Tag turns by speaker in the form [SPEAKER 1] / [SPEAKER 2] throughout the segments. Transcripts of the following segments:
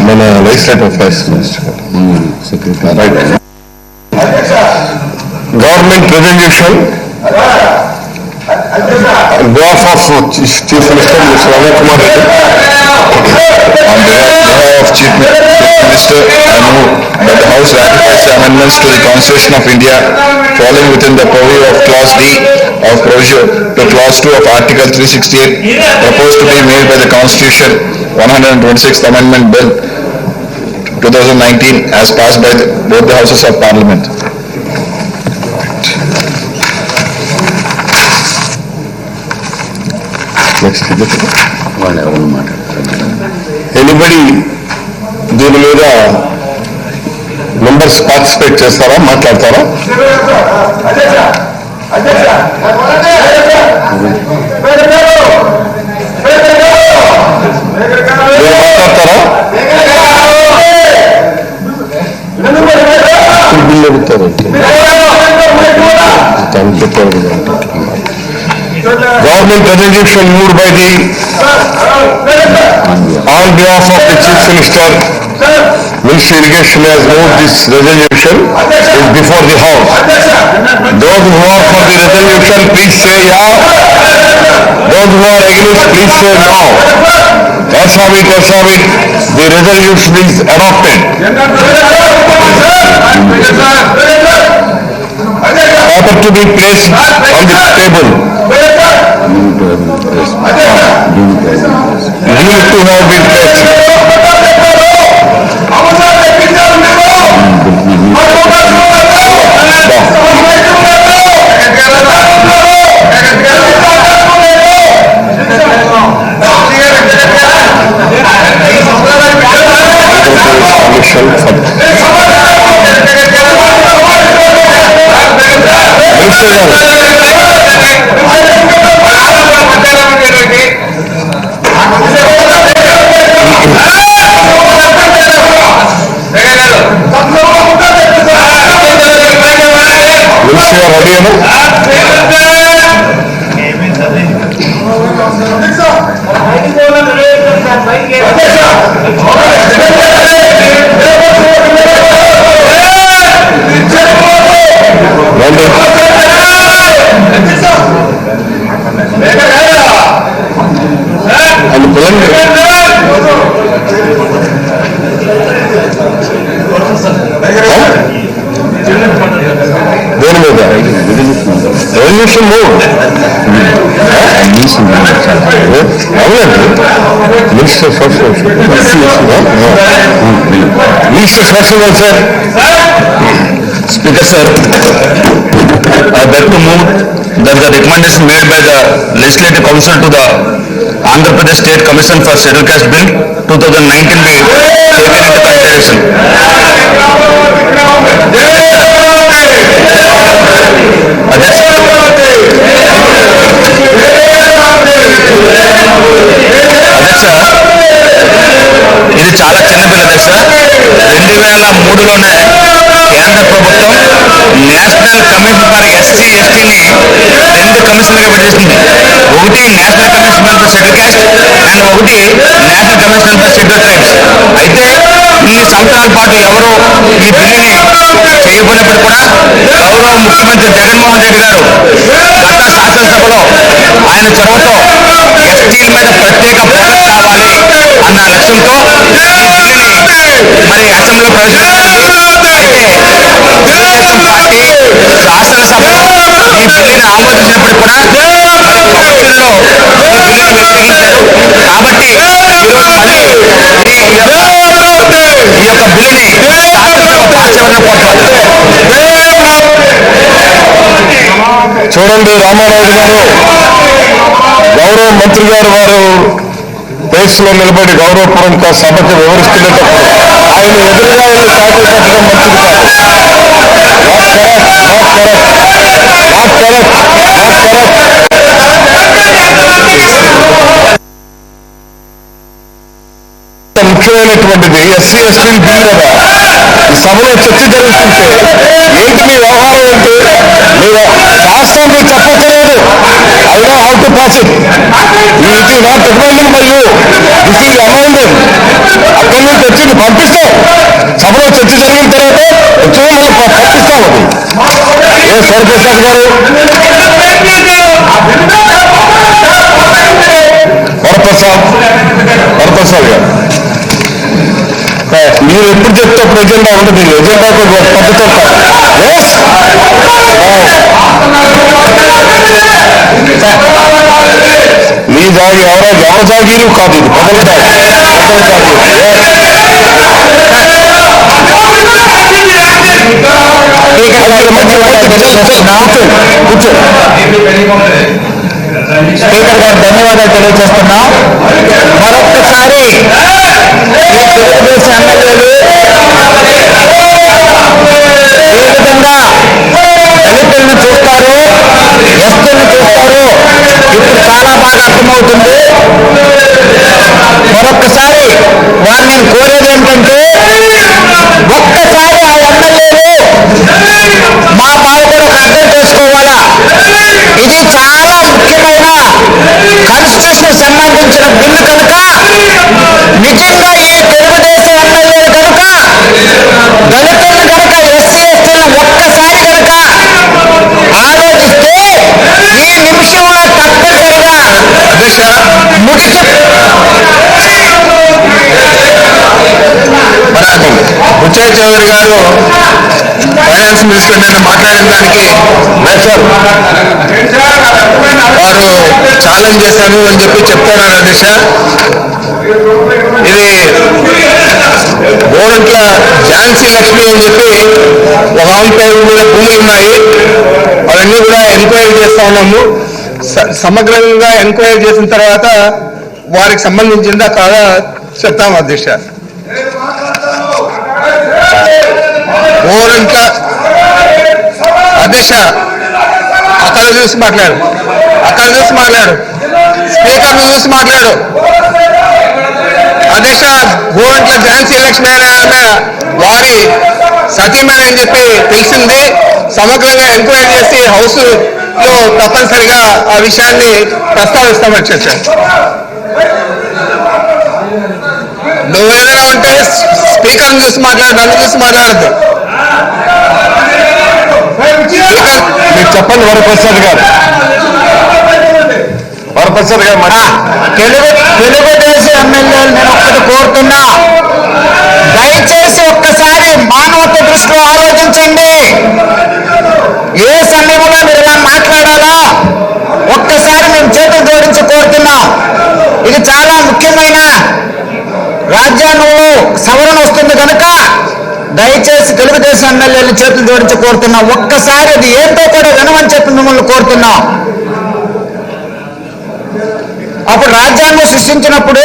[SPEAKER 1] మన legislative affairs minister secretary. Government resolution on behalf of Chief Minister Mr. Ravi Kumar Reddy. On behalf of Chief Minister, I move that the House ratifies the amendments to the Constitution of India falling within the purview of Clause D of provision to Clause 2 of Article 368 proposed to be made by the Constitution 126th Amendment Bill 2019 as passed by both the Houses of Parliament. Anybody దీని మీద members participate చేస్తారా, మాట్లాడతారా? మాట్లాడతారా? Bill అడుగుతారు. Government resolution moved by the on behalf of the Chief Minister, Ministry Irrigation has moved this resolution is before the House. Those who are for the resolution, please say yeah. Those who are against, please say no. As have it, the resolution is adopted. Order to be placed on the table. Deemed to have been placed. Resolution moved. Minister first also. Minister first also. Speaker sir, I beg to move that the recommendation made by the Legislative Council to the Andhra Pradesh State Commission for Scheduled Caste Bill 2019 be taken into consideration. ఇది చాలా చిన్న bill అధ్యక్ష. 2003లోనే కేంద్ర ప్రభుత్వం national commission for SC ఎస్టీని 2 కమిషన్లుగా పెట్టేసింది. ఒకటి national commission for scheduled caste and ఒకటి national commission for scheduled tribes. అయితే ఈ సంవత్సరాల పాటు ఎవరు ఈ బిల్లుని చేయబోయినప్పుడు కూడా గౌరవ ముఖ్యమంత్రి జగన్మోహన్ రెడ్డి గారు గత శాసనసభలో ఆయన చొరవతో ఎస్టీల మీద ప్రత్యేక ఫోకస్ కావాలి అన్న లక్ష్యంతో ఈ బిల్లుని మరి అసెంబ్లీలో ప్రవేశపెట్టింది. అయితే తెలుగుదేశం పార్టీ శాసనసభలో ఈ బిల్లుని ఆమోదించినప్పుడు కూడా మరి కౌన్సిల్లో ఈ బిల్లుని వ్యతిరేకించారు. కాబట్టి ఈరోజు మళ్ళీ ఈ యొక్క బిల్లుని శాసనసభ పాస్ చేయమని
[SPEAKER 2] చూడండి, రామారావు గారు గౌరవ మంత్రి గారు వారు ప్లేస్లో నిలబడి గౌరవపూర్వక సభకు వివరిస్తున్నప్పుడు ఆయన ఎదురుగా శాఖలు పెట్టడం మంచిది కాదు. ముఖ్యమైనటువంటిది ఎస్సీ ఎస్టీలు బిల్లు కదా. ఈ సభలో చర్చ జరుగుతుంటే ఏంటి మీ వ్యవహారం ఏంటి? మీరు శాస్త్రం మీరు చెప్పక్కర్లేదు. I know how to pass it. It is not recommended by you. This is amended. అక్కడి నుంచి వచ్చింది పంపిస్తాం. సభలో చర్చ జరిగిన తర్వాత వచ్చి మనం పంపిస్తాం. ఏ సరిప్రసాద్ గారు, వరప్రసాద్ గారు, మీరు ఎప్పుడు చెప్తే అప్పుడు ఎజెండా ఉంటుంది. ఎజెండా పద్ధతి మీ జాగి ఎవరో ఎవరి జాగీరు కాదు, ఇది ప్రజల జాగి.
[SPEAKER 1] స్పీకర్ గారు ధన్యవాదాలు తెలియజేస్తున్నాం. మరొక్కసారి తెలుగుదేశం ఎమ్మెల్యేలు ఏ విధంగా దళితులను చూస్తారు, ఎస్టీలను చూస్తారు ఇప్పుడు చాలా బాగా అర్థమవుతుంది. మరొక్కసారి వారిని కోరేది ఏంటంటే ఒక్కసారి ఆ ఎమ్మెల్యేలు మా బాధ కూడా అర్థం చేసుకోవాలా. ఇది చాలా ముఖ్యమైన కాన్స్టిట్యూషన్ సంబంధించిన బిల్లు కనుక నిజంగా ఈ తెలుగుదేశం ఎమ్మెల్యేలు కనుక దళితులను కనుక ఎస్సీ ఎస్టీలను ఒక్కసారి కనుక ఆలోచిస్తే ఈ నిమిషంలో తప్పనిసరిగా
[SPEAKER 2] బుచ్చయ్య చౌదరి గారు ఫైనాన్స్ మినిస్టర్ నేను మాట్లాడిన దానికి వారు ఛాలెంజ్ చేశాను అని చెప్పి చెప్తున్నారు అధ్యక్ష. ఇది గోరంట్ల ఝాన్సీ లక్ష్మి అని చెప్పి ఒక ఆమె పేరు మీద భూములు ఉన్నాయి. అవన్నీ కూడా ఎంక్వైరీ చేస్తా ఉన్నాము. సమగ్రంగా ఎంక్వైరీ చేసిన తర్వాత వారికి సంబంధించిందా కాదా చెప్తాము అధ్యక్ష. గోరంట్ల అధ్యక్ష అక్కడ చూసి మాట్లాడు, అక్కడ చూసి మాట్లాడు, స్పీకర్ చూసి మాట్లాడు అధ్యక్ష. గోరంట్ల ఝాన్సీ లక్ష్మి అనే వారి సతీమణి అని చెప్పి తెలిసింది. సమగ్రంగా ఎంక్వైరీ చేసి హౌస్ లో తప్పనిసరిగా ఆ విషయాన్ని ప్రస్తావిస్తాం అధ్యక్ష. నువ్వు ఏదైనా ఉంటే స్పీకర్ చూసి మాట్లాడు, నన్ను చూసి మాట్లాడద్దు. మీరు చెప్పండి వరప్రసాద్ గారు. వరప్రసాద్ గారు
[SPEAKER 1] తెలుగుదేశం ఎమ్మెల్యేలు నేను ఒక్కటి కోరుతున్నా, దయచేసి ఒక్కసారి మానవత దృష్టిలో ఆలోచించండి. ఏ సమయంలో మీరు ఇలా మాట్లాడాలా ఒక్కసారి మేము చేతులు జోడించి కోరుతున్నాం. ఇది చాలా ముఖ్యమైన రాజ్యాంగంలో సవరణ వస్తుంది కనుక దయచేసి తెలుగుదేశం ఎమ్మెల్యేలు చేతులు జోడించి కోరుతున్నాం. ఒక్కసారి అది ఏంటో కూడా వినమని చెప్పి మిమ్మల్ని కోరుతున్నాం. అప్పుడు రాజ్యాంగం సృష్టించినప్పుడు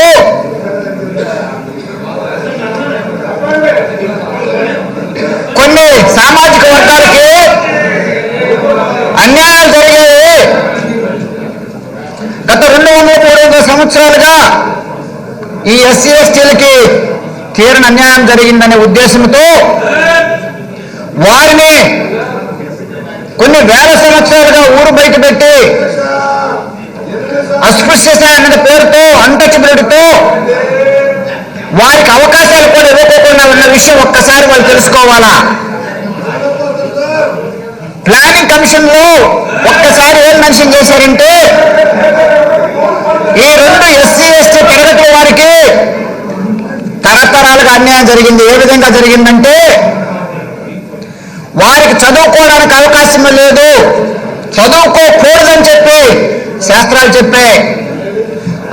[SPEAKER 1] కొన్ని సామాజిక వర్గాలకి అన్యాయాలు జరిగాయి. గత 200-300 సంవత్సరాలుగా ఈ ఎస్సీ ఎస్టీలకి తీరని అన్యాయం జరిగిందనే ఉద్దేశంతో వారిని కొన్ని వేల సంవత్సరాలుగా ఊరు బయట పెట్టి అస్పృశ్యత అనే పేరుతో అన్టచబిలిటీతో వారికి అవకాశాలు కూడా ఇవ్వకోకుండా ఉన్న విషయం ఒక్కసారి వాళ్ళు తెలుసుకోవాలా. ప్లానింగ్ కమిషన్ లో ఒక్కసారి ఏం మెన్షన్ చేశారంటే ఈ 2 ఎస్సీ ఎస్టీ తరగతుల వారికి తరతరాలుగా అన్యాయం జరిగింది. ఏ విధంగా జరిగిందంటే వారికి చదువుకోవడానికి అవకాశం లేదు, చదువుకోకూడదని చెప్పి శాస్త్రాలు చెప్పాయి.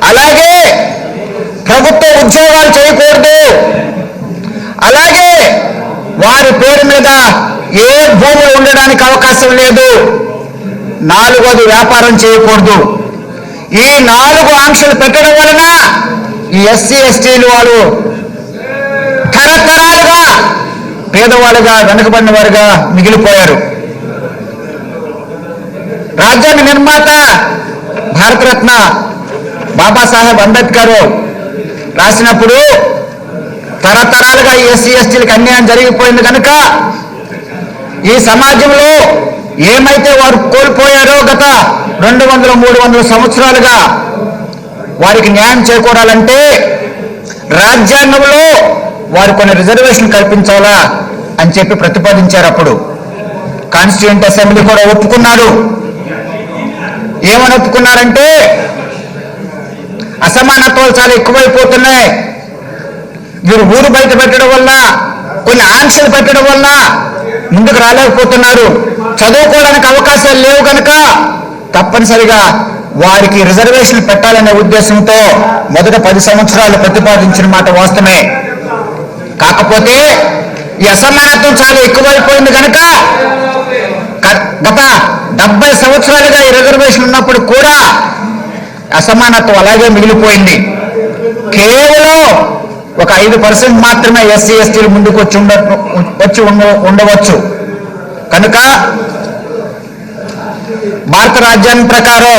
[SPEAKER 1] అలాగే ప్రభుత్వ ఉద్యోగాలు చేయకూడదు, అలాగే వారి పేరు మీద ఏ భూములు ఉండడానికి అవకాశం లేదు, 4వది వ్యాపారం చేయకూడదు. ఈ 4 ఆంక్షలు పెట్టడం వలన ఈ ఎస్సీ ఎస్టీలు వాళ్ళు తరతరాలుగా పేదవాళ్ళుగా వెనుకబడిన వారుగా మిగిలిపోయారు. రాజ్యాంగ నిర్మాత భారతరత్న బాబాసాహెబ్ అంబేద్కర్ రాసినప్పుడు తరతరాలుగా ఈ ఎస్సీ ఎస్టీలకు అన్యాయం జరిగిపోయింది కనుక ఈ సమాజంలో ఏమైతే వారు కోల్పోయారో గత
[SPEAKER 3] 200-300 సంవత్సరాలుగా వారికి న్యాయం చేకూరాలంటే రాజ్యాంగంలో వారు కొన్ని రిజర్వేషన్ కల్పించాలా అని చెప్పి ప్రతిపాదించారు. అప్పుడు కాన్స్టిట్యూయెంట్ అసెంబ్లీ కూడా ఒప్పుకున్నారు. ఏమని ఒప్పుకున్నారంటే అసమానత్వాలు చాలా ఎక్కువైపోతున్నాయి, వీరు ఊరు బయట పెట్టడం వల్ల, కొన్ని ఆంక్షలు పెట్టడం వల్ల ముందుకు రాలేకపోతున్నారు, చదువుకోవడానికి అవకాశాలు లేవు కనుక తప్పనిసరిగా వారికి రిజర్వేషన్ పెట్టాలనే ఉద్దేశంతో మొదట 10 సంవత్సరాలు ప్రతిపాదించిన మాట వాస్తవమే. కాకపోతే ఈ అసమానత్వం చాలా ఎక్కువైపోయింది కనుక గత 70 సంవత్సరాలుగా ఈ రిజర్వేషన్ ఉన్నప్పుడు కూడా అసమానత్వం అలాగే మిగిలిపోయింది. కేవలం ఒక 5% మాత్రమే ఎస్సీ ఎస్టీలు ముందుకు వచ్చి ఉండవచ్చు. కనుక భారత రాజ్యాంగం ప్రకారం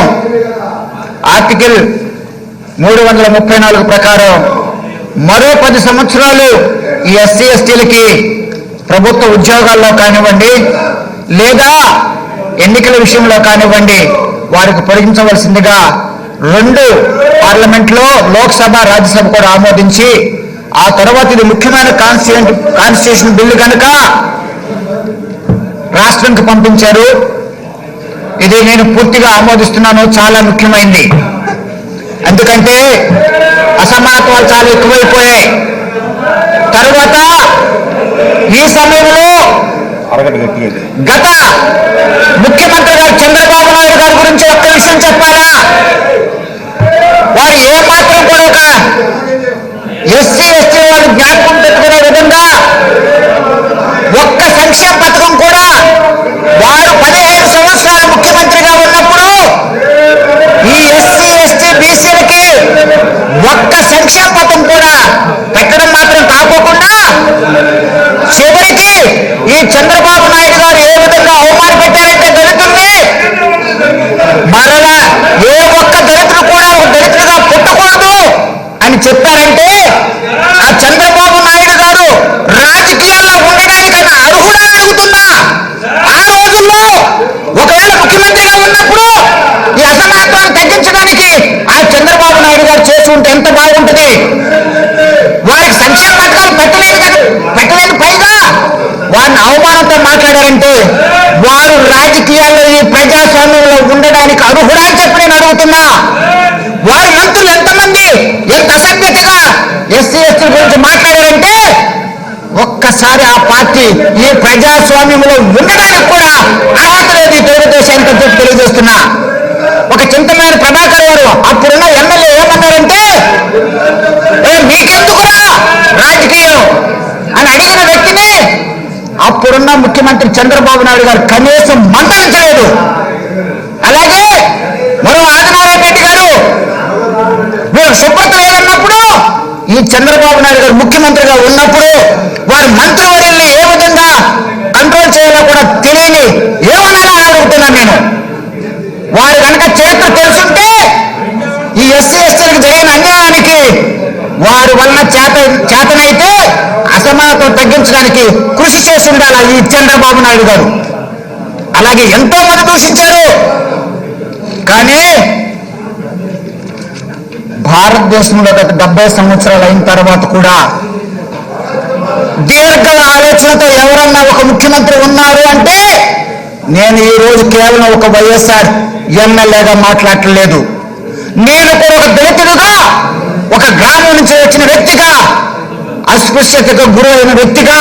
[SPEAKER 3] ఆర్టికల్ 334 ప్రకారం మరో 10 సంవత్సరాలు ఈ ఎస్సీ ఎస్టీలకి ప్రభుత్వ ఉద్యోగాల్లో కానివ్వండి లేదా ఎన్నికల విషయంలో కానివ్వండి వారికి పొడిగించవలసిందిగా 2 పార్లమెంట్లో లోక్సభ రాజ్యసభ కూడా ఆమోదించి ఆ తర్వాత ఇది ముఖ్యమైన కాన్స్టిట్యూషన్ బిల్లు కనుక రాష్ట్రానికి పంపించారు. ఇది నేను పూర్తిగా ఆమోదిస్తున్నాను, చాలా ముఖ్యమైనది. ఎందుకంటే అసమానత్వాలు చాలా ఎక్కువైపోయాయి. తర్వాత ఈ సమయంలో గత ముఖ్యమంత్రి గారు చంద్రబాబు నాయుడు గారి గురించి ఒక్క విషయం చెప్పాలా? వారు ఏమాత్రం కూడా ఒక ఎస్సీ ఎస్టీ వాళ్ళు జ్ఞాపకం పెట్టుకునే విధంగా ఒక్క సంక్షేమ పథకం కూడా వారు 15 సంవత్సరాల ముఖ్యమంత్రిగా ఉన్నప్పుడు ఈ ఎస్సీ ఎస్టీ బీసీలకి ఒక్క సంక్షేమ పథకం కూడా పెట్టడం మాత్రం కాకోకుండా చివరికి ఈ చంద్రబాబు నాయుడు గారు ఏ విధంగా అవమాన పెట్టారంటే దళితుల్ని మరలా ఏ ఒక్క దళితులు కూడా ఒక దళితులుగా పుట్టకూడదు అని చెప్పారంటే ఆ చంద్రబాబు నాయుడు గారు రాజకీయాల్లో ఉండడానికన్నా అర్హుడని అడుగుతున్నా. ఆ రోజుల్లో ఒకవేళ ముఖ్యమంత్రిగా ఉన్నప్పుడు ఈ అసమానత్వాన్ని తగ్గించడానికి ఆ చంద్రబాబు నాయుడు గారు చేసి ఉంటే ఎంత బాగుంటుంది. వారికి సంక్షేమ పథకాలు పెట్టలేదు పైగా వారిని అవమానంతో మాట్లాడారంటే వారు రాజకీయాల్లో ఈ ప్రజాస్వామ్యంలో ఉండడానికి అర్హుడా అని చెప్పి నేను అడుగుతున్నా. వారి మంత్రులు ఎంతమంది ఎంత అసభ్యతగా ఎస్సీ ఎస్టీ గురించి మాట్లాడారంటే ఒక్కసారి ఆ పార్టీ ఈ ప్రజాస్వామ్యంలో ఉండడానికి కూడా అర్హత లేదు ఈ తెలుగుదేశానికి అని చెప్పి తెలియజేస్తున్నా. ఒక చింతమైన ప్రభాకర్ గారు అప్పుడున్న ఎమ్మెల్యే ఏమన్నారంటే మీకెందుకురా రాజకీయం అని అడిగిన వ్యక్తిని అప్పుడున్న ముఖ్యమంత్రి చంద్రబాబు నాయుడు గారు కనీసం మందలించలేదు. అలాగే మరో ఆదినారాయణ రెడ్డి గారు వీరు శుభ్రత లేదన్నప్పుడు ఈ చంద్రబాబు నాయుడు గారు ముఖ్యమంత్రిగా ఉన్నప్పుడు వారి మంత్రివర్యుల్ని ఏ విధంగా కంట్రోల్ చేయాలో కూడా తెలియని ఏమన్నా అడుగుతున్నా నేను. వారు కనుక చరిత్ర తెలుసుంటే ఈ ఎస్సీ ఎస్టీలకు జరిగిన అన్యాయానికి వారి వల్ల చేతనైతే అసమానత్వం తగ్గించడానికి కృషి చేసి ఉండాలి ఈ చంద్రబాబు నాయుడు గారు. అలాగే ఎంతో మంది దూషించారు. కానీ భారతదేశంలో గత 70 సంవత్సరాలు అయిన తర్వాత కూడా దీర్ఘ ఆలోచనతో ఎవరన్నా ఒక ముఖ్యమంత్రి ఉన్నారు అంటే నేను ఈ రోజు కేవలం ఒక వైఎస్ఆర్ ఎమ్మెల్యేగా మాట్లాడలేదు. నేను కూడా ఒక దళితుడుగా ఒక గ్రామం నుంచి వచ్చిన వ్యక్తిగా అస్పృశ్యతకు గురైన వ్యక్తిగా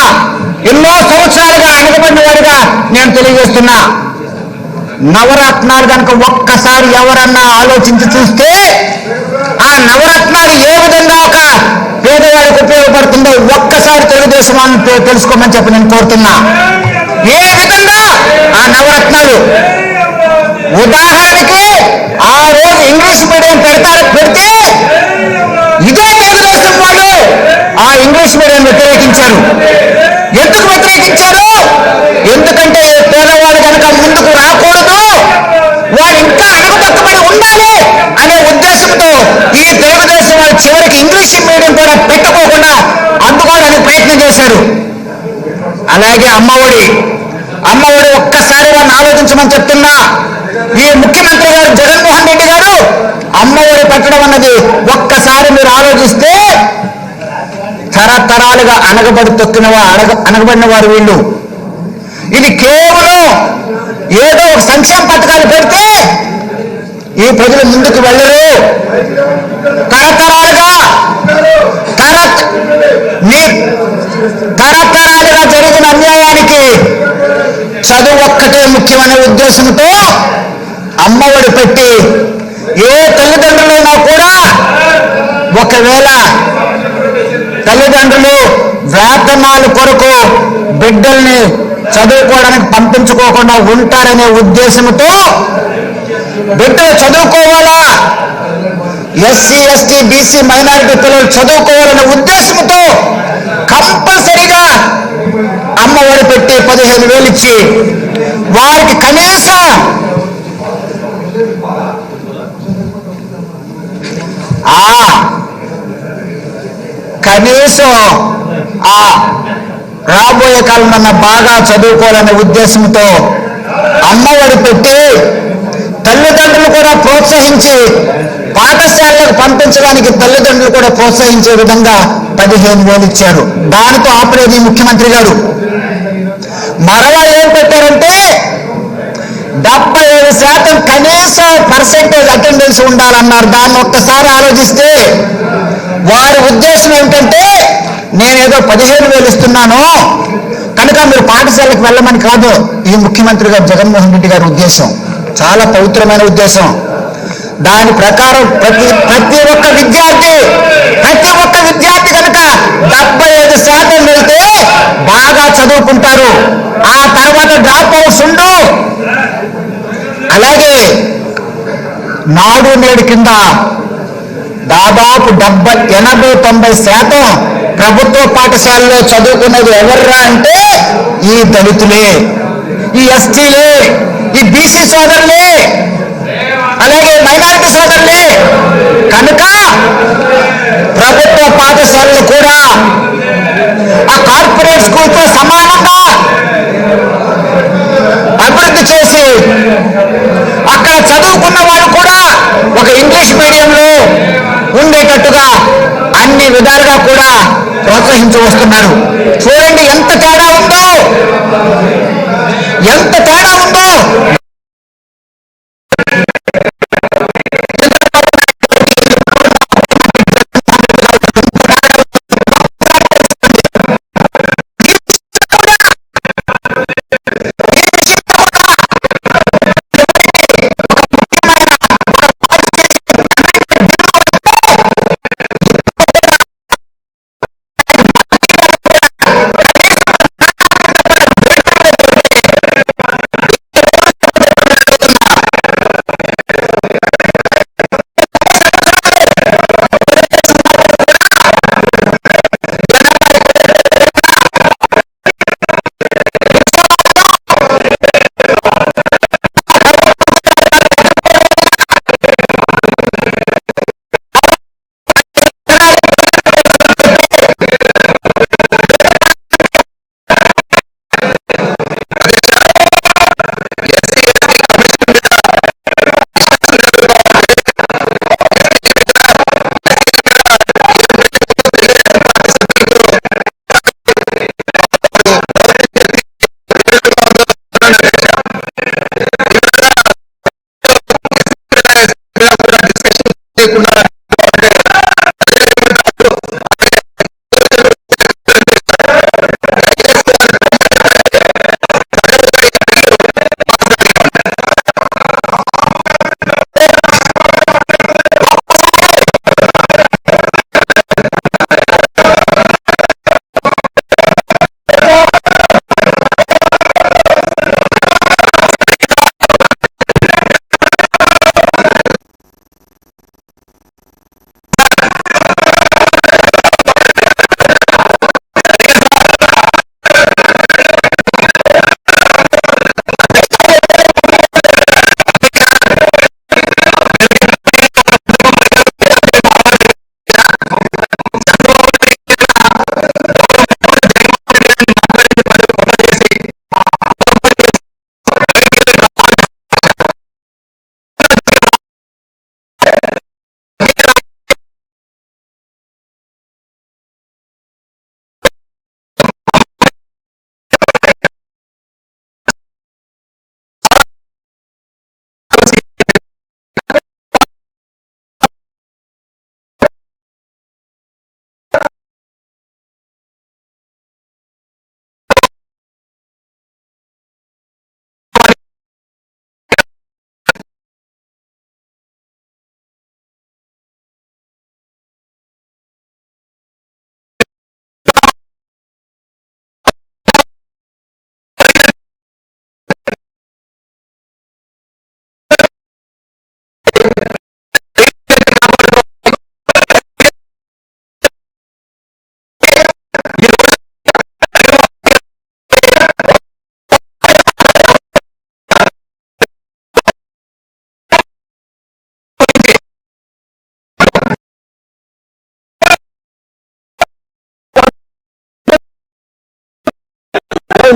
[SPEAKER 3] ఎన్నో సంవత్సరాలుగా అణగబడిన వాడిగా నేను తెలియజేస్తున్నా. నవరత్నాలు కనుక ఒక్కసారి ఎవరన్నా ఆలోచించి చూస్తే ఆ నవరత్నాలు ఏ విధంగా ఒక పేదవాడికి ఉపయోగపడుతుందో ఒక్కసారి తెలుగుదేశం వాళ్ళని తెలుసుకోమని చెప్పి నేను కోరుతున్నా. ఏ విధంగా ఆ నవరత్నాలు ఉదాహరణకి ఆ రోజు ఇంగ్లీష్ మీడియం పెడితే ఇదే తెలుగుదేశం వాళ్ళు ఆ ఇంగ్లీష్ మీడియం వ్యతిరేకించారు. ఎందుకు వ్యతిరేకించారు? ఎందుకంటే పేదవాడు కనుక ముందుకు రాకూడదు, వాడు ఇంకా అణగదొక్కబడి ఉండాలి అనే ఉద్దేశంతో ఈ తెలుగుదేశం వాళ్ళు చివరికి ఇంగ్లీష్ మీడియం కూడా పెట్టుకోకుండా అందుకోవడానికి ప్రయత్నం చేశారు. అలాగే అమ్మఒడి ఒక్కసారి వాడిని ఆలోచించమని చెప్తున్నా. ఈ ముఖ్యమంత్రి గారు జగన్మోహన్ రెడ్డి గారు అమ్మఒడి పెట్టడం అన్నది ఒక్కసారి మీరు ఆలోచిస్తే తరతరాలుగా అనగబడిన వారు వీళ్ళు. ఇది కేవలం ఏదో ఒక సంక్షేమ పథకాలు పెడితే ఈ ప్రజలు ముందుకు వెళ్ళరు. తరతరాలుగా జరిగిన అన్యాయానికి చదువు ఒక్కటే ముఖ్యమనే ఉద్దేశంతో అమ్మఒడి పెట్టి ఏ తల్లిదండ్రులైనా కూడా ఒకవేళ తల్లిదండ్రులు వేతనాల కొరకు బిడ్డల్ని చదువుకోవడానికి పంపించుకోకుండా ఉంటారనే ఉద్దేశంతో బిడ్డలు చదువుకోవాలా, ఎస్సీ ఎస్టీ బీసీ మైనారిటీ పిల్లలు చదువుకోవాలనే ఉద్దేశంతో కంపల్సరీగా అమ్మఒడి పెట్టి 15,000 ఇచ్చి వారికి కనీసం రాబోయే కాలంలో బాగా చదువుకోవాలనే ఉద్దేశంతో అమ్మఒడి పెట్టి తల్లిదండ్రులు కూడా ప్రోత్సహించి పాఠశాలకు పంపించడానికి తల్లిదండ్రులు కూడా ప్రోత్సహించే విధంగా 15,000 ఇచ్చారు. దానితో ఆపలేదు ముఖ్యమంత్రి గారు. మరలా ఏం పెట్టారంటే 75% కనీసం పర్సెంటేజ్ అటెండెన్స్ ఉండాలన్నారు. దాన్ని ఒక్కసారి ఆలోచిస్తే వారి ఉద్దేశం ఏంటంటే నేనేదో 15,000 ఇస్తున్నాను కనుక మీరు పాఠశాలకు వెళ్ళమని కాదు ఈ ముఖ్యమంత్రి గారు జగన్మోహన్ రెడ్డి గారి ఉద్దేశం. చాలా పవిత్రమైన ఉద్దేశం. దాని ప్రకారం ప్రతి ఒక్క విద్యార్థి కనుక 75% వెళ్తే బాగా చదువుకుంటారు. ఆ తర్వాత డ్రాప్ అవుట్స్ ఉండు. అలాగే నాడు నేడు కింద దాదాపు 80-90% ప్రభుత్వ పాఠశాలలో చదువుకునేది ఎవర్రా అంటే ఈ దళితులే, ఈ ఎస్టీలే, ఈ బీసీ సోదరులే, అలాగే మైనారిటీ సోదరులే. కనుక ప్రభుత్వ పాఠశాలలు కూడా ఆ కార్పొరేట్ స్కూల్తో సమానంగా అభివృద్ధి చేసి అక్కడ చదువుకున్న వాళ్ళు కూడా ఒక ఇంగ్లీష్ మీడియంలో ఉండేటట్టుగా అన్ని విధాలుగా కూడా ప్రోత్సహించి వస్తున్నారు. చూడండి ఎంత తేడా ఉందో.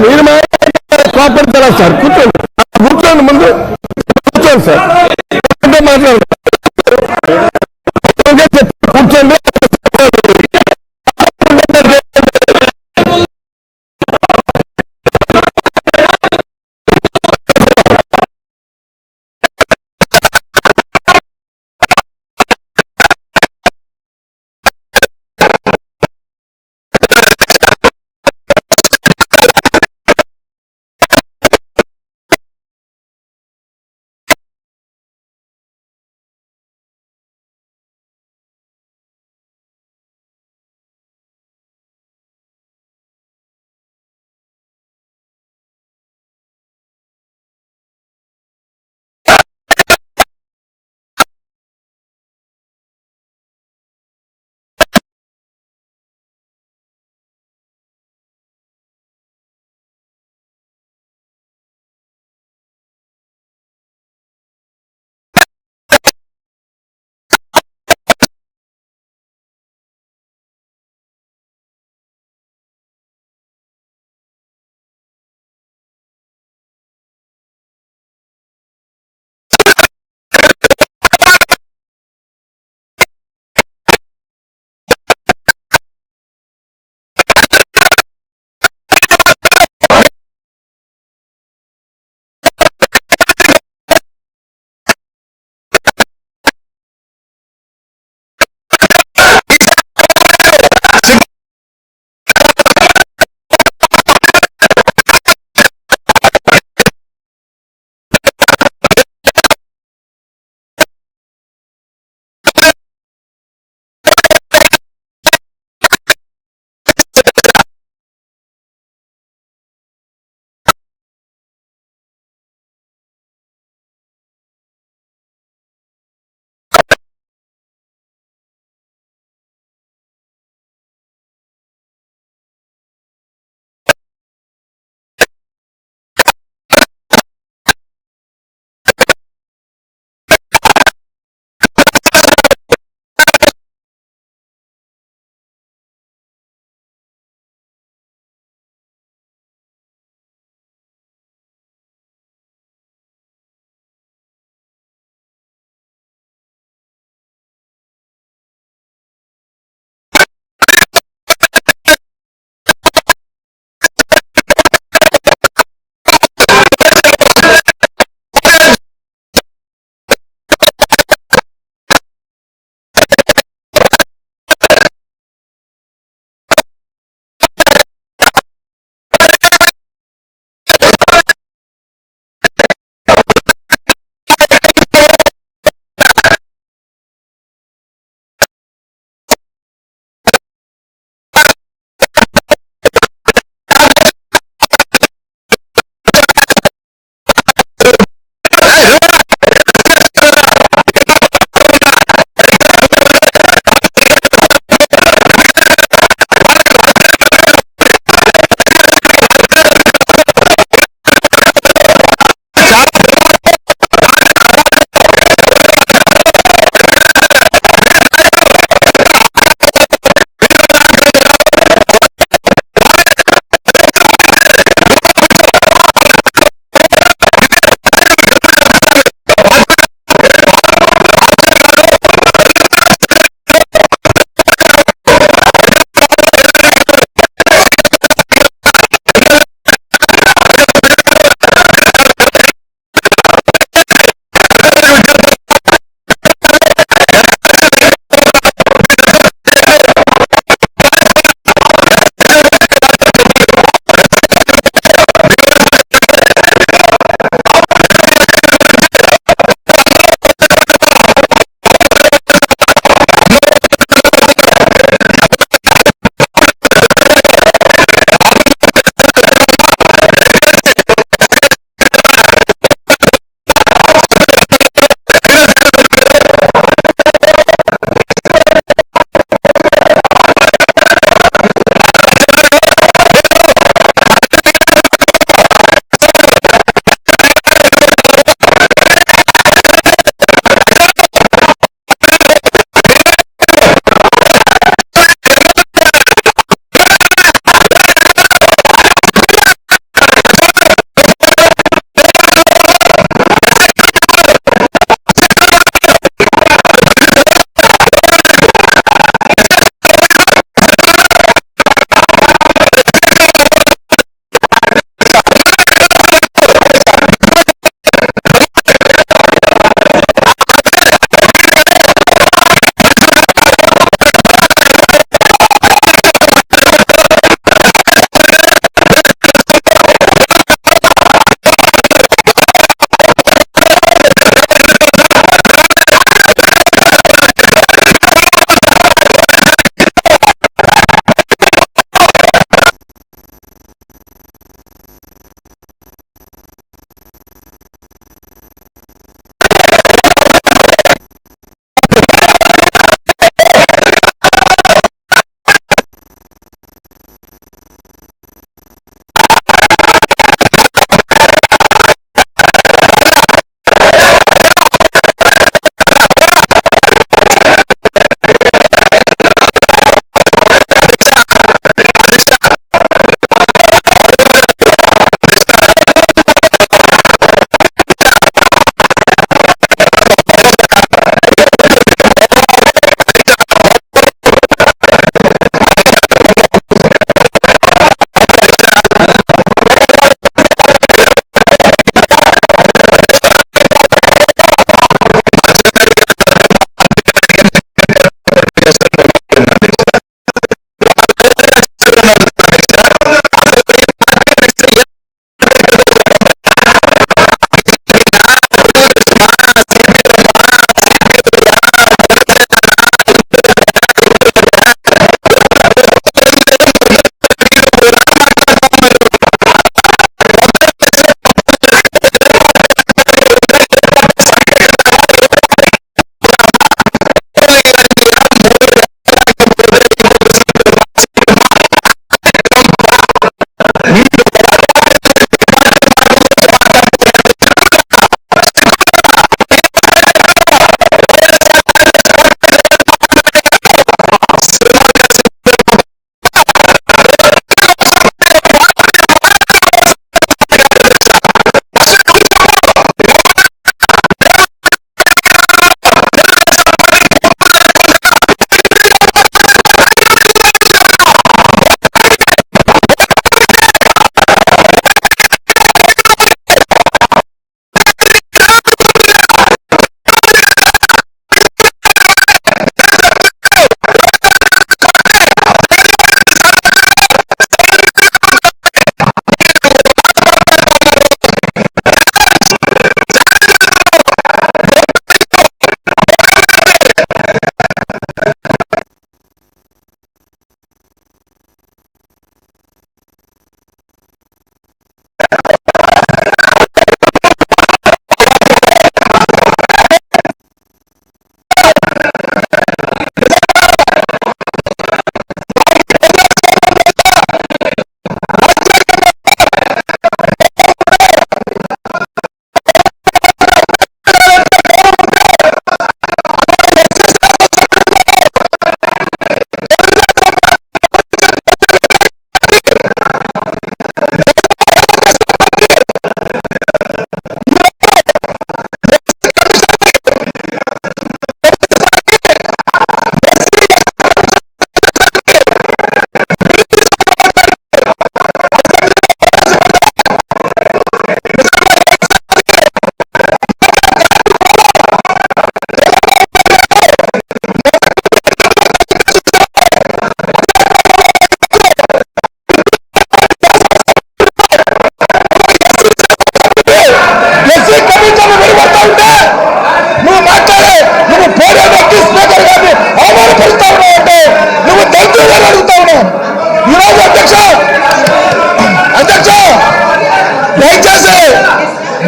[SPEAKER 4] మీరు కోపడతారా సార్? కూర్చోండి, కూర్చోండి, ముందు కూర్చోండి సార్, మాట్లాడండి, కూర్చోండి.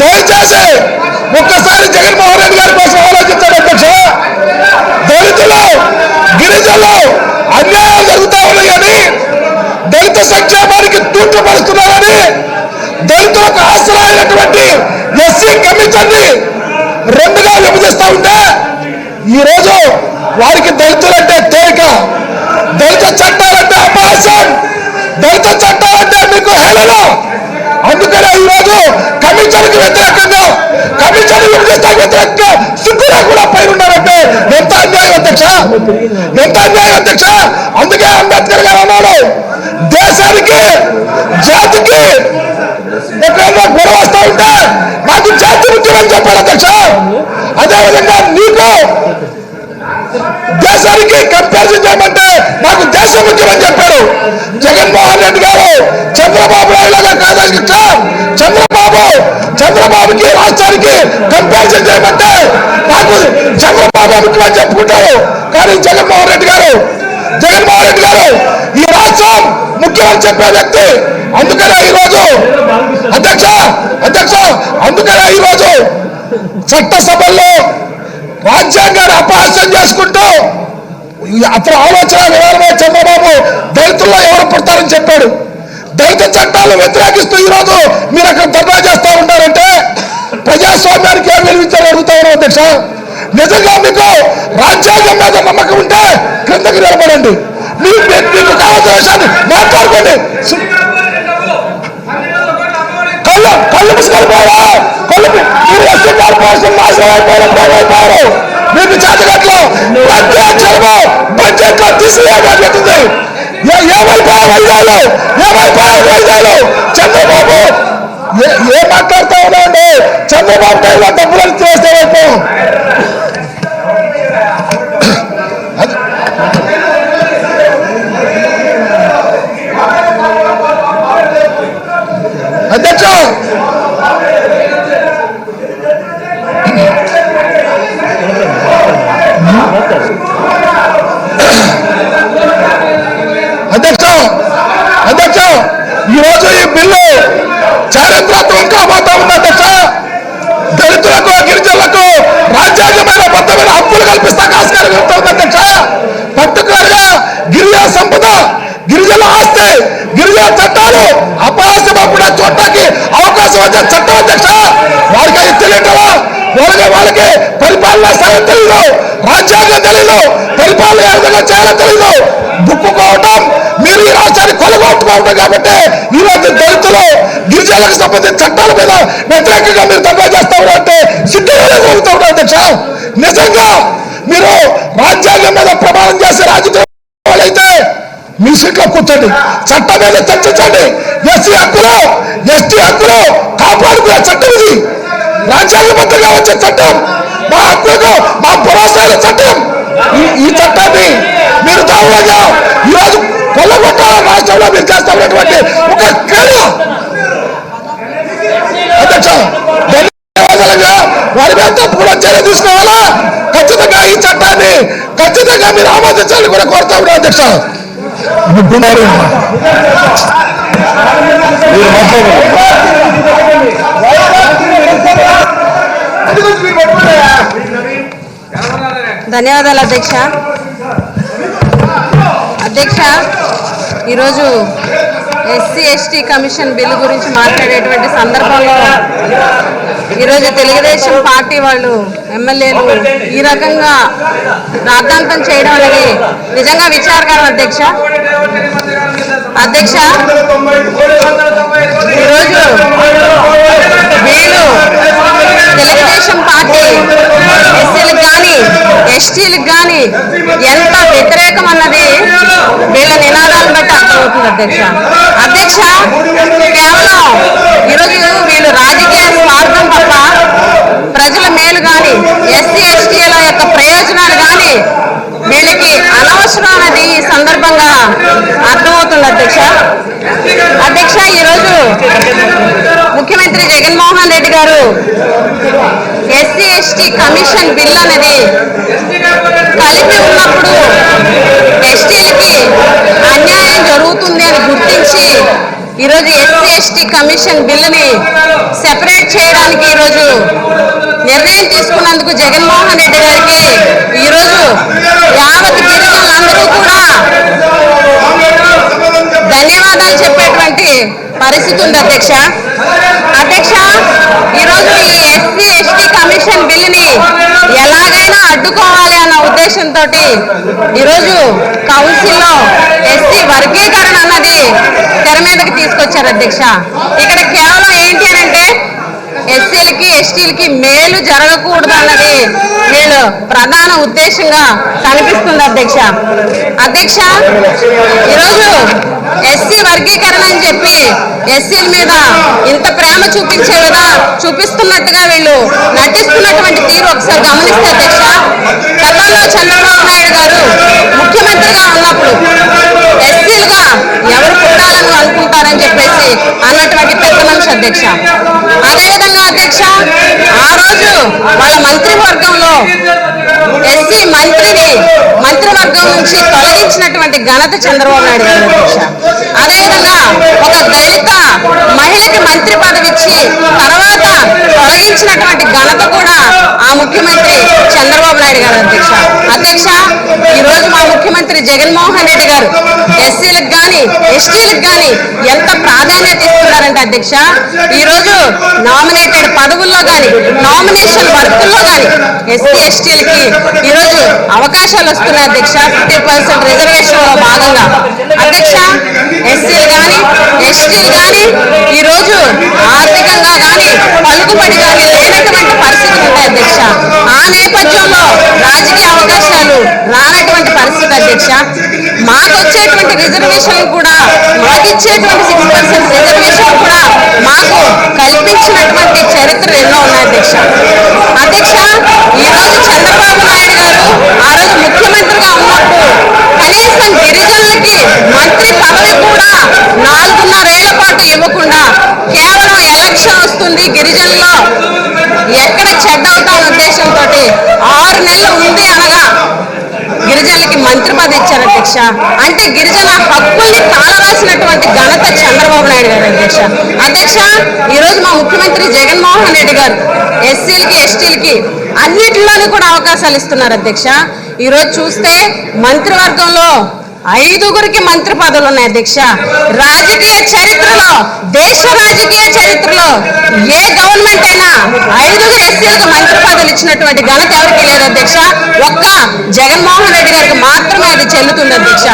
[SPEAKER 2] దయచేసి ఒక్కసారి జగన్మోహన్ రెడ్డి గారి కోసం ఆలోచించండి అధ్యక్ష. దళితులు గిరిజనులు అన్యాయం జరుగుతా ఉన్నాయని, దళిత సంక్షేమానికి తూట్లు పడుతున్నారని, దళితులకు ఆశ్రయమైనటువంటి ఎస్సీ కమిషన్ ని రెండుగా విభజిస్తా ఉంటే ఈరోజు వారికి దళితులంటే తేలిక, దళిత చట్టాలంటే అపహాస్యం, దళిత చట్టాలంటే మీకు హేళన. అందుకనే ఈరోజు కమిషన్ కి వ్యతిరేకంగా, కమిషన్ విభజిస్తానికి వ్యతిరేకంగా సిగ్గురా కూడా పైన ఉన్నారంటే ఎంత అన్యాయం అధ్యక్ష, ఎంత అన్యాయం అధ్యక్ష. అందుకే అంబేద్కర్ గారు అన్నాడు, దేశానికి జాతికి ఎక్కడైనా గొడవ వస్తూ ఉంటే నాకు జాతి ముఖ్యమని చెప్పాడు అధ్యక్ష. అదేవిధంగా నీకు దేశానికి కంపారిజన్ చేయమంటే నాకు దేశం ముఖ్యమని చెప్పారు జగన్మోహన్ రెడ్డి గారు. చంద్రబాబు నాయుడుగా కాదక్క, చంద్రబాబుకి రాష్ట్రానికి కంపారిజన్ చేయమంటే నాకు చంద్రబాబు ముఖ్యమని చెప్పుకుంటారు. కానీ జగన్మోహన్ రెడ్డి గారు ఈ రాష్ట్రం ముఖ్యమని చెప్పే వ్యక్తి. అందుకనే ఈరోజు అధ్యక్ష అందుకనే ఈరోజు చట్టసభల్లో రాజ్యాంగాన్ని అపహాస్యం చేసుకుంటూ అతని ఆలోచన విధానమే చంద్రబాబు దళితుల్లో ఎవరు పుడతారని చెప్పాడు. దళిత చట్టాలను వ్యతిరేకిస్తూ ఈరోజు మీరు అక్కడ ధర్నా చేస్తూ ఉంటారంటే ప్రజాస్వామ్యానికి ఏం విలువించాలని అడుగుతా ఉన్నాం అధ్యక్ష. నిజంగా మీకు రాజ్యాంగం మీద నమ్మకం ఉంటే క్రిందకి నిలబడండి, మీకు కావాల్సిన విషయాన్ని మాట్లాడుకోండి. కళ్ళు ముసుకెళ్ళిపోయారు, మీరు ఎస్సీ కార్పొరేషన్ నాశనం అయిపోయారు. మీకు చేతగట్లో ప్రతి అక్షరము బడ్జెట్ లో తీసివేయబడుతుంది. ఏమైపోయారు వైద్యాలు చంద్రబాబు ఏం మాట్లాడుతూ ఉన్నాయండి. చంద్రబాబు టైంలో డబ్బులను చేస్తే అయిపోయాం. అధ్యక్ష అధ్యక్ష ఈరోజు ఈ బిల్లు చారిత్రాత్మకం కాబోతా ఉంది అధ్యక్ష. దళితులకు గిరిజనులకు రాజ్యాంగమైన బద్దమైన హక్కులు కల్పిస్తాక ఆస్కారం అవుతుంది అధ్యక్ష. పర్టికులర్ గా గిరిజన సంపద, గిరిజన ఆస్తి, గిరిజన చట్టాలు అపహాస్యమప్పుడు చూడటానికి అవకాశం వచ్చే చట్టం అధ్యక్ష. వారికి అది తెలియటమా? వాళ్ళకి పరిపాలన స్థాయి తెలీదు, రాజ్యాంగం తెలీదు, పరిపాలన ఏ విధంగా చేయాలో తెలీదు. బుక్కుకోవటం, మీరు ఈ రాష్ట్రాన్ని కొలగొట్టుకోవటం. కాబట్టి ఈరోజు దళితులు గిరిజనులకు సంబంధించిన చట్టాల మీద వ్యతిరేకంగా మీరు ధర్నా చేస్తా ఉన్నారంటే సిద్ధంగా జరుగుతూ ఉన్నారు అధ్యక్ష. నిజంగా మీరు రాజ్యాంగం మీద ప్రమాణం చేసే రాజకీయాలు అయితే మీ సీట్లో కూర్చోండి, చట్టం మీద చర్చించండి. ఎస్సీ హక్కులు, ఎస్టీ హక్కులు కాపాడుకునే చట్టం ఇది, రాజ్యాంగబద్ధంగా వచ్చే చట్టం, మా హక్కులకు మా భరోసాల చట్టం. ఈ చట్టాన్ని మీరు దారుణంగా ఈరోజు కొల్లగొట్టాలని రాష్ట్రంలో మీరు చేస్తా ఉన్నటువంటి ఒక క్రీడ అధ్యక్ష. ధన్యవాదాలుగా వారి మీద తప్పకుండా చర్య తీసుకోవాలా. ఖచ్చితంగా ఈ చట్టాన్ని ఖచ్చితంగా మీరు ఆమోదించాలని కూడా కోరుతా ఉన్నాం అధ్యక్ష.
[SPEAKER 5] ధన్యవాదాలు అధ్యక్ష. అధ్యక్ష, ఈరోజు ఎస్సీ ఎస్టీ కమిషన్ బిల్లు గురించి మాట్లాడేటువంటి సందర్భంలో ఈరోజు తెలుగుదేశం పార్టీ వాళ్ళు ఎమ్మెల్యేలు ఈ రకంగా రాద్ధాంతం చేయడం అనేది నిజంగా విచారకరం అధ్యక్ష. అధ్యక్ష, ఈరోజు వీళ్ళు తెలుగుదేశం పార్టీ ఎస్సీలకు కానీ ఎస్టీలకు కానీ ఎంత వ్యతిరేకం అన్నది వీళ్ళ నినాదాలను బట్టి అర్థమవుతుంది అధ్యక్ష. అధ్యక్ష, కేవలం ఈరోజు వీళ్ళు రాజకీయ స్వార్థం తప్ప ప్రజల మేలు కానీ ఎస్సీ ఎస్టీల యొక్క ప్రయోజనాలు కానీ వీళ్ళకి అనవసరం అనేది ఈ సందర్భంగా అర్థమవుతుంది అధ్యక్ష. అధ్యక్ష, ఈరోజు ముఖ్యమంత్రి జగన్మోహన్ రెడ్డి గారు ఎస్సీ ఎస్టీ కమిషన్ బిల్ అనేది కలిపి ఉన్నప్పుడు ఎస్టీలకి అన్యాయం జరుగుతుంది అని గుర్తించి ఈరోజు ఎస్సీ ఎస్టీ కమిషన్ బిల్లుని సెపరేట్ చేయడానికి ఈరోజు నిర్ణయం తీసుకున్నందుకు జగన్మోహన్ రెడ్డి గారికి ఈరోజు యావత్ గిరిజనులందరూ కూడా ధన్యవాదాలు చెప్పేటువంటి పరిస్థితి ఉంది అధ్యక్ష. అధ్యక్ష, ఈరోజు ఈ ఎస్సీ ఎస్టీ కమిషన్ బిల్లుని ఎలాగైనా అడ్డుకోవాలి అన్న ఉద్దేశంతో ఈరోజు కౌన్సిల్లో ఎస్సీ వర్గీకరణ అన్నది తెర మీదకి తీసుకొచ్చారు అధ్యక్ష. ఇక్కడ కేవలం ఏంటి అని అంటే ఎస్సీలకి ఎస్టీలకి మేలు జరగకూడదు అన్నది వీళ్ళు ప్రధాన ఉద్దేశంగా కనిపిస్తుంది అధ్యక్ష. అధ్యక్ష, ఈరోజు ఎస్సీ వర్గీకరణ అని చెప్పి ఎస్సీల మీద ఇంత ప్రేమ చూపిస్తున్నట్టుగా వీళ్ళు నటిస్తున్నటువంటి తీరు ఒకసారి గమనిస్తే అధ్యక్ష, గతంలో చంద్రబాబు నాయుడు గారు ముఖ్యమంత్రిగా ఉన్నప్పుడు ఎస్సీలుగా ఎవరు పుట్టాలని అనుకుంటారని చెప్పేసి అన్నటువంటి పెద్ద మనిషి అధ్యక్ష. అదేవిధంగా అధ్యక్ష, ఆ రోజు వాళ్ళ మంత్రివర్గంలో ఎస్సీ మంత్రివర్గం నుంచి తొలగించినటువంటి ఘనత చంద్రబాబు నాయుడు గారు అధ్యక్ష. అదేవిధంగా ఒక దళిత మహిళకి మంత్రి పదవి ఇచ్చి తర్వాత తొలగించినటువంటి ఘనత కూడా ఆ ముఖ్యమంత్రి చంద్రబాబు నాయుడు గారు అధ్యక్ష. అధ్యక్ష, ఈరోజు మా ముఖ్యమంత్రి జగన్మోహన్ రెడ్డి గారు ఎస్సీలకు కానీ ఎస్టీలకు కానీ ఎంత ప్రాధాన్యత ఇస్తున్నారంటే అధ్యక్ష, ఈరోజు నామినేటెడ్ పదవుల్లో కానీ నామినేషన్ వర్కుల్లో కానీ ఎస్సీ ఎస్టీలకి ఈరోజు అవకాశాలు వస్తున్నాయి అధ్యక్ష. 50% రిజర్వేషన్ లో భాగంగా అధ్యక్ష, ఎస్సీలు కానీ ఎస్టీలు కానీ ఈరోజు ఆర్థికంగా కానీ పలుకుబడి కానీ లేనటువంటి పరిస్థితులు ఉంటాయి అధ్యక్ష. ఆ నేపథ్యంలో రాజకీయ అవకాశాలు రానటువంటి పరిస్థితి అధ్యక్ష. మాకు వచ్చేటువంటి రిజర్వేషన్ కూడా మాకు ఇచ్చేటువంటి 6% రిజర్వేషన్ కూడా మాకు కల్పించినటువంటి చరిత్ర ఎన్నో ఉన్నాయి అధ్యక్ష. అధ్యక్ష, ఈరోజు చంద్రబాబు నాయుడు గారు ఆ రోజు ముఖ్యమంత్రిగా ఉన్నప్పుడు కనీసం గిరిజనులకి మంత్రి పదవి కూడా 4.5 ఏళ్ల పాటు ఇవ్వకుండా కేవలం ఎలక్షన్ వస్తుంది గిరిజనుల్లో ఎక్కడ చెడ్డ అవుతామన్న ఉద్దేశంతో 6 నెలలు ఉంది అనగా గిరిజనులకి మంత్రి పదవి ఇచ్చారు అధ్యక్ష. అంటే గిరిజన హక్కుల్ని కాలరాసినటువంటి ఘనత చంద్రబాబు నాయుడు గారు అధ్యక్ష. అధ్యక్ష, ఈరోజు మా ముఖ్యమంత్రి జగన్మోహన్ రెడ్డి గారు ఎస్సీలకి ఎస్టీలకి అన్నిటిలోనూ కూడా అవకాశాలు ఇస్తున్నారు అధ్యక్ష. ఈరోజు చూస్తే మంత్రివర్గంలో 5గురికి మంత్రి పదవులు ఉన్నాయి అధ్యక్ష. రాజకీయ చరిత్రలో, దేశ రాజకీయ చరిత్రలో ఏ గవర్నమెంట్ అయినా 5గురు ఎస్సీలకు మంత్రి పదవులు ఇచ్చినటువంటి ఘనత ఎవరికి లేదు అధ్యక్ష. ఒక్క జగన్మోహన్ రెడ్డి గారికి మాత్రమే అది చెల్లుతుంది అధ్యక్ష.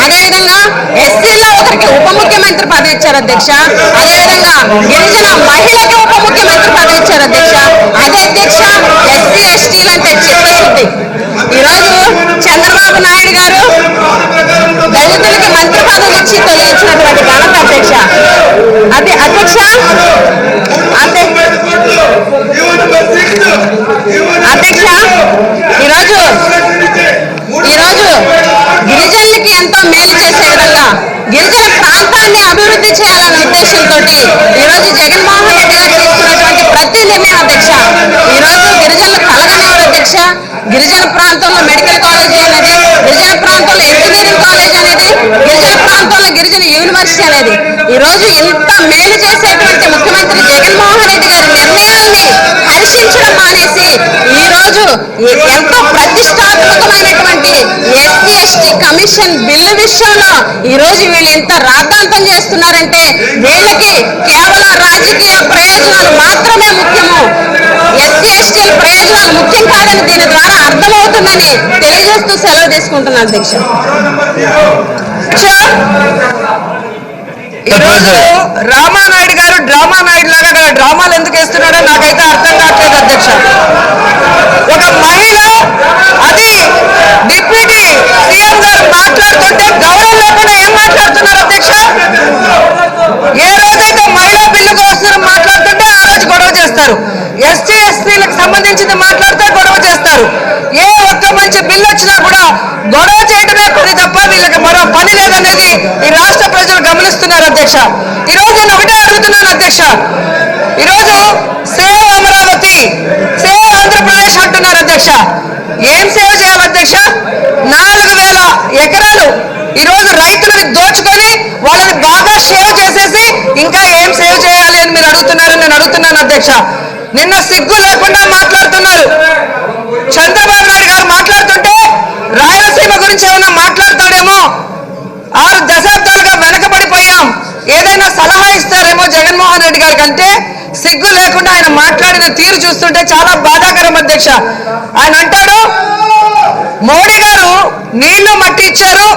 [SPEAKER 5] అదేవిధంగా ఎస్సీలో ఒకరికి ఉప ముఖ్యమంత్రి పదవి ఇచ్చారు అధ్యక్ష. అదేవిధంగా గిరిజన మహిళకి ఉప ముఖ్యమంత్రి పదవి ఇచ్చారు అధ్యక్ష. అదే అధ్యక్ష ఎస్సీ ఎస్టీలు అంటే చిత్తశుద్ధి. ఈరోజు చంద్రబాబు నాయుడు గారు దళితులకి మంత్రి పదవులు ఇచ్చి తొలగించినటువంటి ఘనత అధ్యక్ష. అది అధ్యక్ష. అధ్యక్ష, ఈరోజు గిరిజనులకి ఎంతో మేలు చేసే విధంగా గిరిజన ప్రాంతాన్ని అభివృద్ధి చేయాలనే ఉద్దేశంతో ఈరోజు జగన్మోహన్ రెడ్డి గారు తీసుకున్నటువంటి ప్రతి నిర్ణయం అధ్యక్ష ఈరోజు గిరిజనులు కలగనివ్వరు అధ్యక్ష. గిరిజన ప్రాంతంలో మెడికల్ కాలేజీ అనేది, గిరిజన ప్రాంతంలో ఇంజనీరింగ్ కాలేజ్ అనేది, గిరిజన ప్రాంతంలో గిరిజన యూనివర్సిటీ అనేది. ఈ రోజు ఇంత మేలు చేసేటువంటి ముఖ్యమంత్రి జగన్మోహన్ రెడ్డి గారి నిర్ణయాల్ని హర్షించడం మానేసి ఈ రోజు ఎంతో ప్రతిష్టాత్మకమైనటువంటి ఎస్సీ ఎస్టీ కమిషన్ బిల్లు విషయంలో ఈ రోజు వీళ్ళు ఇంత రాద్ధాంతం చేస్తున్నారంటే వీళ్ళకి కేవలం రాజకీయ ప్రయోజనాలు మాత్రమే ముఖ్యము, ఎస్సీ ఎస్టీల ప్రయోజనాలు ముఖ్యం కాదని దీని ద్వారా అర్థమవుతుందని తెలియజేస్తూ సెలవు తీసుకుంటున్నాను అధ్యక్ష.
[SPEAKER 3] రామానాయుడు గారు డ్రామానాయుడు లాగా అక్కడ డ్రామాలు ఎందుకు వేస్తున్నాడో నాకైతే అర్థం కావట్లేదు అధ్యక్ష. ఒక మహిళ అది డిప్యూటీ సీఎం గారు మాట్లాడుతుంటే గౌరవం లేకుండా ఏం మాట్లాడుతున్నారు అధ్యక్ష? ఏ రోజైతే మహిళా బిల్లు కోసం మాట్లాడుతుంటే ఆ రోజు గొడవ చేస్తారు, ఎస్టీ ఎస్టీలకు సంబంధించింది మాట్లాడితే గొడవ చేస్తారు. ఏ ఒక్క మంచి బిల్లు వచ్చినా కూడా గొడవ చేయడమే పని తప్ప వీళ్ళకి మరో పని లేదనేది ఈ రాష్ట్ర ప్రజలు గమనిస్తున్నారు అధ్యక్ష. ఈరోజు నేను ఒకటే అడుగుతున్నాను అధ్యక్ష, ఈరోజు సేవ్ అమరావతి, సేవ్ ఆంధ్రప్రదేశ్ అంటున్నారు అధ్యక్ష. ఏం సేవ్ చేయాలి అధ్యక్ష? 4,000 ఎకరాలు ఈరోజు రైతులని దోచుకొని వాళ్ళని బాగా సేవ్ చేసేసి ఇంకా ఏం సేవ్ చేయాలి అని మీరు అడుగుతున్నారు. నేను అడుగుతున్నాను అధ్యక్ష, నిన్న సిగ్గు లేకుండా మాట్లాడుతున్నారు. చంద్రబాబు నాయుడు గారు మాట్లాడుతుంటే రాయలసీమ గురించి ఏమైనా మాట్లాడతాడేమో, 6 దశాబ్దాలుగా వెనకబడిపోయాం, ఏదైనా సలహా ఇస్తారేమో జగన్మోహన్ రెడ్డి గారి కంటే సిగ్గు లేకుండా ఆయన మాట్లాడిన తీరు చూస్తుంటే చాలా బాధాకరం అధ్యక్ష. ఆయన అంటాడు మోడీ గారు నీళ్లు మట్టి ఇచ్చారు,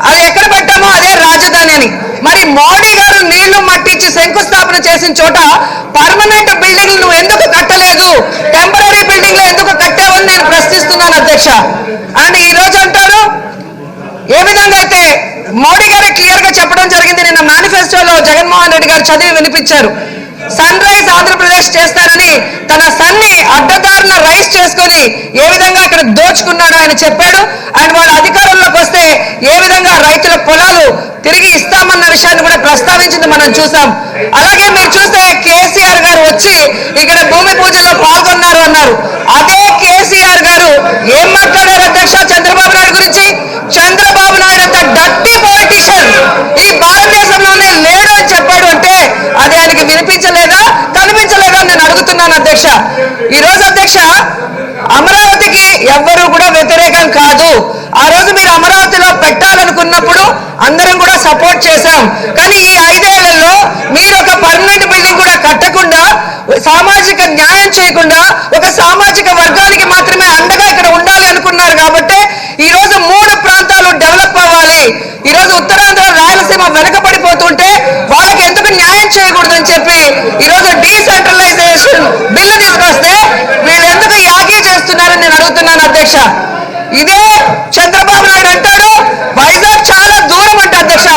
[SPEAKER 3] అది ఎక్కడ పెట్టామో అదే రాజధాని అని. మరి మోడీ గారు నీళ్లు మట్టి ఇచ్చి శంకుస్థాపన చేసిన చోట పర్మనెంట్ బిల్డింగ్ నువ్వు ఎందుకు కట్టలేదు, టెంపరీ బిల్డింగ్ లో ఎందుకు కట్టావని నేను ప్రశ్నిస్తున్నాను అధ్యక్ష. అండ్ ఈ రోజు అంటారు ఏ విధంగా అయితే మోడీ గారు క్లియర్ గా చెప్పడం జరిగింది, నిన్న మేనిఫెస్టోలో జగన్మోహన్ రెడ్డి గారు చదివి వినిపించారు. సన్ రైజ్ ఆంధ్రప్రదేశ్ చేస్తారని తన సన్ని అడ్డదారున రైస్ చేసుకొని ఏ విధంగా అక్కడ దోచుకున్నాడో ఆయన చెప్పాడు. అండ్ వాళ్ళ అధికారంలోకి వస్తే ఏ విధంగా రైతుల పొలాలు తిరిగి ఇస్తామన్న విషయాన్ని కూడా ప్రస్తావించింది మనం చూసాం. అలాగే మీరు చూస్తే కేసీఆర్ గారు వచ్చి ఇక్కడ భూమి పూజల్లో పాల్గొన్నారు అన్నారు. అదే కేసీఆర్ గారు ఏం మాట్లాడారు అధ్యక్ష చంద్రబాబు నాయుడు గురించి? చంద్రబాబు నాయుడు అంత డర్టీ పొలిటీషియన్ ఈ భారతదేశంలోనే లేడు అని చెప్పాడు అంటే అది ఆయనకి వినిపించలేదా, కనిపించలేదా నేను అడుగుతున్నాను అధ్యక్ష. ఈ రోజు అధ్యక్ష అమరావతికి ఎవ్వరూ కూడా వ్యతిరేకం కాదు. ఆ రోజు మీరు అమరావతిలో పెట్టాలనుకున్నప్పుడు అందరం కూడా సపోర్ట్ చేశాం. కానీ ఈ 5 ఏళ్లలో మీరు ఒక పర్మనెంట్ బిల్డింగ్ కూడా కట్టకుండా, సామాజిక న్యాయం చేయకుండా ఒక సామాజిక వర్గానికి మాత్రమే అండగా ఇక్కడ ఉండాలి అనుకున్నారు. కాబట్టి ఈ రోజు 3 ప్రాంతాలు డెవలప్ అవ్వాలి. ఈ రోజు ఉత్తరాంధ్ర రాయలసీమ వెనకబడిపోతుంటే వాళ్ళకి ఎందుకు న్యాయం చేయకూడదని చెప్పి ఈ రోజు డీసెంట్రలైజేషన్ బిల్లు తీసుకొస్తే వీళ్ళు ఎందుకు యాగీ చేస్తున్నారని నేను అడుగుతున్నాను అధ్యక్ష. ఇదే చంద్రబాబు నాయుడు అంటాడు వైజాగ్ చాలా దూరం అంట అధ్యక్ష,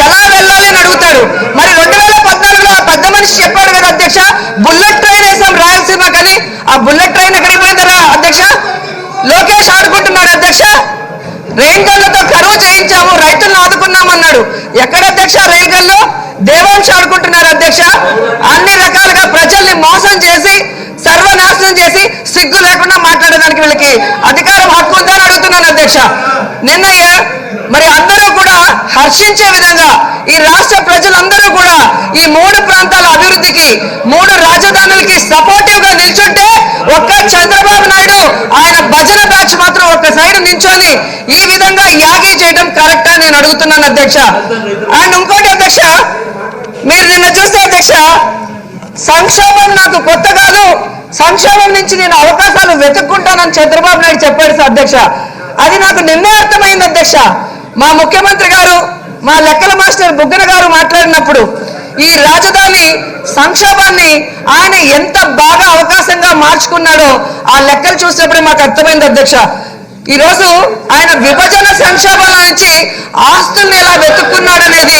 [SPEAKER 3] ఎలా వెళ్ళాలి అని అడుగుతాడు. మరి 2014లో పెద్ద మనిషి చెప్పాడు కదా అధ్యక్ష, బుల్లెట్ ట్రైన్ వేసాం రాయలసీమ కానీ ఆ బుల్లెట్ ట్రైన్ ఎక్కడికి పోయిందరా అధ్యక్ష? లోకేష్ ఆడుకుంటున్నాడు అధ్యక్ష. రైల్ గన్లతో కరువు చేయించాము, రైతులను ఆదుకున్నామన్నాడు. ఎక్కడ అధ్యక్ష రైల్ గన్లు? దేవాంశ ఆడుకుంటున్నారు అధ్యక్ష. అన్ని రకాలుగా ప్రజల్ని మోసం చేసి సర్వనాశనం చేసి సిగ్గు లేకుండా మాట్లాడడానికి వీళ్ళకి అధికారం హక్కు ఉందని అడుగుతున్నాను అధ్యక్ష. నిన్న మరి అందరూ కూడా హర్షించే విధంగా ఈ రాష్ట్ర ప్రజలందరూ కూడా ఈ 3 ప్రాంతాల అభివృద్ధికి 3 రాజధానులకి సపోర్టివ్ గా నిల్చుంటే ఒక్క చంద్రబాబు నాయుడు ఆయన భజన బ్యాచ్ మాత్రం ఒక్క సైడ్ నిల్చొని ఈ విధంగా యాగీ చేయడం కరెక్ట్ అని నేను అడుగుతున్నాను అధ్యక్ష. అండ్ ఇంకోటి అధ్యక్ష, మీరు నిన్న చూస్తే అధ్యక్ష సంక్షోభం నాకు కొత్త కాదు, సంక్షోభం నుంచి నేను అవకాశాలు వెతుక్కుంటానని చంద్రబాబు నాయుడు చెప్పాడు అధ్యక్ష. అది నాకు నిన్నే అర్థమైంది అధ్యక్ష. మా ముఖ్యమంత్రి గారు, మా లెక్కల మాస్టర్ బుగ్గన గారు మాట్లాడినప్పుడు ఈ రాజధాని సంక్షోభాన్ని ఆయన ఎంత బాగా అవకాశంగా మార్చుకున్నాడో ఆ లెక్కలు చూసినప్పుడే మాకు అర్థమైంది అధ్యక్ష. ఈ రోజు ఆయన విభజన సంక్షోభాల నుంచి ఆస్తుల్ని ఎలా వెతుక్కున్నాడనేది,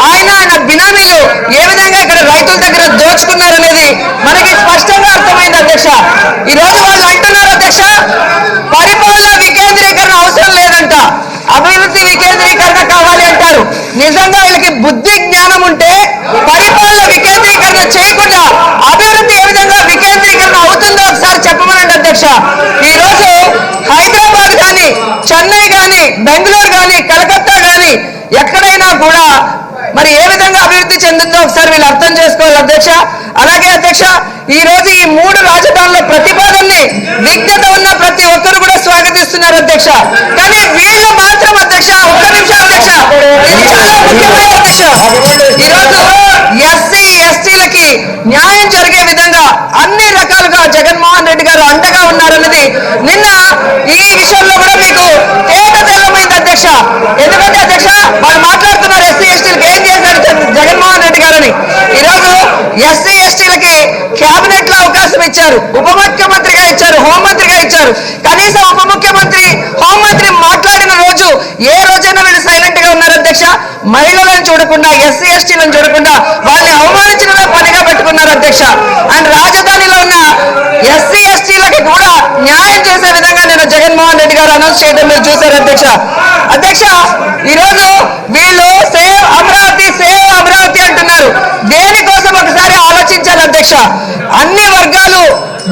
[SPEAKER 3] ఆయన బినామీలు ఏ విధంగా ఇక్కడ రైతుల దగ్గర దోచుకున్నారనేది మనకి స్పష్టంగా అర్థమైంది అధ్యక్ష. ఈ రోజు వాళ్ళు అంటున్నారు అధ్యక్ష పరిపాలన వికేంద్రీకరణ అవసరం లేదంట, అభివృద్ధి వికేంద్రీకరణ కావాలి అంటారు. నిజంగా వీళ్ళకి బుద్ధి జ్ఞానం ఉంటే పరిపాలన వికేంద్రీకరణ చేయకుండా అభివృద్ధి ఏ విధంగా వికేంద్రీకరణ అవుతుందో ఒకసారి ఒకసారి చెప్పమనండి అధ్యక్ష. ఈ రోజు హైదరాబాద్ కానీ, చెన్నై కానీ, బెంగళూరు కానీ, కలకత్తా కానీ ఎక్కడైనా కూడా మరి ఏ విధంగా అభివృద్ధి చెందిందో ఒకసారి వీళ్ళు అర్థం చేసుకోవాలి అధ్యక్ష. అలాగే అధ్యక్ష, ఈ రోజు ఈ 3 రాజధానుల ప్రతిపాదనని విజ్ఞత ఉన్న ప్రతి ఒక్కరు కూడా స్వాగతిస్తున్నారు అధ్యక్ష. కానీ వీళ్ళు మాత్రం అధ్యక్ష, ఒక్క నిమిషం అధ్యక్ష, ఇది చాలా ముఖ్యమైన అధ్యక్ష. ఈరోజు ఎస్సీ ఎస్టీలకి న్యాయం జరిగే విధంగా అన్ని రకాలుగా జగన్మోహన్ రెడ్డి గారు అండగా ఉన్నారన్నది నిన్న ఈ విషయంలో కూడా మీకు తేట తెల్లమైంది అధ్యక్ష. ఎందుకంటే అధ్యక్ష వాళ్ళు మాట్లాడుతున్నారు ఎస్సీ ఎస్టీలకి ఏం చేశారు జగన్మోహన్ రెడ్డి గారని. ఈరోజు ఎస్సీ ఎస్టీలకి కేబినెట్ లో అవకాశం ఇచ్చారు, ఉప ముఖ్యమంత్రిగా ఇచ్చారు, హోంమంత్రిగా ఇచ్చారు. కనీసం ఉప ముఖ్యమంత్రి, హోంమంత్రి మాట్లాడిన రోజు ఏ రోజైనా వీళ్ళు సైలెంట్ గా ఉన్నారు అధ్యక్ష. మహిళలను చూడకుండా, ఎస్సీ ఎస్టీలను చూడకుండా వాళ్ళని అవమానించడమే పనిగా పెట్టుకున్నారు అధ్యక్ష. అండ్ రాజధానిలో ఉన్న ఎస్సీ ఎస్టీలకి కూడా న్యాయం చేసే విధంగా నేను జగన్మోహన్ రెడ్డి గారు అనౌన్స్ చేయడం మీరు చూశారు అధ్యక్ష. అధ్యక్ష ఈరోజు వీళ్ళు సేవ్ అమరావతి, సేవ్ అమరావతి అంటున్నారు. దేనికోసం ఒకసారి ఆలోచించాలి అధ్యక్ష. అన్ని వర్గాలు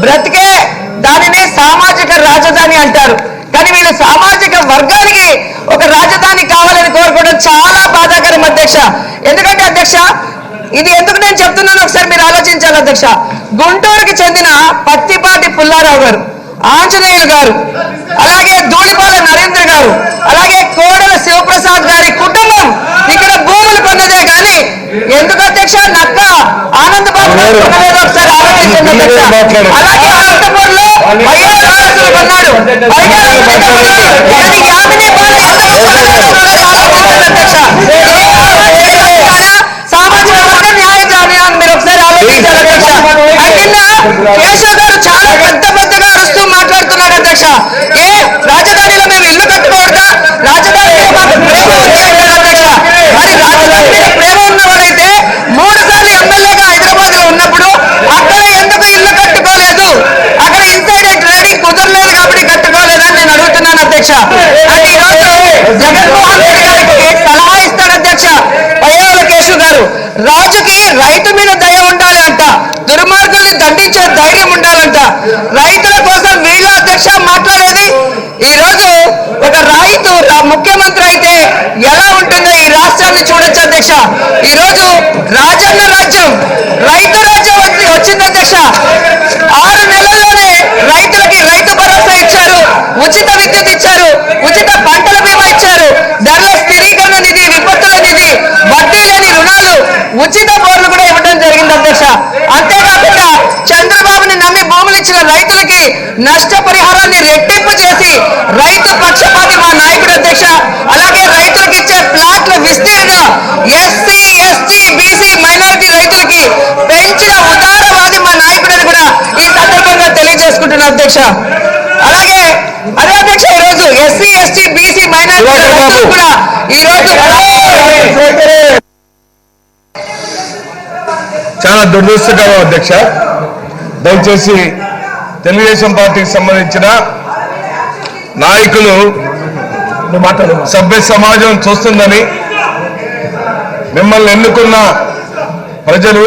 [SPEAKER 3] బ్రతికే దానిని సామాజిక రాజధాని అంటారు. కానీ వీళ్ళు సామాజిక వర్గానికి ఒక రాజధాని కావాలని కోరుకోవడం చాలా బాధాకరం అధ్యక్ష. ఎందుకంటే అధ్యక్ష ఇది ఎందుకు నేను చెప్తున్నాను ఒకసారి మీరు ఆలోచించాలి అధ్యక్ష. గుంటూరుకి చెందిన పత్తిపాటి పుల్లారావు గారు, ఆంజనేయులు గారు, అలాగే ధూళిపాల నరేంద్ర గారు, అలాగే కోడల శివప్రసాద్ గారి కుటుంబం ఇక్కడ భూములు కొన్నదే కానీ ఎందుకు అధ్యక్ష నక్క ఆనందబాబు గారు కొనలేదు ఒకసారి ఆలోచించండి అధ్యక్ష. అలాగే అనంతపూర్లో వైఎస్ వారసులు కొన్నాడు, కానీ యామిని బాల ఆలోచించండి అధ్యక్ష. సామాజిక వర్గ న్యాయం అని మీరు ఒకసారి ఆలోచించాలి అధ్యక్ష. నిన్న కేశవ్ గారు చాలా పెద్దగా అరుస్తూ మాట్లాడుతున్నాడు అధ్యక్ష. ఏ రాజధానిలో మేము ఇల్లు కట్టుకోవద్దా, రాజధానిలో మాకు ప్రేమ ఉంది అంటారు అధ్యక్ష. మరి రాజధాని మీద ప్రేమ ఉన్నవాడైతే 3 సార్లు ఎమ్మెల్యేగా హైదరాబాద్ లో ఉన్నప్పుడు అక్కడ ఎందుకు ఇల్లు కట్టుకోలేదు? అక్కడ ఇన్సైడర్ ట్రేడింగ్ కుదరలేదు కాబట్టి కట్టుకోలేదని నేను అడుగుతున్నాను అధ్యక్ష. అండ్ ఈరోజు జగన్మోహన్ రెడ్డి గారికి సలహా ఇస్తాడు అధ్యక్ష పయ్యావుల కేశవ్ గారు. రాజుకి రైతు మీద దయ ఉండాలి అంట, దుర్మార్గుల్ని దండించే ధైర్యం ఉండాలంట. రైతుల కోసం వీళ్ళ అధ్యక్ష మాట్లాడేది. ఈ రోజు ఒక రైతు ముఖ్యమంత్రి అయితే ఎలా ఉంటుందో ఈ రాష్ట్రాన్ని చూడొచ్చు అధ్యక్ష. ఈ రోజు రాజన్న రాజ్యం, రైతు రాజ్యం వచ్చింది అధ్యక్ష. 6 నెలల్లోనే రైతులకి రైతు భరోసా ఇచ్చారు, ఉచిత విద్యుత్ ఇచ్చారు, ఉచిత పంటల బీమా ఇచ్చారు, ధరల స్థిరీకరణ నిధి, విపత్తుల నిధి, వడ్డీ లేని రుణాలు, ఉచిత బోర్లు కూడా ఇవ్వడం జరిగింది అధ్యక్ష. అంతేకాకుండా చంద్రబాబుని నమ్మి భూములు ఇచ్చిన రైతులకి నష్టపరిహారాన్ని రెట్టింపు చేసి రైతు పక్షపాతి మా నాయకుడు అధ్యక్ష. అలాగే రైతులకు ఇచ్చే ప్లాట్ల విస్తీర్ణం ఎస్సీ ఎస్టీ బీసీ మైనారిటీ రైతులకి పెంచిన ఉదారవాది మా నాయకుడని కూడా ఈ సందర్భంగా తెలియజేసుకుంటున్నాను అధ్యక్ష. అలాగే అదే అధ్యక్ష ఈరోజు ఎస్సీ ఎస్టీ బీసీ మైనారిటీ రైతులు కూడా ఈరోజు
[SPEAKER 2] చాలా దురదృష్టకరం అధ్యక్ష. దయచేసి తెలుగుదేశం పార్టీకి సంబంధించిన నాయకులు సభ్య సమాజం చూస్తుందని, మిమ్మల్ని ఎన్నుకున్న ప్రజలు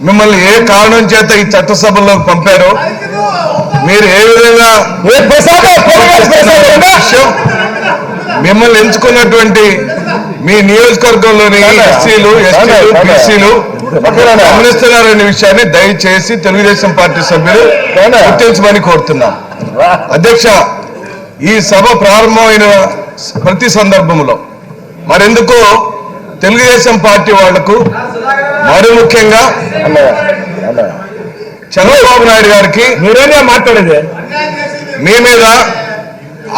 [SPEAKER 2] మిమ్మల్ని ఏ కారణం చేత ఈ చట్టసభలోకి పంపారో, మీరు ఏ విధంగా మిమ్మల్ని ఎంచుకున్నటువంటి మీ నియోజకవర్గంలోని ఎస్సీలు ఎస్టీలు బీసీలు గమనిస్తున్నారనే విషయాన్ని దయచేసి తెలుగుదేశం పార్టీ సభ్యులు గుర్తించమని కోరుతున్నాం. అధ్యక్ష, ఈ సభ ప్రారంభమైన ప్రతి సందర్భంలో మరెందుకో తెలుగుదేశం పార్టీ వాళ్లకు, మరి ముఖ్యంగా చంద్రబాబు నాయుడు గారికి మీరేనే మాట్లాడేది మీ మీద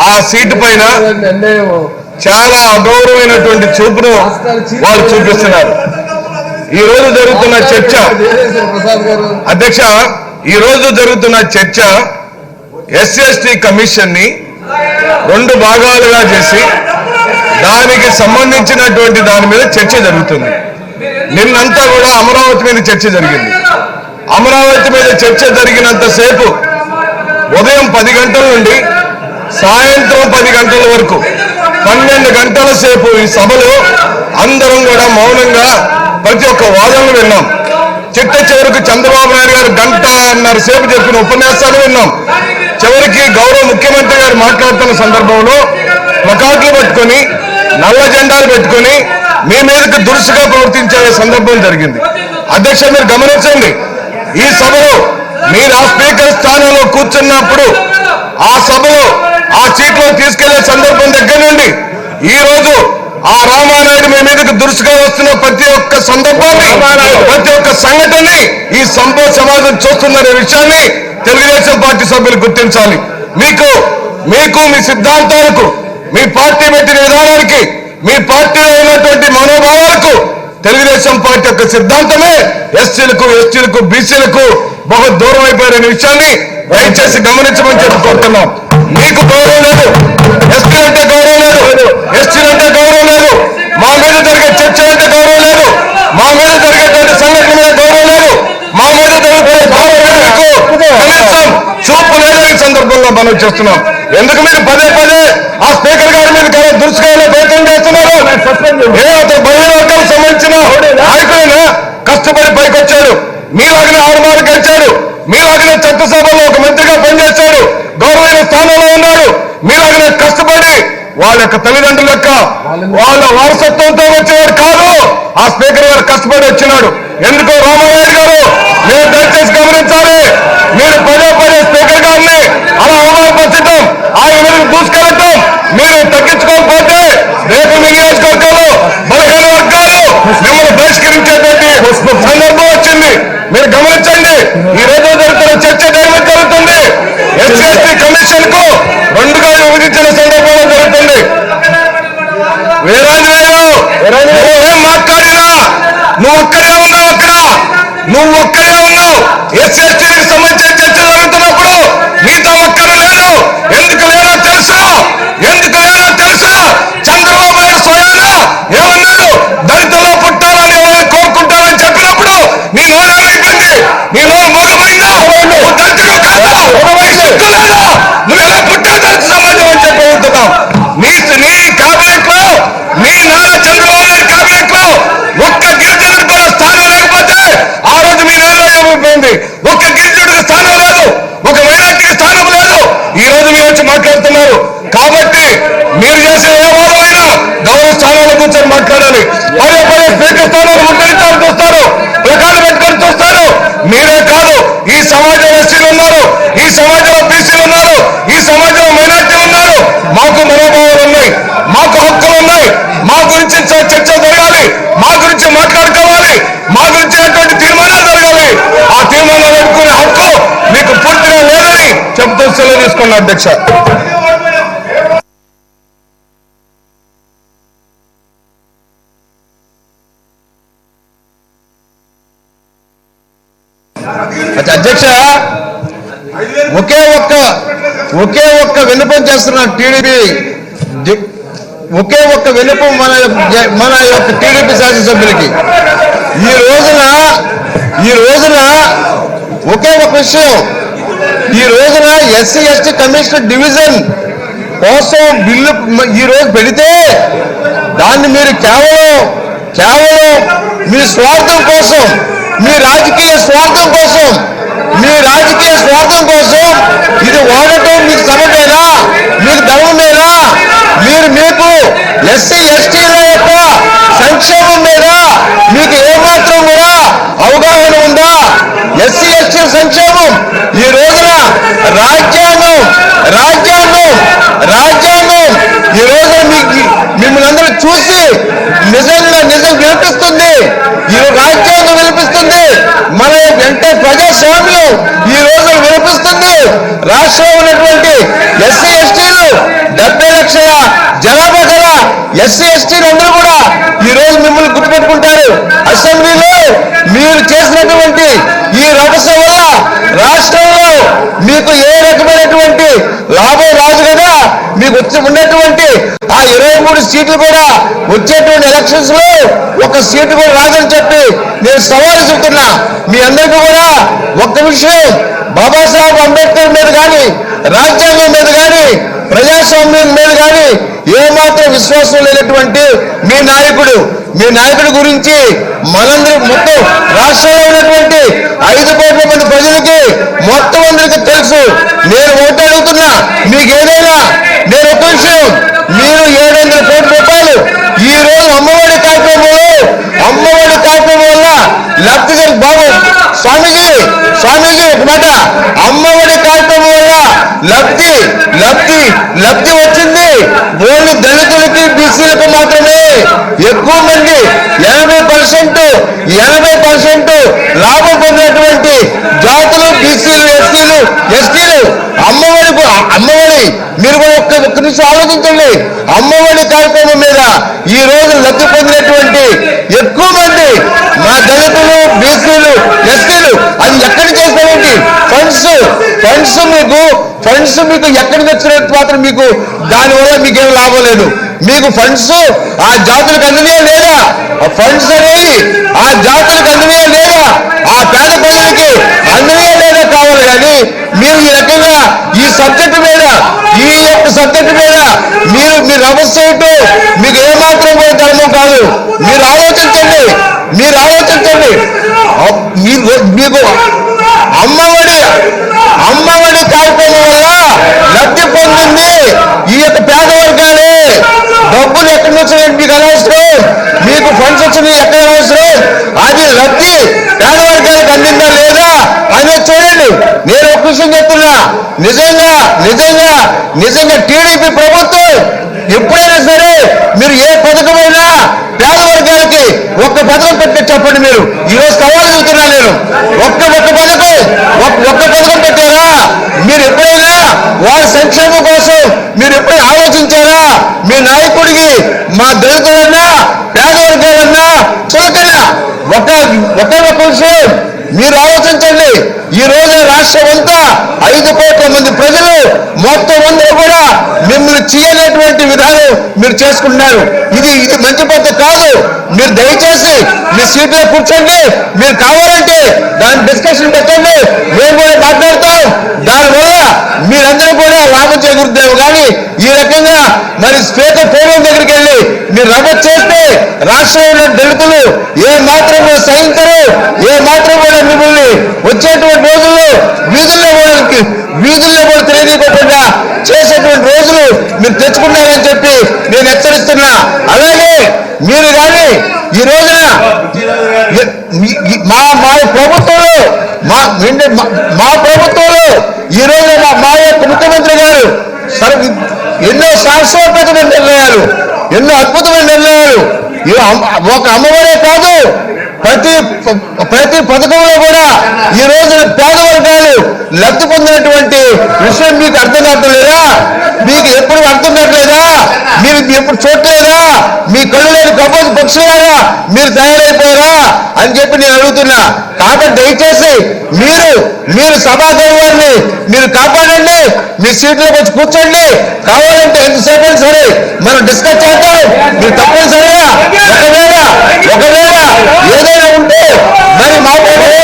[SPEAKER 2] ఆ సీటు పైన చాలా అగౌరవమైనటువంటి చూపును వాళ్ళు చూపిస్తున్నారు. ఈ రోజు జరుగుతున్న చర్చ అధ్యక్ష, ఈ రోజు జరుగుతున్న చర్చ ఎస్సీ కమిషన్ ని 2 భాగాలుగా చేసి దానికి సంబంధించినటువంటి దాని మీద చర్చ జరుగుతుంది. నిన్నంతా కూడా అమరావతి మీద చర్చ జరిగింది. అమరావతి మీద చర్చ జరిగినంతసేపు ఉదయం 10 గంటల నుండి సాయంత్రం 10 గంటల వరకు 12 గంటల సేపు ఈ సభలో అందరం కూడా మౌనంగా ప్రతి ఒక్క వాదనలు విన్నాం. చిట్ట చివరికి చంద్రబాబు నాయుడు గారు గంటన్నర సేపు చెప్పిన ఉపన్యాసాలు విన్నాం. చివరికి గౌరవ ముఖ్యమంత్రి గారు మాట్లాడుతున్న సందర్భంలో ప్లకార్డులు పెట్టుకొని నల్ల జెండాలు పెట్టుకొని మీ మీదకి దురుసుగా ప్రవర్తించే సందర్భం జరిగింది. అధ్యక్ష, మీరు గమనించండి, ఈ సభలో మీరు ఆ స్పీకర్ స్థానంలో కూర్చున్నప్పుడు ఆ సభలో ఆ సీట్లో తీసుకెళ్లే సందర్భం దగ్గర నుండి ఈ రోజు ఆ రామానాయుడు మీ మీదకి దురుసుగా వస్తున్న ప్రతి ఒక్క సందర్భాన్ని, ప్రతి ఒక్క సంఘటనని ఈ సమాజం చూస్తున్న విషయాన్ని తెలుగుదేశం పార్టీ సభ్యులు గుర్తించాలి. మీకు మీ సిద్ధాంతాలకు, మీ పార్టీ పెట్టిన విధానానికి, మీ పార్టీలో ఉన్నటువంటి మనోభావాలకు తెలుగుదేశం పార్టీ యొక్క సిద్ధాంతమే ఎస్సీలకు, బీసీలకు బహు దూరం అయిపోయిన విషయాన్ని దయచేసి గమనించమని చెప్పి కోరుతున్నాం. మీకు గౌరవం లేదు, ఎస్టీలంటే గౌరవం లేదు, ఎస్టీలంటే గౌరవం లేదు, మా మీద జరిగే చర్చలంటే గౌరవం లేదు, మా మీద జరిగేటువంటి సంఘటన మీద గౌరవం లేదు, మా మీద జరిగే కనీసం చూపు లేదని ఈ సందర్భంగా మనం చేస్తున్నాం. ఎందుకు మీరు పదే ఆ స్పీకర్ గారి మీద దురుసుగా ప్రయత్నం చేస్తున్నారు? అతను బహిరంగ వర్గాలకు సంబంధించిన నాయకులైనా కష్టపడి పైకొచ్చాడు, మీలాగనే 6 మార్లు గెలిచాడు, మీలాగనే చట్టసభలో ఒక మంత్రిగా పనిచేశాడు, గౌరవమైన స్థానంలో ఉన్నాడు, మీలాగనే కష్టపడి వాళ్ళ యొక్క తల్లిదండ్రుల యొక్క వాళ్ళ వారసత్వంతో వచ్చేవాడు కాదు. ఆ స్పీకర్ గారు కష్టపడి వచ్చినాడు. ఎందుకో రామానాయుడు గారు మీరు దయచేసి గమనించాలి. మీరు పదే స్పీకర్ గారిని అలా అవమానపరచడం, ఆయన మీద దూసుకెళ్ళటం మీరు తగ్గించుకోకపోతే రేపు మీ నియోజకవర్గంలో బలహీన వర్గాలు మిమ్మల్ని బహిష్కరించేటువంటి సందర్భం వచ్చింది. మీరు గమనించండి, ఈ రోజు జరుగుతున్న చర్చ జరుగుతుంది. ఎస్సీ కమిషన్ కు 2గా విభజించిన సందర్భంలో జరుగుతుంది. వీరాంజనేయులు నువ్వేం మాట్లాడినా నువ్వు ఒక్కడే ఉన్నావు, నువ్వు ఒక్కడే ఉన్నావు. ఎస్సీకి సంబంధించిన చర్చ జరుగుతున్నప్పుడు నీతో ఒక్కడు లేడు. ఎందుకు లేదో తెలుసా? చంద్రబాబు నాయుడు స్వయానా ఏమన్నాడు? దళితుల్లో పుట్టాలని ఎవరు కోరుకుంటారని చెప్పినప్పుడు నీ నోరేమైపోయింది? నీ నోరు మూగమైందా? నువ్వు దళితుడు కాదా? సిగ్గు లేదా? నువ్వు ఎలా పుట్టావు దళిత సమాజం అని చెప్పి ఉంటున్నావు. నీ కేబినెట్ లో, నీ నాన్న చంద్రబాబు నాయుడు కేబినెట్ లో ఒక్క గిరిజనుడికి కూడా స్థానం లేకపోతే ఆ రోజు మీ నాన్న ఏమైపోయింది? ఒక్క గిరిజనుడికి స్థానం లేదు, ఒక మైనార్టీకి స్థానం లేదు. ఈ రోజు మీరు వచ్చి మాట్లాడుతున్నారు. కాబట్టి మీరు చేసే ఏ వాదమైనా గౌరవ స్థానాల్లో కూర్చొని మాట్లాడాలి. పదే స్పీకర్ స్థానాలు ముట్టడించాలని చూస్తారు, ప్లకార్డులు పెట్టుకొని చూస్తారు. మీరే కాదు, ఈ సమాజంలో ఎస్సీలు ఉన్నారు, ఈ సమాజంలో బీసీలు ఉన్నారు, ఈ సమాజంలో మైనార్టీలు ఉన్నారు. మాకు మనోభావాలు ఉన్నాయి, మాకు హక్కులు ఉన్నాయి. మా గురించి చర్చ జరగాలి, మా గురించి మాట్లాడుకోవాలి, మా గురించి అటువంటి తీర్మానాలు జరగాలి. ఆ తీర్మానాలు పెట్టుకునే హక్కు మీకు పూర్తిగా లేదని చెబుతూ సెలవు తీసుకున్నా అధ్యక్ష. అధ్యక్ష, ఒకే ఒక్క విన్నపం చేస్తున్న టీడీపీ, ఒకే ఒక్క విన్నపం మన యొక్క టీడీపీ శాసనసభ్యులకి. ఈ రోజున ఒకే ఒక విషయం, ఈ రోజున ఎస్సీ ఎస్టీ కమిషనర్ డివిజన్ కోసం బిల్లు ఈ రోజు పెడితే దాన్ని మీరు కేవలం మీ స్వార్థం కోసం, మీ రాజకీయ స్వార్థం కోసం ఇది వాడటం మీకు సమమేనా? మీకు ధర్మమేనా? మీకు ఎస్సీ ఎస్టీల యొక్క సంక్షేమం మీద మీకు ఏమాత్రం కూడా అవగాహన ఉందా? ఎస్సీ ఎస్టీ సంక్షేమం ఈ రోజున రాజ్యాంగం ఈ రోజున మిమ్మల్ని అందరూ చూసి నిజం వినిపిస్తుంది. ఈ రాజ్యాంగం వినిపిస్తుంది. మన వెంట ప్రజాస్వామ్యం ఈ రోజు వినిపిస్తుంది. రాష్ట్రంలో ఉన్నటువంటి ఎస్సీ ఎస్టీలు 70 లక్షల జనాభా గల ఎస్సీ ఎస్టీలు అందరూ కూడా ఈ రోజు మిమ్మల్ని గుర్తుపెట్టుకుంటారు. అసెంబ్లీలో మీరు చేసినటువంటి ఈ రభస వల్ల రాష్ట్రంలో మీకు ఏ రకమైనటువంటి లాభం రాదు కదా. మీకు ఉన్నటువంటి ఆ 23 సీట్లు కూడా వచ్చేటువంటి ఎలక్షన్స్ లో ఒక సీటు కూడా రాదని చెప్పి నేను సవాలు చెబుతున్నా. మీ అందరికీ కూడా ఒక్క విషయం, బాబాసాహెబ్ అంబేద్కర్ మీద కానీ, రాజ్యాంగం మీద కానీ, ప్రజాస్వామ్యం మీద కానీ ఏమాత్రం విశ్వాసం లేనటువంటి మీ నాయకుడి గురించి మనందరూ మొత్తం రాష్ట్రంలో ఉన్నటువంటి 5 కోట్ల మంది ప్రజలకి మొత్తం అందరికీ తెలుసు. నేను ఒకటి అడుగుతున్నా, మీకు ఏదైనా నేను ఒక విషయం, మీరు 700 కోట్ల రూపాయలు ఈ రోజు అమ్మఒడి కార్యక్రమం వల్ల లబ్ధి బాబు స్వామీజీ ఒక మాట, అమ్మఒడి కార్యక్రమం వల్ల లబ్ధి వచ్చింది ఓన్లీ దళితులకి బీసీలకు మాత్రమే. ఎక్కువ మంది 80% లాభం పొందినటువంటి జాతులు బీసీలు ఎస్టీలు అమ్మఒడి మీరు కూడా ఒక్క నిమిషం ఆలోచించండి. అమ్మఒడి కార్యక్రమం మీద ఈ రోజు లబ్ధి పొందినటువంటి ఎక్కువ మంది మా దళితులు బీసీలు ఎస్టీలు. అది ఎక్కడి చేస్తామండి? ఫండ్స్ మీకు ఎక్కడికి వచ్చినట్టు మాత్రం మీకు దానివల్ల మీకేం లాభం లేదు. మీకు ఫండ్స్ ఆ జాతులకు అందినే లేదా? ఫండ్స్ అనేవి ఆ జాతులకు అందినే లేదా? ఆ పేద ప్రజలకి అందినే లేదా కావాలి. కానీ మీరు ఈ రకంగా ఈ సబ్జెక్టు మీద మీరు రమస్ చేయటం మీకు ఏమాత్రం కూడా ధర్మం కాదు. మీరు ఆలోచించండి. మీకు అమ్మఒడి కార్యక్రమం వల్ల లబ్ధి పొందింది ఈ యొక్క పేద వర్గాలే. డబ్బులు ఎక్కడి నుంచి మీకు అనవసరం, మీకు ఫండ్స్ వచ్చినాయి ఎక్కడ అనవసరం. అది లబ్ధి పేద వర్గాలకు అందిందా లేదా అనేది చూడండి. నేను ఒక విషయం చెప్తున్నా, నిజంగా టీడీపీ ప్రభుత్వం ఎప్పుడైనా సరే మీరు ఏ పథకమైనా పేద వర్గాలకి ఒక్క పథకం పెట్టి చెప్పండి. మీరు ఈరోజు సవాలు చెబుతున్నా నేను, ఒక్క పథకం పెట్టారా? మీరు ఎప్పుడైనా వారి సంక్షేమం కోసం మీరు ఎప్పుడైనా ఆలోచించారా? మీ నాయకుడికి మా దళితులన్నా పేద వర్గాలన్నా చులకనా? ఒక్క విషయం మీరు ఆలోచించండి. ఈ రోజు రాష్ట్రం అంతా 5 కోట్ల మంది ప్రజలు మొత్తం అందరూ కూడా మిమ్మల్ని చేయలేటువంటి విధానం మీరు చేసుకుంటున్నారు. ఇది మంచి పద్ధతి కాదు. మీరు దయచేసి మీ సీట్లో కూర్చోండి. మీరు కావాలంటే దాని డిస్కషన్ పెట్టండి, మేము కూడా మాట్లాడతాం. దానివల్ల మీరందరూ కూడా లాభం చేకూరుతారు. కానీ ఈ రకంగా మరి స్పీకర్ పోడియం దగ్గరికి వెళ్ళి మీరు రమస్ చేస్తే రాష్ట్రంలో దళితులు ఏ మాత్రం కూడా సహించరు. ఏ మాత్రం కూడా మిమ్మల్ని వచ్చేటువంటి రోజుల్లో వీధుల్లో కూడా తెలియకోకుండా చేసేటువంటి రోజులు మీరు తెచ్చుకున్నారని చెప్పి నేను హెచ్చరిస్తున్నా. అలాగే మీరు కానీ ఈ రోజున మా ప్రభుత్వంలో ఈ రోజున మా యొక్క ముఖ్యమంత్రి గారు ఎన్నో శాశ్వతమైన నిర్ణయాలు, ఎన్నో అద్భుతమైన నిర్ణయాలు. ఒక అమ్మఒడే కాదు, ప్రతి పథకంలో కూడా ఈ రోజున పేద వర్గాలు లబ్ధి పొందినటువంటి విషయం మీకు అర్థం కావట్లేదా? మీకు ఎప్పుడు అర్థం కావట్లేదా? మీరు ఎప్పుడు చూడలేదా? మీ కళ్ళు లేని కబోజు పక్షులారా మీరు తయారైపోయారా అని చెప్పి నేను అడుగుతున్నా. కాబట్టి దయచేసి మీరు సభా గౌరవాన్ని మీరు కాపాడండి. మీ సీట్లోకి వచ్చి కూర్చోండి. కావాలంటే ఎంతసేపు సరే మనం డిస్కస్ చేద్దాం. మీరు తప్పనిసరిగా ఒకవేళ ఏదైనా ఉంటే మరి మా ప్రభుత్వం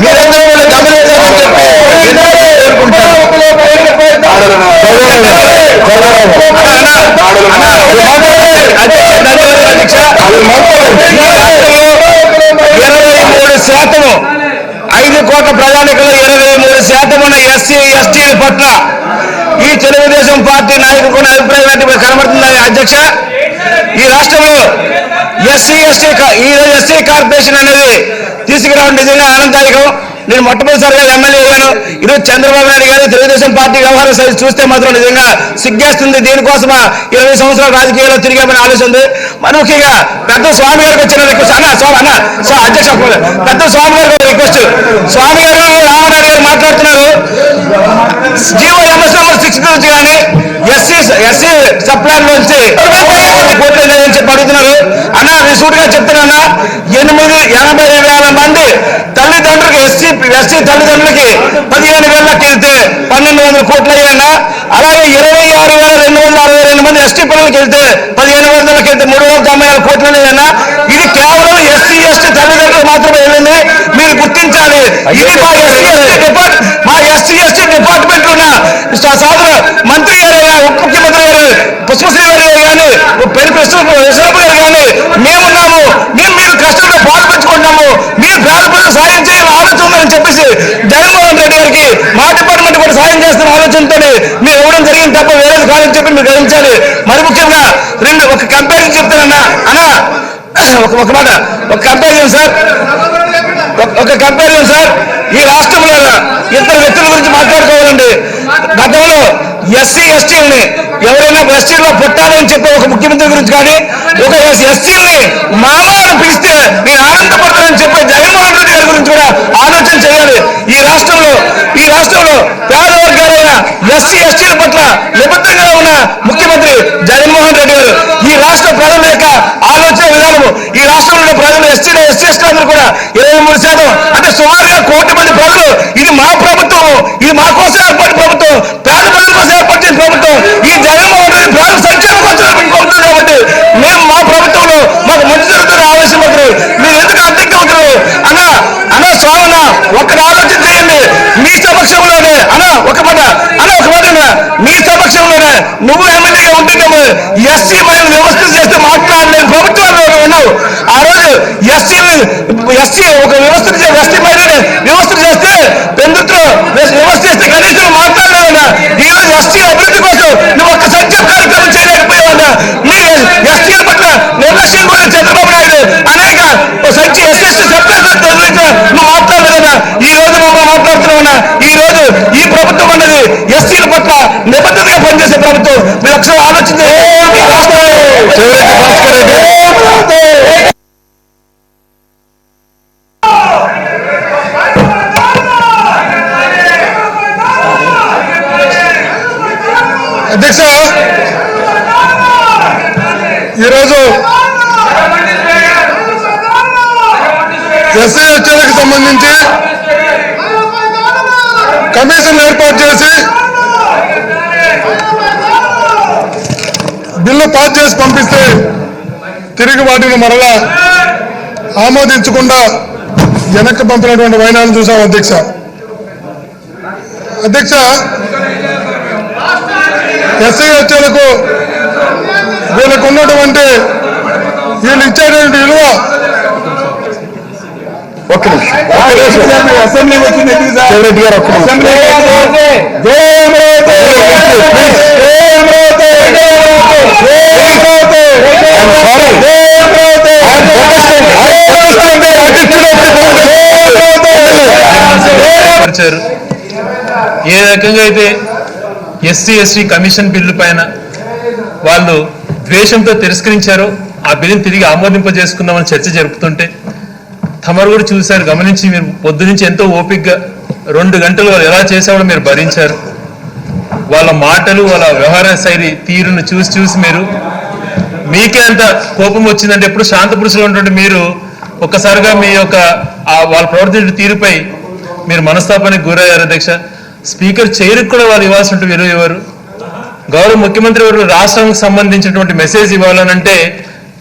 [SPEAKER 2] మీరందరూ కూడా గమనించాలని చెప్పి శాతము 5 కోట్ల ప్రజానికలు 23% ఉన్న ఎస్సీ ఎస్టీల పట్ల ఈ తెలుగుదేశం పార్టీ నాయకులు కూడా అభిప్రాయం అంటే కనబడుతుంది. అధ్యక్ష, ఈ రాష్ట్రంలో ఎస్సీ కార్పొరేషన్ అనేది తీసుకురావడం నిజంగా ఆనందదాయకం. నేను మొట్టమొదటిసారిగా ఎమ్మెల్యే అయ్యాను. ఈరోజు చంద్రబాబు నాయుడు గారు తెలుగుదేశం పార్టీ వ్యవహారం సైజు చూస్తే మాత్రం నిజంగా సిగ్గేస్తుంది. దీనికోసం 20 సంవత్సరాలు రాజకీయాల్లో తిరిగామని ఆలోచన ఉంది. మరి ముఖ్యంగా పెద్ద స్వామి గారికి వచ్చిన రిక్వెస్ట్ అధ్యక్ష పెద్ద స్వామి గారికి రిక్వెస్ట్. స్వామి గారు రామనాయుడు గారు మాట్లాడుతున్నారు. జీవో ఎంఎస్ నెంబర్ 6 నుంచి కానీ ఎస్సీ సప్లాన్ నుంచి కోట్లు లేదని చెప్పి అడుగుతున్నారు. అన్న నేను సూటిగా చెప్తున్నా, 80,000 మంది తల్లిదండ్రులకి ఎస్సీ తల్లిదండ్రులకి 15
[SPEAKER 1] శాఖకి వెళ్తే 1200 కోట్లు అయ్యాయన్నా. అలాగే 26,262 మంది ఎస్టీ పిల్లలకి వెళ్తే 1500కి వెళ్తే 396 కోట్లు అయ్యాయన్నా. ఇది కేవలం ఎస్సీ ఎస్టీ తల్లిదండ్రులు మాత్రమే వెళ్ళింది. మీరు గుర్తించాలి. ఇది మా ఎస్సీ ఎస్టీ డిపార్ట్మెంట్ ఉన్న సాధన మంత్రి గారు, ఉప ముఖ్యమంత్రి గారు పుష్పశ్రీ గారు కానీ, విశ్వరూప్ గారు కానీ మేమున్నాము. మీరు కష్టంలో పాలు పంచుకుంటున్నాము. మీరు పేద ప్రజలు సాయం చేయాలని ఆలోచన ఉందని చెప్పేసి జగన్మోహన్ రెడ్డి గారికి మా డిపార్ట్మెంట్ కూడా సాయం చేస్తున్న ఆలోచనతో మీరు ఇవ్వడం జరిగింది తప్ప వేరేది కాదని చెప్పి మీరు గ్రహించాలి. మరి ముఖ్యంగా ఒక కంపారిజన్ చెప్తానన్నా అన్నా, ఒక మాట, ఒక కంపారిజన్ సార్, ఈ రాష్ట్రంలో ఇద్దరు వ్యక్తుల గురించి మాట్లాడుకోవాలండి. గతంలో ఎస్సీ ఎస్టీలని ఎవరైనా ఎస్టీలో పుట్టాలని చెప్పి ఒక ముఖ్యమంత్రి గురించి కానీ, ఒక ఎస్టీలని మామ అని పిలిస్తే నేను ఆనందపడతానని చెప్పి జగన్మోహన్ రెడ్డి గారి గురించి కూడా ఆలోచన చేయాలి. ఈ రాష్ట్రంలో పేద వర్గాలైన ఎస్సీ ఎస్టీల పట్ల నిబద్ధంగా ఉన్న ముఖ్యమంత్రి జగన్మోహన్ రెడ్డి గారు. ఈ రాష్ట్ర ప్రజల యొక్క ఆలోచన విధానము, ఈ రాష్ట్రంలో ప్రజలు ఎస్సీ ఎస్టీలందరూ కూడా 23% అంటే సుమారుగా 1 కోటి మంది ప్రజలు ఇది మా ప్రభుత్వం, ఇది మా కోసం ఏర్పడిన ప్రభుత్వం, పేద ప్రజల కోసం ఏర్పడిన ప్రభుత్వం, ఈ జగన్మోహన్ రెడ్డి ప్రజల సంక్షేమం కోసం ఏర్పడిన ప్రభుత్వం. కాబట్టి మేము మా ప్రభుత్వంలో మాకు మంచి జరుగుతున్న ఆవేశం అవుతారు. మీరు ఎందుకు అర్థంగా అవుతారు అన్నా స్వామన్న ఒక్కటి ఆలోచన చేయండి. మీ సమక్షంలోనే ఒక మాట మీ సమక్షంలోనే నువ్వు ఎమ్మెల్యేగా ఉంటున్నావు. ఎస్సీ మైన వ్యవస్థ చేస్తే మాట్లాడలేని ప్రభుత్వాలు ఉన్నావు. ఆ రోజు ఎస్సీ ఒక వ్యవస్థ ఎస్టీ మైన వ్యవస్థ చేస్తే పెందుతో వ్యవస్థ చేస్తే కనీసం మాట్లాడలేదన్నా. ఈ రోజు ఎస్టీ అభివృద్ధి కోసం నువ్వు ఒక్క సంక్షేమ కార్యక్రమం చేయలేకపోయావన్నా. మీ ఎస్టీల పట్ల నిర్లక్ష్యం కూడా చంద్రబాబు నాయుడు అనేక ఎస్సీ సెపరేషన్ నువ్వు మాట్లాడలేదన్నా. ఈ రోజు నువ్వు మాట్లాడుతున్నావున్నా. ఈ రోజు ఈ ప్రభుత్వం అన్నది ఎస్సీల పట్ల నిబద్ధతగా పనిచేసే ప్రభుత్వం. మీరు ఒకసారి ఆలోచించే
[SPEAKER 2] అధ్యక్ష, ఈరోజు ఎస్సీ ఎస్టీలకు సంబంధించి కమిషన్ ఏర్పాటు చేసి బిల్లు పాస్ చేసి పంపిస్తే తిరిగి వాటిని మరలా ఆమోదించకుండా వెనక్కి పంపినటువంటి వైనాన్ని చూసాం అధ్యక్ష. ఎస్సీ ఎస్టీలకు వీళ్ళకు ఉన్నటువంటి వీళ్ళు ఇచ్చేటువంటి విలువ అసెంబ్లీ వచ్చింది గారు
[SPEAKER 1] ఏ రకంగా అయితే ఎస్సీ ఎస్టీ కమిషన్ బిల్లు పైన వాళ్ళు ద్వేషంతో తిరస్కరించారో ఆ బిల్లుని తిరిగి ఆమోదింపజేసుకుందామని చర్చ జరుపుతుంటే తమరు కూడా చూశారు, గమనించి మీరు పొద్దు నుంచి ఎంతో ఓపికగా 2 గంటలు వాళ్ళు ఎలా చేసావో మీరు భరించారు. వాళ్ళ మాటలు, వాళ్ళ వ్యవహార శైలి తీరును చూసి మీకే అంత కోపం వచ్చిందంటే ఎప్పుడు శాంత పురుషులు ఉన్నటువంటి మీరు ఒక్కసారిగా మీ యొక్క వాళ్ళ ప్రవర్తించిన తీరుపై మీరు మనస్తాపానికి గురయ్యారు అధ్యక్ష. స్పీకర్ చైర్కి కూడా వాళ్ళు ఇవ్వాల్సినట్టు విలువ ఇవ్వరు. గౌరవ ముఖ్యమంత్రి గారు రాష్ట్రానికి సంబంధించినటువంటి మెసేజ్ ఇవ్వాలనంటే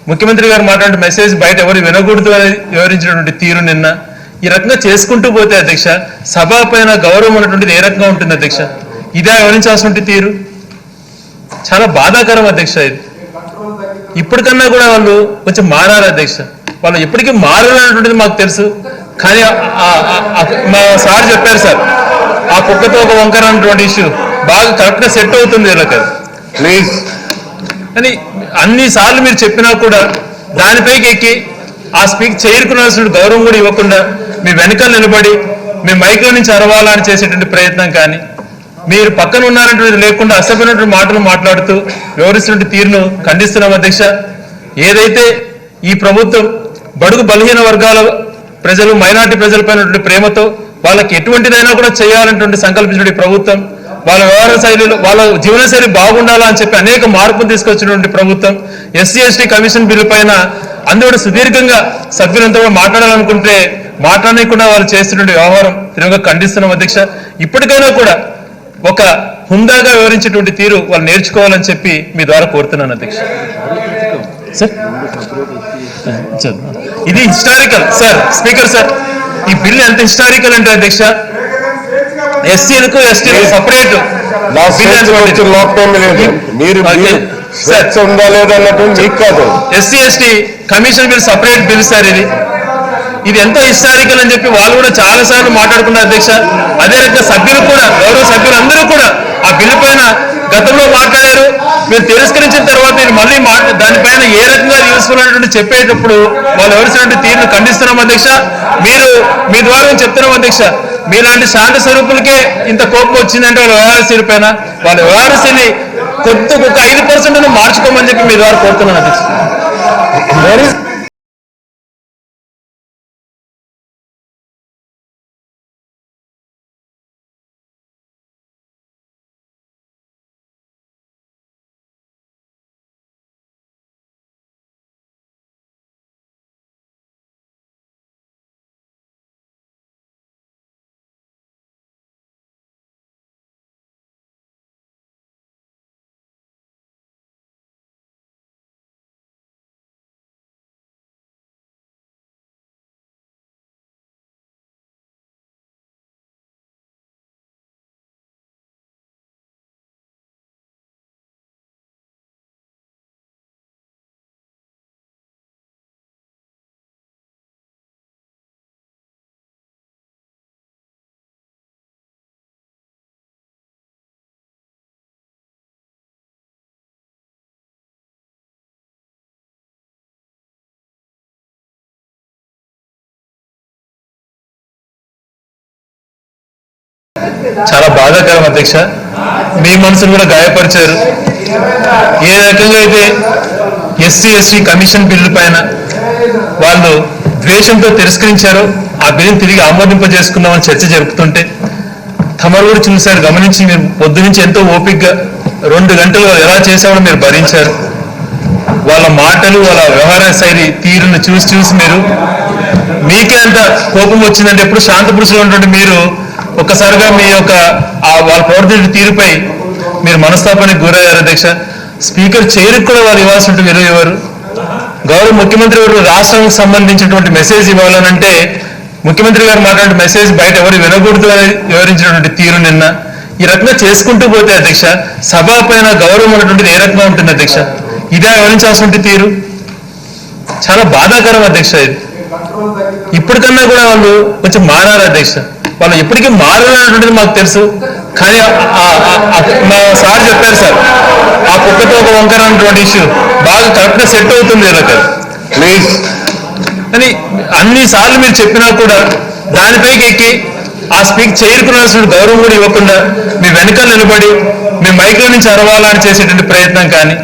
[SPEAKER 1] ముఖ్యమంత్రి గారు మాట్లాడే మెసేజ్ బయట ఎవరు వినకూడదు అని వివరించినటువంటి తీరు నిన్న ఈ రకంగా చేసుకుంటూ పోతే అధ్యక్ష సభ పైన గౌరవం అన్నటువంటిది ఏ రకంగా ఉంటుంది అధ్యక్ష? ఇదే వివరించాల్సినటువంటి తీరు చాలా బాధాకరం అధ్యక్ష. ఇది ఇప్పటికన్నా కూడా వాళ్ళు కొంచెం మారారు అధ్యక్ష. వాళ్ళు ఎప్పటికీ మారాలన్నటువంటిది మాకు తెలుసు. కానీ మా సార్ చెప్పారు సార్, ఆ కుక్కతో ఒక వంకర అన్నటువంటి ఇష్యూ బాగా కరెక్ట్గా సెట్ అవుతుంది వీళ్ళకి ప్లీజ్ అని అన్నిసార్లు మీరు చెప్పినా కూడా దానిపైకి ఎక్కి ఆ స్పీక్ చేరుకునాల్సిన గౌరవం కూడా ఇవ్వకుండా మీ వెనకాల నిలబడి మీ మైక్లో నుంచి అరవాలని చేసేటువంటి ప్రయత్నం కానీ మీరు పక్కన ఉన్నారంటే లేకుండా అసభ్యమైనటువంటి మాటలు మాట్లాడుతూ వివరిస్తున్న తీరును ఖండిస్తున్నాం అధ్యక్ష. ఏదైతే ఈ ప్రభుత్వం బడుగు బలహీన వర్గాల ప్రజలు మైనార్టీ ప్రజలపైనటువంటి ప్రేమతో వాళ్ళకి ఎటువంటిదైనా కూడా చేయాలనేటువంటి సంకల్పించిన ప్రభుత్వం, వాళ్ళ వ్యవహార శైలిలో వాళ్ళ జీవనశైలి బాగుండాలా అని చెప్పి అనేక మార్పులు తీసుకొచ్చినటువంటి ప్రభుత్వం ఎస్సీ ఎస్టీ కమిషన్ బిల్లు పైన అందరూ సుదీర్ఘంగా సభ్యులంతా కూడా మాట్లాడాలనుకుంటే మాట్లాడకుండా వాళ్ళు చేస్తున్న వ్యవహారం తీవ్రంగా ఖండిస్తున్నాం అధ్యక్ష. ఇప్పటికైనా కూడా ఒక హుందాగా వివరించేటువంటి తీరు వాళ్ళు నేర్చుకోవాలని చెప్పి మీ ద్వారా కోరుతున్నాను అధ్యక్ష. సార్ ఇది హిస్టారికల్ సార్. స్పీకర్ సార్, ఈ బిల్ ఎంత హిస్టారికల్ అంటే అధ్యక్ష, ఎస్సీలకు ఎస్టీలకు సపరేట్
[SPEAKER 4] ఉందా లేదా అన్నట్టు మీకు కాదు,
[SPEAKER 1] SC ST commission bill separate bill sir. ఇది ఎంతో హిస్టారికల్ అని చెప్పి వాళ్ళు కూడా చాలా సార్లు మాట్లాడుకున్నారు అధ్యక్ష. అదే రకంగా సభ్యులు కూడా, గౌరవ సభ్యులందరూ కూడా ఆ బిల్లు పైన గతంలో మాట్లాడారు. మీరు తిరస్కరించిన తర్వాత నేను మళ్ళీ దానిపైన ఏ రకంగా యూస్ఫుల్ అనేటువంటి చెప్పేటప్పుడు వాళ్ళు ఎవరిసినటువంటి తీరును ఖండిస్తున్నాం అధ్యక్ష. మీరు మీ ద్వారా చెప్తున్నాం అధ్యక్ష, మీలాంటి శాంత స్వరూపులకే ఇంత కోపం వచ్చిందంటే వాళ్ళ వ్యవహారశీల పైన, వాళ్ళ వ్యవహారశీలి కొద్దిగా ఒక 5% మార్చుకోమని చెప్పి మీ ద్వారా కోరుతున్నాను అధ్యక్ష. చాలా బాధాకరం అధ్యక్ష. మీ మనసును కూడా గాయపరిచారు. ఏ రకంగా అయితే ఎస్సీ ఎస్టీ కమిషన్ బిల్లు పైన వాళ్ళు ద్వేషంతో తిరస్కరించారో ఆ బిల్లుని తిరిగి ఆమోదింపజేసుకుందామని చర్చ జరుపుతుంటే తమరు కూడా చూశారు, గమనించి మీరు పొద్దు నుంచి ఎంతో ఓపికగా 2 గంటలు ఎలా చేసామో మీరు భరించారు. వాళ్ళ మాటలు, వాళ్ళ వ్యవహార శైలి తీరును చూసి మీరు మీకే అంత కోపం వచ్చిందంటే ఎప్పుడు శాంత పురుషులు ఉన్నటువంటి మీరు ఒక్కసారిగా మీ యొక్క వాళ్ళ ప్రవర్తన తీరుపై మీరు మనస్తాపానికి గురయ్యారు అధ్యక్ష. స్పీకర్ చైర్కి కూడా వాళ్ళు ఇవ్వాల్సి ఉంటుంది ఇవ్వరు. గౌరవ ముఖ్యమంత్రి గారు రాష్ట్రానికి సంబంధించినటువంటి మెసేజ్ ఇవ్వాలనంటే ముఖ్యమంత్రి గారు మాట్లాడే మెసేజ్ బయట ఎవరు వినకూడదు అని వివరించినటువంటి తీరు నిన్న ఈ రకంగా చేసుకుంటూ పోతే అధ్యక్ష సభ పైన గౌరవం అనేటువంటిది ఏ రకంగా ఉంటుంది అధ్యక్ష? ఇదే వివరించాల్సిన తీరు చాలా బాధాకరం అధ్యక్ష. ఇది ఇప్పటికన్నా కూడా వాళ్ళు కొంచెం మారారు అధ్యక్ష. వాళ్ళు ఎప్పటికీ మారాలనేటువంటిది మాకు తెలుసు, కానీ మా సార్ చెప్పారు సార్, ఆ కుక్కతో ఒక వంకర అన్నటువంటి ఇష్యూ బాగా కరెక్ట్గా సెట్ అవుతుంది వీళ్ళకి ప్లీజ్ అని అన్నిసార్లు మీరు చెప్పినా కూడా దానిపైకి ఎక్కి ఆ చేరుకున్నాల్సిన గౌరవం కూడా ఇవ్వకుండా మీ వెనకాల నిలబడి మీ మైక్లో నుంచి అరవాలని చేసేటువంటి ప్రయత్నం కానీ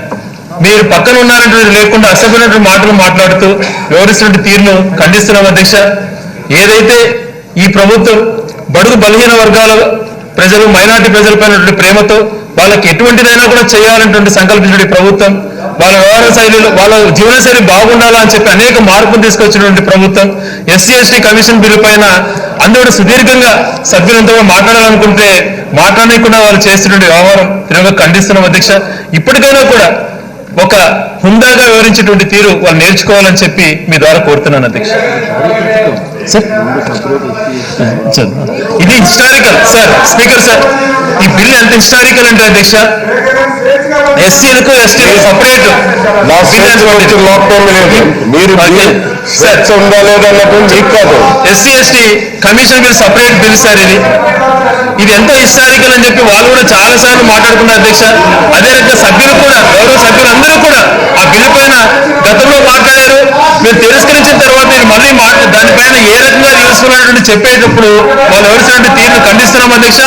[SPEAKER 1] మీరు పక్కన ఉన్నారంటే లేకుండా అసభ్యమైనటువంటి మాటలు మాట్లాడుతూ వివరిస్తున్న తీరును ఖండిస్తున్నాం అధ్యక్ష. ఏదైతే ఈ ప్రభుత్వం బడుగు బలహీన వర్గాల ప్రజలు, మైనార్టీ ప్రజలపైన ప్రేమతో వాళ్ళకి ఎటువంటిదైనా కూడా చేయాలనేటువంటి సంకల్పించిన ప్రభుత్వం, వాళ్ళ వ్యవహార శైలిలో వాళ్ళ జీవనశైలి బాగుండాలని చెప్పి అనేక మార్పులు తీసుకొచ్చినటువంటి ప్రభుత్వం, ఎస్సీ ఎస్టీ కమిషన్ బిల్లు పైన అందరూ సుదీర్ఘంగా సభ్యులంతా మాట్లాడాలనుకుంటే మాట్లాడకుండా వాళ్ళు చేస్తున్న వ్యవహారం తీవ్రంగా ఖండిస్తున్నాం అధ్యక్ష. ఇప్పటికైనా కూడా ఒక హుందాగా వివరించేటువంటి తీరు వాళ్ళు నేర్చుకోవాలని చెప్పి మీ ద్వారా కోరుతున్నాను అధ్యక్ష. ఇది హిస్టారికల్ సార్. స్పీకర్ సార్, ఈ బిల్ ఎంత హిస్టారికల్ అంటే అధ్యక్ష, ఎస్సీలకు ఎస్టీలకు సపరేట్
[SPEAKER 4] ఉందా లేదా అన్నట్టు మీకు కాదు,
[SPEAKER 1] SC ST commission bill separate bill sir. ఇది ఎంతో హిస్టారికల్ అని చెప్పి వాళ్ళు కూడా చాలా సార్లు మాట్లాడుకున్నారు అధ్యక్ష. అదే రకంగా సభ్యులు కూడా, గౌరవ సభ్యులందరూ కూడా ఆ బిల్లు పైన గతంలో మాట్లాడారు. మీరు తిరస్కరించిన తర్వాత నేను మళ్ళీ దానిపైన ఏ రకంగా యూస్ఫుల్ అనేటువంటి చెప్పేటప్పుడు వాళ్ళు ఎవరిసినటువంటి తీరును ఖండిస్తున్నాం అధ్యక్ష.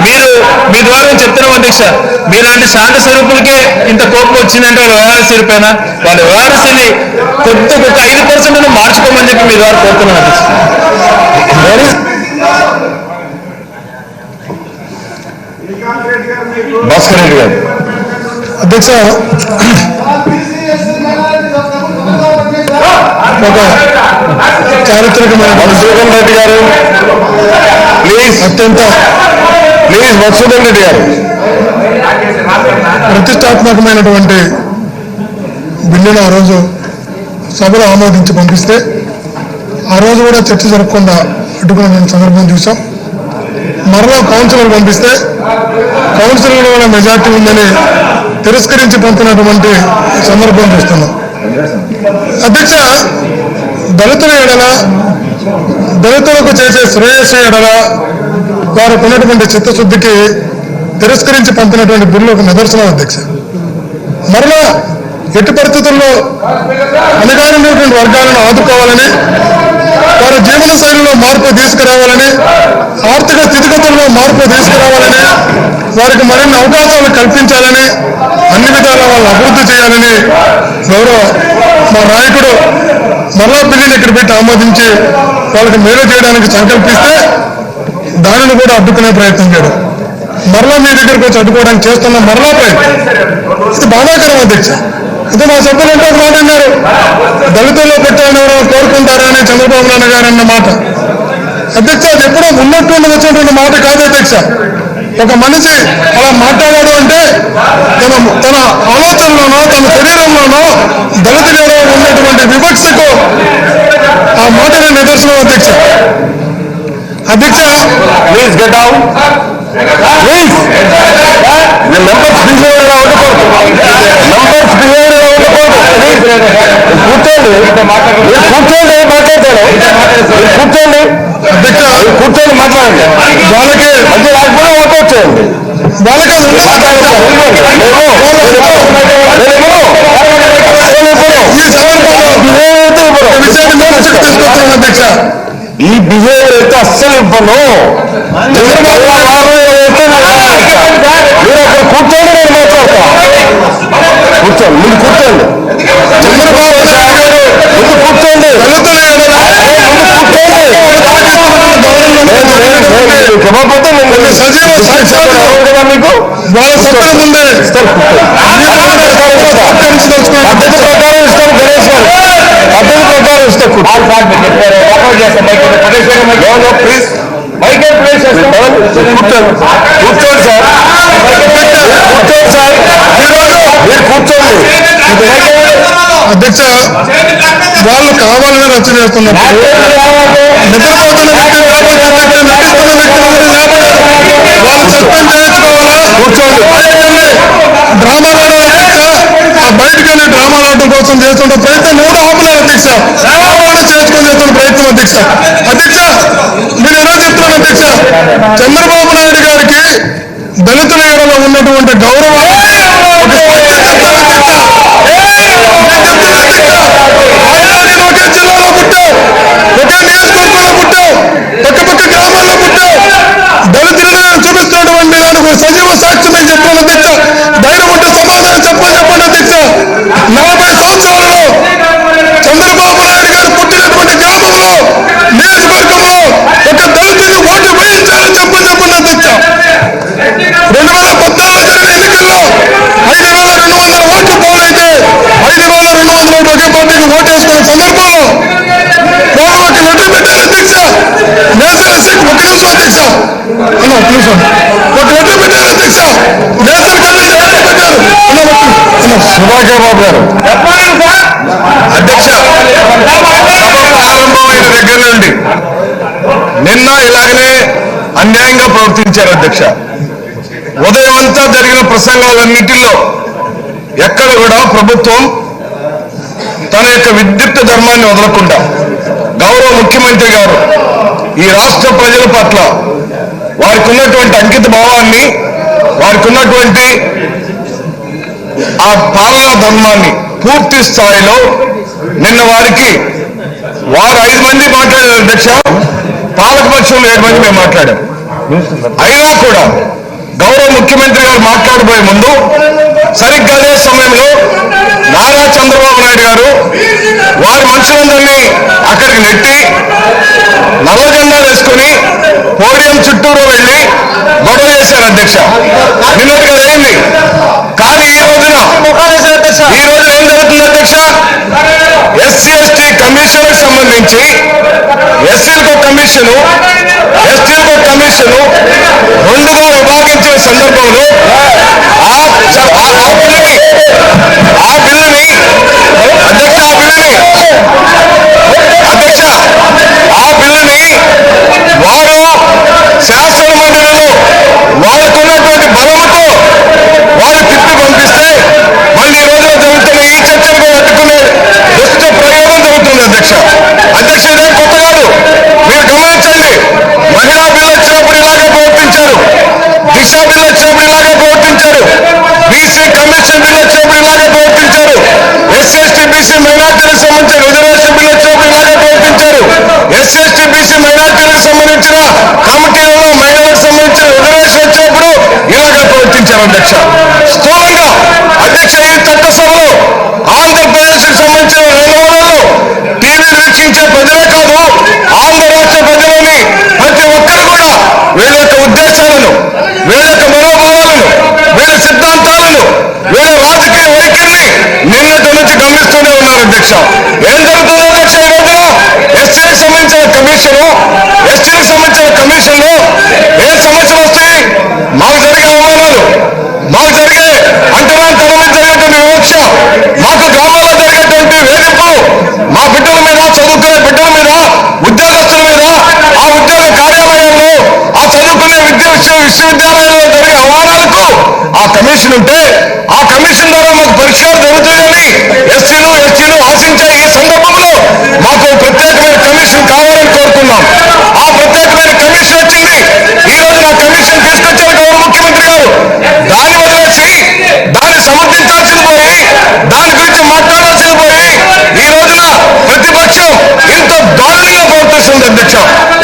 [SPEAKER 1] మీరు మీ ద్వారా చెప్తున్నాం అధ్యక్ష, మీలాంటి శాంత స్వరూపులకే ఇంత కోపం వచ్చిందంటే వాళ్ళ వ్యవహారశీల పైన, వాళ్ళ వ్యవహారశీలి కొద్దిగా ఒక 5% మార్చుకోమని చెప్పి మీ ద్వారా కోరుతున్నాను అధ్యక్ష.
[SPEAKER 4] భాస్కర్ రెడ్డి గారు
[SPEAKER 2] అధ్యక్ష
[SPEAKER 4] ఒక చారిత్రకమైన
[SPEAKER 2] మధుసూదన్ రెడ్డి గారు ప్లీజ్ మధుసూదన్ రెడ్డి గారు
[SPEAKER 4] ప్రతిష్టాత్మకమైనటువంటి బిల్లును ఆ రోజు సభలో ఆమోదించి పంపిస్తే ఆ రోజు కూడా చర్చ జరగకుండా అడ్డుకున్న సందర్భం చూసాం. మరలా కౌన్సిలర్ పంపిస్తే కౌన్సిలర్ కూడా మెజార్టీ ఉందని తిరస్కరించి పంపినటువంటి సందర్భం చూస్తున్నాం. అధ్యక్ష, దళితుల ఎడల దళితులకు చేసే శ్రేయస్సు ఎడల వారికి ఉన్నటువంటి చిత్తశుద్ధికి తిరస్కరించి పంపినటువంటి బిల్లు ఒక నిదర్శనం అధ్యక్ష. మరలా ఎట్టి పరిస్థితుల్లో అణగారినటువంటి వర్గాలను ఆదుకోవాలని, వారి జీవన శైలిలో మార్పు తీసుకురావాలని, ఆర్థిక స్థితిగతుల్లో మార్పు తీసుకురావాలని, వారికి మరిన్ని అవకాశాలు కల్పించాలని, అన్ని విధాలా వాళ్ళు అభివృద్ధి చేయాలని గౌరవ మా నాయకుడు మరలా బిల్లుని ఇక్కడ పెట్టి ఆమోదించి వాళ్ళకి మేలు చేయడానికి సంకల్పిస్తే దానిని కూడా అడ్డుకునే ప్రయత్నం చేయడం, మరలా మీ దగ్గరికి వచ్చి అడ్డుకోవడానికి చేస్తున్న మరలా ప్రయత్నం, ఇది బాధాకరం అధ్యక్ష. ఇది మా సభ్యులు ఎంతో మాట అన్నారు, దళితుల్లో పెట్టాలని ఎవరో కోరుకుంటారా అని చంద్రబాబు నాయుడు గారు అన్న మాట. అధ్యక్ష, అది ఎప్పుడో ఉన్నట్టుండి వచ్చినటువంటి మాట కాదు అధ్యక్ష. ఒక మనిషి అలా మాట్లాడాడు అంటే తన ఆలోచనలోనో తన శరీరంలోనో దళితులలో ఉన్నటువంటి వివక్షకు ఆ మాటనే నిదర్శనం అధ్యక్ష. అధ్యక్ష,
[SPEAKER 2] please get out please. Members బిహేవియర్గా ఉండకూడదు, మెంబర్స్ బిహేవియర్గా ఉండకూడదు. కూర్చోండి, మీరు కూర్చోండి, మాట్లాడతాను. కూర్చోండి
[SPEAKER 4] అధ్యక్ష,
[SPEAKER 2] కూర్చొని మాట్లాడండి.
[SPEAKER 4] వాళ్ళకి
[SPEAKER 2] మధ్య రాకపోతే ఓటు వచ్చేయండి.
[SPEAKER 4] వాళ్ళకి
[SPEAKER 2] ఈ సందర్భంలో
[SPEAKER 4] విషయాన్ని తీసుకొస్తున్నాం అధ్యక్ష.
[SPEAKER 2] ఈ బిహేవియర్ అయితే అస్సలు ఇవ్వను. మీరు అక్కడ కూర్చోండి, నేను మాట్లాడతాను. కూర్చోండి, ముందు కూర్చోండి. చంద్రబాబు నాయుడు గారు ముందు కూర్చోండి, ఇవ్వకపోతే నేను
[SPEAKER 4] సజీవ సాక్ష్యాలు
[SPEAKER 2] కదా మీకు
[SPEAKER 4] వాళ్ళ సభ్యుల ముందే
[SPEAKER 2] ఇస్తారు. పద్ధతి ప్రకారం ఇస్తాను, గణేష్ గారు పద్ధతి ప్రకారం ఇస్తే ప్లీజ్ కూర్చోండి సార్, కూర్చోండి సార్, మీరు కూర్చోండి.
[SPEAKER 4] అధ్యక్ష, వాళ్ళు కావాలని రచ్చ చేస్తున్నప్పుడు నిద్రపోతున్న వ్యక్తి నటిస్తున్న వ్యక్తి వాళ్ళు సస్పెండ్ చేయించుకోవాలా?
[SPEAKER 2] కూర్చోండి.
[SPEAKER 4] డ్రామాలు ఆడాలి అధ్యక్ష. ఆ బయటకు వెళ్ళి డ్రామాలు ఆడటం కోసం చేస్తున్న ప్రయత్నం ఎవరు ఆపలేదు అధ్యక్ష. ఆపణ చేసుకొని చేస్తున్న ప్రయత్నం అధ్యక్ష. అధ్యక్ష, నేను ఎలా చెప్తున్నాను అధ్యక్ష, చంద్రబాబు నాయుడు గారికి దళితుల ఎడల ఉన్నటువంటి గౌరవాన్ని ఒక స్పష్టత చెప్తాను అధ్యక్ష. ఒకే జిల్లాలో పుట్టావు, ఒకే నియోజకవర్గంలో పుట్టావు, పక్క గ్రామాల్లో పుట్టావు, దళితులను చూపిస్తున్నటువంటి దానికి సజీవ సాక్ష్యం నేను చెప్పాను అధ్యక్ష. ధైర్యం ఉంటే సమాధానం చెప్పండి అధ్యక్ష. 40 సంవత్సరాలలో చంద్రబాబు నాయుడు గారు పుట్టినటువంటి గ్రామంలో, నియోజకవర్గంలో ఒక దళితుని ఓటు వేయించాలని చెప్పండి అధ్యక్ష. 2014 జరిగిన ఎన్నికల్లో 5,200 ఓట్లు పోలైతే 5,200 ఒకే పార్టీకి ఓటేసుకున్న సందర్భంలో వాళ్ళు ఒక లెటర్ పెట్టారు అధ్యక్ష. నేషనల్ సిక్ ఒక నిమిషం అధ్యక్ష, ఒక నిమిషం, ఒక లెటర్ పెట్టారు అధ్యక్ష. నేషనల్ కమిషన్ లెటర్ పెట్టారు.
[SPEAKER 2] సుభాష్ బాబు గారు
[SPEAKER 1] అధ్యక్ష, సభ ప్రారంభమైన దగ్గర నుండి నిన్న ఇలాగనే అన్యాయంగా ప్రవర్తించారు అధ్యక్ష. ఉదయం అంతా జరిగిన ప్రసంగాలన్నిటిలో ఎక్కడ కూడా ప్రభుత్వం తన యొక్క విద్యుత్ ధర్మాన్ని వదలకుండా గౌరవ ముఖ్యమంత్రి గారు ఈ రాష్ట్ర ప్రజల పట్ల వారికి ఉన్నటువంటి అంకిత భావాన్ని, వారికి ఉన్నటువంటి ఆ పాలనా ధర్మాన్ని పూర్తి స్థాయిలో నిన్న వారు 5 మంది మాట్లాడారు అధ్యక్ష. పాలకపక్షంలో 7 మంది మేము మాట్లాడాం. అయినా కూడా గౌరవ ముఖ్యమంత్రి గారు మాట్లాడబోయే ముందు సరిగ్గా అదే సమయంలో నారా చంద్రబాబు నాయుడు గారు వారి మనుషులందరినీ అక్కడికి నెట్టి నల్ల జెండా వేసుకుని పోడియం చుట్టూరు వెళ్ళి గొడవ చేశారు అధ్యక్ష. నిన్నటికి అయింది. కానీ ఈ రోజున ఏం జరుగుతుంది అధ్యక్ష?
[SPEAKER 2] ఎస్సీ ఎస్టీ కమిషన్ సంబంధించి ఎస్సీలకు కమిషను ఎస్టీలకు కమిషను రెండుగా విభాగించిన సందర్భంలో ఆ బిల్లుని అధ్యక్ష వారు శాసన మండలిలో వాళ్ళకున్నటువంటి బలముతో వాళ్ళు తిప్పి పంపిస్తే మళ్ళీ ఈ రోజున జరుగుతున్న ఈ చర్చలకు అడ్డుకునే దుష్ట ప్రయోగం జరుగుతుంది అధ్యక్ష ఇదేం కొత్త కాదు. మీరు గమనించండి, మహిళా బిల్లు వచ్చినప్పుడు ఇలాగే ప్రవర్తించారు, దిశ బిల్లు వచ్చినప్పుడు ఇలాగే ప్రవర్తించారు, బీసీ కమిషన్ బిల్లు వచ్చినప్పుడు ఇలాగే ప్రవర్తించారు, ఎస్సీ ఎస్టీ బీసీ మైనార్టీలకు సంబంధించిన రిజర్వేషన్ బిల్లు వచ్చినప్పుడు ఇలాగే ప్రవర్తించారు, ఎస్సీ ఎస్టీ బీసీ మైనార్టీలకు సంబంధించిన కమిటీలలో మహిళలకు సంబంధించిన రిజర్వేషన్ వచ్చినప్పుడు ఇలాగే ప్రవర్తించారు స్థూలంగా. ఈ చట్టసభలో ఆంధ్రప్రదేశ్కి సంబంధించిన నిలవలలో టీవీలు వీక్షించే ప్రజలే కాదు, ఆంధ్ర రాష్ట్ర ప్రజలని ప్రతి ఒక్కరు కూడా వీళ్ళ యొక్క ఉద్దేశాలను, వీళ్ళ యొక్క మనోభావాలను, వీళ్ళ సిద్ధాంతాలను, వీళ్ళ రాజకీయ వైఖరిని నిన్నటి నుంచి గమనిస్తూనే ఉన్నారు ఏం జరుగుతుందో ఈ రోజున ఎస్సీలకు సంబంధించిన కమిషను, ఎస్టీలకు సంబంధించిన కమిషన్లో ఏ సమస్యలు వస్తాయి? మాకు జరిగే అవమానాలు, మాకు జరిగే అంటరాంతరం జరిగేటువంటి వివక్ష, మాకు గ్రామాల్లో జరిగేటువంటి వేధింపు, మా బిడ్డల మీద, చదువుకునే బిడ్డల మీద, ఉద్యోగస్తుల మీద, ఆ ఉద్యోగ కార్యాలయాల్లో, ఆ చదువుకునే విశ్వవిద్యాలయాల్లో జరిగే అవమానాలకు ఆ కమిషన్ ఉంటే ఆ కమిషన్ ద్వారా మాకు పరిష్కారం జరుగుతుందని ఎస్సీలు ఎస్టీలు ఆశించే ఈ సందర్భంలో మాకు ప్రత్యేకమైన కమిషన్ కావాలని కోరుకున్నాం. ఆ ప్రత్యేకమైన కమిషన్ వచ్చింది. ఈ రోజు ఆ కమిషన్ తీసుకొచ్చారు గౌరవ ముఖ్యమంత్రి గారు. దాన్ని వదిలేసి దాన్ని సమర్థించాల్సింది పోయి, దాని గురించి మాట్లాడాల్సింది పోయి, ఈ రోజున ప్రతిపక్షం ఇంత దారుణంగా ప్రవర్తిస్తుంది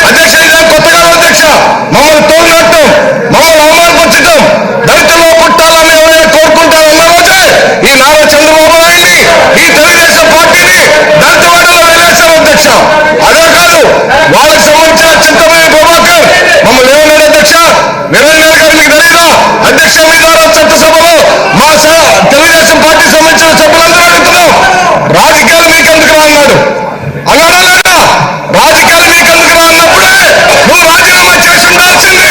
[SPEAKER 2] అధ్యక్ష ఇదేం కొత్తగా మమ్మల్ని తోడునట్టం, మమ్మల్ని అవమానపరచడం, దళితుల్లో పుట్టాలని ఎవరైనా కోరుకుంటారన్న రోజే ఈ నారా చంద్రబాబు నాయుడిని, ఈ తెలుగుదేశం పార్టీని దళితవాడలో వెళ్ళేశారు అదే కాదు, వాళ్ళకి సంబంధించిన చింతమనేని ప్రభాకర్ మమ్మల్ని ఏమన్నాడు నిరంజన్ గారు మీకు తెలీదా మీ ద్వారా చట్టసభలో మా తెలుగుదేశం పార్టీ సంబంధించిన సభ్యులందరూ అడుగుతున్నాం, రాజకీయాలు మీకు ఎందుకు అన్నాడు. అన్నాడా రాజకీయాలు మీకు ఎందుకు అన్నప్పుడే నువ్వు రాజీనామా చేసి ఉండాల్సింది.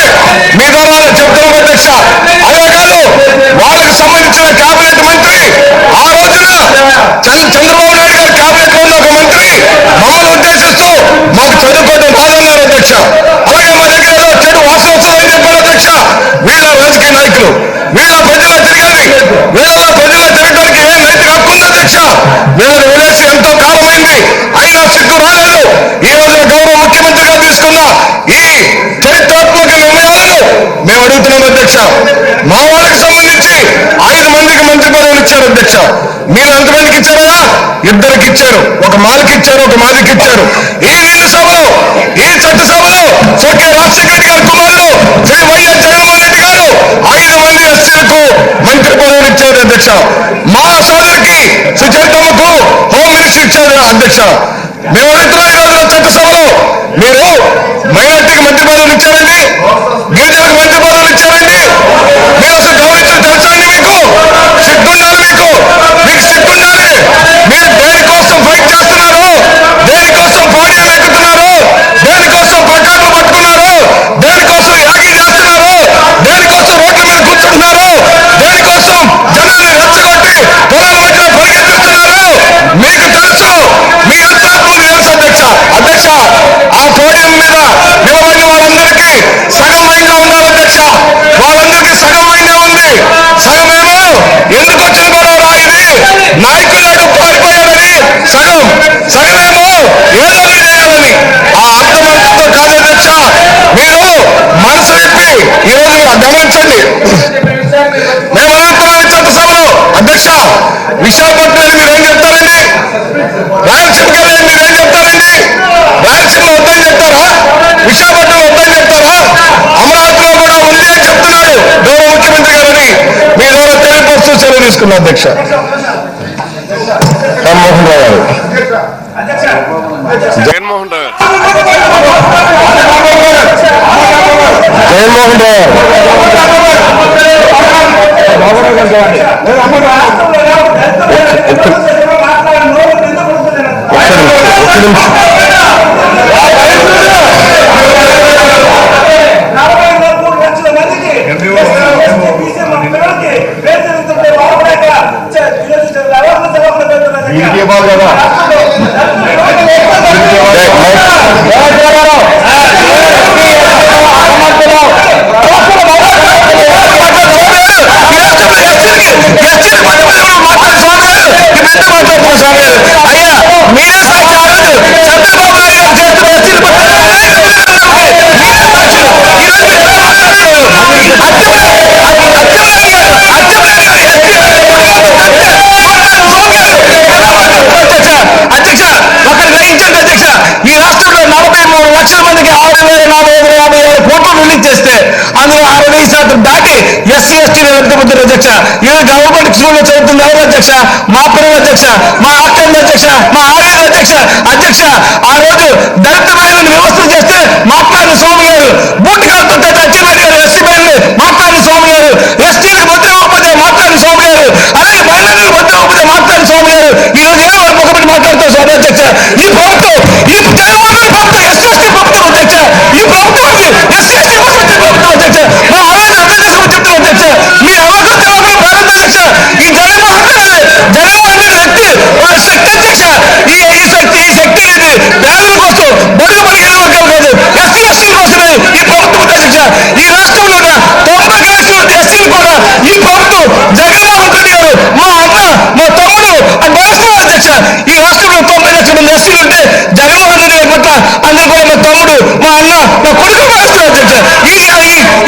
[SPEAKER 2] మీ ద్వారా చెప్తున్నాం అదే కాదు, వాళ్ళకి సంబంధించిన కేబినెట్ మంత్రి ఆ రోజున చంద్రబాబు నాయుడు గారు కేబినెట్ లో ఉన్న ఒక మంత్రి మమ్మల్ని ఉద్దేశిస్తూ మాకు చదువుకోవడం రాదన్నారు అలాగే మా దగ్గర ఏదో చెడు వాసన వస్తుందని చెప్పారు వీళ్ళ రాజకీయ నాయకులు, వీళ్ళ ప్రజలు తిరిగేది, వీళ్ళ ప్రజలు తిరగడానికి ఏం నైతిక హక్కు ఉంది వీళ్ళని వదిలేసి ఎంతో కాలమైంది, అయినా సిగ్గు రాలేదు. ఈ రోజున గౌరవ ముఖ్యమంత్రిగా తీసుకున్న ఈ చరిత్రాత్మక నిర్ణయాలను మేము అడుగుతున్నాం మా వాళ్ళకి సంబంధించి 5 మందికి మంత్రి పదవులు ఇచ్చారు మీరు ఎంతమందికి ఇచ్చారా? 2కి ఇచ్చారు, ఒక మాలకి ఇచ్చారు, ఒక మాదికి ఇచ్చారు. ఈ నిండు సభలో, ఈ చట్టసభలో స్వర్గీయ రాజశేఖర రెడ్డి గారి కుమారుడు శ్రీ వైఎస్ జగన్మోహన్ రెడ్డి గారు 5 మంది ఎస్సీలకు మంత్రి పదవులు ఇచ్చారు మా సోదరికి సుచరితమ్మకు హోమ్ మినిస్టర్ ఇచ్చారు మేము అడుగుతున్నాం ఈ రోజున చట్టసభలో మీరు మైనార్టీకి మంత్రి పదవులు ఇచ్చారండి, గిరిజనులకు మంత్రి పదవులు ఇచ్చారండి. మీరు అసలు గౌరవించడం తెలుసండి? మీకు సిగ్గుండాలి, మీకు సిగ్గుండాలి. మీరు దేనికోసం ఫైట్ చేస్తున్నారు, దేనికోసం పోడియం ఎక్కుతున్నారు, దేనికోసం ప్లకార్డులు పట్టుకున్నారు, దేనికోసం యాగి చేస్తున్నారు, దేనికోసం రోడ్ల మీద కూర్చుంటున్నారు, దేనికోసం జనాన్ని రెచ్చగొట్టి పొలాల మధ్య పరిగెత్తిస్తున్నారు మీకు తెలుసు. మీ అంతరాత్మకు తెలుసు అధ్యక్ష ఆ పోడియం మీద నిలబడిన వాళ్ళందరికీ సగం మైండ్ ఉండాలి వాళ్ళందరికీ సగం మైండ్ ఉంది. సగమేమో ఎందుకు వచ్చిన గొడవ ఇది నాయకుడు పారిపోయాడని, సగమేమో ఏదో చేయాలని. ఆ అర్థమంతో కాదు మీరు మనసు విప్పి ఈ రోజు గమనించండి. మేము అడుగుతున్నాం చట్టసభలో విశాఖపట్నం మీరేం చెప్తారండి, రాయలసీమకి వెళ్ళి మీరేం చెప్తారండి, రాయలసీమ వద్దని చెప్తారా, విశాఖపట్నం వద్దని చెప్తారా, అమరావతిలో కూడా ఉంది అని చెప్తున్నాడు గౌరవ ముఖ్యమంత్రి గారని మీ ద్వారా తెలియపరుస్తూ సెలవు తీసుకున్నాం రామ్మోహన్ రావు గారు. జగన్మోహన్ రావు
[SPEAKER 1] ఎస్టీ వెళ్తున్నారు అధ్యక్ష. ఈరోజు గవర్నమెంట్ స్కూల్లో చదువుతుంది ఎవరు అధ్యక్ష? మా పిల్లల అధ్యక్ష, మా అక్కల అధ్యక్ష, మా ఆడల అధ్యక్ష. అధ్యక్ష ఆ రోజు దళిత మహిళలను వ్యవస్థ చేస్తే మాట్లాడిన స్వామి గారు, బూటికాలతో అచ్చిరెడ్డి గారు ఎస్సీ మహిళలు మాట్లాడిన స్వామి గారు, ఎస్టీలకు భద్రం అవ్వకపోతే మాట్లాడిన స్వామి గారు, అలాగే మహిళలకు భద్రం అవ్వకపోతే మాట్లాడిన స్వామి గారు. ఈ రోజు ఏమో ఒకటి మాట్లాడుతారు స్వామి అధ్యక్ష. ఈ ప్రభుత్వం, ఈ జగన్మోహన్ ప్రభుత్వం ఎస్సీ ఎస్టీ ప్రభుత్వం అధ్యక్ష. ఈ ప్రభుత్వం ఎస్సీ ఎస్టీ ప్రభుత్వం అధ్యక్ష. మా ఆవేదన అర్థం చేసుకోమని చెప్తాం అధ్యక్ష. మీ అవకాశం తెలవకుండా ప్రారంభ అధ్యక్ష. ఈ జగన్మోహన్ రెడ్డి ఒక శక్తి అధ్యక్ష. ఈ శక్తి అనేది పేదల కోసం, బడుగు బలహీన వర్గాల కోసం, ఎస్సీ ఎస్టీల కోసమే ఈ ప్రభుత్వం అధ్యక్ష. ఈ రాష్ట్రంలో 90% ఎస్సీలు కూడా ఈ ప్రభుత్వం జగన్మోహన్ రెడ్డి గారు, మా అన్న, మా తమ్ముడు అని భావిస్తున్నారు అధ్యక్ష. ఈ రాష్ట్రంలో 90 లక్షల మంది ఎస్సీలు ఉంటే జగన్మోహన్ రెడ్డి గారి పట్ల అందరూ కూడా మా తమ్ముడు, మా అన్న, మా కొడుకు భావిస్తున్నారు అధ్యక్ష.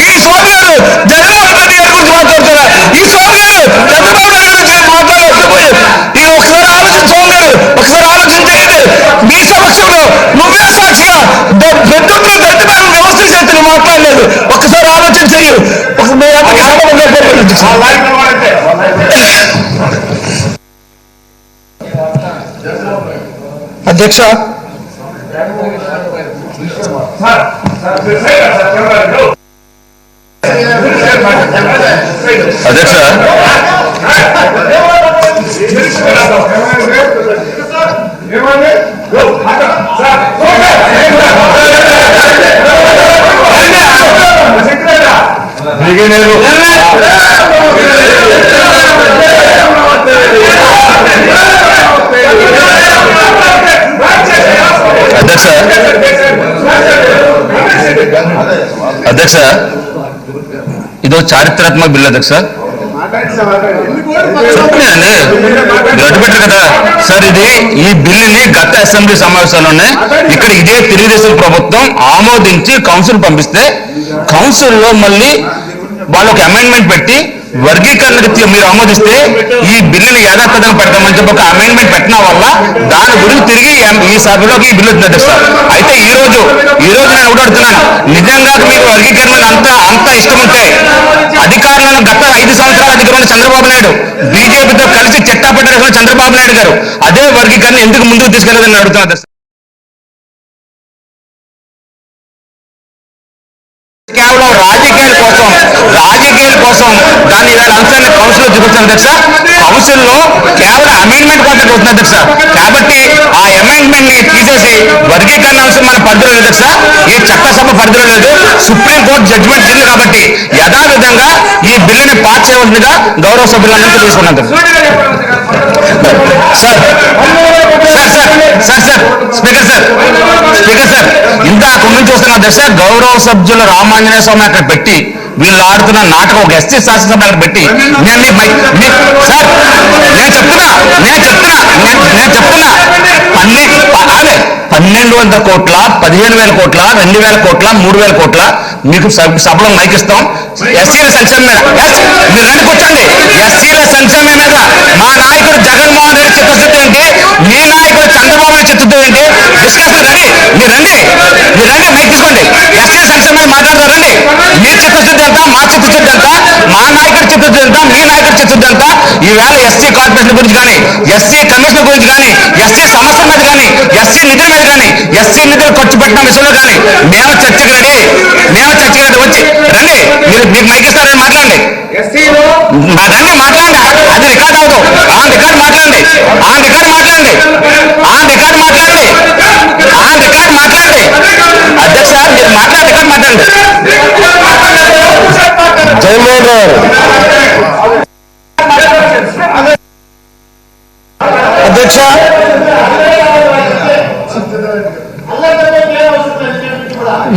[SPEAKER 1] ఈ స్వామి గారు జగన్మోహన్ రెడ్డి గారి గురించి మాట్లాడుతున్నారు. ఈ స్వామి గారు చంద్రబాబు నాయుడు గురించి మాట్లాడకపోయి ఈ ఒకసారి ఆలోచన స్వామి గారు, ఒకసారి ఆలోచన చేయండి. మీ సమక్షంలో నువ్వే సాక్షిగా పెద్దలు దళితమైన వ్యవస్థ చేసి మాట్లాడలేదు. ఒకసారి ఆలోచన చెయ్యి. అధ్యక్ష, అధ్యక్ష అధ్యక్ష ఇదో చారిత్రాత్మక బిల్లు అధ్యక్ష. చెప్పండి, గడ్డు పెట్టరు కదా సార్. ఈ బిల్లుని గత అసెంబ్లీ సమావేశాల్లోనే ఇక్కడ ఇదే తెలుగుదేశం ప్రభుత్వం ఆమోదించి కౌన్సిల్ పంపిస్తే కౌన్సిల్లో మళ్ళీ వాళ్ళకి అమెండ్మెంట్ పెట్టి వర్గీకరణ మీరు ఆమోదిస్తే ఈ బిల్లుని యథాతథంగా పెడతామని చెప్పి ఒక అమెండ్మెంట్ పెట్టిన వల్ల దాని గురించి తిరిగి ఈ సభలోకి ఈ బిల్లు వచ్చింది అధ్యక్ష. అయితే ఈ రోజు నేను ఓడాడుతున్నాను, నిజంగా మీరు వర్గీకరణ అంత ఇష్టం ఉంటే అధికారులను గత 5 సంవత్సరాల అధికారులు చంద్రబాబు నాయుడు బీజేపీతో కలిసి చెత్తాపట్టిన చంద్రబాబు నాయుడు గారు అదే వర్గీకరణ ఎందుకు ముందుకు తీసుకెళ్లేదని అడుగుతున్నారు అధ్యక్ష. కేవలం రాజకీయాల కోసం దాని ఇలాంటి అంశాన్ని కౌన్సిల్లో చూపించాను అధ్యక్ష. కౌన్సిల్లో కేవలం అమెండ్మెంట్ కోసం చూస్తుంది అధ్యక్ష. కాబట్టి ఆ అమెండ్మెంట్ ని తీసేసి వర్గీకరణ అంశం మన పరిధిలో లేదు అధ్యక్ష. ఈ చట్టసభ పరిధిలో లేదు, సుప్రీంకోర్టు జడ్జిమెంట్ ఉంది. కాబట్టి యథావిధంగా ఈ బిల్లుని పాస్ చేయవలసిందిగా గౌరవ సభ్యులందరికీ తీసుకున్నాను స్పీకర్ సార్ ఇందాక నుంచి చూస్తున్నా అధ్యక్ష. గౌరవ సభ్యులు రామాంజనేయ స్వామి అక్కడ పెట్టి వీళ్ళు ఆడుతున్న నాటకం ఒక ఎస్టీ శాసనసభ అక్కడ పెట్టి నేను చెప్తున్నా 1200 కోట్ల, 15,000 కోట్ల, 2,000 కోట్ల, 3,000 కోట్ల మీకు సభలో మైకిస్తాం. ఎస్సీల సంక్షేమం మీద మీరు రండి కూర్చోండి. ఎస్సీల సంక్షేమం మీద మా నాయకుడు జగన్మోహన్ రెడ్డి చిత్తశుద్ధి ఏంటి, మీ నాయకుడు చంద్రబాబు నాయుడు చిత్తశుద్ధి ఏంటి, డిస్కషన్ రండి. మీరు రండి మైక్ తీసుకోండి. ఎస్సీల సంక్షేమం మీద మాట్లాడతారండి. మీ చిత్తశుద్ధి ఎంత, మా చిత్తశుద్ధి ఎంత, మా నాయకుడి చిత్తశుద్ధి ఎంత, మీ నాయకుడి చిత్తశుద్ధి ఎంత. ఈవేళ ఎస్సీ కార్పొరేషన్ గురించి కానీ, ఎస్సీ కమిషన్ గురించి కానీ, ఎస్సీ సమస్య మీద కానీ, ఎస్సీ నిధుల మీద కానీ, ఎస్సీ నిధులు ఖర్చు పెట్టిన విషయంలో కానీ మేము చర్చకు రెడీ. వచ్చి రండి. మీకు మైక్ ఇస్తారని మాట్లాడండి. రండి మాట్లాడండి. అది రికార్డ్ అవ్వదు. ఆన్ రికార్డ్ మాట్లాడండి. అధ్యక్ష మీరు రికార్డ్ మాట్లాడండి. జగన్మోహన్ రావు అధ్యక్ష,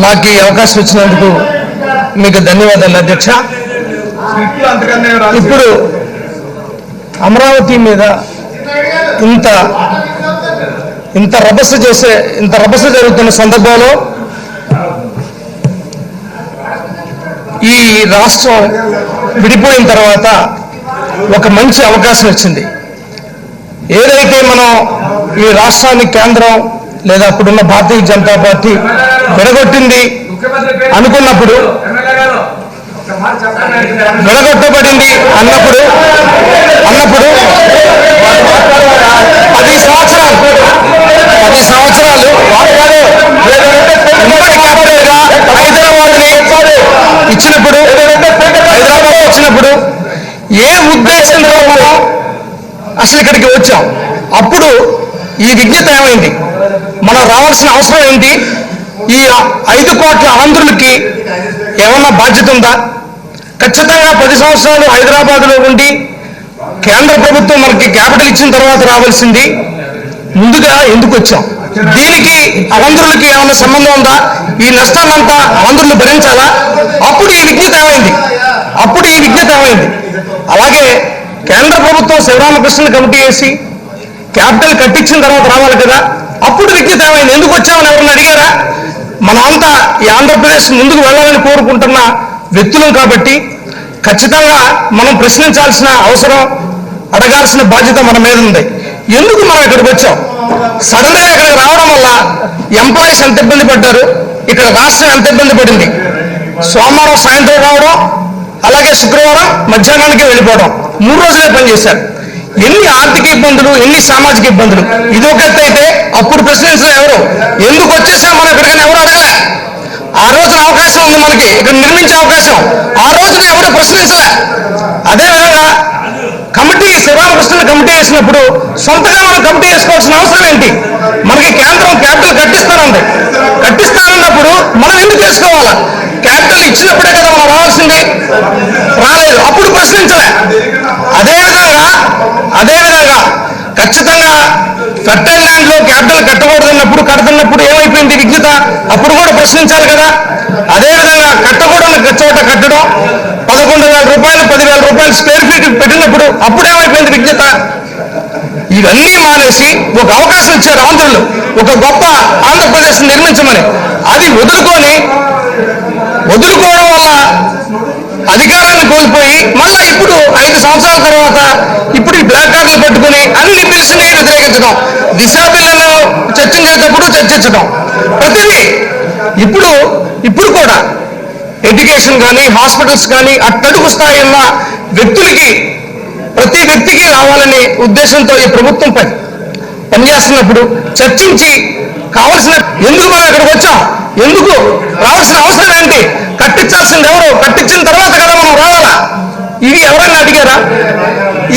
[SPEAKER 1] నాకు ఈ అవకాశం ఇచ్చినందుకు మీకు ధన్యవాదాలు అధ్యక్ష. ఇప్పుడు అమరావతి మీద ఇంత రభస జరుగుతున్న సందర్భంలో ఈ రాష్ట్రం విడిపోయిన తర్వాత ఒక మంచి అవకాశం వచ్చింది. ఏదైతే మనం ఈ రాష్ట్రాన్ని కేంద్రం లేదా అప్పుడున్న భారతీయ జనతా పార్టీ విడగొట్టింది అనుకున్నప్పుడు
[SPEAKER 2] వెలగొట్టబడింది అన్నప్పుడు 10 సంవత్సరాలు ఉమ్మడి క్యాపిటల్ గా హైదరాబాద్ ఇచ్చినప్పుడు ఏ ఉద్దేశంతో మనం అసలు ఇక్కడికి వచ్చాం? అప్పుడు ఈ విజ్ఞత ఏమైంది? మనం రావాల్సిన అవసరం ఏంటి? ఈ 5 కోట్ల ఆంధ్రులకి ఏమన్నా బాధ్యత ఉందా? ఖచ్చితంగా 10 సంవత్సరాలు హైదరాబాద్లో ఉండి కేంద్ర ప్రభుత్వం మనకి క్యాపిటల్ ఇచ్చిన తర్వాత రావాల్సింది ముందుగా ఎందుకు వచ్చాం? దీనికి ఆంధ్రులకి ఏమన్నా సంబంధం ఉందా? ఈ నష్టాలంతా ఆంధ్రులు భరించాలా? అప్పుడు ఈ విజ్ఞత ఏమైంది? అలాగే కేంద్ర ప్రభుత్వం శివరామకృష్ణ కమిటీ వేసి క్యాపిటల్ కట్టించిన తర్వాత రావాలి కదా, అప్పుడు విజ్ఞత ఏమైంది? ఎందుకు వచ్చామని ఎవరిని అడిగారా? మనమంతా ఈ ఆంధ్రప్రదేశ్ ముందుకు వెళ్ళాలని కోరుకుంటున్న వ్యక్తులం కాబట్టి ఖచ్చితంగా మనం ప్రశ్నించాల్సిన అవసరం, అడగాల్సిన బాధ్యత మన మీద ఉంది. ఎందుకు మనం ఇక్కడికి వచ్చాం? సడన్ గా ఇక్కడికి రావడం వల్ల ఎంప్లాయీస్ ఎంత ఇబ్బంది పడ్డారు, ఇక్కడ రాష్ట్రం ఎంత ఇబ్బంది పడింది. సోమవారం సాయంత్రం రావడం, అలాగే శుక్రవారం మధ్యాహ్నానికి వెళ్ళిపోవడం, 3 రోజులే పనిచేశారు. ఎన్ని ఆర్థిక ఇబ్బందులు, ఎన్ని సామాజిక ఇబ్బందులు. ఇది ఒక ఎత్తు అయితే అప్పుడు ప్రశ్నించడం ఎవరు? ఎందుకు వచ్చేసాం మనం ఇక్కడికని ఎవరు అడగలే. ఆ రోజున అవకాశం ఉంది మనకి ఇక్కడ నిర్మించే అవకాశం, ఆ రోజున ఎవరు ప్రశ్నించలే. అదేవిధంగా కమిటీ శివరామకృష్ణ కమిటీ వేసినప్పుడు సొంతగా మనం కమిటీ వేసుకోవాల్సిన అవసరం ఏంటి? మనకి కేంద్రం క్యాపిటల్ కట్టిస్తానన్నప్పుడు మనం ఎందుకు వేసుకోవాలా? క్యాపిటల్ ఇచ్చినప్పుడే కదా మనం రావాల్సింది. రాలేదు, అప్పుడు ప్రశ్నించలే. అదేవిధంగా ఖచ్చితంగా ఫెర్టైల్ ల్యాండ్ లో క్యాపిటల్ కడుతున్నప్పుడు ఏమైపోయింది విజ్ఞత? అప్పుడు కూడా ప్రశ్నించాలి కదా. అదేవిధంగా కట్టకూడని చోట కట్టడం, 11,000 రూపాయలు 10,000 రూపాయలు స్క్వేర్ ఫీట్ పెట్టినప్పుడు అప్పుడు ఏమైపోయింది విజ్ఞత? ఇవన్నీ మానేసి ఒక అవకాశం ఇచ్చారు ఆంధ్రులు, ఒక గొప్ప ఆంధ్రప్రదేశ్ నిర్మించమని. అది వదులుకోవడం వల్ల అధికారాన్ని కోల్పోయి మళ్ళా ఇప్పుడు 5 సంవత్సరాల తర్వాత ఇప్పుడు ఈ బ్లాక్ కార్డులు పట్టుకుని అన్ని బిల్స్ని వ్యతిరేకించడం, దిశా బిల్లును చర్చించడం, ప్రతిదీ ఇప్పుడు కూడా ఎడ్యుకేషన్ కానీ హాస్పిటల్స్ కానీ అట్టడుగు స్థాయి ఉన్న వ్యక్తులకి, ప్రతి వ్యక్తికి రావాలనే ఉద్దేశంతో ఈ ప్రభుత్వం పనిచేస్తున్నప్పుడు చర్చించి కావాల్సిన, ఎందుకు మనం ఇక్కడికి వచ్చాం, ఎందుకు రావాల్సిన అవసరం ఏంటి? కట్టించాల్సింది ఎవరు? కట్టించిన తర్వాత కదా మనం రావాలా? ఇవి ఎవరైనా అడిగారా?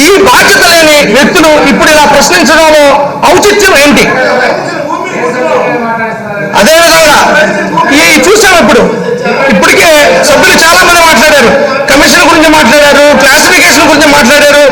[SPEAKER 2] ఈ బాధ్యత లేని వ్యక్తులు ఇప్పుడు ఇలా ప్రశ్నించడంలో ఔచిత్యం ఏంటి? అదేవిధంగా చూసాం ఇప్పటికే సభ్యులు చాలా మంది మాట్లాడారు, కమిషన్ గురించి మాట్లాడారు, క్లాసిఫికేషన్ గురించి మాట్లాడారు.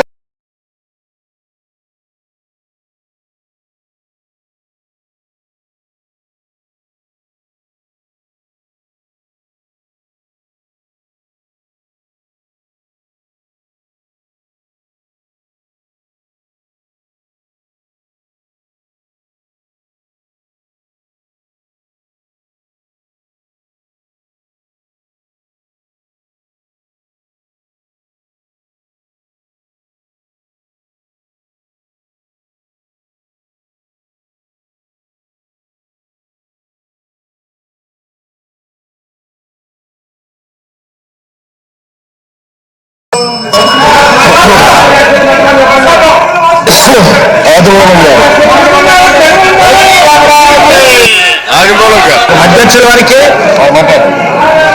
[SPEAKER 2] అధ్యక్షుల వారికి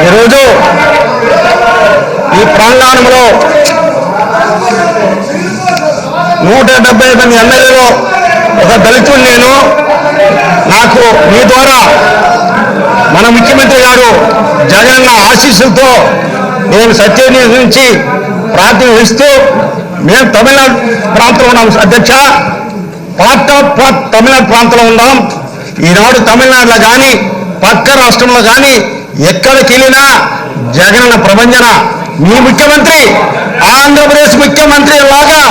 [SPEAKER 2] ఈరోజు ఈ ప్రాంగణంలో 170 మంది ఎమ్మెల్యేలో ఒక దళితుడు నేను. నాకు మీ ద్వారా మన ముఖ్యమంత్రి గారు జగన్ ఆశీస్సులతో నేను సత్యని నుంచి ప్రార్థిస్తూ మేము తమిళనాడు ప్రాంతంలో ఉన్నాం అధ్యక్ష. పార్ట్ ఆఫ్ తమిళనాడు ప్రాంతంలో ఉన్నాం. ఈనాడు తమిళనాడులో కానీ పక్క రాష్ట్రంలో కానీ ఎక్కడికి వెళ్ళినా జగనన్న ప్రభంజన. మీ ముఖ్యమంత్రి ఆంధ్రప్రదేశ్ ముఖ్యమంత్రి లాగా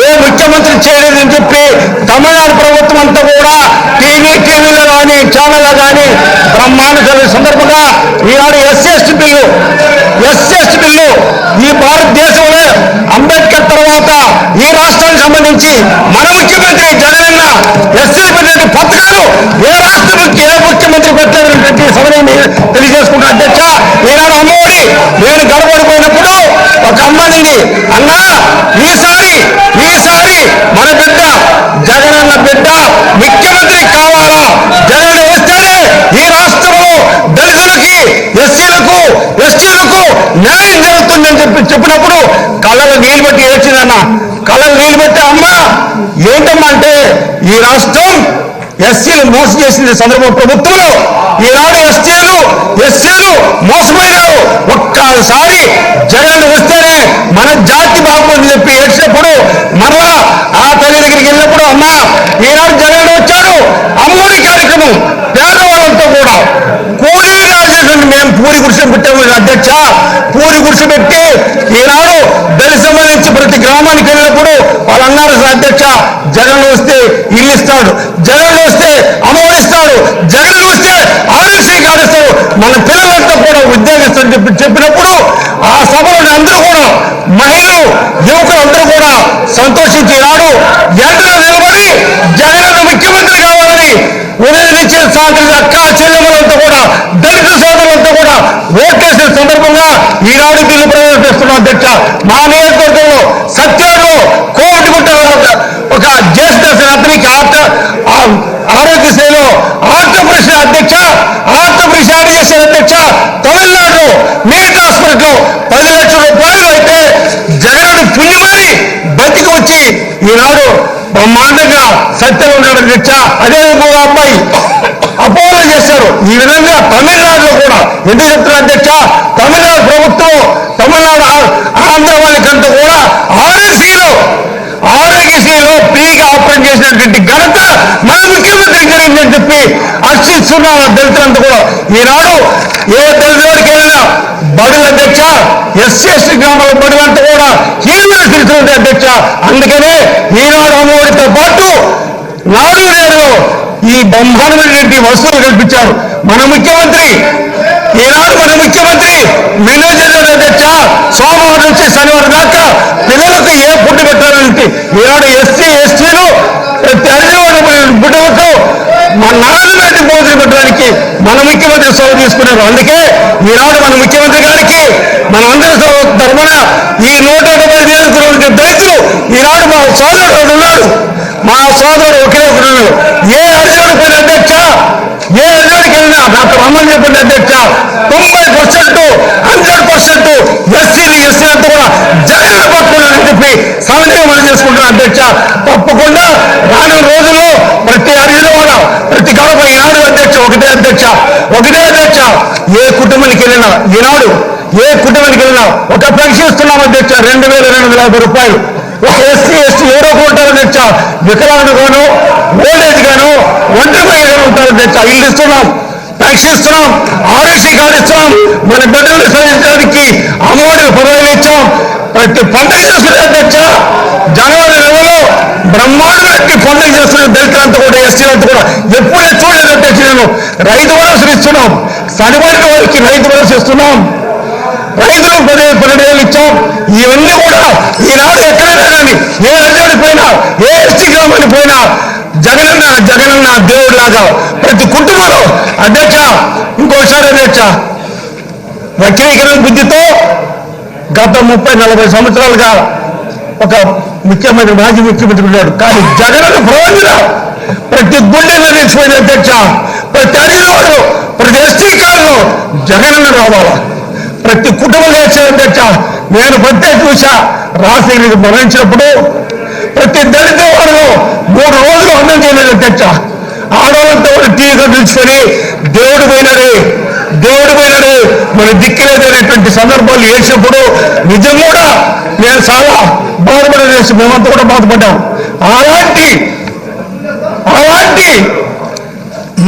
[SPEAKER 2] ఏ ముఖ్యమంత్రి చేయలేదని చెప్పి తమిళనాడు ప్రభుత్వం అంతా కూడా టీవీలో కానీ ఛానల్లో కానీ బ్రహ్మాండ కలిగిన సందర్భంగా ఈనాడు ఎస్సీ బిల్లు ఈ భారతదేశంలో అంబేద్కర్ తర్వాత ఈ రాష్ట్రానికి సంబంధించి మన ముఖ్యమంత్రి జగనన్న ఎస్సీ పథకాలు ఏ ముఖ్యమంత్రి పెట్టలేదని సభని తెలియజేసుకుంటున్న అధ్యక్ష. ఈనాడు అమ్మఒడి నేను గడపడిపోయినప్పుడు ఒక అమ్మని అన్నా ఈసారి మన బిడ్డ జగనన్న బిడ్డ ముఖ్యమంత్రి కావాలా, జగన్ వస్తేనే ఈ రాష్ట్రంలో దళితులకి, ఎస్సీలకు, ఎస్టీలకు న్యాయం జరుగుతుందని చెప్పినప్పుడు కళ్ళలో నీళ్ళు పెట్టి ఏడ్చిందన్న. కళ్ళలో నీళ్ళు పెట్టి అమ్మ ఏంటమ్మా అంటే ఈ రాష్ట్రం ఎస్సీలు మోసం చేసింది చంద్రబాబు ప్రభుత్వంలో, ఈనాడు ఎస్సీలు మోసపోయినారు, ఒక్కసారి జగన్ వస్తేనే మన జాతి బాగుందని చెప్పి ఏడ్చినప్పుడు మరలా ఆ తల్లి దగ్గరికి వెళ్ళినప్పుడు అమ్మా ఈనాడు జగన్ వచ్చాడు, అమ్మఒడి కార్యక్రమం పేదవాళ్ళంతా కూడా కూలీ రాజేటువంటి మేము పూరి గుడిసె పెట్టాము అధ్యక్ష. పూరి గుడిసె పెట్టి ఈనాడు దళిత సంబంధించి ప్రతి గ్రామానికి వెళ్ళినప్పుడు వాళ్ళు అన్నారు అధ్యక్ష జగన్ వస్తే ఇల్లు ఇస్తాడు, జగన్ వస్తే అమౌడిస్తాడు, జగన్ వస్తే ఆరోగ్య కార్డు ఇస్తాడు, మన పిల్లలంతా కూడా ఉద్యోగిస్తాడని చెప్పినప్పుడు ఆ సభలో అందరూ కూడా మహిళలు, యువకులు అందరూ కూడా సంతోషించి ఈనాడు ఎండలో నిలబడి జగన్ ముఖ్యమంత్రి కావాలని ఉదయం నుంచి సాయంత్రం అక్క చెల్లెమ్మలంతా కూడా దళిత సోదరులంతా కూడా ఓటేసిన సందర్భంగా ఈనాడు బిల్లు ప్రవేశిస్తున్నాం అధ్యక్ష. మా నియోజకవర్గంలో సత్యంలో కోవిడ్ గుట్ట ఒక జ్యేష్ఠ అతనికి ఆరోగ్యశ్రీలో ఆర్థోపరేషన్ అధ్యక్ష, ఆర్థోపరేషన్ యాడ్ చేసిన అధ్యక్ష. తమిళనాడులో నీట్ హాస్పిటల్లో 10 లక్షల రూపాయలు అయితే జగన్ పుణ్యమని బతికి వచ్చి ఈనాడు బ్రహ్మాండంగా సత్యం ఉన్నాడు అధ్యక్ష. అదే ఇంకొక అబ్బాయి అపోలో చేశారు. ఈ విధంగా తమిళనాడులో కూడా ఎందుకు చెప్తున్నారు అధ్యక్ష, తమిళనాడు ప్రభుత్వం తమిళనాడు ఆంధ్ర వాళ్ళకంతా కూడా ఆరోగ్యశ్రీలో ఫ్రీగా ఆపరేట్ చేసినటువంటి ఘనత మన ముఖ్యమంత్రి జరిగిందని చెప్పి హర్షిస్తున్నారు దళితులంతా కూడా. ఈనాడు ఏ దళితుడికి వెళ్ళినా బడుల అధ్యక్ష, ఎస్సీ ఎస్టీ గ్రామాల బడులంతా కూడా హీరోగా తెలుస్తుంది అధ్యక్ష. అందుకనే ఈనాడు అమ్మఒడితో పాటు నాడు నేరులో ఈ బ్రహ్మాండమైనటువంటి వస్తువులు కల్పించారు మన ముఖ్యమంత్రి. ఈనాడు మన ముఖ్యమంత్రి వినోదం అధ్యక్ష సోమవారం నుంచి శనివారం దాకా పిల్లలకు ఏ ఫుడ్ పెట్టాలంటే ఈనాడు ఎస్సీలు బిడ్డలకు మన నాలుగు భోజనం పెట్టడానికి మన ముఖ్యమంత్రి సోదరు తీసుకున్నారు. అందుకే ఈనాడు మన ముఖ్యమంత్రి గారికి మన అందరి తరఫున ఈ 150 నియోజకవర్గ దళితులు ఈనాడు మా సోదరుడు ఉన్నాడు, మా సోదరుడు ఒకే ఒకడు. ఏ అర్జునుడు పోయిన అధ్యక్ష, ఏ అర్జునుడికి వెళ్ళినా నాకు రమ్మని చెప్పండి అధ్యక్ష 90% 100% ఎస్సీ అంతా కూడా జగన్ పట్టుకున్నారని చెప్పి సమన్వయం చేసుకుంటున్నారు అధ్యక్ష. తప్పకుండా రానున్న రోజుల్లో ప్రతి అర్జున వాళ్ళ ప్రతి గడప ఈనాడు అధ్యక్ష ఒకటే అధ్యక్ష. ఏ కుటుంబానికి వెళ్ళినా ఈనాడు ఏ కుటుంబానికి వెళ్ళినా ఒక పెన్షన్ ఇస్తున్నాం అధ్యక్ష 2250 రూపాయలు. ఒక ఎస్సీ ఎవరో ఉంటారు అధ్యక్ష, వికలాంగుడు గాను ఓల్డేజ్ గాను ఒంటరి మహిళలు ఉంటారు అధ్యక్ష. ఇల్లు ఇస్తున్నాం, పెన్షన్ ఇస్తున్నాం, ఆరోగ్య కార్డు ఇస్తున్నాం, మన బిడ్డలు చదివించడానికి అమ్మఒడి 10,000 ఇచ్చాం. ప్రతి పండుగ చేసుకునే అధ్యక్ష జనవరి నెలలో బ్రహ్మాండమైన పండుగ చేస్తున్న దళితులంతా కూడా ఎస్సీలంతా కూడా ఎప్పుడే చూడలేదు అధ్యక్ష. నేను రైతు భరోసా ఇస్తున్నాం, సరిపడిన వారికి రైతు భరోసా ఇస్తున్నాం, రైతులకు 12,000 ఇచ్చాం. ఇవన్నీ కూడా ఈనాడు ఎక్కడైనా కానీ ఏ అర్జునుడికి పోయినా ఏ ఎస్టీ గ్రామానికి పోయినా జగనన్న దేవుడు లాగా ప్రతి కుటుంబంలో అధ్యక్ష. ఇంకోసారి అధ్యక్ష వక్రీకరణ బుద్ధితో గత 30-40 సంవత్సరాలుగా ఒక మాజీ ముఖ్యమంత్రి ఉన్నాడు, కానీ జగనన్న ప్రయోజన ప్రతి గుండెలో నిలిచిపోయిన అధ్యక్ష. ప్రతి అడిగినవాడు ప్రతి ఎస్టీ కాలంలో జగనన్న రావాలా, ప్రతి కుటుంబం చేసే అధ్యక్ష. నేను ప్రత్యేక చూసా రాజశేఖర్ మరణించినప్పుడు ప్రతి దళిత వారు 3 రోజులు అన్నం చేయలేదు అధ్యక్ష. ఆడవాళ్ళంతా కూడా టీవీగా నిలుచుకొని దేవుడు పోయినాడే మన దిక్కులేదనేటువంటి సందర్భాలు వేసినప్పుడు నిజం కూడా నేను చాలా బాధపడేసి మేమంతా కూడా బాధపడ్డాం. అలాంటి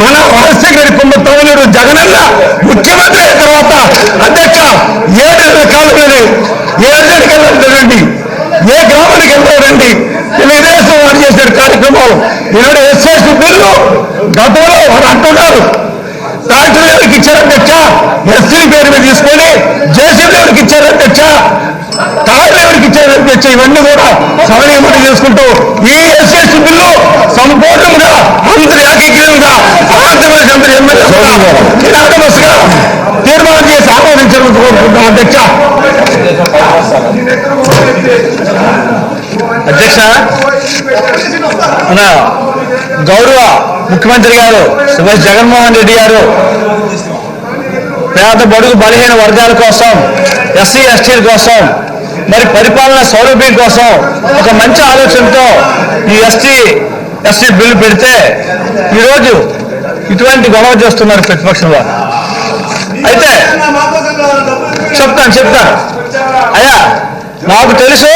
[SPEAKER 2] మన రాజశేఖర్ తమ్ముడు జగనన్న ముఖ్యమంత్రి అయిన తర్వాత అధ్యక్ష 7 రకాలుగానే ఏ అర్జునికి వెళ్ళండి, ఏ గ్రామానికి వెళ్ళండి, తెలుగుదేశం వారు చేసే కార్యక్రమాలు. ఈనాడు ఎస్ఎస్టీ బిల్లు గతంలో వారు అంటున్నారు ట్రాక్టర్ ఎవరికి ఇచ్చారు అధ్యక్ష, ఎస్సీ పేరు మీద తీసుకొని జేసీబీ ఎవరికి ఇచ్చారు అధ్యక్ష, కార్లు ఎవరికి ఇచ్చారు అధ్యక్ష. ఇవన్నీ కూడా సమన్వయం చేసుకుంటూ ఈ ఎస్ఎస్టీ బిల్లు సంపూర్ణంగా అందరి ఏకీకృతంగా ఆంధ్రప్రదేశ్ అందరి ఎమ్మెల్యేగా తీర్మానం చేసి ఆమోదించడం
[SPEAKER 3] కోరుకుంటున్నాం అధ్యక్ష.
[SPEAKER 1] అధ్యక్ష, మన గౌరవ ముఖ్యమంత్రి గారు శ్రీ జగన్మోహన్ రెడ్డి గారు పేద బడుగు బలహీన వర్గాల కోసం, ఎస్సీ ఎస్టీల కోసం, మరి పరిపాలన సౌలభ్యం కోసం ఒక మంచి ఆలోచనతో ఈ ఎస్టీ బిల్లు పెడితే ఈరోజు ఇటువంటి గొడవ చేస్తున్నారు ప్రతిపక్షం వారు. అయితే చెప్తాను అయ్యా, నాకు తెలుసు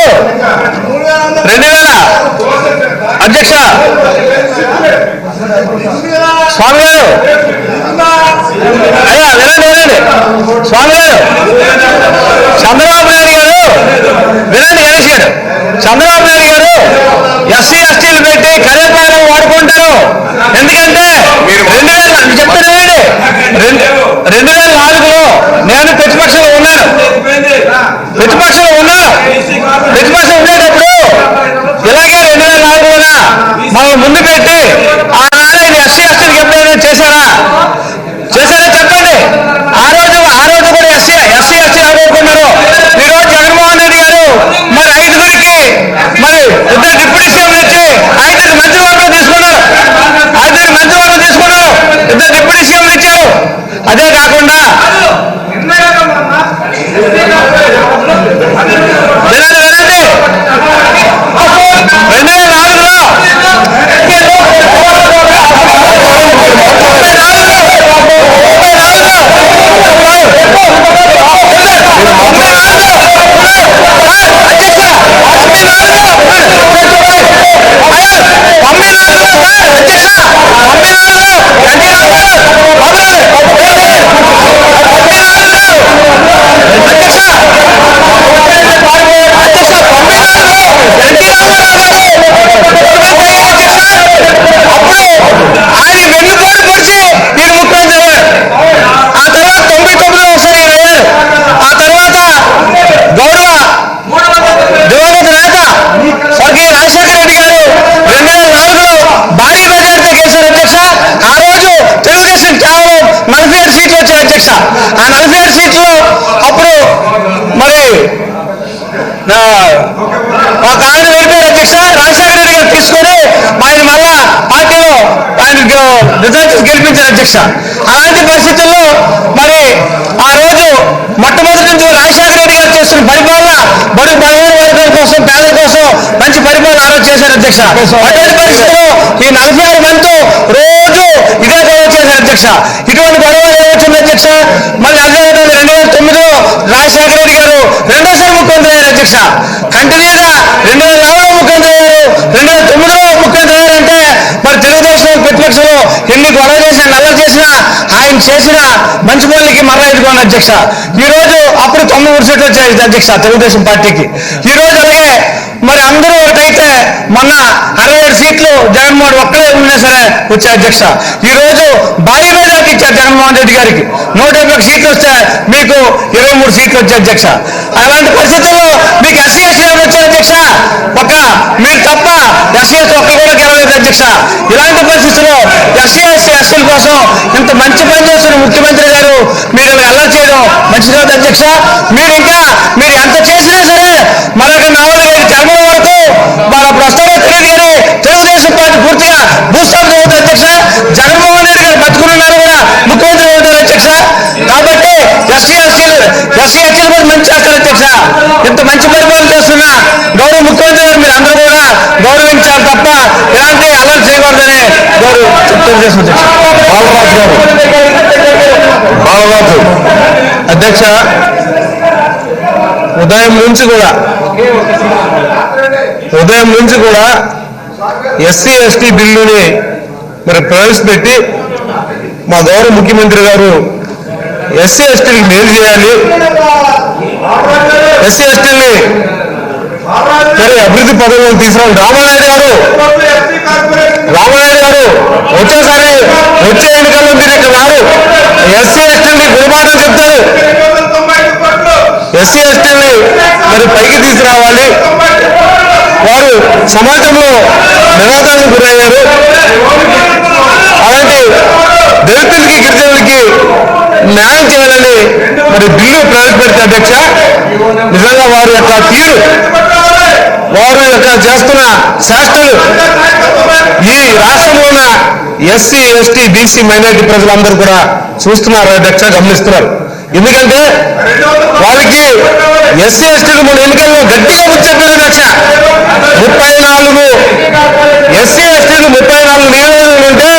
[SPEAKER 1] 2000 అధ్యక్ష స్వామి గారు, అయ్యా వినండి స్వామి గారు, చంద్రబాబు నాయుడు గారు వినండి, గణేష్ గారు, చంద్రబాబు నాయుడు గారు ఎస్సీ ఎస్టీలు పెట్టి కరేపాలెం వాడుకుంటారు. ఎందుకంటే 2004లో నేను ప్రతిపక్షంలో ఉన్నాను. ప్రతిపక్షం ఉండేటప్పుడు ఇలాగే 2004లోన మనం ముందు పెట్టి ఆనాడు ఎస్సీ ఎస్టీలకు ఎప్పుడైనా చేశారా చెప్పండి. ఆ రోజు కూడా ఎస్సీ ఎస్టీ ఆడుకున్నారు. ఈరోజు జగన్మోహన్ రెడ్డి గారు మరి 5గురికి మరి 2 డిప్యూటీ సీఎంలు ఇచ్చి 5 మంత్రివర్గం తీసుకున్నారు. 2 డిప్యూటీ సీఎంలు ఇచ్చారు. అదే కాకుండా వినండి 2004లో ఆ 47 సీట్లు అప్పుడు మరి ఒక ఆయన వెళ్ళిపోయారు అధ్యక్ష. రాజశేఖర రెడ్డి గారు తీసుకొని ఆయన మళ్ళా పార్టీలో ఆయన రిజల్ట్స్ గెలిపించారు అధ్యక్ష. అలాంటి పరిస్థితుల్లో మరి ఆ రోజు మొట్టమొదటి నుంచి రాజశేఖర రెడ్డి గారు చేస్తున్న పరిపాలన బడుగు బలహీన వర్గాల కోసం, పేదల కోసం మంచి పరిపాలన ఆలోచన చేశారు అధ్యక్ష. అటువంటి పరిస్థితుల్లో ఈ 46 మందితో రోజు ఇదే గొడవ చేశారు అధ్యక్ష. ఇటువంటి గొడవ ఏమొచ్చింది అధ్యక్ష? మళ్ళీ అదే 2009లో రాజశేఖర రెడ్డి గారు రెండోసారి ముఖ్యమంత్రి అయ్యారు అధ్యక్ష. కంటిన్యూగా 2004లో ముఖ్యమంత్రి అయ్యారు, 2009లో ముఖ్యమంత్రి అయ్యారంటే మరి తెలుగుదేశం ప్రతిపక్షంలో ఎన్ని గొడవ చేసినా నల్లలు చేసినా ఆయన చేసిన మంచి పనులకి మరలా ఎదుర్కొన్న అధ్యక్ష. ఈ రోజు అప్పుడు 93 సీట్లు వచ్చాయి అధ్యక్ష తెలుగుదేశం పార్టీకి. ఈ రోజు అలాగే మరి అందరూ ఒకటైతే మొన్న 67 సీట్లు జగన్మోహన్ ఒక్కడే ఉన్నా సరే వచ్చాయి అధ్యక్ష. ఈ రోజు భారీ మెజార్టీ ఇచ్చారు జగన్మోహన్ రెడ్డి గారికి. 171 సీట్లు వస్తే మీకు 23 సీట్లు వచ్చాయి అధ్యక్ష. అలాంటి పరిస్థితుల్లో మీకు ఎస్సీ ఎస్టీ వచ్చారు అధ్యక్ష. మీరు తప్ప ఎస్సీ ఎస్టీ ఒక్క కూడా గెలవలేదు అధ్యక్ష. ఇలాంటి పరిస్థితుల్లో ఎస్సీ ఎస్టీల కోసం ఇంత మంచి పని చేస్తున్న ముఖ్యమంత్రి గారు మీరు అల్లరి చేయడం మంచిది కాదు అధ్యక్ష. మీరు ఎంత చేసినా సరే మరొక 4-5 జన్మల వరకు మరి అప్పుడు వస్తారో తెలియదు కానీ తెలుగుదేశం పార్టీ పూర్తిగా భూస్థాపన అవుతుంది అధ్యక్ష. జగన్మోహన్ రెడ్డి గారు బతుకున్నారు కూడా ముఖ్యమంత్రి అవుతారు అధ్యక్ష. కాబట్టి ఎస్సీ ఎస్టీల కోసం మంచి చేస్తారు అధ్యక్ష. ఇంత మంచి పరిపాలన చేస్తున్న గౌరవ ముఖ్యమంత్రి గారు మీరు అందరూ కూడా గౌరవించాలి తప్ప ఇలాంటి అల్లరి చేయకూడదని తెలుగుదేశం
[SPEAKER 2] బాలరాజు అధ్యక్ష, ఉదయం నుంచి కూడా ఎస్సీ ఎస్టీ బిల్లుని మరి ప్రవేశపెట్టి మా గౌరవ ముఖ్యమంత్రి గారు ఎస్సీ ఎస్టీలకు మేలు చేయాలి, ఎస్సీ ఎస్టీని మరి అభివృద్ధి పథకంలో తీసుకురావాలి. రామానాయుడు గారు వచ్చే ఎన్నికల్లో మీరు ఇక్కడ రారు, ఎస్సీ ఎస్టీని గుణపాఠం చెప్తారు, ఎస్సీ ఎస్టీని మరి పైకి తీసుకురావాలి. వారు సమాజంలో నిరాదరణకు గురయ్యారు. అలాంటి దళితులకి గిరిజనులకి న్యాయం చేయాలని మరి బిల్లు ప్రవేశపెడితే అధ్యక్ష, నిజంగా వారి యొక్క తీరు, వారు యొక్క చేస్తున్న శాస్త్రులు ఈ రాష్ట్రంలో ఉన్న ఎస్సీ, ఎస్టీ, బీసీ, మైనారిటీ ప్రజలందరూ కూడా చూస్తున్నారు అధ్యక్ష, గమనిస్తున్నారు. ఎందుకంటే వాళ్ళకి ఎస్సీ, ఎస్టీలు మన ఎన్నికల్లో గట్టిగా ముచ్చెప్పారు అధ్యక్ష. 34 ఎస్సీ, ఎస్టీలు 34 నియోజకవర్గాలు ఉంటే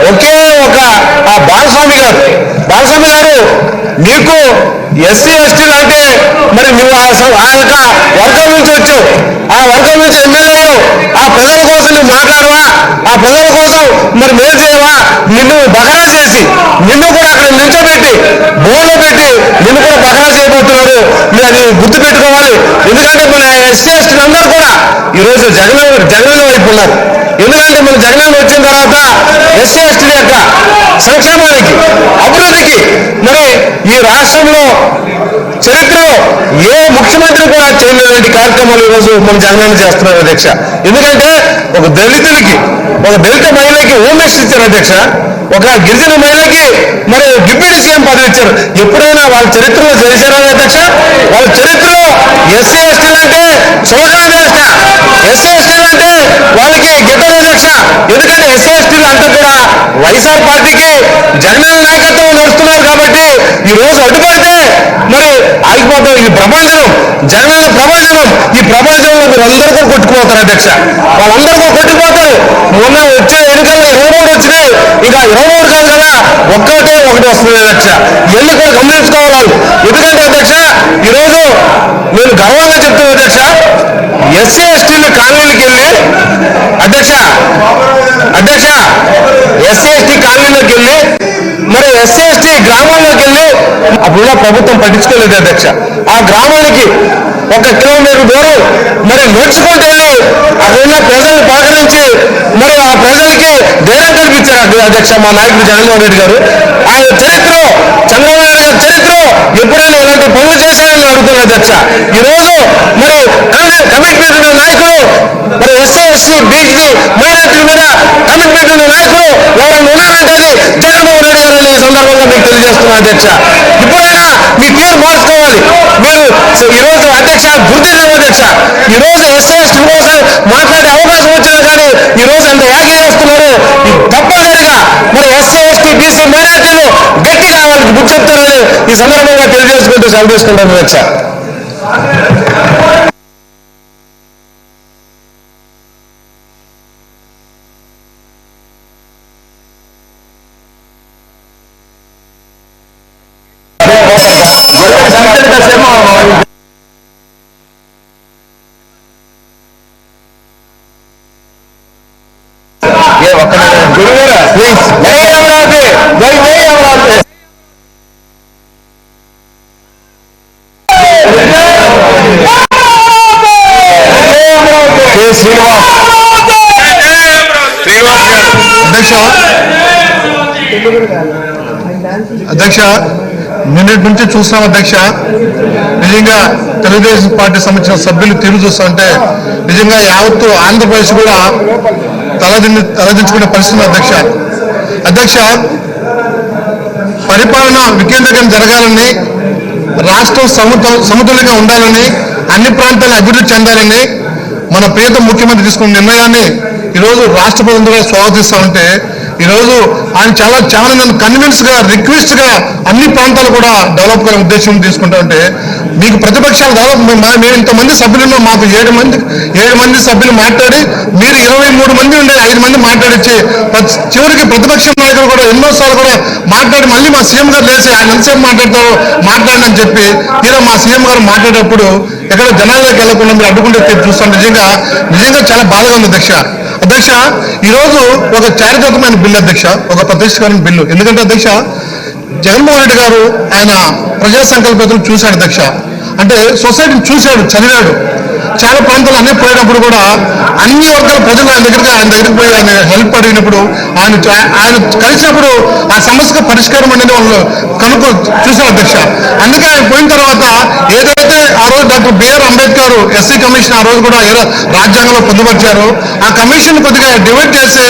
[SPEAKER 2] ఒకే ఒక ఆ బాలస్వామి గారు నీకు ఎస్సీ, ఎస్టీలు అంటే మరి నువ్వు ఆ యొక్క వర్గం నుంచి వచ్చావు, ఆ వర్గం నుంచి ఎమ్మెల్యే, ఆ ప్రజల కోసం నువ్వు మాట్లాడవా, ఆ ప్రజల కోసం మరి మేలు చేయవా, నిన్ను బకరా చేసి నిన్ను కూడా అక్కడ నిల్చోబెట్టి బోర్లో పెట్టి నిన్ను కూడా బకరా చేయబోతున్నారు. మీరు అది గుర్తు పెట్టుకోవాలి. ఎందుకంటే మన ఎస్సీ, ఎస్టీలు అందరూ కూడా ఈరోజు జగన్ వైపు ఉన్నారు. ఎందుకంటే మన జగన్ వచ్చిన తర్వాత ఎస్సీ, ఎస్టీల యొక్క సంక్షేమానికి, అభివృద్ధికి మరి ఈ రాష్ట్రంలో చరిత్రలో ఏ ముఖ్యమంత్రి కూడా చేయలేనటువంటి కార్యక్రమాలు ఈరోజు మన జగన్ చేస్తున్నారు అధ్యక్ష. ఎందుకంటే ఒక దళిత మహిళకి హోమ్ మినిస్టర్ ఇచ్చారు అధ్యక్ష, ఒక గిరిజన మహిళకి మరి డిప్యూటీ సీఎం పదవి ఇచ్చారు. ఎప్పుడైనా వాళ్ళ చరిత్రలో చేశారా అధ్యక్ష? వాళ్ళ చరిత్రలో ఎస్సీ, ఎస్టీలు అంటే చులకన చేస్త, ఎస్సీ, ఎస్టీలు అంటే వాళ్ళకి గిట్టదు అధ్యక్ష. ఎందుకంటే ఎస్సీ, ఎస్టీలు అంతా కూడా వైఎస్ఆర్ పార్టీకి జగన్ నాయకత్వం నడుస్తున్నారు కాబట్టి ఈ రోజు అడ్డుపడితే మరి ఆగిపోతాం. ఈ ప్రపంచం జగన్ ప్రపంచం, ఈ ప్రపంచంలో మీరు అందరూ కూడా కొట్టుకుపోతారు అధ్యక్ష. వాళ్ళందరూ కూడా కొట్టుకుపోతారు. మొన్న వచ్చే ఎన్నికల్లో 23 వచ్చినాయి, ఇంకా 23 కాదు కదా, ఒకటి వస్తుంది అధ్యక్ష. ఇవన్నీ కూడా గమనించుకోవాలి. ఎందుకంటే అధ్యక్ష ఈరోజు నేను గర్వంగా చెప్తున్నా అధ్యక్ష, ఎస్సీ, ఎస్టీలు కాలనీలకు వెళ్ళి అధ్యక్ష ఎస్సీ, ఎస్టీ కాలనీలోకి వెళ్ళి మరి ఎస్సీ, ఎస్టీ గ్రామాల్లోకి వెళ్ళి అప్పుడున్న ప్రభుత్వం పట్టించుకోలేదు అధ్యక్ష. ఆ గ్రామానికి 1 కిలోమీటర్ దూరం మరి నడుచుకుంటూ వెళ్ళి అక్కడున్న ప్రజల్ని పలకరించి మరి ఆ ప్రజలకి ధైర్యం కల్పించారు అధ్యక్ష మా నాయకుడు జగన్మోహన్ రెడ్డి గారు. ఆయన చరిత్రలో, చంద్రబాబు నాయుడు గారి చరిత్రలో ఎప్పుడైనా ఇలాంటి పనులు చేశారని అడుగుతున్నారు అధ్యక్ష. ఈరోజు మరి కమిట్మెంట్ ఉన్న నాయకులు, మరి ఎస్సీ, ఎస్సీ, బీసీ, మైనారిటీల మీద కమిట్మెంట్ ఉన్న నాయకులు ఎవరైనా ఉన్నారంటే అది జగన్మోహన్ రెడ్డి గారు ఈ సందర్భంగా మీకు తెలియజేస్తున్నా అధ్యక్ష. ఇప్పుడైనా మీ తీరు మార్చుకోవాలి. మీరు ఈరోజు అధ్యక్ష గుర్తించారు అధ్యక్ష, ఈరోజు ఎస్సీ, ఎస్టీ కోసం మాట్లాడే అవకాశం వచ్చినా కానీ ఈరోజు ఎంత యాగి చేస్తున్నారు. తప్పనిసరిగా మరి ఎస్సీ, ఎస్టీ, బీసీ, మైనారిటీలు గట్టిగా వాళ్ళకి గుర్తు చెప్తారని ఈ సందర్భంగా తెలియజేసుకుంటూ సెలవు తీసుకుంటాను అధ్యక్ష.
[SPEAKER 4] అధ్యక్ష నిన్నటి నుంచి చూస్తున్నాం అధ్యక్ష, నిజంగా తెలుగుదేశం పార్టీ సంబంధించిన సభ్యులు తీరు చూస్తుంటే నిజంగా యావత్తు ఆంధ్రప్రదేశ్ కూడా తలదించుకునే పరిస్థితి అధ్యక్ష. పరిపాలన వికేంద్రీకరణ జరగాలని, రాష్ట్రం సమతుల్యంగా ఉండాలని, అన్ని ప్రాంతాలను అభివృద్ధి చెందాలని మన ప్రియతమ ముఖ్యమంత్రి తీసుకున్న నిర్ణయాన్ని ఈరోజు రాష్ట్ర ప్రజలందరూ స్వాగతిస్తూ ఉంటే, ఈరోజు ఆయన చాలా నన్ను కన్విన్స్ గా, రిక్వెస్ట్ గా అన్ని ప్రాంతాలు కూడా డెవలప్ అనే ఉద్దేశం తీసుకుంటా ఉంటే, మీకు ప్రతిపక్షాలు దాదాపు మేము ఇంతమంది సభ్యులను మాకు 7 మంది సభ్యులు మాట్లాడి, మీరు 23 మంది ఉండే 5 మంది మాట్లాడించి చివరికి ప్రతిపక్ష నాయకులు కూడా ఎన్నోసార్లు కూడా మాట్లాడి మళ్ళీ మా సీఎం గారు లేచి ఆయన ఎంతసేపు మాట్లాడతారో మాట్లాడని చెప్పి తీరా మా సీఎం గారు మాట్లాడేటప్పుడు ఎక్కడ జనాల్లోకి వెళ్లకుండా మీరు అడ్డుకుంటే చూస్తాం. నిజంగా చాలా బాధగా ఉంది అధ్యక్ష. ఈరోజు ఒక చారిత్రాత్మకమైన బిల్లు అధ్యక్ష, ఒక ప్రతిష్ఠకరమైన బిల్లు. ఎందుకంటే అధ్యక్ష జగన్మోహన్ రెడ్డి గారు ఆయన ప్రజా సంకల్పతను చూశాడు అధ్యక్ష. అంటే సొసైటీని చూశాడు, చదివాడు. చాలా ప్రాంతాలు అన్నీ పోయినప్పుడు కూడా అన్ని వర్గాల ప్రజలు ఆయన దగ్గరికి పోయి ఆయన హెల్ప్ అడిగినప్పుడు ఆయన కలిసినప్పుడు ఆ సమస్యకు పరిష్కారం అనేది వాళ్ళు చూశారు అధ్యక్ష. అందుకే ఆయన పోయిన తర్వాత ఏదైతే ఆ రోజు doctor B R Ambedkar SC commission ఆ రోజు కూడా రాజ్యాంగంలో పొందుపరిచారు, ఆ కమిషన్ కొద్దిగా డివైడ్ చేసి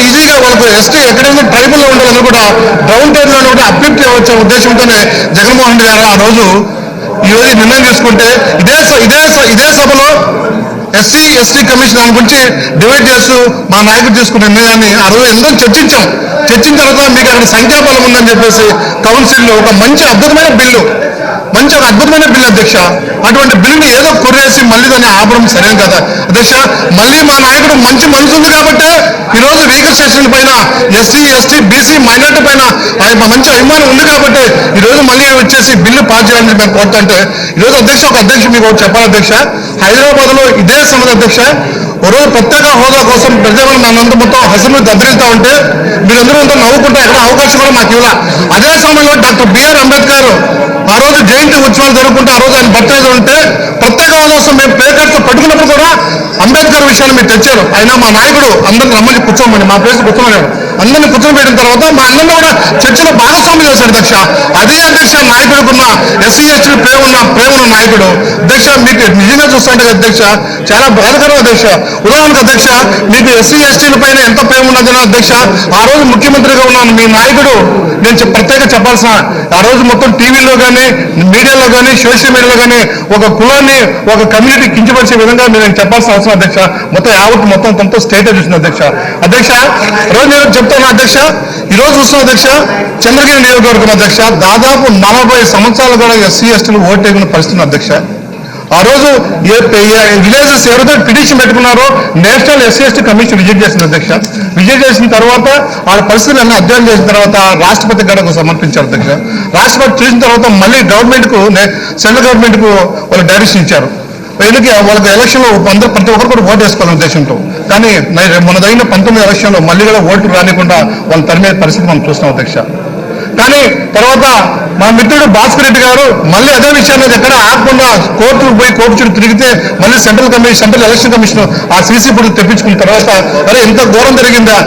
[SPEAKER 4] ఈజీగా వాళ్ళకు ఎస్టీ ఎక్కడైనా ట్రైబుల్లో ఉండాలని కూడా డౌన్ టౌన్ లో కూడా అప్లిఫ్ట్ వచ్చే ఉద్దేశంతోనే జగన్మోహన్ రెడ్డి గారు ఆ రోజు ఈ రోజు నిర్ణయం తీసుకుంటే ఇదే సభలో ఎస్సీ ఎస్టీ కమిషన్ దాని గురించి డివైడ్ చేస్తూ మా నాయకుడు తీసుకున్న నిర్ణయాన్ని ఆ రోజు ఎంతో చర్చించిన తర్వాత మీకు అక్కడ సంఖ్యాబలం ఉందని చెప్పేసి కౌన్సిల్లో ఒక మంచి అద్భుతమైన బిల్లు అధ్యక్ష. అటువంటి బిల్లుని ఏదో కొరేసి మళ్ళీ దాన్ని ఆపడం సరైన కదా అధ్యక్ష. మళ్ళీ మా నాయకుడు మంచి మనసు ఉంది కాబట్టి ఈరోజు రీకన్స్ట్రక్షన్ పైన ఎస్సీ ఎస్టీ బీసీ మైనార్టీ పైన మంచి అభిమానం ఉంది కాబట్టి ఈరోజు మళ్ళీ వచ్చేసి బిల్లు పాస్ చేయాలని మేము కోరుతుంటే ఈరోజు అధ్యక్ష మీకు చెప్పాలి అధ్యక్ష. హైదరాబాద్ లో ఇదే సమస్య అధ్యక్ష. ఒకరోజు ప్రత్యేక హోదా కోసం ప్రజలు మనంతా మొత్తం హసలు దద్దరిస్తూ ఉంటే మీరందరూ అంతా నవ్వుకుంటే ఎక్కడ అవకాశం కూడా మాకు ఇవ్వాలి. అదే సమయంలో డాక్టర్ బిఆర్ అంబేద్కర్ ఆ రోజు జయంతి ఉత్సవాలు జరుపుకుంటే ఆ రోజు ఆయన బర్త్డే ఉంటే ప్రత్యేక హోదా కోసం మేము ప్లేకర్స్ పట్టుకున్నప్పుడు కూడా అంబేద్కర్ విషయాన్ని మీరు తెచ్చారు. అయినా మా నాయకుడు అందరిని రమ్మని కూర్చోమని మా ప్లేస్ కూర్చోమన్నాడు. అందరిని కూర్చోబెట్టిన తర్వాత మా అందరినీ కూడా చర్చలో భాగస్వామి చేశాడు అధ్యక్ష. అదే అధ్యక్ష నాయకుడుకున్న ఎస్సీ ఎస్టీ ప్రేమ ఉన్న నాయకుడు అధ్యక్ష. మీకు నిజంగా చూస్తుంటే అధ్యక్ష చాలా బాధకరం అధ్యక్ష. ఉదాహరణకు అధ్యక్ష మీకు ఎస్సీ ఎస్టీల పైన ఎంత ప్రేమ ఉన్నదని అధ్యక్ష ఆ రోజు ముఖ్యమంత్రిగా ఉన్నాను మీ నాయకుడు నేను ప్రత్యేక చెప్పాల్సిన ఆ రోజు మొత్తం టీవీలో కానీ మీడియాలో కానీ సోషల్ మీడియాలో కానీ ఒక కులాన్ని ఒక కమ్యూనిటీ కించపరిచే విధంగా నేను చెప్పాల్సిన అవసరం అధ్యక్ష. మొత్తం స్టేట్ చూసిన అధ్యక్ష. రోజు నేను చెప్తాను అధ్యక్ష. ఈరోజు చూస్తున్న అధ్యక్ష చంద్రగిరి నియోజకవర్గం అధ్యక్ష దాదాపు 40 సంవత్సరాలు కూడా ఎస్సీ ఎస్టీలు ఓటు వేయకున్న పరిస్థితి అధ్యక్ష. ఆ రోజు విలేజెస్ ఎవరైతే పిటిషన్ పెట్టుకున్నారో national SC ST commission visit చేసింది అధ్యక్ష. విజిట్ చేసిన తర్వాత వాళ్ళ పరిస్థితులన్నీ అధ్యయనం చేసిన తర్వాత రాష్ట్రపతి గడకు సమర్పించారు అధ్యక్ష. రాష్ట్రపతి చూసిన తర్వాత మళ్ళీ సెంట్రల్ గవర్నమెంట్ కు వాళ్ళు డైరెక్షన్ ఇచ్చారు. ఎందుకు వాళ్ళకి ఎలక్షన్లో ప్రతి ఒక్కరు కూడా ఓటు వేసుకోవాలనే ఉద్దేశంతో. కానీ మన దగ్గర 19 ఎలక్షన్లో మళ్ళీ కూడా ఓటు రానికుండా వాళ్ళ తరిమే పరిస్థితి మనం చూస్తున్నాం అధ్యక్ష. కానీ తర్వాత మా మిత్రుడు భాస్కర్ రెడ్డి గారు మళ్ళీ అదే విషయాన్ని ఎక్కడ ఆగకుండా కోర్టుకు పోయి కోర్టు చుట్టూ తిరిగితే మళ్ళీ సెంట్రల్ ఎలక్షన్ కమిషన్ ఆ సీసీ బోర్డు తెప్పించుకున్న తర్వాత అరే ఎంత ఘోరం జరిగిందా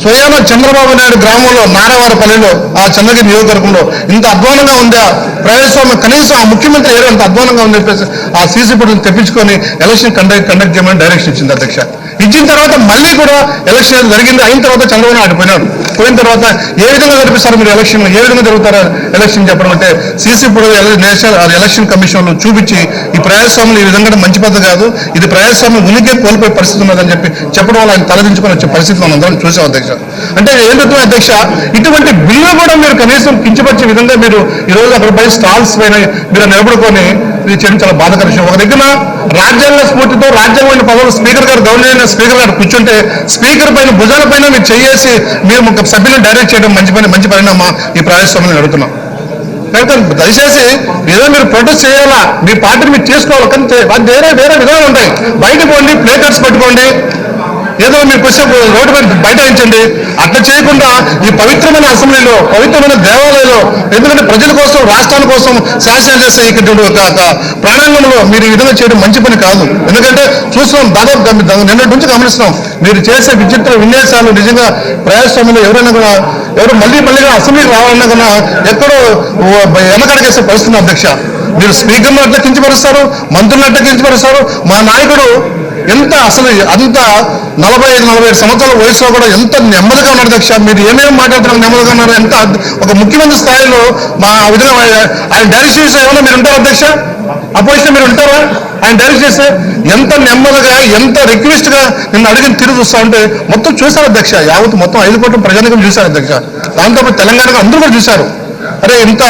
[SPEAKER 4] స్వయాన చంద్రబాబు నాయుడు గ్రామంలో నారావారపల్లిలో ఆ చంద్రగిరి నియోజకవర్గంలో ఇంత అధ్వానంగా ఉందా ప్రజాస్వామ్యం కనీసం ఆ ముఖ్యమంత్రి ఏదో అంత అధ్వానంగా ఉంది చెప్పేసి ఆ సీసీ బోర్డును తెప్పించుకొని ఎలక్షన్ కండక్ట్ చేయమని డైరెక్షన్ ఇచ్చింది అధ్యక్ష. ఇచ్చిన తర్వాత మళ్ళీ కూడా ఎలక్షన్ జరిగింది. అయిన తర్వాత చంద్రబాబు నాయుడు పోయిన తర్వాత ఏ విధంగా జరిపిస్తారు మీరు ఎలక్షన్ ఏ విధంగా జరుగుతారా ఎలక్షన్ చెప్పడం అంటే CC board national election commission లో చూపించి ఈ ప్రజాస్వామ్యం ఈ విధంగా మంచి పద్ధతి కాదు, ఇది ప్రజాస్వామ్యం ఉనికి కోల్పోయే పరిస్థితి ఉన్నదని చెప్పడం వల్ల ఆయన తలదించుకొని వచ్చే పరిస్థితి మనం అందరం చూసాం అధ్యక్ష. అంటే ఏంటంటే అధ్యక్ష ఇటువంటి బిల్లు కూడా మీరు కనీసం కించపరిచే విధంగా మీరు ఈరోజు అక్కడ పై స్టాల్స్ పైన మీరు నిలబడుకొని ఇది చేయడం చాలా బాధాకర విషయం. ఒక దగ్గర రాజ్యాంగ స్ఫూర్తితో రాజ్యాంగమైన పదవులు స్పీకర్ గారు గవర్నర్ స్పీకర్ గారు కూర్చుంటే స్పీకర్ పైన భుజాల పైన మీరు చేసి మీరు సభ్యులను డైరెక్ట్ చేయడం మంచి పరిణామా ఈ ప్రజాస్వామ్యం అడుగుతున్నాం. దయచేసి ఏదో మీరు ప్రొటెస్ట్ చేయాలా మీ పార్టీని మీరు చేసుకోవాలి. కానీ వేరే విధాలు ఉంటాయి. బయట పోండి ప్లే కార్డ్స్ పెట్టుకోండి ఏదో మీరు పుస్తకం రోడ్డు మీద బైఠాయించండి. అట్లా చేయకుండా ఈ పవిత్రమైన అసెంబ్లీలో పవిత్రమైన దేవాలయంలో ఎందుకంటే ప్రజల కోసం రాష్ట్రాల కోసం శాసనం చేసే ఇక్కడ ఒక ప్రాణాంగంలో మీరు ఈ విధంగా చేయడం మంచి పని కాదు. ఎందుకంటే చూస్తున్నాం దాదాపు నిన్నటి నుంచి గమనిస్తున్నాం మీరు చేసే విచిత్ర విన్యాసాలు నిజంగా ప్రజాస్వామ్యంలో ఎవరు మళ్ళీగా అసెంబ్లీకి రావాలన్నా కూడా ఎక్కడో వెనకడగేసే పరిస్థితి అధ్యక్ష. మీరు స్పీకర్ను అట్లా కించపరుస్తారు, మంత్రులను అట్లా కించపరుస్తారు. మా నాయకుడు ఎంత అంత 45-47 సంవత్సరాల వయసులో కూడా ఎంత నెమ్మదిగా ఉన్నారు అధ్యక్ష. మీరు ఏమేమి మాట్లాడుతున్నారు నెమ్మదిగా ఉన్నారు. ఎంత ఒక ముఖ్యమంత్రి స్థాయిలో మా విధంగా ఆయన డైరెక్షన్ చేస్తే ఏమన్నా మీరు ఉంటారు అధ్యక్ష అపోజిషన్ మీరు ఉంటారా? ఆయన డైరెక్ట్ చేస్తే ఎంత నెమ్మదిగా ఎంత రిక్వెస్ట్ గా నిన్ను అడిగిన తిరిగి చూస్తా ఉంటే మొత్తం చూశారు అధ్యక్ష. యావత్ మొత్తం 5 కోట్ల ప్రజానికం చూశారు అధ్యక్ష. దాంతో తెలంగాణకు అందరూ కూడా చూశారు. అరే ఇంత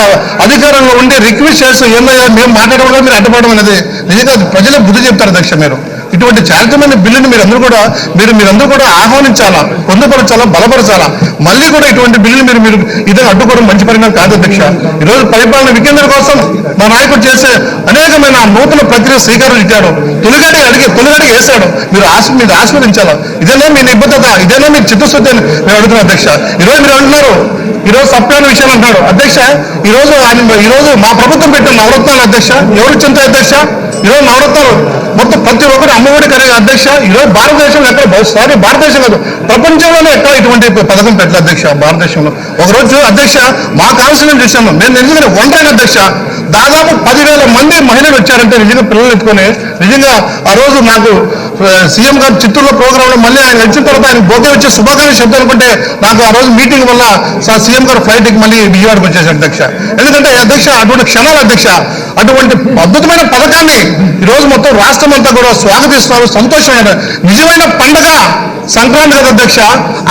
[SPEAKER 4] అధికారంలో ఉండి రిక్వెస్ట్ చేస్తూ ఏమయ్యా మేము మాట్లాడడం మీరు అడ్డుపడడం అనేది నిజంగా ప్రజలకు బుద్ధి చెప్తారు అధ్యక్ష. మీరు ఇటువంటి చారిత్రమైన బిల్లుని మీరందరూ కూడా ఆహ్వానించాలా, పొందుపరచాలా, బలపరచాలా. మళ్ళీ కూడా ఇటువంటి బిల్లుని మీరు ఇదే అడ్డుకోవడం మంచి పరిణామం కాదు అధ్యక్ష. ఈరోజు పరిపాలన వికేంద్రం కోసం మా నాయకుడు చేసే అనేక నూతనమైన నూతన ప్రక్రియ శ్రీకారం ఇచ్చాడు. తొలిగడి వేశాడు. మీరు ఆస్వాదించాలి. ఇదేనా మీ నిబద్ధత, ఇదేనా మీ చిత్తశుద్ధి అని నేను అడుగుతున్నాను అధ్యక్ష. ఈరోజు మీరు అంటున్నారు, ఈరోజు సప్లాన్ విషయం అంటున్నాడు అధ్యక్ష. ఈరోజు మా ప్రభుత్వం పెట్టిన నవరత్నాలు అధ్యక్ష ఎవరు చింత అధ్యక్ష. ఈరోజు నవరత్నాలు మొత్తం ప్రతి ఒక్కరు అమ్మఒడి కలిగే అధ్యక్ష. ఈరోజు భారతదేశంలో ఎక్కడ భారతదేశం కాదు ప్రపంచంలోనే ఎక్కడ ఇటువంటి పథకం పెట్టలేదు అధ్యక్ష. భారతదేశంలో ఒకరోజు అధ్యక్ష మా కాన్స్టిట్యూషన్ చూసాము. నేను నిజంగా ఒంటరి అధ్యక్ష. దాదాపు 10,000 మంది మహిళలు వచ్చారంటే నిజంగా పిల్లలు ఎత్తుకొని. నిజంగా ఆ రోజు నాకు సీఎం గారు చిత్తూరులో ప్రోగ్రాంలో మళ్ళీ ఆయన వచ్చిన తర్వాత ఆయన బొకే వచ్చే శుభాకాంక్షలు చెప్తాను అనుకుంటే నాకు ఆ రోజు మీటింగ్ వల్ల సీఎం గారు ఫ్లైట్కి మళ్ళీ విజయవాడకు వచ్చేసారు అధ్యక్ష. ఎందుకంటే అధ్యక్ష అటువంటి క్షణాలు అధ్యక్ష, అటువంటి అద్భుతమైన పథకాన్ని ఈరోజు మొత్తం రాష్ట్రం అంతా కూడా స్వాగతిస్తున్నారు, సంతోషమైన నిజమైన పండుగ సంక్రాంతి కదా అధ్యక్ష.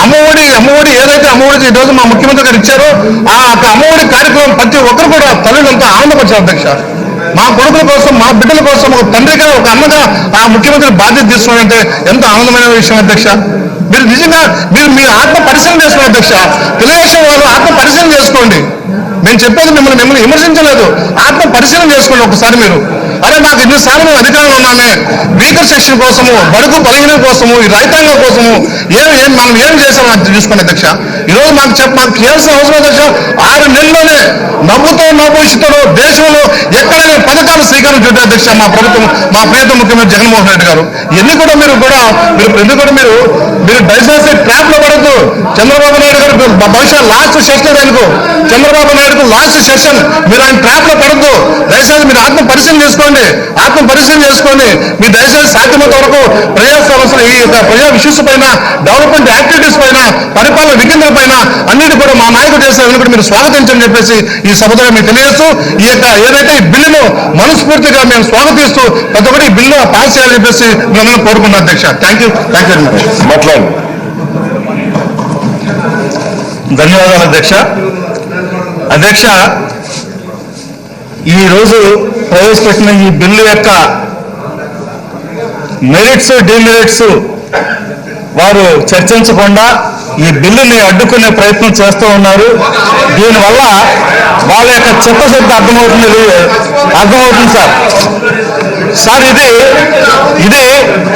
[SPEAKER 4] అమ్మఒడి ఏదైతే అమ్మఒడి ఈరోజు మా ముఖ్యమంత్రి గారు ఇచ్చారో ఆ అమ్మఒడి కార్యక్రమం ప్రతి ఒక్కరు కూడా తల్లులంతా ఆనందపరిచారు అధ్యక్ష. మా కొడుకుల కోసం, మా బిడ్డల కోసం ఒక తండ్రిగా, ఒక అమ్మగా ఆ ముఖ్యమంత్రి బాధ్యత తీసుకున్నారంటే ఎంత ఆనందమైన విషయం అధ్యక్ష. మీరు నిజంగా మీ ఆత్మ పరిశీలన చేసుకోండి అధ్యక్ష. తెలుగుదేశం వాళ్ళు ఆత్మ పరిశీలన చేసుకోండి. మేము చెప్పేది మిమ్మల్ని విమర్శించలేదు. ఆత్మ పరిశీలన చేసుకోండి ఒకసారి మీరు. అరే మాకు ఎన్నిసార్లు అధికారంలో ఉన్నామే, వీకర్ సెక్షన్ కోసము, బడుగు బలహీన కోసము, ఈ రైతాంగం కోసము మనం ఏం చేశామో అది చూసుకోండి అధ్యక్ష. ఈరోజు మాకు చేయాల్సిన అవసరం అధ్యక్ష. 6 నెలల్లోనే నవ్వుతో నవ్వుతో దేశంలో ఎక్కడైనా పథకాలు శ్రీకారం చుట్టారు అధ్యక్ష మా ప్రభుత్వం, మా ప్రియత ముఖ్యమంత్రి జగన్మోహన్ రెడ్డి గారు. ఇవన్నీ కూడా మీరు దయచేసి ట్రాప్ లో పడద్దు. చంద్రబాబు నాయుడు గారు బహుశా లాస్ట్ సెషన్ ఆయనకు, చంద్రబాబు నాయుడుకు లాస్ట్ సెషన్, మీరు ఆయన ట్రాప్ లో పడద్దు. దయచేసి మీరు ఆత్మ పరిశీలన చేసుకోండి. మీ దయచేసి సాధ్యమైనంత వరకు ప్రజా సమస్యలు, ఈ ప్రజా ఇష్యూస్ పైన, డెవలప్మెంట్ యాక్టివిటీస్ పైన, పరిపాలన వికేంద్రం పైన అన్నిటి కూడా మా నాయకుడు చేస్తారని కూడా మీరు స్వాగతించని చెప్పేసి ఈ సభలో మీకు తెలియజేస్తూ, ఈ యొక్క ఏదైతే ఈ బిల్లును మనస్ఫూర్తిగా మేము స్వాగతిస్తూ ప్రతి ఒక్కటి ఈ బిల్లు పాస్ చేయాలని చెప్పేసి మిమ్మల్ని కోరుకున్నాం అధ్యక్ష. Thank you very much.
[SPEAKER 1] ధన్యవాదాలు అధ్యక్ష. అధ్యక్ష, ఈరోజు ప్రవేశపెట్టిన ఈ బిల్లు యొక్క మెరిట్స్, డిమెరిట్స్ వారు చర్చించకుండా ఈ బిల్లుని అడ్డుకునే ప్రయత్నం చేస్తూ ఉన్నారు. దీనివల్ల వాళ్ళ యొక్క చిత్తశుద్ధి అర్థమవుతుంది సార్.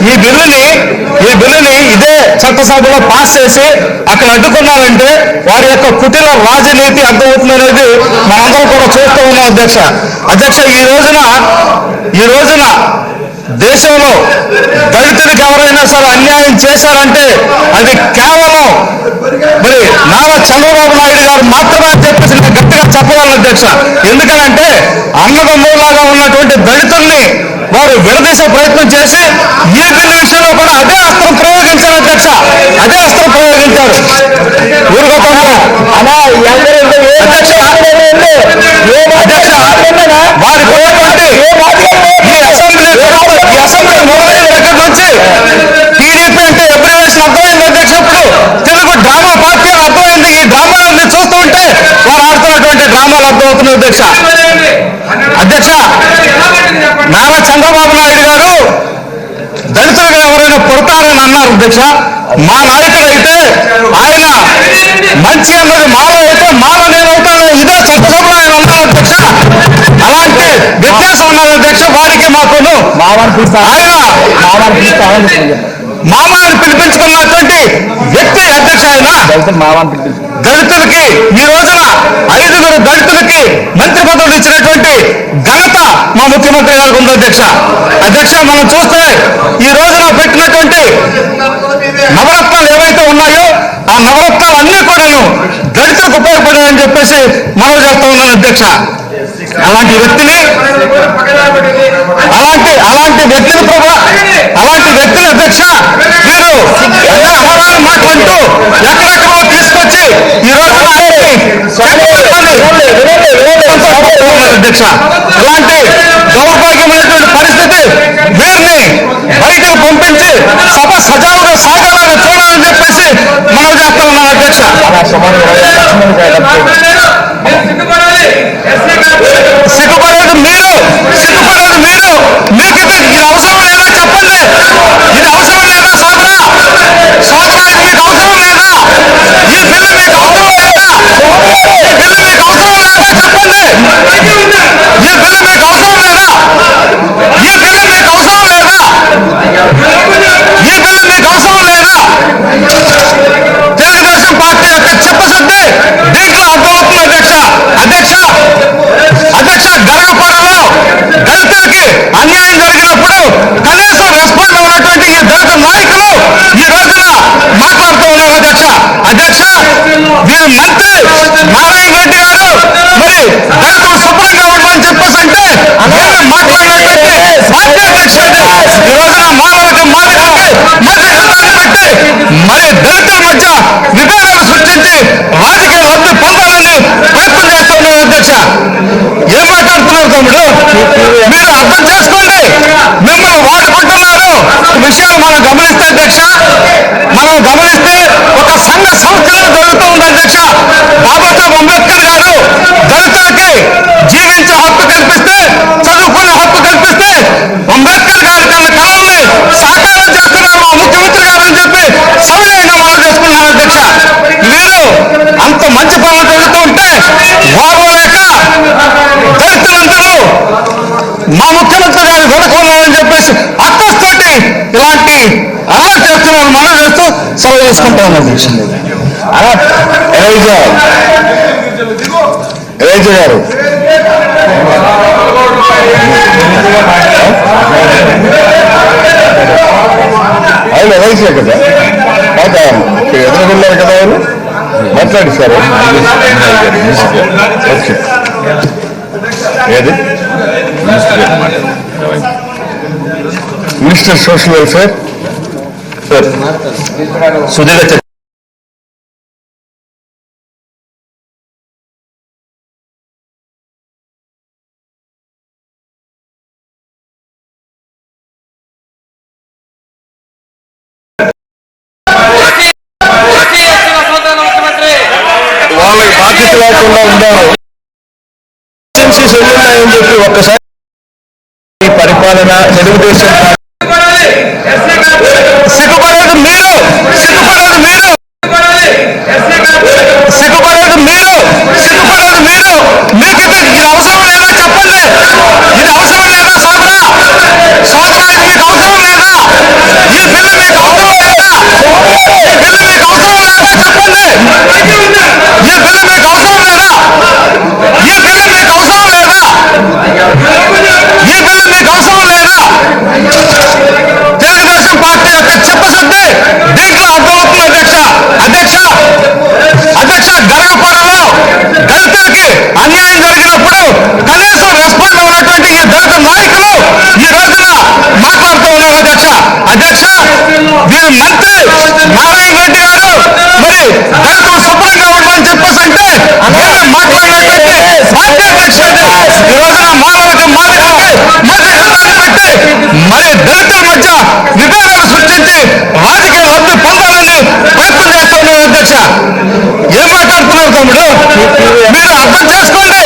[SPEAKER 1] ఈ బిల్లుని ఇదే చట్టసభలో పాస్ చేసి అక్కడ అడ్డుకున్నారంటే వారి యొక్క కుటిల రాజనీతి అర్థమవుతుంది అనేది మనందరం కూడా చూస్తూ ఉన్నాం అధ్యక్ష. ఈ రోజున దేశంలో దళితులకు ఎవరైనా సరే అన్యాయం చేశారంటే అది కేవలం మరి నారా చంద్రబాబు నాయుడు గారు మాత్రమే అని చెప్పేసి నేను గట్టిగా చెప్పగలను అధ్యక్ష. ఎందుకంటే అన్నదమ్ములాగా ఉన్నటువంటి దళితుల్ని వారు విడదీసే ప్రయత్నం చేసి ఈ బిల్లు విషయంలో కూడా అదే అస్త్రం ప్రయోగించారు అధ్యక్ష. ఈ అసెంబ్లీ మొదలైన దగ్గర నుంచి టీడీపీ అంటే అబ్రివేషన్ అర్థమైంది అధ్యక్ష. ఇప్పుడు తెలుగు డ్రామా పార్టీ అర్థమైంది. ఈ డ్రామాలన్నీ చూస్తూ ఉంటే వారు ఆడుతున్నటువంటి డ్రామాలు అర్థమవుతున్నాయి అధ్యక్ష. నారా చంద్రబాబు నాయుడు గారు దళితులుగా ఎవరైనా పుడతారని అన్నారు అధ్యక్ష. మా నాయకుడు అయితే ఆయన మంచి అన్నది మాలో అయితే మాలో నేనవుతాను ఇదే చట్టసభలో ఆయన అన్నారు అధ్యక్ష. అలాంటి వ్యత్యాసం ఉన్నారు అధ్యక్ష. వారికి మాకును ఆయన మామాని పిలిపించుకున్నటువంటి వ్యక్తి అధ్యక్ష. ఆయన దళితులకి ఈ రోజున 5 దళితులకి మంత్రి పదవులు ఇచ్చినటువంటి ఘనత మా ముఖ్యమంత్రి గారికి ఉంది అధ్యక్ష. మనం చూస్తే ఈ రోజున పెట్టినటువంటి నవరత్నాలు ఏవైతే ఉన్నాయో ఆ నవరత్నాలు అన్నీ కూడాను దళితులకు ఉపయోగపడాయని చెప్పేసి మనవి చేస్తా ఉన్నాను అధ్యక్ష. అలాంటి వ్యక్తిని అధ్యక్ష మీరు అమరాన్ని మాట్లాడుతూ ఎక్కడెక్కడో తీసుకొచ్చి ఈ రోజు అధ్యక్ష. ఇలాంటి దౌర్భాగ్యమైనటువంటి పరిస్థితి వీరిని బయటకు పంపించి సభ సజావుగా సాగాలని చూడాలని చెప్పేసి మనం చేస్తా ఉన్నాం అధ్యక్ష. సిగ్గుపడేది మీరు మీకు ఇది అవసరం లేదా చెప్పండి. ఇది అవసరం లేదా సోదరా ఇది మీకు అవసరం లేదా? ఈ బిల్లు మీకు అవసరం లేదా? చెప్పండి. ఈ బిల్లు మీకు అవసరం లేదా? విషయాలు మనం గమనిస్తే అధ్యక్ష, ఒక సంఘ సంస్కరణ జరుగుతూ ఉంది అధ్యక్ష. బాబాసాహెబ్ అంబేద్కర్ గారు దళితులకి జీవించే హక్కు కల్పిస్తే, చదువుకునే హక్కు కల్పిస్తే, అంబేద్కర్ గారి తన కళల్ని సాకారం చేస్తున్నారు మా ముఖ్యమంత్రి గారు అని చెప్పి సవినయంగా మనం చేసుకున్నాం అధ్యక్ష. వీరు అంత మంచి పనులు జరుగుతూ ఉంటే బాగోలేక దళితులందరూ మా ముఖ్యమంత్రి గారి వెనుకున్నారని చెప్పేసి అక్కస్తోటి ఇలాంటి అలా చేస్తున్నారు మనం చేస్తూ సెలవు చేసుకుంటాం అధ్యక్ష. రైతు గారు ఆయన వయసే కదా, ఎదురుకున్నారు కదా, ఆయన మాట్లాడి సార్. ఏది minister social welfare sir Sudheer వాళ్ళకి బాధ్యత లేకుండా ఉన్నారు. ఉన్నాయని చెప్పి ఒక్కసారి ఈ పరిపాలన తెలుగుదేశం సిగ్గుపడేది మీరు, సిగ్గుపడేది మీరు, సిగ్గుపడేది మీరు, సిగ్గుపడేది మీరు. మీకు ఇది అవసరం లేదా చెప్పండి, ఇది అవసరం లేదా సోదరా, సోదరా ఇది మీకు అవసరం లేదా, ఈ బిల్లు మీకు అవసరం లేదా, ఈ బిల్లు మీకు అవసరం లేదా చెప్పండి, ఈ బిల్లు మీకు అవసరం లేదా, ఈ బిల్లు మీకు అవసరం లేదా, ఈ బిల్లు మీకు అవసరం లేదా. తెలుగుదేశం పార్టీ యొక్క చిత్తశుద్ధి దీంట్లో అర్థమవుతుంది అధ్యక్ష. అధ్యక్ష అధ్యక్ష గరగపాడలో దళితులకి అన్యాయం జరిగినప్పుడు కనీసం రెస్పాండ్ ఉన్నటువంటి ఈ దళిత నాయకులు ఈ రోజున మాట్లాడుతూ ఉన్నారు అధ్యక్ష. అధ్యక్ష వీరు మంత్రి నారాయణ రెడ్డి గారు మరి దళితులు శుభ్రంగా ఉండమని చెప్పేసి అంటే మాట్లాడినటువంటి పార్టీ అధ్యక్షుడు ఈ రోజున మానవకి మానవకి మంత్రి యుద్ధాన్ని పెట్టి మరి దళితుల మధ్య విభేదాలు సృష్టించి రాజకీయ లబ్ధి పొందాలని ప్రయత్నం చేస్తూ ఉన్నారు అధ్యక్ష. ఏం మాట్లాడుతున్నారు తమ్ముడు, మీరు అర్థం చేసుకోండి.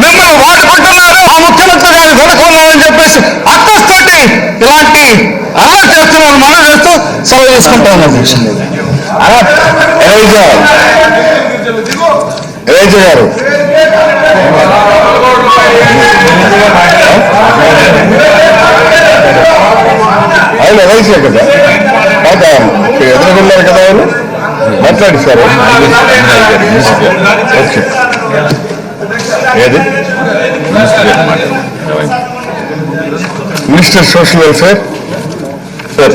[SPEAKER 1] మిమ్మల్ని వాడుకుంటున్నారు, ఆ ముఖ్యమంత్రి గారు వెనుకున్నారని చెప్పేసి అక్కస్తోటి ఇలాంటి అలా చేస్తున్నారు మనం చేస్తూ సెలవు చేసుకుంటాం అధ్యక్ష. రైతు గారు ఆయన వయసే కదా, ఎదురుకున్నారు కదా, ఆయన మాట్లాడి సార్. ఏది minister social welfare sir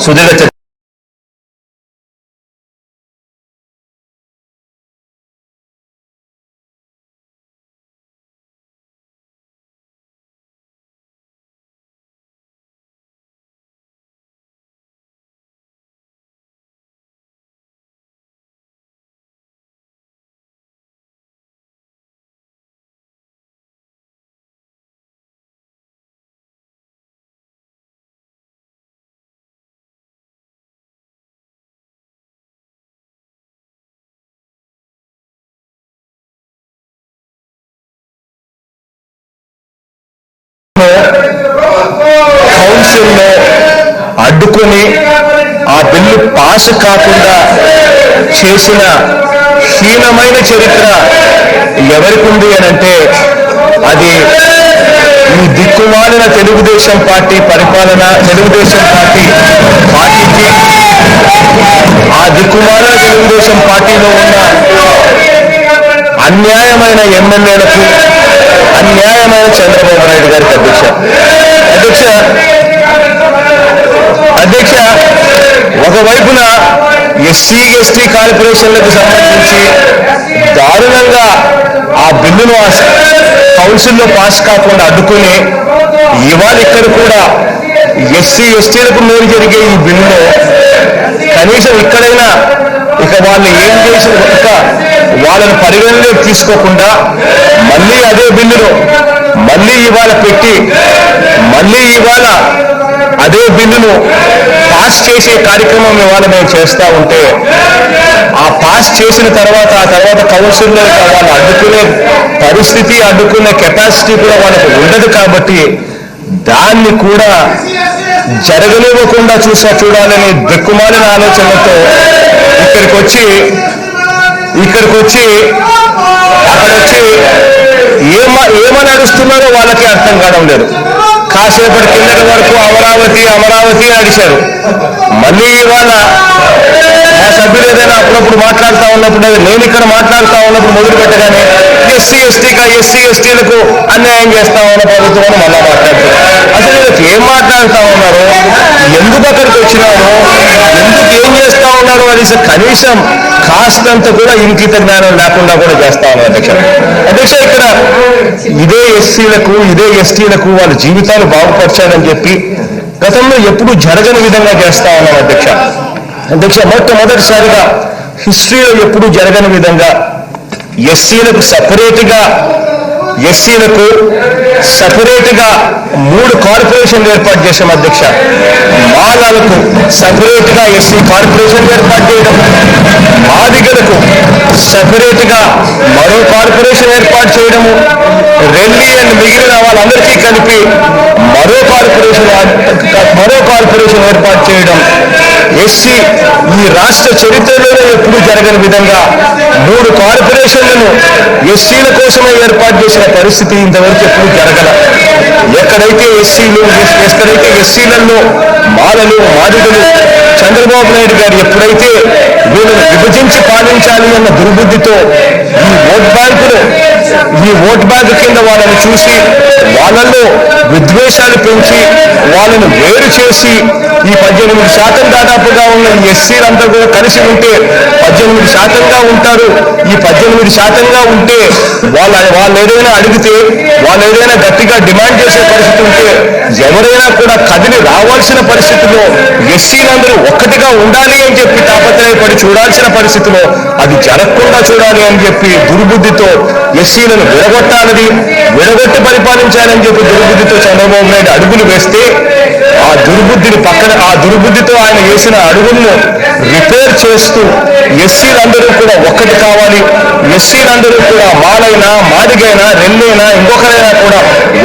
[SPEAKER 1] Sudheer కౌన్సిల్లో అడ్డుకొని ఆ బిల్లు పాస్ కాకుండా చేసిన హీనమైన చరిత్ర ఎవరికి ఉంది అని అంటే అది ఈ దిక్కుమాలిన తెలుగుదేశం పార్టీ పరిపాలన, తెలుగుదేశం పార్టీకి ఆ దిక్కుమాలిన తెలుగుదేశం పార్టీలో ఉన్న అన్యాయమైన ఎమ్మెల్యేలకు, అన్యాయమైన చంద్రబాబు నాయుడు గారికి అధ్యక్ష ఒకవైపున ఎస్సీ ఎస్టీ కార్పొరేషన్లకు సంబంధించి దారుణంగా ఆ బిల్లును కౌన్సిల్లో పాస్ కాకుండా అడ్డుకుని ఇవాళ ఇక్కడ కూడా ఎస్సీ ఎస్టీలకు మేలు జరిగే ఈ బిల్లులో కనీసం ఇక్కడైనా ఇక వాళ్ళు ఏం చేసిన వాళ్ళని పరిగణలోకి తీసుకోకుండా మళ్ళీ అదే బిల్లులో మళ్ళీ ఇవాళ పెట్టి మళ్ళీ ఇవాళ అదే బిల్లును పాస్ చేసే కార్యక్రమం ఇవాళ మేము చేస్తూ ఉంటే ఆ పాస్ చేసిన తర్వాత కౌన్సిల్లో వాళ్ళు అడ్డుకునే పరిస్థితి, అడ్డుకునే కెపాసిటీ కూడా వాళ్ళకి ఉండదు. కాబట్టి దాన్ని కూడా జరగనివ్వకుండా చూడాలని దిక్కుమాలిన ఆలోచనతో ఇక్కడికి వచ్చి అక్కడొచ్చి ఏమని అడుస్తున్నారో వాళ్ళకి అర్థం కావడం లేదు. కాసేపటి కిందటి వరకు అమరావతి అడిచారు. మళ్ళీ ఇవాళ మా సభ్యులు ఏదైనా అప్పుడప్పుడు మాట్లాడుతూ ఉన్నప్పుడు, నేను ఇక్కడ మాట్లాడుతూ ఉన్నప్పుడు మొదలు పెట్టగానే ఎస్సీ ఎస్టీలకు అన్యాయం చేస్తా ఉన్న ప్రభుత్వం అని మళ్ళా మాట్లాడుతారు. అసలు వీళ్ళకి ఏం మాట్లాడుతూ ఉన్నారు, ఎందుకు అక్కడికి వచ్చినారు, ఎందుకు ఏం చేస్తా ఉన్నారు అనేసి కనీసం కాస్తంత కూడా ఇంకిత జ్ఞానం లేకుండా కూడా చేస్తా ఉన్నారు అధ్యక్ష. ఇక్కడ ఇదే ఎస్సీలకు ఇదే ఎస్టీలకు వాళ్ళ జీవితాలు బాగుపరచాలని చెప్పి గతంలో ఎప్పుడు జరగని విధంగా చేస్తా ఉన్నాం అధ్యక్ష. మొట్టమొదటిసారిగా హిస్టరీలో ఎప్పుడు జరగని విధంగా ఎస్సీలకు సపరేట్గా 3 కార్పొరేషన్లు ఏర్పాటు చేశాం అధ్యక్ష. మాలలకు సపరేట్గా ఎస్సీ కార్పొరేషన్ ఏర్పాటు చేయడం, మాదిగలకు సపరేట్గా మరో కార్పొరేషన్ ఏర్పాటు చేయడము, రెల్లి అండ్ మిగిలిన వాళ్ళందరికీ కలిపి మరో కార్పొరేషన్ ఏర్పాటు చేయడం, ఎస్సీ ఈ రాష్ట్ర చరిత్రలోనే ఎప్పుడు జరగని విధంగా 3 కార్పొరేషన్లను ఎస్సీల కోసమే ఏర్పాటు చేసిన పరిస్థితి ఇంతవరకు ఎప్పుడు జరగల. ఎక్కడైతే ఎస్సీలలో మాలలు మాదిగలు చంద్రబాబు నాయుడు గారు ఎప్పుడైతే వీళ్ళని విభజించి పాలించాలి అన్న దుర్బుద్ధితో ఈ ఓట్ బ్యాంకు కింద వాళ్ళని చూసి వాళ్ళల్లో విద్వేషాలు పెంచి వాళ్ళను వేరు చేసి ఈ 18% దాదాపుగా ఉన్న ఎస్సీలంతా కూడా కలిసి ఉంటే 18% ఉంటారు. ఈ 18% ఉంటే వాళ్ళు ఏదైనా అడిగితే, వాళ్ళు ఏదైనా గట్టిగా డిమాండ్ చేసే పరిస్థితి ఉంటే, ఎవరైనా కూడా కదిలి రావాల్సిన పరిస్థితిలో ఎస్సీలందరూ ఒక్కటిగా ఉండాలి అని చెప్పి తాపత్రయపడి చూడాల్సిన పరిస్థితిలో అది జరగకుండా చూడాలి అని చెప్పి దుర్బుద్ధితో ఎస్సీలను విడగొట్టి పరిపాలించాలని చెప్పి దుర్బుద్ధితో చంద్రబాబు నాయుడు అడుగులు వేస్తే ఆ దుర్బుద్ధితో ఆయన వేసిన అడుగులను రిపేర్ చేస్తూ ఎస్సీలందరూ కూడా ఒక్కటి కావాలి, ఎస్సీలందరూ కూడా మాలైనా మాదిగైనా రెల్లైనా ఇంకొకరైనా కూడా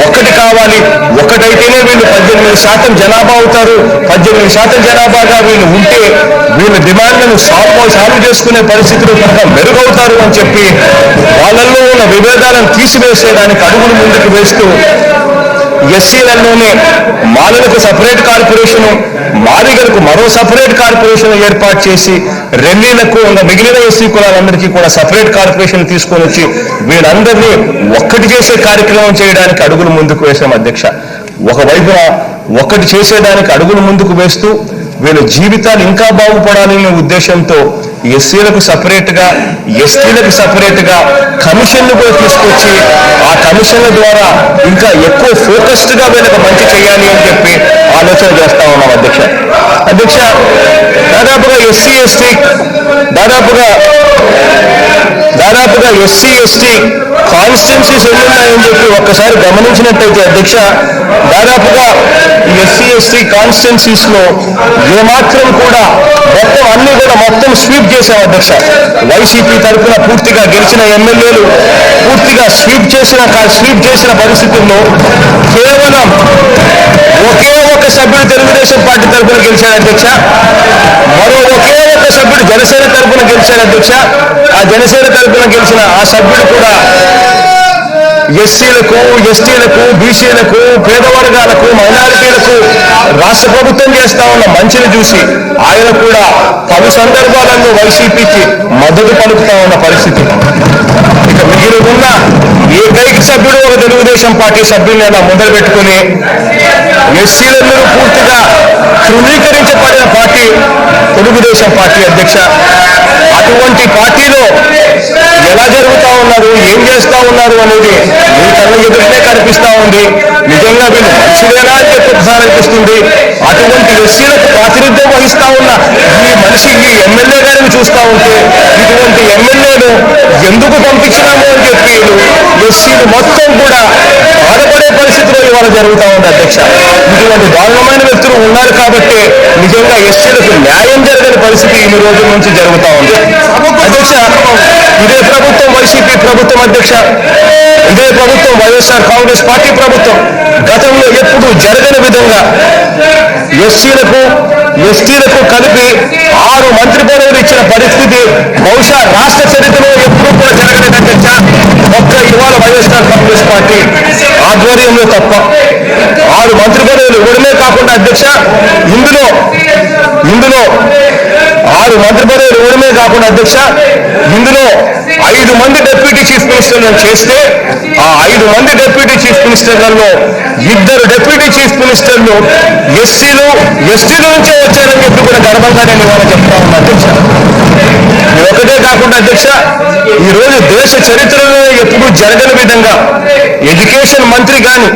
[SPEAKER 1] ఒక్కటి కావాలి, ఒక్కటైతేనే వీళ్ళు 18% జనాభా అవుతారు, 18% జనాభాగా వీళ్ళు ఉంటే వీళ్ళ డిమాండ్లను సాల్వ్ చేసుకునే పరిస్థితులు కనుక మెరుగవుతారు అని చెప్పి వాళ్ళల్లో ఉన్న విభేదాలను తీసివేసేయడానికి అడుగులు ముందుకు వేస్తూ ఎస్సీలలోనే మాలలకు సపరేట్ కార్పొరేషను, మాదిగలకు మరో సపరేట్ కార్పొరేషన్ ఏర్పాటు చేసి రెల్లీలకు మిగిలిన ఎస్సీ కులాలందరికీ కూడా సపరేట్ కార్పొరేషన్ తీసుకొని వచ్చి వీళ్ళందరినీ ఒక్కటి చేసే కార్యక్రమం చేయడానికి అడుగులు ముందుకు వేసాం అధ్యక్ష. ఒకవైపున ఒక్కటి చేసేదానికి అడుగులు ముందుకు వేస్తూ వీళ్ళ జీవితాలు ఇంకా బాగుపడాలనే ఉద్దేశంతో ఎస్సీలకు సపరేట్గా ఎస్టీలకు సపరేట్గా కమిషన్లు కూడా తీసుకొచ్చి ఆ కమిషన్ల ద్వారా ఇంకా ఎక్కువ ఫోకస్డ్గా వీళ్ళకి మంచి చేయాలి అని చెప్పి ఆలోచన చేస్తా ఉన్నాం అధ్యక్ష. దాదాపుగా ఎస్సీ ఎస్టీ కాన్స్టిట్యున్సీస్ ఎన్నున్నాయని చెప్పి ఒక్కసారి గమనించినట్టయితే అధ్యక్ష, దాదాపుగా ఎస్సీ ఎస్టీ కాన్స్టిట్యున్సీస్ లో ఏమాత్రం కూడా మొత్తం స్వీప్ చేశాం అధ్యక్ష. వైసీపీ తరఫున పూర్తిగా గెలిచిన ఎమ్మెల్యేలు పూర్తిగా స్వీప్ చేసిన పరిస్థితుల్లో కేవలం ఒకే ఒక సభ్యుడు తెలుగుదేశం పార్టీ తరఫున గెలిచాడు అధ్యక్ష. మరో ఒకే ఒక సభ్యుడు జనసేన తరఫున గెలిచాడు అధ్యక్ష. ఆ జనసేన తరఫున గెలిచిన ఆ సభ్యుడు కూడా ఎస్సీలకు ఎస్టీలకు బీసీలకు పేద వర్గాలకు మైనారిటీలకు రాష్ట్ర ప్రభుత్వం చేస్తా ఉన్న మంచిని చూసి ఆయన కూడా పలు సందర్భాలలో వైసీపీకి మద్దతు పలుకుతా ఉన్న పరిస్థితి. ఇక మిగిలి ఉన్న ఏకైక సభ్యుడు ఒక తెలుగుదేశం పార్టీ సభ్యుల్ని అలా మొదలు పెట్టుకుని ఎస్సీలందరూ పూర్తిగా
[SPEAKER 2] తృణీకరించబడిన పార్టీ తెలుగుదేశం పార్టీ అధ్యక్ష. అటువంటి పార్టీలో ఎలా జరుగుతా ఉన్నారు, ఏం చేస్తా ఉన్నారు అనేది మీ కళ్ళ ఎదురునే కనిపిస్తా ఉంది. నిజంగా వీళ్ళు మనుషులేనా అని చెప్పి ఒకసారి అనిపిస్తుంది. అటువంటి ఎస్సీలకు ప్రాతినిధ్యం వహిస్తా ఉన్న ఈ మనిషి, ఈ ఎమ్మెల్యే గారిని చూస్తా ఉంటే ఇటువంటి ఎమ్మెల్యేను ఎందుకు పంపించినాము అని చెప్పి ఎస్సీలు మొత్తం కూడా బాధపడే పరిస్థితిలో ఇవాళ జరుగుతూ ఉంది అధ్యక్ష. ఇటువంటి దారుణమైన వ్యక్తులు ఉన్నారు కాబట్టి నిజంగా ఎస్సీలకు న్యాయం జరగని పరిస్థితి ఈ రోజుల నుంచి జరుగుతూ ఉంది అధ్యక్ష. ఇదే ప్రభుత్వం వైసీపీ ప్రభుత్వం అధ్యక్ష, ఇదే ప్రభుత్వం వైఎస్ఆర్ కాంగ్రెస్ పార్టీ ప్రభుత్వం గతంలో ఎప్పుడు జరగని విధంగా ఎస్సీలకు ఎస్టీలకు కలిపి 6 మంత్రి పదవులు ఇచ్చిన పరిస్థితి బహుశా రాష్ట్ర చరిత్రలో ఎప్పుడూ కూడా జరగలేదు అధ్యక్ష. ఒక్క ఇవాళ వైఎస్ఆర్ కాంగ్రెస్ పార్టీ ఆధ్వర్యంలో తప్ప 6 మంత్రి పదవులు ఇవ్వడమే కాకుండా అధ్యక్ష, ఇందులో 6 మంత్రి పదవులు ఇవ్వడమే కాకుండా అధ్యక్ష, ఇందులో 5 మంది డిప్యూటీ చీఫ్ మినిస్టర్లను చేస్తే ఆ 5 మంది డిప్యూటీ చీఫ్ మినిస్టర్లలో 2 డిప్యూటీ చీఫ్ మినిస్టర్లు ఎస్సీల నుంచే వచ్చారని చెప్పి కూడా గర్వంగా నేను ఇవాళ చెప్తా ఉన్నా అధ్యక్ష. ఇది ఒకటే కాకుండా అధ్యక్ష, ఈరోజు దేశ చరిత్రలో ఎప్పుడూ జరగని విధంగా ఎడ్యుకేషన్ మంత్రి కానీ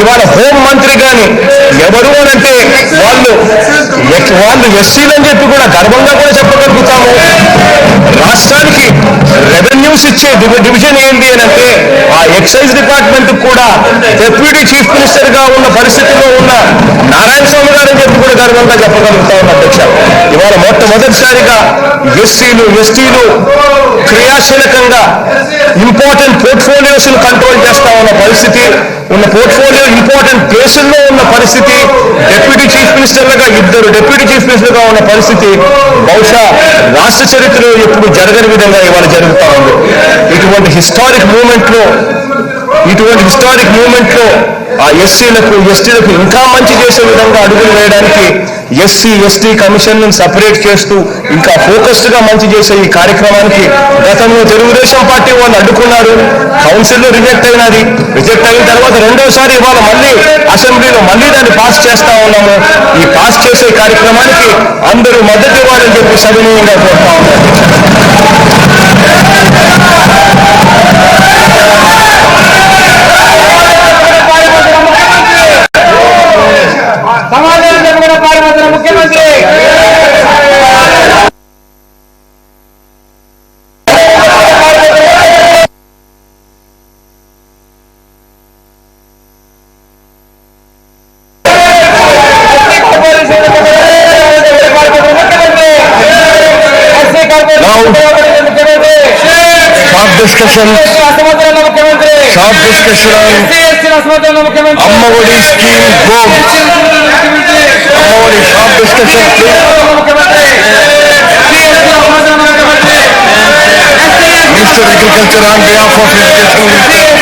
[SPEAKER 2] ఇవాళ హోం మంత్రి కానీ ఎవరు అనంటే వాళ్ళు ఎస్సీలని చెప్పి కూడా గర్వంగా కూడా చెప్పగలుగుతాము. రాష్ట్రానికి రెవెన్యూస్ ఇచ్చే డివిజన్ ఏంటి అని అంటే ఆ ఎక్సైజ్ డిపార్ట్మెంట్ కూడా డిప్యూటీ చీఫ్ మినిస్టర్ గా ఉన్న పరిస్థితిలో ఉన్న నారాయణ స్వామి గారు అని చెప్పి కూడా గర్వంగా చెప్పగలుగుతా ఉన్న అధ్యక్ష. ఇవాళ మొట్టమొదటిసారిగా ఎస్సీలు ఎస్టీలు క్రియాశీలకంగా ఇంపార్టెంట్ పోర్ట్ఫోలియోస్ కంట్రోల్ చేస్తా ఉన్న పరిస్థితి, ఉన్న పోర్ట్ఫోలియో ఇంపార్టెంట్ ప్లేసుల్లో ఉన్న పరిస్థితి, డిప్యూటీ చీఫ్ మినిస్టర్లుగా 2 డిప్యూటీ చీఫ్ మినిస్టర్గా ఉన్న పరిస్థితి బహుశా రాష్ట్ర చరిత్రలో ఎప్పుడు జరగని విధంగా ఇవాళ జరుగుతా ఉంది. ఇటువంటి హిస్టారిక్ మూమెంట్ లో ఆ ఎస్సీలకు ఎస్టీలకు ఇంకా మంచి చేసే విధంగా అడుగులు వేయడానికి ఎస్సీ ఎస్టీ కమిషన్ సపరేట్ చేస్తూ ఇంకా ఫోకస్డ్ గా మంచి చేసే ఈ కార్యక్రమానికి గతంలో తెలుగుదేశం పార్టీ వాళ్ళు అడ్డుకున్నారు. కౌన్సిల్లో రిజెక్ట్ అయిన తర్వాత రెండోసారి ఇవాళ మళ్ళీ అసెంబ్లీలో మళ్ళీ దాన్ని పాస్ చేస్తా ఉన్నాము. ఈ పాస్ చేసే కార్యక్రమానికి అందరూ మద్దతు ఇవ్వాలని చెప్పి సవినీయంగా కోరుతా ఉన్నారు. ముఖ్యమంత్రి discussion Amma Vodi scheme Amma Vodi short discussion minister agriculture on behalf of education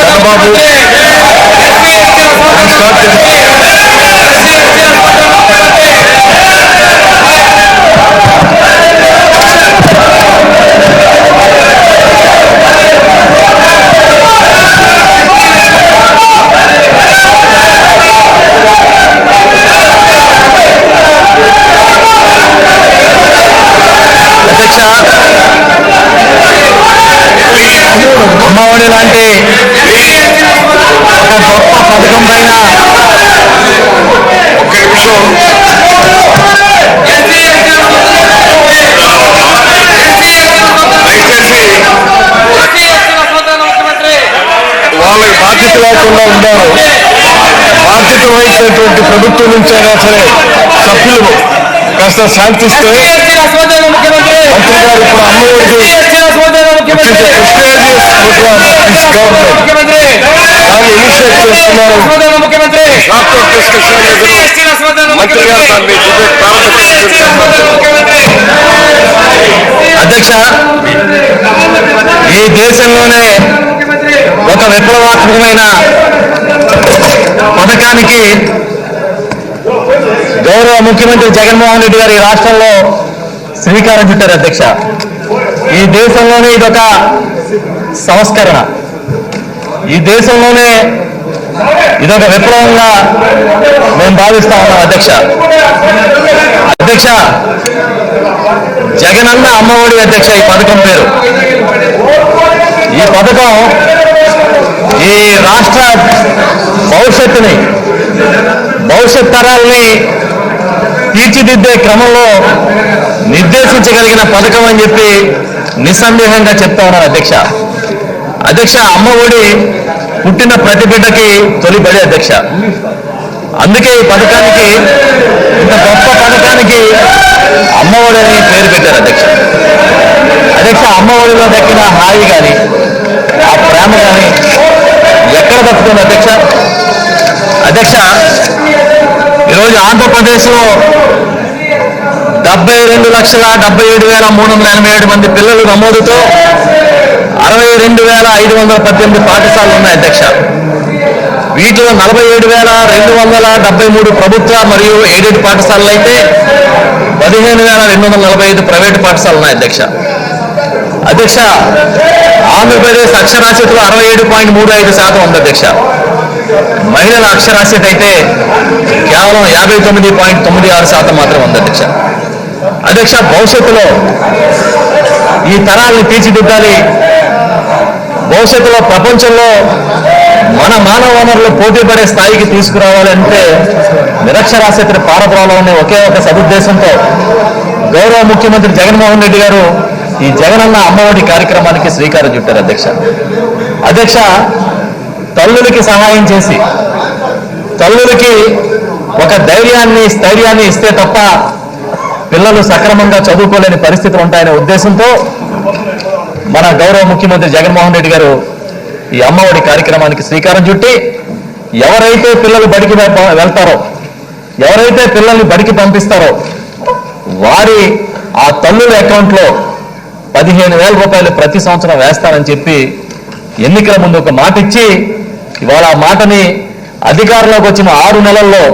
[SPEAKER 2] Chandrababu Amma Vodi లాంటి ఒక గొప్ప పథకం పైన వాళ్ళకి బాధ్యత లేకుండా ఉన్నారు. బాధ్యత వహించినటువంటి ప్రభుత్వం నుంచి అయినా సరే సభ్యులు కాస్త శాంతిస్తే మంత్రి గారు ఇప్పుడు అమ్మఒడికి దాన్ని ఇనిషియేట్ చేస్తున్నారు. మంత్రి గారు దాన్ని అధ్యక్ష, ఈ దేశంలోనే ఒక విప్లవాత్మకమైన పథకానికి గౌరవ ముఖ్యమంత్రి జగన్మోహన్ రెడ్డి గారు ఈ రాష్ట్రంలో శ్రీకారం చుట్టారు అధ్యక్ష. ఈ దేశంలోనే ఇదొక సంస్కరణ. ఈ దేశంలోనే
[SPEAKER 1] ఇదొక విప్లవంగా మేము భావిస్తా ఉన్నాం అధ్యక్ష. అధ్యక్ష, జగనన్న అమ్మఒడి అధ్యక్ష ఈ పథకం పేరు. ఈ పథకం ఈ రాష్ట్ర భవిష్యత్ తరాల్ని తీర్చిదిద్దే క్రమంలో నిర్దేశించగలిగిన పథకం అని చెప్పి నిస్సందేహంగా చెప్తా ఉన్నారు అధ్యక్ష. అధ్యక్ష, అమ్మఒడి పుట్టిన ప్రతి బిడ్డకి తొలిబడి అధ్యక్ష. అందుకే ఈ పథకానికి, ఇంత గొప్ప పథకానికి అమ్మఒడి అని పేరు పెట్టారు అధ్యక్ష. అధ్యక్ష, అమ్మఒడిలో దక్కిన హాయి కానీ ఆ ప్రేమ కానీ ఎక్కడ దక్కుతుంది అధ్యక్ష? అధ్యక్ష, ఈరోజు ఆంధ్రప్రదేశ్లో 72,77,387 మంది పిల్లలు నమోదుతో 62,518 పాఠశాలలు ఉన్నాయి అధ్యక్ష. వీటిలో 47,273 ప్రభుత్వ మరియు ఎయిడెడ్ పాఠశాలలు అయితే 15,245 ప్రైవేటు పాఠశాలలు ఉన్నాయి అధ్యక్ష. అధ్యక్ష, ఆంధ్రప్రదేశ్ అక్షరాస్యతలో 67.35% ఉంది అధ్యక్ష. మహిళల అక్షరాస్యత అయితే కేవలం 59.96% మాత్రం ఉంది అధ్యక్ష. అధ్యక్ష, భవిష్యత్తులో ఈ తరాలను తీర్చిదిద్దాలి. భవిష్యత్తులో ప్రపంచంలో మన మానవ వనరులు పోటీ పడే స్థాయికి తీసుకురావాలంటే నిరక్షరాస్యతను పారద్రోలాలనే ఒకే ఒక సదుద్దేశంతో గౌరవ ముఖ్యమంత్రి జగన్మోహన్ రెడ్డి గారు ఈ జగనన్న అమ్మఒడి కార్యక్రమానికి శ్రీకారం చుట్టారు అధ్యక్ష. అధ్యక్ష, తల్లులకి సహాయం చేసి తల్లులకి ఒక స్థైర్యాన్ని ఇస్తే తప్ప పిల్లలు సక్రమంగా చదువుకోలేని పరిస్థితులు ఉంటాయనే ఉద్దేశంతో మన గౌరవ ముఖ్యమంత్రి జగన్మోహన్ రెడ్డి గారు ఈ అమ్మఒడి కార్యక్రమానికి శ్రీకారం చుట్టి ఎవరైతే పిల్లలు బడికి వెళ్తారో, ఎవరైతే పిల్లల్ని బడికి పంపిస్తారో వారి ఆ తల్లుల అకౌంట్లో 15,000 రూపాయలు ప్రతి సంవత్సరం వేస్తానని చెప్పి ఎన్నికల ముందు ఒక మాట ఇచ్చి ఇవాళ ఆ మాటని అధికారంలోకి వచ్చిన 6 నెలల్లో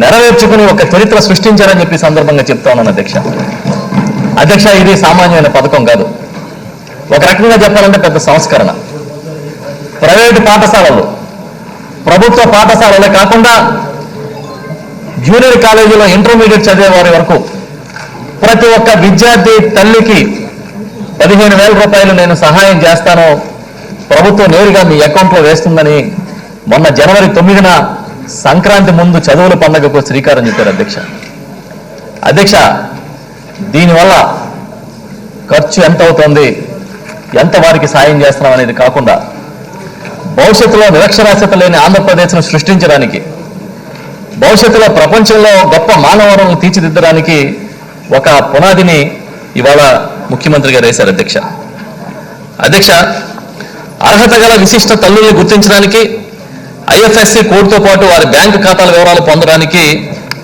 [SPEAKER 1] నెరవేర్చుకుని ఒక చరిత్ర సృష్టించారని చెప్పి సందర్భంగా చెప్తా ఉన్నాను అధ్యక్ష. అధ్యక్ష, ఇది సామాన్యమైన పథకం కాదు. ఒక రకంగా చెప్పాలంటే పెద్ద సంస్కరణ. ప్రైవేటు పాఠశాలలు, ప్రభుత్వ పాఠశాలలే కాకుండా జూనియర్ కాలేజీలో ఇంటర్మీడియట్ చదివే వారి వరకు ప్రతి ఒక్క విద్యార్థి తల్లికి 15,000 రూపాయలు నేను సహాయం చేస్తాను, ప్రభుత్వం నేరుగా మీ అకౌంట్లో వేస్తుందని మొన్న జనవరి 9న సంక్రాంతి ముందు చదువుల పండుగకు శ్రీకారం చుట్టారు అధ్యక్ష. అధ్యక్ష, దీనివల్ల ఖర్చు ఎంత అవుతుంది, ఎంత వారికి సాయం చేస్తున్నాం అనేది కాకుండా భవిష్యత్తులో నిరక్షరాస్యత లేని ఆంధ్రప్రదేశ్ను సృష్టించడానికి, భవిష్యత్తులో ప్రపంచంలో గొప్ప మానవ వనరులను తీర్చిదిద్దడానికి ఒక పునాదిని ఇవాళ ముఖ్యమంత్రి గారు వేశారు అధ్యక్ష. అధ్యక్ష, అర్హత గల విశిష్ట తల్లుల్ని గుర్తించడానికి ఐఎఫ్ఎస్సి కోడ్తో పాటు వారి బ్యాంకు ఖాతాల వివరాలు పొందడానికి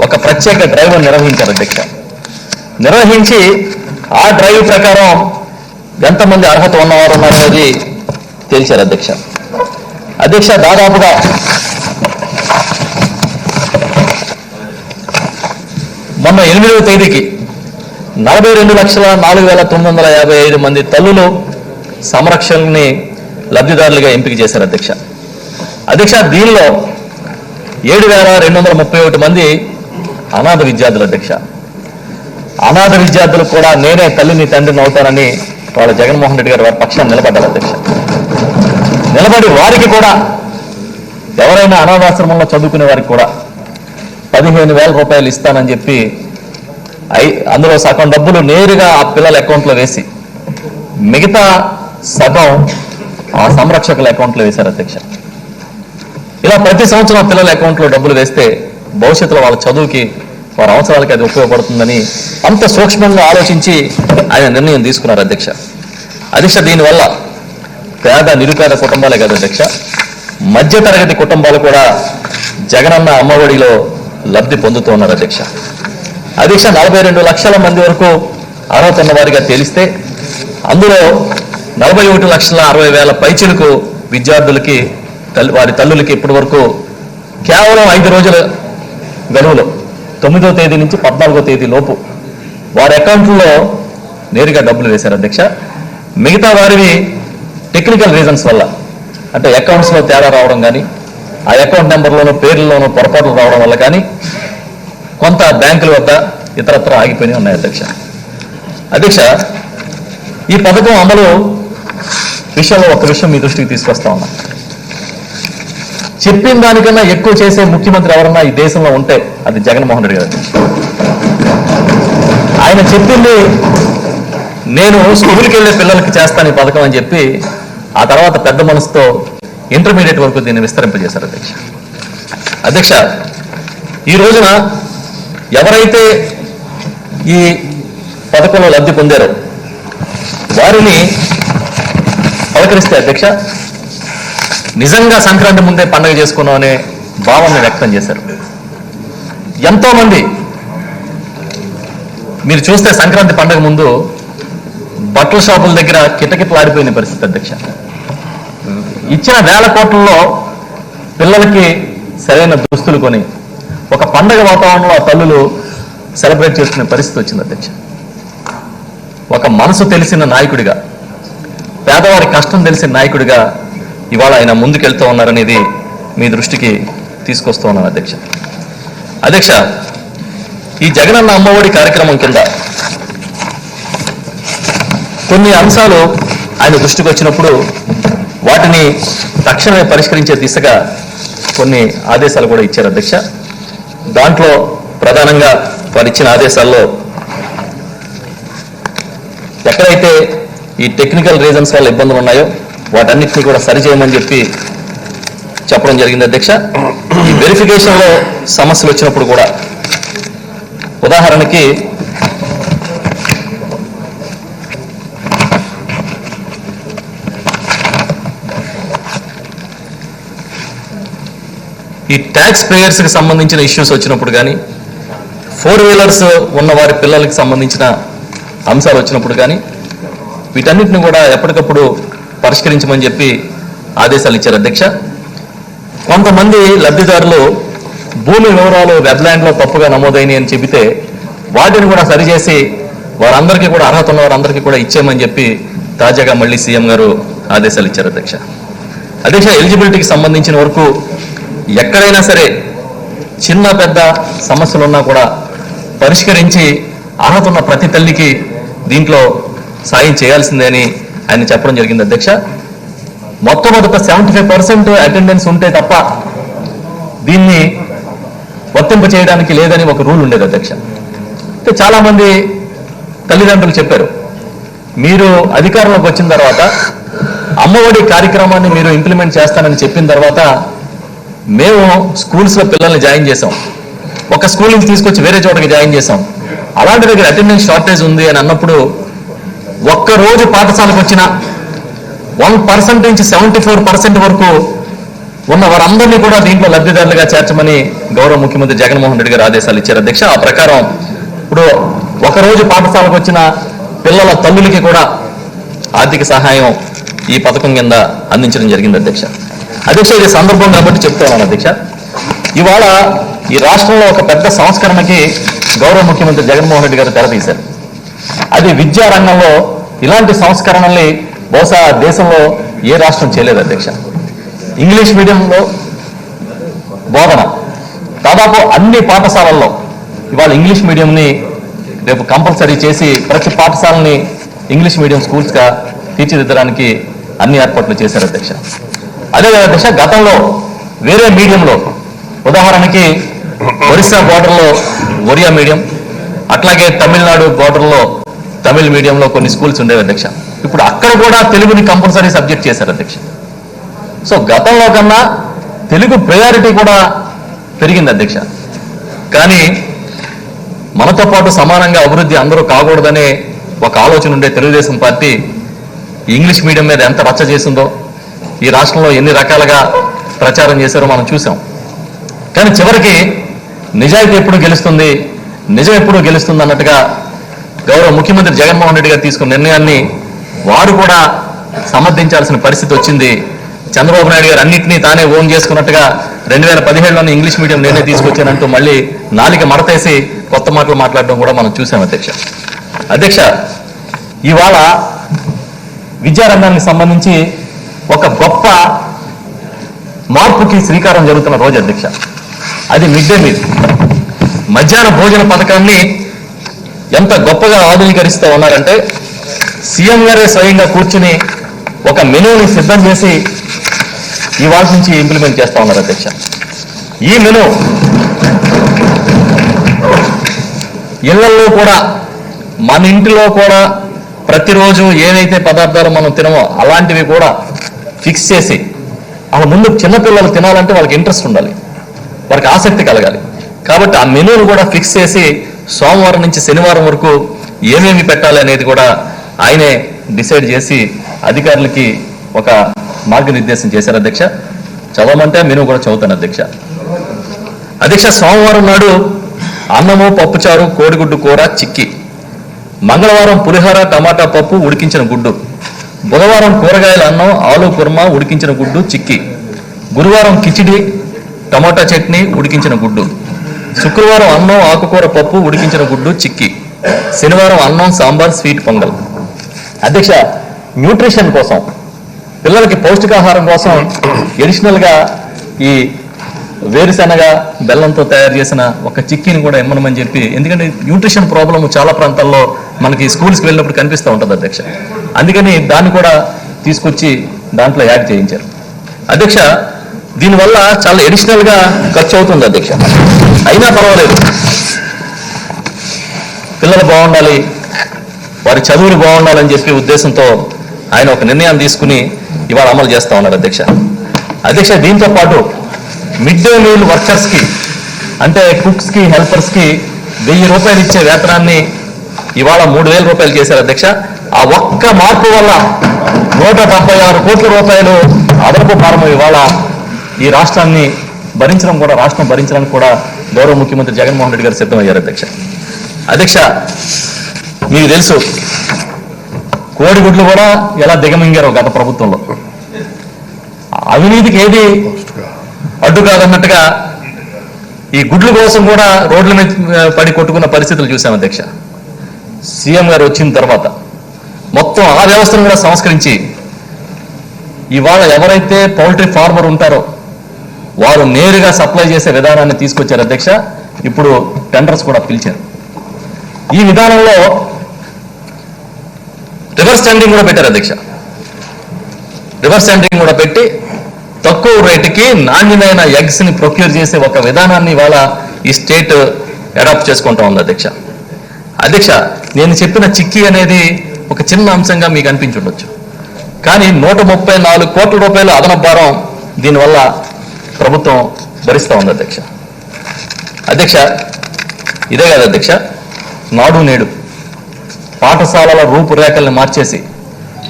[SPEAKER 1] ఒక ప్రత్యేక డ్రైవ్ నిర్వహించారు అధ్యక్ష. నిర్వహించి ఆ డ్రైవ్ ప్రకారం ఎంతమంది అర్హత ఉన్నవారు ఉన్నారనేది తేల్చారు అధ్యక్ష. అధ్యక్ష, దాదాపుగా మొన్న 8వ తేదీకి 42,04,955 మంది తల్లులు సంరక్షణని లబ్ధిదారులుగా ఎంపిక చేశారు అధ్యక్ష. అధ్యక్ష, దీనిలో 7,231 మంది అనాథ విద్యార్థులు అధ్యక్ష. అనాథ విద్యార్థులు కూడా నేనే తల్లిని తండ్రిని అవుతానని వాళ్ళ జగన్మోహన్ రెడ్డి గారు వారి పక్షాన్ని నిలబడ్డారు అధ్యక్ష. నిలబడి వారికి కూడా, ఎవరైనా అనాథాశ్రమంలో చదువుకునే వారికి కూడా 15,000 రూపాయలు ఇస్తానని చెప్పి అందులో సగం డబ్బులు నేరుగా ఆ పిల్లల అకౌంట్లో వేసి మిగతా సగం ఆ సంరక్షకుల అకౌంట్లో వేశారు అధ్యక్ష. ఇలా ప్రతి సంవత్సరం పిల్లల అకౌంట్లో డబ్బులు వేస్తే భవిష్యత్తులో వాళ్ళ చదువుకి, వారి అవసరాలకి అది ఉపయోగపడుతుందని అంత సూక్ష్మంగా ఆలోచించి ఆయన నిర్ణయం తీసుకున్నారు అధ్యక్ష. అధ్యక్ష, దీనివల్ల పేద నిరుపేద కుటుంబాలే కాదు అధ్యక్ష, మధ్యతరగతి కుటుంబాలు కూడా జగనన్న అమ్మఒడిలో లబ్ధి పొందుతూ ఉన్నారు అధ్యక్ష. అధ్యక్ష, 42 లక్షల మంది వరకు అర్హత ఉన్న వారిగా తేలిస్తే అందులో 41,60,000 పైచిలకు విద్యార్థులకి వారి తల్లులకి ఇప్పటి వరకు కేవలం 5 రోజుల గడువులో 9వ తేదీ నుంచి 14వ తేదీ లోపు వారి అకౌంట్లో నేరుగా డబ్బులు వేశారు అధ్యక్ష. మిగతా వారివి టెక్నికల్ రీజన్స్ వల్ల, అంటే అకౌంట్స్లో తేడా రావడం కానీ, ఆ అకౌంట్ నెంబర్లోనూ పేర్లలోనూ పొరపాట్లు రావడం వల్ల కానీ కొంత బ్యాంకుల వద్ద ఇతరత్ర ఆగిపోయినాయి ఉన్నాయి అధ్యక్ష. ఈ పథకం అమలు విషయంలో ఒక విషయం మీ దృష్టికి తీసుకొస్తా ఉన్నా. చెప్పిన దానికన్నా ఎక్కువ చేసే ముఖ్యమంత్రి ఎవరన్నా ఈ దేశంలో ఉంటే అది జగన్మోహన్ రెడ్డి గారు. ఆయన చెప్పింది నేను స్కూల్కి వెళ్ళే పిల్లలకి చేస్తాను ఈ పథకం అని చెప్పి ఆ తర్వాత పెద్ద మనసుతో ఇంటర్మీడియట్ వరకు దీన్ని విస్తరింపజేశారు అధ్యక్ష. ఈ రోజున ఎవరైతే ఈ పథకంలో లబ్ధి పొందారో వారిని పలకరిస్తే అధ్యక్ష నిజంగా సంక్రాంతి ముందే పండుగ చేసుకున్నాం అనే భావాన్ని వ్యక్తం చేశారు ఎంతోమంది. మీరు చూస్తే సంక్రాంతి పండుగ ముందు బట్టల షాపుల దగ్గర కిటకిటలాడిపోయిన పరిస్థితి అధ్యక్ష. ఇచ్చిన వేల కోట్లలో పిల్లలకి సరైన దుస్తులు కొని ఒక పండగ వాతావరణంలో ఆ తల్లులు సెలబ్రేట్ చేసుకునే పరిస్థితి వచ్చింది అధ్యక్ష. ఒక మనసు తెలిసిన నాయకుడిగా, పేదవారి కష్టం తెలిసిన నాయకుడిగా ఇవాళ ఆయన ముందుకెళ్తూ ఉన్నారనేది మీ దృష్టికి తీసుకొస్తూ ఉన్నాను అధ్యక్ష. ఈ జగనన్న అమ్మఒడి కార్యక్రమం కింద కొన్ని అంశాలు ఆయన దృష్టికి వచ్చినప్పుడు వాటిని తక్షణమే పరిష్కరించే దిశగా కొన్ని ఆదేశాలు కూడా ఇచ్చారు అధ్యక్ష. దాంట్లో ప్రధానంగా వారు ఇచ్చిన ఆదేశాల్లో ఎక్కడైతే ఈ టెక్నికల్ రీజన్స్ వల్ల ఇబ్బందులు ఉన్నాయో వాటన్నిటినీ కూడా సరిచేయమని చెప్పడం జరిగింది అధ్యక్ష. ఈ వెరిఫికేషన్లో సమస్యలు వచ్చినప్పుడు కూడా ఉదాహరణకి ఈ ట్యాక్స్ పేయర్స్కి సంబంధించిన ఇష్యూస్ వచ్చినప్పుడు కానీ 4 వీలర్స్ ఉన్న వారి పిల్లలకి సంబంధించిన అంశాలు వచ్చినప్పుడు కానీ వీటన్నిటిని కూడా ఎప్పటికప్పుడు పరిష్కరించమని చెప్పి ఆదేశాలు ఇచ్చారు అధ్యక్ష. కొంతమంది లబ్ధిదారులు భూమి వివరాలు వెబ్లాండ్లో తప్పుగా నమోదైనవి అని చెబితే వాటిని కూడా సరిచేసి వారందరికీ కూడా అర్హత ఉన్న వారందరికీ కూడా ఇచ్చేయమని చెప్పి తాజాగా మళ్ళీ సీఎం గారు ఆదేశాలు ఇచ్చారు అధ్యక్ష. ఎలిజిబిలిటీకి సంబంధించిన వరకు ఎక్కడైనా సరే చిన్న పెద్ద సమస్యలు ఉన్నా కూడా పరిష్కరించి అర్హత ఉన్న ప్రతి తల్లికి దీంట్లో సాయం చేయాల్సిందే అని ఆయన చెప్పడం జరిగింది అధ్యక్ష. మొట్టమొదట 75% అటెండెన్స్ ఉంటే తప్ప దీన్ని వర్తింప చేయడానికి లేదని ఒక రూల్ ఉండేది అధ్యక్ష. అయితే చాలామంది తల్లిదండ్రులు చెప్పారు, మీరు అధికారంలోకి వచ్చిన తర్వాత అమ్మఒడి కార్యక్రమాన్ని మీరు ఇంప్లిమెంట్ చేస్తానని చెప్పిన తర్వాత మేము స్కూల్స్లో పిల్లల్ని జాయిన్ చేసాం, ఒక స్కూల్ నుంచి తీసుకొచ్చి వేరే చోటకి జాయిన్ చేసాం, అలాంటి దగ్గర అటెండెన్స్ షార్టేజ్ ఉంది అని అన్నప్పుడు ఒక్కరోజు పాఠశాలకు వచ్చిన 1% నుంచి 74% వరకు ఉన్న వారందరినీ కూడా దీంట్లో లబ్ధిదారులుగా చేర్చమని గౌరవ ముఖ్యమంత్రి జగన్మోహన్ రెడ్డి గారు ఆదేశాలు ఇచ్చారు అధ్యక్ష. ఆ ప్రకారం ఇప్పుడు ఒకరోజు పాఠశాలకు వచ్చిన పిల్లల తల్లులకి కూడా ఆర్థిక సహాయం ఈ పథకం కింద అందించడం జరిగింది అధ్యక్ష. ఇది సందర్భం కాబట్టి చెప్తున్నాను అధ్యక్ష. ఇవాళ ఈ రాష్ట్రంలో ఒక పెద్ద సంస్కరణకి గౌరవ ముఖ్యమంత్రి జగన్మోహన్ రెడ్డి గారు తెరతీశారు. అది విద్యా రంగంలో ఇలాంటి సంస్కరణల్ని బహుశా దేశంలో ఏ రాష్ట్రం చేయలేదు అధ్యక్ష. ఇంగ్లీష్ మీడియంలో బోధన దాదాపు అన్ని పాఠశాలల్లో ఇవాళ ఇంగ్లీష్ మీడియంని రేపు కంపల్సరీ చేసి ప్రతి పాఠశాలని ఇంగ్లీష్ మీడియం స్కూల్స్గా తీర్చిదిద్దడానికి అన్ని ఏర్పాట్లు చేశారు అధ్యక్ష. అదే అధ్యక్ష, గతంలో వేరే మీడియంలో ఉదాహరణకి ఒరిస్సా బోర్డర్లో ఒరియా మీడియం, అట్లాగే తమిళనాడు బోర్డర్లో తమిళ్ మీడియంలో కొన్ని స్కూల్స్ ఉండేవి అధ్యక్ష. ఇప్పుడు అక్కడ కూడా తెలుగుని కంపల్సరీ సబ్జెక్ట్ చేశారు అధ్యక్ష. సో గతంలో కన్నా తెలుగు ప్రయారిటీ కూడా పెరిగింది అధ్యక్ష. కానీ మనతో పాటు సమానంగా అభివృద్ధి అందరూ కాకూడదనే ఒక ఆలోచన ఉండే తెలుగుదేశం పార్టీ ఇంగ్లీష్ మీడియం మీద ఎంత రచ్చ చేసిందో, ఈ రాష్ట్రంలో ఎన్ని రకాలుగా ప్రచారం చేశారో మనం చూసాం. కానీ చివరికి నిజాయితీ ఎప్పుడు గెలుస్తుంది, నిజం ఎప్పుడు గెలుస్తుంది అన్నట్టుగా గౌరవ ముఖ్యమంత్రి జగన్మోహన్ రెడ్డి గారు తీసుకున్న నిర్ణయాన్ని వారు కూడా సమర్థించాల్సిన పరిస్థితి వచ్చింది. చంద్రబాబు నాయుడు గారు అన్నింటినీ తానే ఓన్ చేసుకున్నట్టుగా 2017లోనే ఇంగ్లీష్ మీడియం నేనే తీసుకొచ్చానంటూ మళ్ళీ నాలిక మడతేసి కొత్త మాటలు మాట్లాడడం కూడా మనం చూసాం అధ్యక్ష. ఇవాళ విద్యారంగానికి సంబంధించి ఒక గొప్ప మార్పుకి శ్రీకారం జరుగుతున్న రోజు అధ్యక్ష. అది మిడ్ డే మీల్. మధ్యాహ్న భోజన పథకాన్ని ఎంత గొప్పగా ఆధునీకరిస్తూ ఉన్నారంటే సీఎం గారే స్వయంగా కూర్చుని ఒక మెనూని సిద్ధం చేసి ఇవాళ నుంచి ఇంప్లిమెంట్ చేస్తూ ఉన్నారు అధ్యక్ష. ఈ మెనూ ఇళ్లలో కూడా, మన ఇంటిలో కూడా ప్రతిరోజు ఏవైతే పదార్థాలు మనం తినమో అలాంటివి కూడా ఫిక్స్ చేసి, అలా ముందు చిన్నపిల్లలు తినాలంటే వాళ్ళకి ఇంట్రెస్ట్ ఉండాలి, వాళ్ళకి ఆసక్తి కలగాలి. కాబట్టి ఆ మెనూను కూడా ఫిక్స్ చేసి సోమవారం నుంచి శనివారం వరకు ఏమేమి పెట్టాలి అనేది కూడా ఆయనే డిసైడ్ చేసి అధికారులకి ఒక మార్గనిర్దేశం చేశారు అధ్యక్ష. చదవమంటే మెనూ కూడా చదువుతాను అధ్యక్ష. అధ్యక్ష, సోమవారం నాడు అన్నము, పప్పుచారు, కోడిగుడ్డు కూర, చిక్కి. మంగళవారం పులిహోర, టమాటా పప్పు, ఉడికించిన గుడ్డు. బుధవారం కూరగాయల అన్నం, ఆలు కుర్మా, ఉడికించిన గుడ్డు, చిక్కి. గురువారం కిచిడి, టమాటా చట్నీ, ఉడికించిన గుడ్డు. శుక్రవారం అన్నం, ఆకుకూర పప్పు, ఉడికించిన గుడ్డు, చిక్కి. శనివారం అన్నం, సాంబార్, స్వీట్ పొంగల్. అధ్యక్ష, న్యూట్రిషన్ కోసం, పిల్లలకి పౌష్టికాహారం కోసం ఎడిషనల్గా ఈ వేరుశనగ బెల్లంతో తయారు చేసిన ఒక చిక్కీని కూడా ఇమ్మనమని చెప్పి, ఎందుకంటే న్యూట్రిషన్ ప్రాబ్లం చాలా ప్రాంతాల్లో మనకి స్కూల్స్కి వెళ్ళినప్పుడు కనిపిస్తూ ఉంటుంది అధ్యక్ష. అందుకని దాన్ని కూడా తీసుకొచ్చి దాంట్లో యాడ్ చేయించారు అధ్యక్ష. దీనివల్ల చాలా ఎడిషనల్గా ఖర్చు అవుతుంది అధ్యక్ష. అయినా పర్వాలేదు, పిల్లలు బాగుండాలి, వారి చదువులు బాగుండాలని చెప్పి ఉద్దేశంతో ఆయన ఒక నిర్ణయం తీసుకుని ఇవాళ అమలు చేస్తూ ఉన్నారు అధ్యక్ష. అధ్యక్ష, దీంతో పాటు మిడ్ డే మీల్ వర్కర్స్కి, అంటే కుక్స్కి, హెల్పర్స్కి 1000 రూపాయలు ఇచ్చే వేతనాన్ని ఇవాళ 3000 రూపాయలు చేశారు అధ్యక్ష. ఆ ఒక్క మార్పు వల్ల 176 కోట్ల రూపాయలు అదనపు భారం ఇవాళ ఈ రాష్ట్రాన్ని రాష్ట్రం భరించడానికి కూడా గౌరవ ముఖ్యమంత్రి జగన్మోహన్ రెడ్డి గారు సిద్ధమయ్యారు అధ్యక్ష. అధ్యక్ష, మీకు తెలుసు కోడిగుడ్లు కూడా ఎలా దిగమింగారో గత ప్రభుత్వంలో. అవినీతికి ఏది అడ్డు కాదన్నట్టుగా ఈ గుడ్ల కోసం కూడా రోడ్ల మీద పడి కొట్టుకున్న పరిస్థితులు చూసాం అధ్యక్ష. సీఎం గారు వచ్చిన తర్వాత మొత్తం ఆ వ్యవస్థను కూడా సంస్కరించి ఇవాళ ఎవరైతే పౌల్ట్రీ ఫార్మర్ ఉంటారో వారు నేరుగా సప్లై చేసే విధానాన్ని తీసుకొచ్చారు అధ్యక్ష. ఇప్పుడు టెండర్స్ కూడా పిలిచారు. ఈ విధానంలో రివర్స్ టెండరింగ్ కూడా పెట్టారు అధ్యక్ష. రివర్స్ టెండరింగ్ కూడా పెట్టి తక్కువ రేటుకి నాణ్యమైన ఎగ్స్ని ప్రొక్యూర్ చేసే ఒక విధానాన్ని ఇవాళ ఈ స్టేట్ అడాప్ట్ చేసుకుంటా ఉంది అధ్యక్ష. అధ్యక్ష, నేను చెప్పిన చిక్కీ అనేది ఒక చిన్న అంశంగా మీకు అనిపించుండొచ్చు, కానీ 134 కోట్ల రూపాయలు అదనపు భారం దీనివల్ల ప్రభుత్వం భరిస్తూ ఉంది అధ్యక్ష. అధ్యక్ష, ఇదే కాదు అధ్యక్ష, నాడు నేడు పాఠశాలల రూపురేఖల్ని మార్చేసి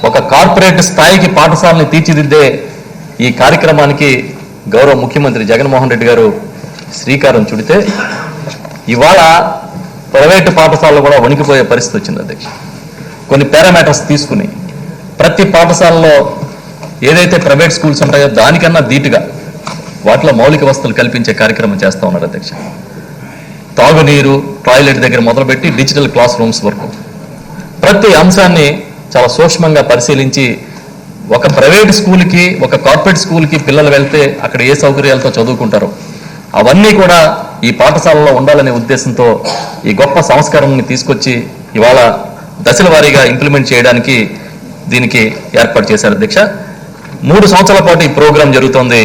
[SPEAKER 1] ఒక కార్పొరేట్ స్థాయికి పాఠశాలని తీర్చిదిద్దే ఈ కార్యక్రమానికి గౌరవ ముఖ్యమంత్రి జగన్మోహన్ రెడ్డి గారు శ్రీకారం చుడితే ఇవాళ ప్రైవేటు పాఠశాలలు కూడా వణికిపోయే పరిస్థితి వచ్చింది అధ్యక్ష. కొన్ని పారామీటర్స్ తీసుకుని ప్రతి పాఠశాలలో ఏదైతే ప్రైవేట్ స్కూల్స్ ఉంటాయో దానికన్నా ధీటుగా వాటిలో మౌలిక వసతులు కల్పించే కార్యక్రమం చేస్తూ ఉన్నారు అధ్యక్ష. తాగునీరు, టాయిలెట్ దగ్గర మొదలుపెట్టి డిజిటల్ క్లాస్ రూమ్స్ వరకు ప్రతి అంశాన్ని చాలా సూక్ష్మంగా పరిశీలించి ఒక ప్రైవేట్ స్కూల్కి, ఒక కార్పొరేట్ స్కూల్కి పిల్లలు వెళ్తే అక్కడ ఏ సౌకర్యాలతో చదువుకుంటారో అవన్నీ కూడా ఈ పాఠశాలలో ఉండాలనే ఉద్దేశంతో ఈ గొప్ప సంస్కరణని తీసుకొచ్చి ఇవాళ దశల వారీగా ఇంప్లిమెంట్ చేయడానికి దీనికి ఏర్పాటు చేశారు అధ్యక్ష. 3 సంవత్సరాల పాటు ఈ ప్రోగ్రాం జరుగుతోంది.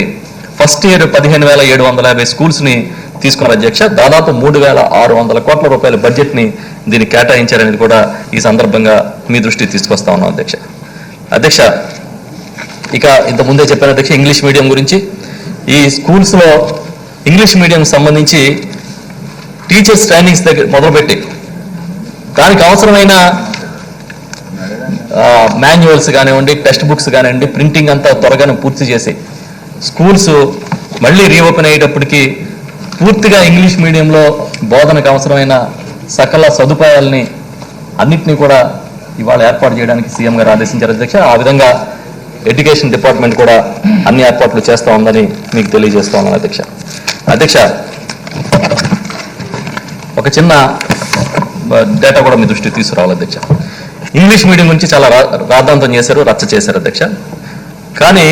[SPEAKER 1] ఫస్ట్ ఇయర్ 15,750 స్కూల్స్ని తీసుకున్నారు అధ్యక్ష. దాదాపు 3,600 కోట్ల రూపాయల బడ్జెట్ని దీనికి కేటాయించారనేది కూడా ఈ సందర్భంగా మీ దృష్టికి తీసుకొస్తా ఉన్నాం అధ్యక్ష. అధ్యక్ష, ఇక ఇంతకుముందే చెప్పాను అధ్యక్ష, ఇంగ్లీష్ మీడియం గురించి. ఈ స్కూల్స్లో ఇంగ్లీష్ మీడియం సంబంధించి టీచర్స్ ట్రైనింగ్స్ దగ్గర మొదలుపెట్టి దానికి అవసరమైన మాన్యువల్స్ కానివ్వండి, టెక్స్ట్ బుక్స్ కానివ్వండి, ప్రింటింగ్ అంతా త్వరగానే పూర్తి చేసి స్కూల్స్ మళ్ళీ రీఓపెన్ అయ్యేటప్పటికి పూర్తిగా ఇంగ్లీష్ మీడియంలో బోధనకు అవసరమైన సకల సదుపాయాలని అన్నింటినీ కూడా ఇవాళ ఏర్పాటు చేయడానికి సీఎం గారు ఆదేశించారు అధ్యక్ష. ఆ విధంగా ఎడ్యుకేషన్ డిపార్ట్మెంట్ కూడా అన్ని ఏర్పాట్లు చేస్తూ ఉందని మీకు తెలియజేస్తూ ఉన్నాను అధ్యక్ష. అధ్యక్ష, ఒక చిన్న డేటా కూడా మీ దృష్టికి తీసుకురావాలి అధ్యక్ష. ఇంగ్లీష్ మీడియం గురించి చాలా రాద్ధాంతం చేశారు, రచ్చ చేశారు అధ్యక్ష. కానీ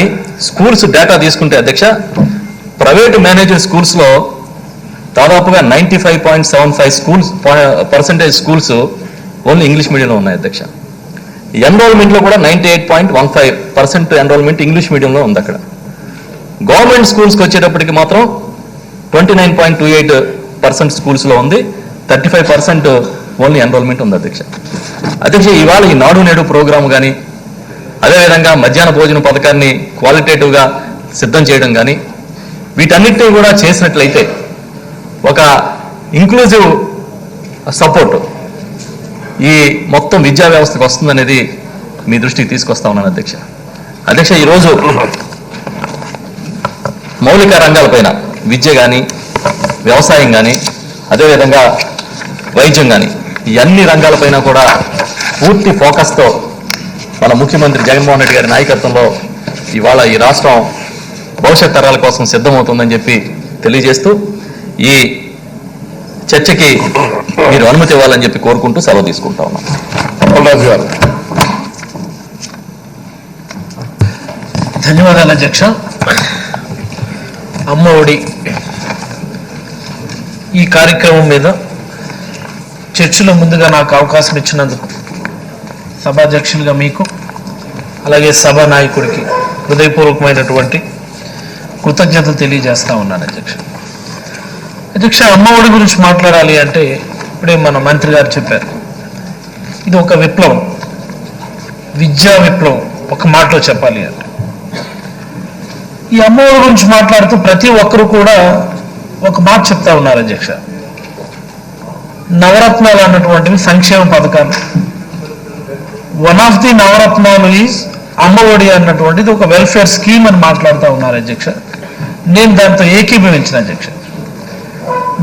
[SPEAKER 1] స్కూల్స్ డేటా తీసుకుంటే అధ్యక్ష, ప్రైవేట్ మేనేజ్డ్ స్కూల్స్లో దాదాపుగా 95.75% స్కూల్స్ ఓన్లీ ఇంగ్లీష్ మీడియంలో ఉన్నాయి అధ్యక్ష. ఎన్రోల్మెంట్లో కూడా 98.15% ఎన్రోల్మెంట్ ఇంగ్లీష్ మీడియంలో ఉంది అక్కడ. గవర్నమెంట్ స్కూల్స్కి వచ్చేటప్పటికి మాత్రం 29.28% స్కూల్స్లో ఉంది, 35% ఓన్లీ ఎన్రోల్మెంట్ ఉంది అధ్యక్ష. అధ్యక్ష, ఇవాళ ఈ నాడు నేడు ప్రోగ్రాము కానీ, అదేవిధంగా మధ్యాహ్న భోజన పథకాన్ని క్వాలిటేటివ్గా సిద్ధం చేయడం కానీ, వీటన్నిటినీ కూడా చేసినట్లయితే ఒక ఇంక్లూజివ్ సపోర్ట్ ఈ మొత్తం విద్యా వ్యవస్థకు వస్తుందనేది మీ దృష్టికి తీసుకొస్తా ఉన్నాను అధ్యక్ష. అధ్యక్ష, ఈరోజు మౌలిక రంగాలపైన విద్య కానీ, వ్యవసాయం కానీ, అదేవిధంగా వైద్యం కానీ, ఈ అన్ని రంగాలపైన కూడా పూర్తి ఫోకస్తో మన ముఖ్యమంత్రి జగన్మోహన్ రెడ్డి గారి నాయకత్వంలో ఇవాళ ఈ రాష్ట్రం భవిష్యత్ తరాల కోసం సిద్ధమవుతుందని చెప్పి తెలియజేస్తూ ఈ చర్చకి మీరు అనుమతి ఇవ్వాలని చెప్పి కోరుకుంటూ సెలవు తీసుకుంటా ఉన్నాం.
[SPEAKER 6] ధన్యవాదాలు అధ్యక్ష. అమ్మ ఒడి ఈ కార్యక్రమం మీద చర్చలో ముందుగా నాకు అవకాశం ఇచ్చినందుకు సభాధ్యక్షులుగా మీకు, అలాగే సభా నాయకుడికి హృదయపూర్వకమైనటువంటి కృతజ్ఞతలు తెలియజేస్తా ఉన్నాను అధ్యక్ష. అధ్యక్ష, అమ్మ ఒడి గురించి మాట్లాడాలి అంటే ఇప్పుడే మన మంత్రి గారు చెప్పారు, ఇది ఒక విప్లవం, విద్యా విప్లవం. ఒక మాటలో చెప్పాలి అంటే ఈ అమ్మ ఒడి గురించి మాట్లాడుతూ ప్రతి ఒక్కరు కూడా ఒక మాట చెప్తా ఉన్నారు అధ్యక్ష. నవరత్నాలు అన్నటువంటివి సంక్షేమ పథకాలు. One of the Navaratnalu is అమ్మ ఒడి అన్నటువంటిది ఒక వెల్ఫేర్ స్కీమ్ అని మాట్లాడుతూ ఉన్నారు అధ్యక్ష. నేను దాంతో ఏకీభవించిన అధ్యక్ష.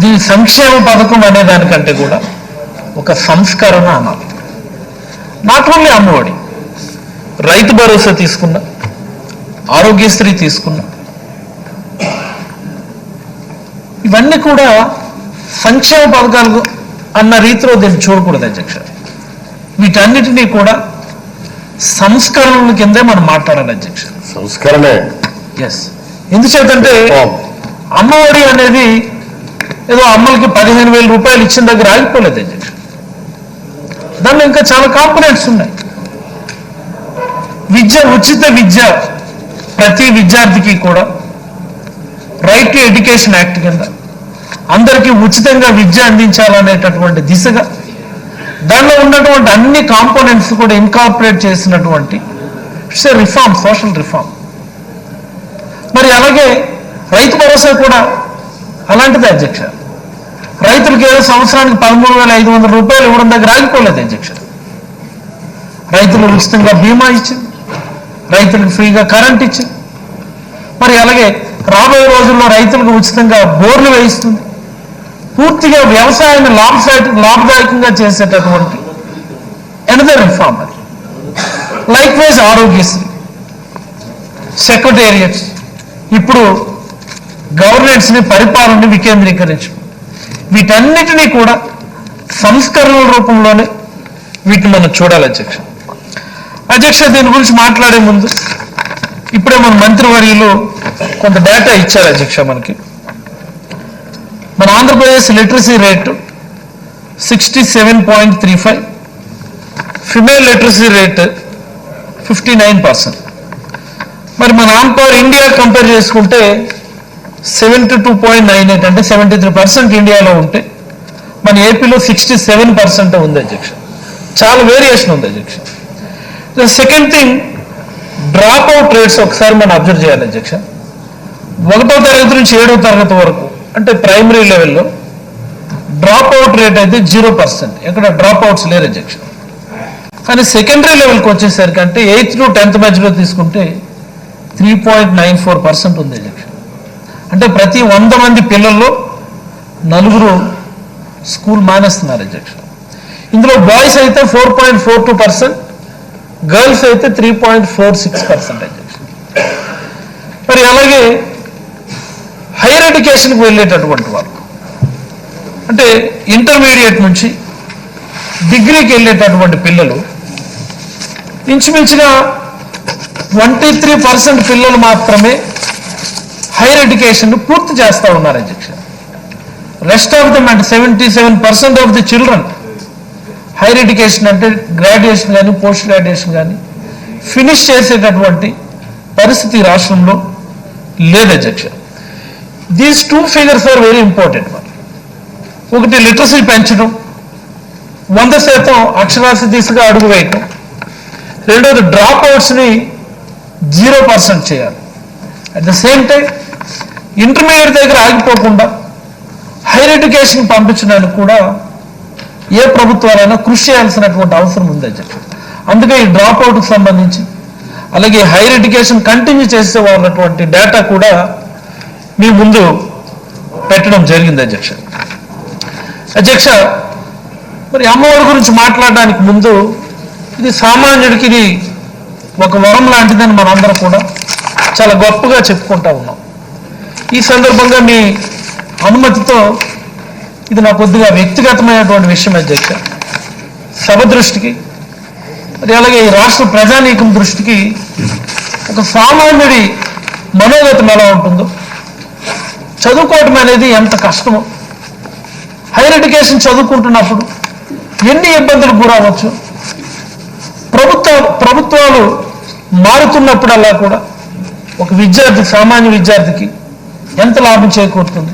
[SPEAKER 6] దీని సంక్షేమ పథకం అనే దానికంటే కూడా ఒక సంస్కరణ అనాలి. నాట్ ఓన్లీ అమ్మ ఒడి, రైతు భరోసా తీసుకున్నా, ఆరోగ్యశ్రీ తీసుకున్నా, ఇవన్నీ కూడా సంక్షేమ పథకాలు అన్న రీతిలో దీన్ని చూడకూడదు అధ్యక్ష. వీటన్నిటినీ కూడా సంస్కరణల కిందే మనం మాట్లాడాలి అధ్యక్ష.
[SPEAKER 2] సంస్కరణే.
[SPEAKER 6] ఎస్. ఎందుచేతంటే అమ్మఒడి అనేది ఏదో అమ్మలకి 15,000 రూపాయలు ఇచ్చిన దగ్గర ఆగిపోలేదు అధ్యక్ష. దానిలో ఇంకా చాలా కాంపోనెంట్స్ ఉన్నాయి. విద్య, ఉచిత విద్య ప్రతి విద్యార్థికి కూడా రైట్ టు ఎడ్యుకేషన్ యాక్ట్ కింద అందరికీ ఉచితంగా విద్య అందించాలనేటటువంటి దిశగా దానిలో ఉన్నటువంటి అన్ని కాంపోనెంట్స్ కూడా ఇన్కార్పొరేట్ చేసినటువంటి it's a reform, social reform. మరి అలాగే రైతు భరోసా కూడా అలాంటిదే అధ్యక్ష. రైతులకు ఏదో సంవత్సరానికి 13,500 రూపాయలు ఇవ్వడం దగ్గర ఆగిపోలేదు అధ్యక్ష. రైతులు ఉచితంగా బీమా ఇచ్చింది, రైతులకు ఫ్రీగా కరెంట్ ఇచ్చింది. మరి అలాగే రాబోయే రోజుల్లో రైతులకు ఉచితంగా బోర్లు వేయిస్తుంది. పూర్తిగా వ్యవసాయాన్ని లాభదాయకంగా చేసేటటువంటి ఎనదర్ రిఫార్మ్ అది. లైక్ వైజ్ ఆరోగ్యశ్రీ, సెక్రటేరియట్స్, ఇప్పుడు గవర్నెన్స్ని, పరిపాలనని వికేంద్రీకరించడం, వీటన్నిటినీ కూడా సంస్కరణల రూపంలోనే వీటిని మనం చూడాలి అధ్యక్ష. అధ్యక్ష, దీని గురించి మాట్లాడే ముందు ఇప్పుడే మన మంత్రివర్యులు కొంత డేటా ఇచ్చారు అధ్యక్ష. మనకి మన Andhra Pradesh literacy rate 67.35, female literacy rate 59%. మరి మన ఆంపవర్ ఇండియా కంపేర్ చేసుకుంటే 72.98, అంటే 73% ఇండియాలో ఉంటే మన ఏపీలో 67% ఉంది అధ్యక్ష. చాలా వేరియేషన్ ఉంది అధ్యక్ష. The second thing, drop out rates ఒకసారి మనం అబ్జర్వ్ చేయాలి అధ్యక్ష. 1వ తరగతి నుంచి 7వ తరగతి వరకు అంటే ప్రైమరీ లెవెల్లో డ్రాప్ అవుట్ రేట్ అయితే 0%, ఎక్కడ డ్రాప్ అవుట్స్ లేరు అధ్యక్ష. కానీ సెకండరీ లెవెల్కి వచ్చేసరికి అంటే 8th to 10th మధ్యలో తీసుకుంటే 3.94% ఉంది అధ్యక్ష. అంటే ప్రతి 100 మంది పిల్లల్లో 4 స్కూల్ మానేస్తున్నారు అధ్యక్ష. ఇందులో బాయ్స్ అయితే 4.42%, గర్ల్స్ అయితే 3.46% అధ్యక్ష. మరి అలాగే హైయర్ ఎడ్యుకేషన్కి వెళ్ళేటటువంటి వాళ్ళు అంటే ఇంటర్మీడియట్ నుంచి డిగ్రీకి వెళ్ళేటటువంటి పిల్లలు ఇంచుమించుగా 23% పిల్లలు మాత్రమే హైయర్ ఎడ్యుకేషన్ పూర్తి చేస్తూ ఉన్నారు అధ్యక్ష. రెస్ట్ ఆఫ్ దమ్ అంటే 77% of the children higher education అంటే గ్రాడ్యుయేషన్ కానీ పోస్ట్ గ్రాడ్యుయేషన్ కానీ ఫినిష్ చేసేటటువంటి పరిస్థితి రాష్ట్రంలో లేదు అధ్యక్ష. These 2 figures are very important. ఒకటి లిటరసీ పెంచడం, 100% అక్షరాస్యత దిశగా అడుగు వేయటం. రెండోది డ్రాప్ అవుట్స్ని 0% చేయాలి. At the same time intermediate దగ్గర ఆగిపోకుండా హైయర్ ఎడ్యుకేషన్ పంపించడానికి కూడా ఏ ప్రభుత్వాలైనా కృషి చేయాల్సినటువంటి అవసరం ఉంది అధ్యక్ష. అందుకే ఈ డ్రాప్ అవుట్కి సంబంధించి అలాగే హైయర్ ఎడ్యుకేషన్ కంటిన్యూ చేసే వాళ్ళటువంటి డేటా కూడా మీ ముందు పెట్టడం జరిగింది అధ్యక్ష. అధ్యక్ష, మరి అమ్మఒడి గురించి మాట్లాడడానికి ముందు ఇది సామాన్యుడికి ఇది ఒక వరం లాంటిదని మనందరం కూడా చాలా గొప్పగా చెప్పుకుంటా ఉన్నాం. ఈ సందర్భంగా మీ అనుమతితో ఇది నా కొద్దిగా వ్యక్తిగతమైనటువంటి విషయం అధ్యక్ష. సభ దృష్టికి మరి అలాగే ఈ రాష్ట్ర ప్రజానీకం దృష్టికి ఒక సామాన్యుడి మనోగతం ఎలా ఉంటుందో, చదువుకోవటం అనేది ఎంత కష్టమో, హైయర్ ఎడ్యుకేషన్ చదువుకుంటున్నప్పుడు ఎన్ని ఇబ్బందులు గురవచ్చు, ప్రభుత్వాలు మారుతున్నప్పుడల్లా కూడా ఒక విద్యార్థి, సామాన్య విద్యార్థికి ఎంత లాభం చేకూరుతుంది,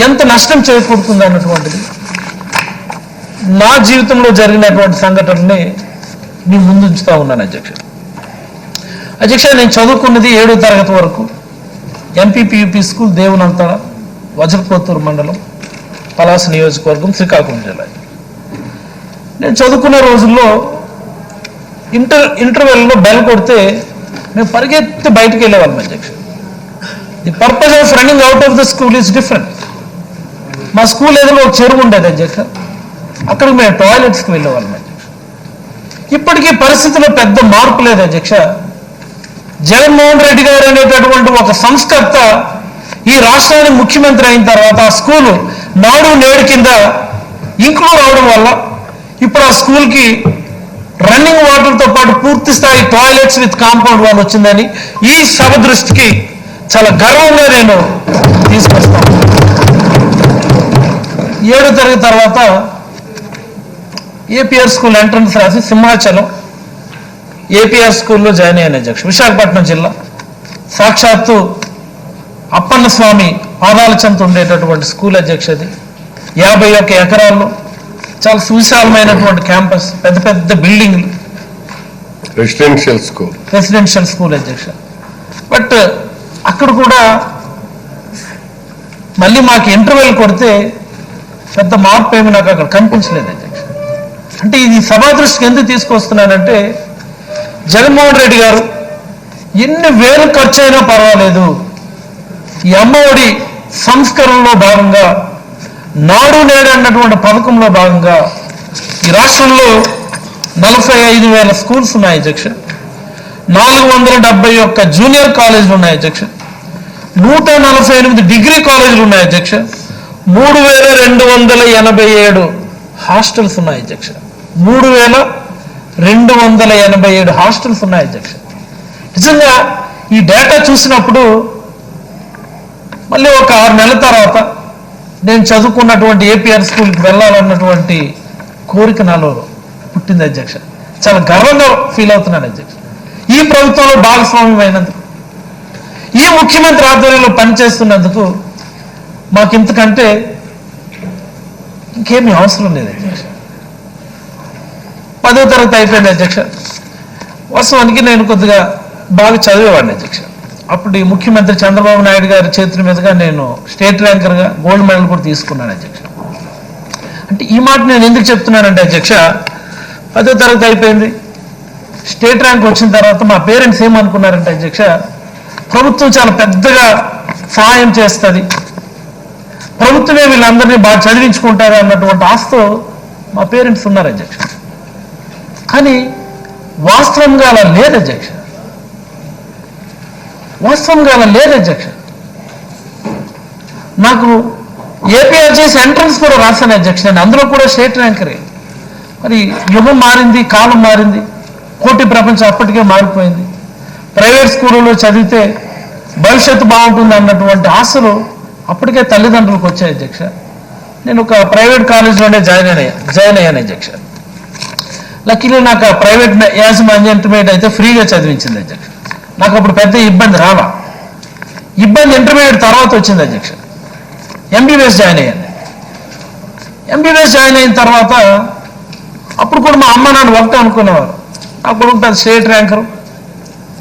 [SPEAKER 6] ఎంత నష్టం చేకూరుతుంది అన్నటువంటిది నా జీవితంలో జరిగినటువంటి సంఘటనని మీ ముందు ఉంచుతా ఉన్నాను అధ్యక్ష. అధ్యక్ష, నేను చదువుకున్నది 7వ తరగతి వరకు ఎంపీపీయూపీ స్కూల్, దేవునంతర, వజ్రకోత్తూరు మండలం, పలాస నియోజకవర్గం, శ్రీకాకుళం జిల్లా. నేను చదువుకున్న రోజుల్లో ఇంటర్వెల్లో బెల్ కొడితే మేము పరిగెత్తి బయటకు వెళ్ళేవాళ్ళం అధ్యక్ష. The purpose of running out of the school is different. మా స్కూల్ ఏదో ఒక చెరువు ఉండేది అధ్యక్ష, అక్కడికి మేము టాయిలెట్స్కి వెళ్ళేవాళ్ళం అధ్యక్ష. ఇప్పటికీ పరిస్థితిలో పెద్ద మార్పు లేదు అధ్యక్ష. జగన్మోహన్ రెడ్డి గారు అనేటటువంటి ఒక సంస్కర్త ఈ రాష్ట్రానికి ముఖ్యమంత్రి అయిన తర్వాత ఆ స్కూలు నాడు నేడు కింద ఇంక్లూడ్ అవడం వల్ల ఇప్పుడు ఆ స్కూల్కి రన్నింగ్ వాటర్తో పాటు పూర్తి స్థాయి టాయిలెట్స్ విత్ కాంపౌండ్ వాల్ వచ్చిందని ఈ సభ దృష్టికి చాలా గర్వంగా నేను తీసుకొస్తాను. 7వ తరగతి తర్వాత ఏపీఆర్ స్కూల్ ఎంట్రన్స్ రాసి సింహాచలం ఏపీఆర్ స్కూల్లో జాయిన్ అయ్యాను అధ్యక్ష. విశాఖపట్నం జిల్లా, సాక్షాత్తు అప్పన్న స్వామి పాదాల చెంత ఉండేటటువంటి స్కూల్ అధ్యక్ష. అది 51 ఎకరాల్లో చాలా సువిశాలమైనటువంటి క్యాంపస్, పెద్ద పెద్ద బిల్డింగ్లు, రెసిడెన్షియల్ స్కూల్ అధ్యక్ష. బట్ అక్కడ కూడా మళ్ళీ మాకు ఇంటర్వెల్ కొడితే పెద్ద మార్పు ఏమి నాకు అక్కడ కనిపించలేదు అధ్యక్ష. అంటే ఇది సభా దృష్టికి ఎందుకు తీసుకొస్తున్నానంటే, జగన్మోహన్ రెడ్డి గారు ఎన్ని వేలు ఖర్చు అయినా పర్వాలేదు, ఈ అమ్మఒడి సంస్కరణలో భాగంగా, నాడు నేడు అన్నటువంటి పథకంలో భాగంగా ఈ రాష్ట్రంలో 45,000 స్కూల్స్ ఉన్నాయి అధ్యక్ష. 471 జూనియర్ కాలేజీలు ఉన్నాయి అధ్యక్ష. 148 డిగ్రీ కాలేజీలు ఉన్నాయి అధ్యక్ష. 3,287 హాస్టల్స్ ఉన్నాయి అధ్యక్ష. 3,287 హాస్టల్స్ ఉన్నాయి అధ్యక్ష. నిజంగా ఈ డేటా చూసినప్పుడు మళ్ళీ ఒక 6 నెలల తర్వాత నేను చదువుకున్నటువంటి ఏపీఆర్ స్కూల్కి వెళ్ళాలన్నటువంటి కోరిక నాలో పుట్టింది అధ్యక్ష. చాలా గర్వంగా ఫీల్ అవుతున్నాను అధ్యక్ష. ఈ ప్రభుత్వంలో భాగస్వామ్యం అయినందుకు, ఈ ముఖ్యమంత్రి ఆధ్వర్యంలో పనిచేస్తున్నందుకు మాకు ఇంతకంటే ఇంకేమీ అవసరం లేదు అధ్యక్ష. 10వ తరగతి అయిపోయింది అధ్యక్ష. వాస్తవానికి నేను కొద్దిగా బాగా చదివేవాడిని అధ్యక్ష. అప్పుడు ఈ ముఖ్యమంత్రి చంద్రబాబు నాయుడు గారి చేతుల మీదుగా నేను స్టేట్ ర్యాంకర్గా గోల్డ్ మెడల్ కూడా తీసుకున్నాను అధ్యక్ష. అంటే ఈ మాట నేను ఎందుకు చెప్తున్నానంటే అధ్యక్ష, 10వ తరగతి అయిపోయింది, స్టేట్ ర్యాంక్ వచ్చిన తర్వాత మా పేరెంట్స్ ఏమనుకున్నారంటే అధ్యక్ష, ప్రభుత్వం చాలా పెద్దగా సహాయం చేస్తుంది, ప్రభుత్వమే వీళ్ళందరినీ బాగా చదివించుకుంటారు అన్నటువంటి ఆశతో మా పేరెంట్స్ ఉన్నారు అధ్యక్ష. కానీ వాస్తవంగా అలా లేదు అధ్యక్ష. వాస్తవంగా అలా లేదు అధ్యక్ష. నాకు ఏపీఆర్ చేసి ఎంట్రన్స్ కూడా రాశాను అధ్యక్ష. నేను అందులో కూడా స్టేట్ ర్యాంకరే. మరి యుగం మారింది, కాలం మారింది, పోటీ ప్రపంచం అప్పటికే మారిపోయింది. ప్రైవేట్ స్కూళ్ళలో చదివితే భవిష్యత్తు బాగుంటుంది అన్నటువంటి ఆశలు అప్పటికే తల్లిదండ్రులకు వచ్చాయి అధ్యక్ష. నేను ఒక ప్రైవేట్ కాలేజీలోనే జాయిన్ అయ్యాను అధ్యక్ష. లక్కీలో నాకు ఆ ప్రైవేట్ యాజమాన్య ఇంటర్మీడియట్ అయితే ఫ్రీగా చదివించింది అధ్యక్ష. నాకు అప్పుడు పెద్ద ఇబ్బంది రాలా. ఇబ్బంది ఇంటర్మీడియట్ తర్వాత వచ్చింది అధ్యక్ష. ఎంబీబీఎస్ జాయిన్ అయ్యాను. ఎంబీబీఎస్ జాయిన్ అయిన తర్వాత అప్పుడు కూడా మా అమ్మ నాన్న ఒకటే అనుకునేవారు. నా కొడుకు పెద్ద స్టేట్ ర్యాంకరు,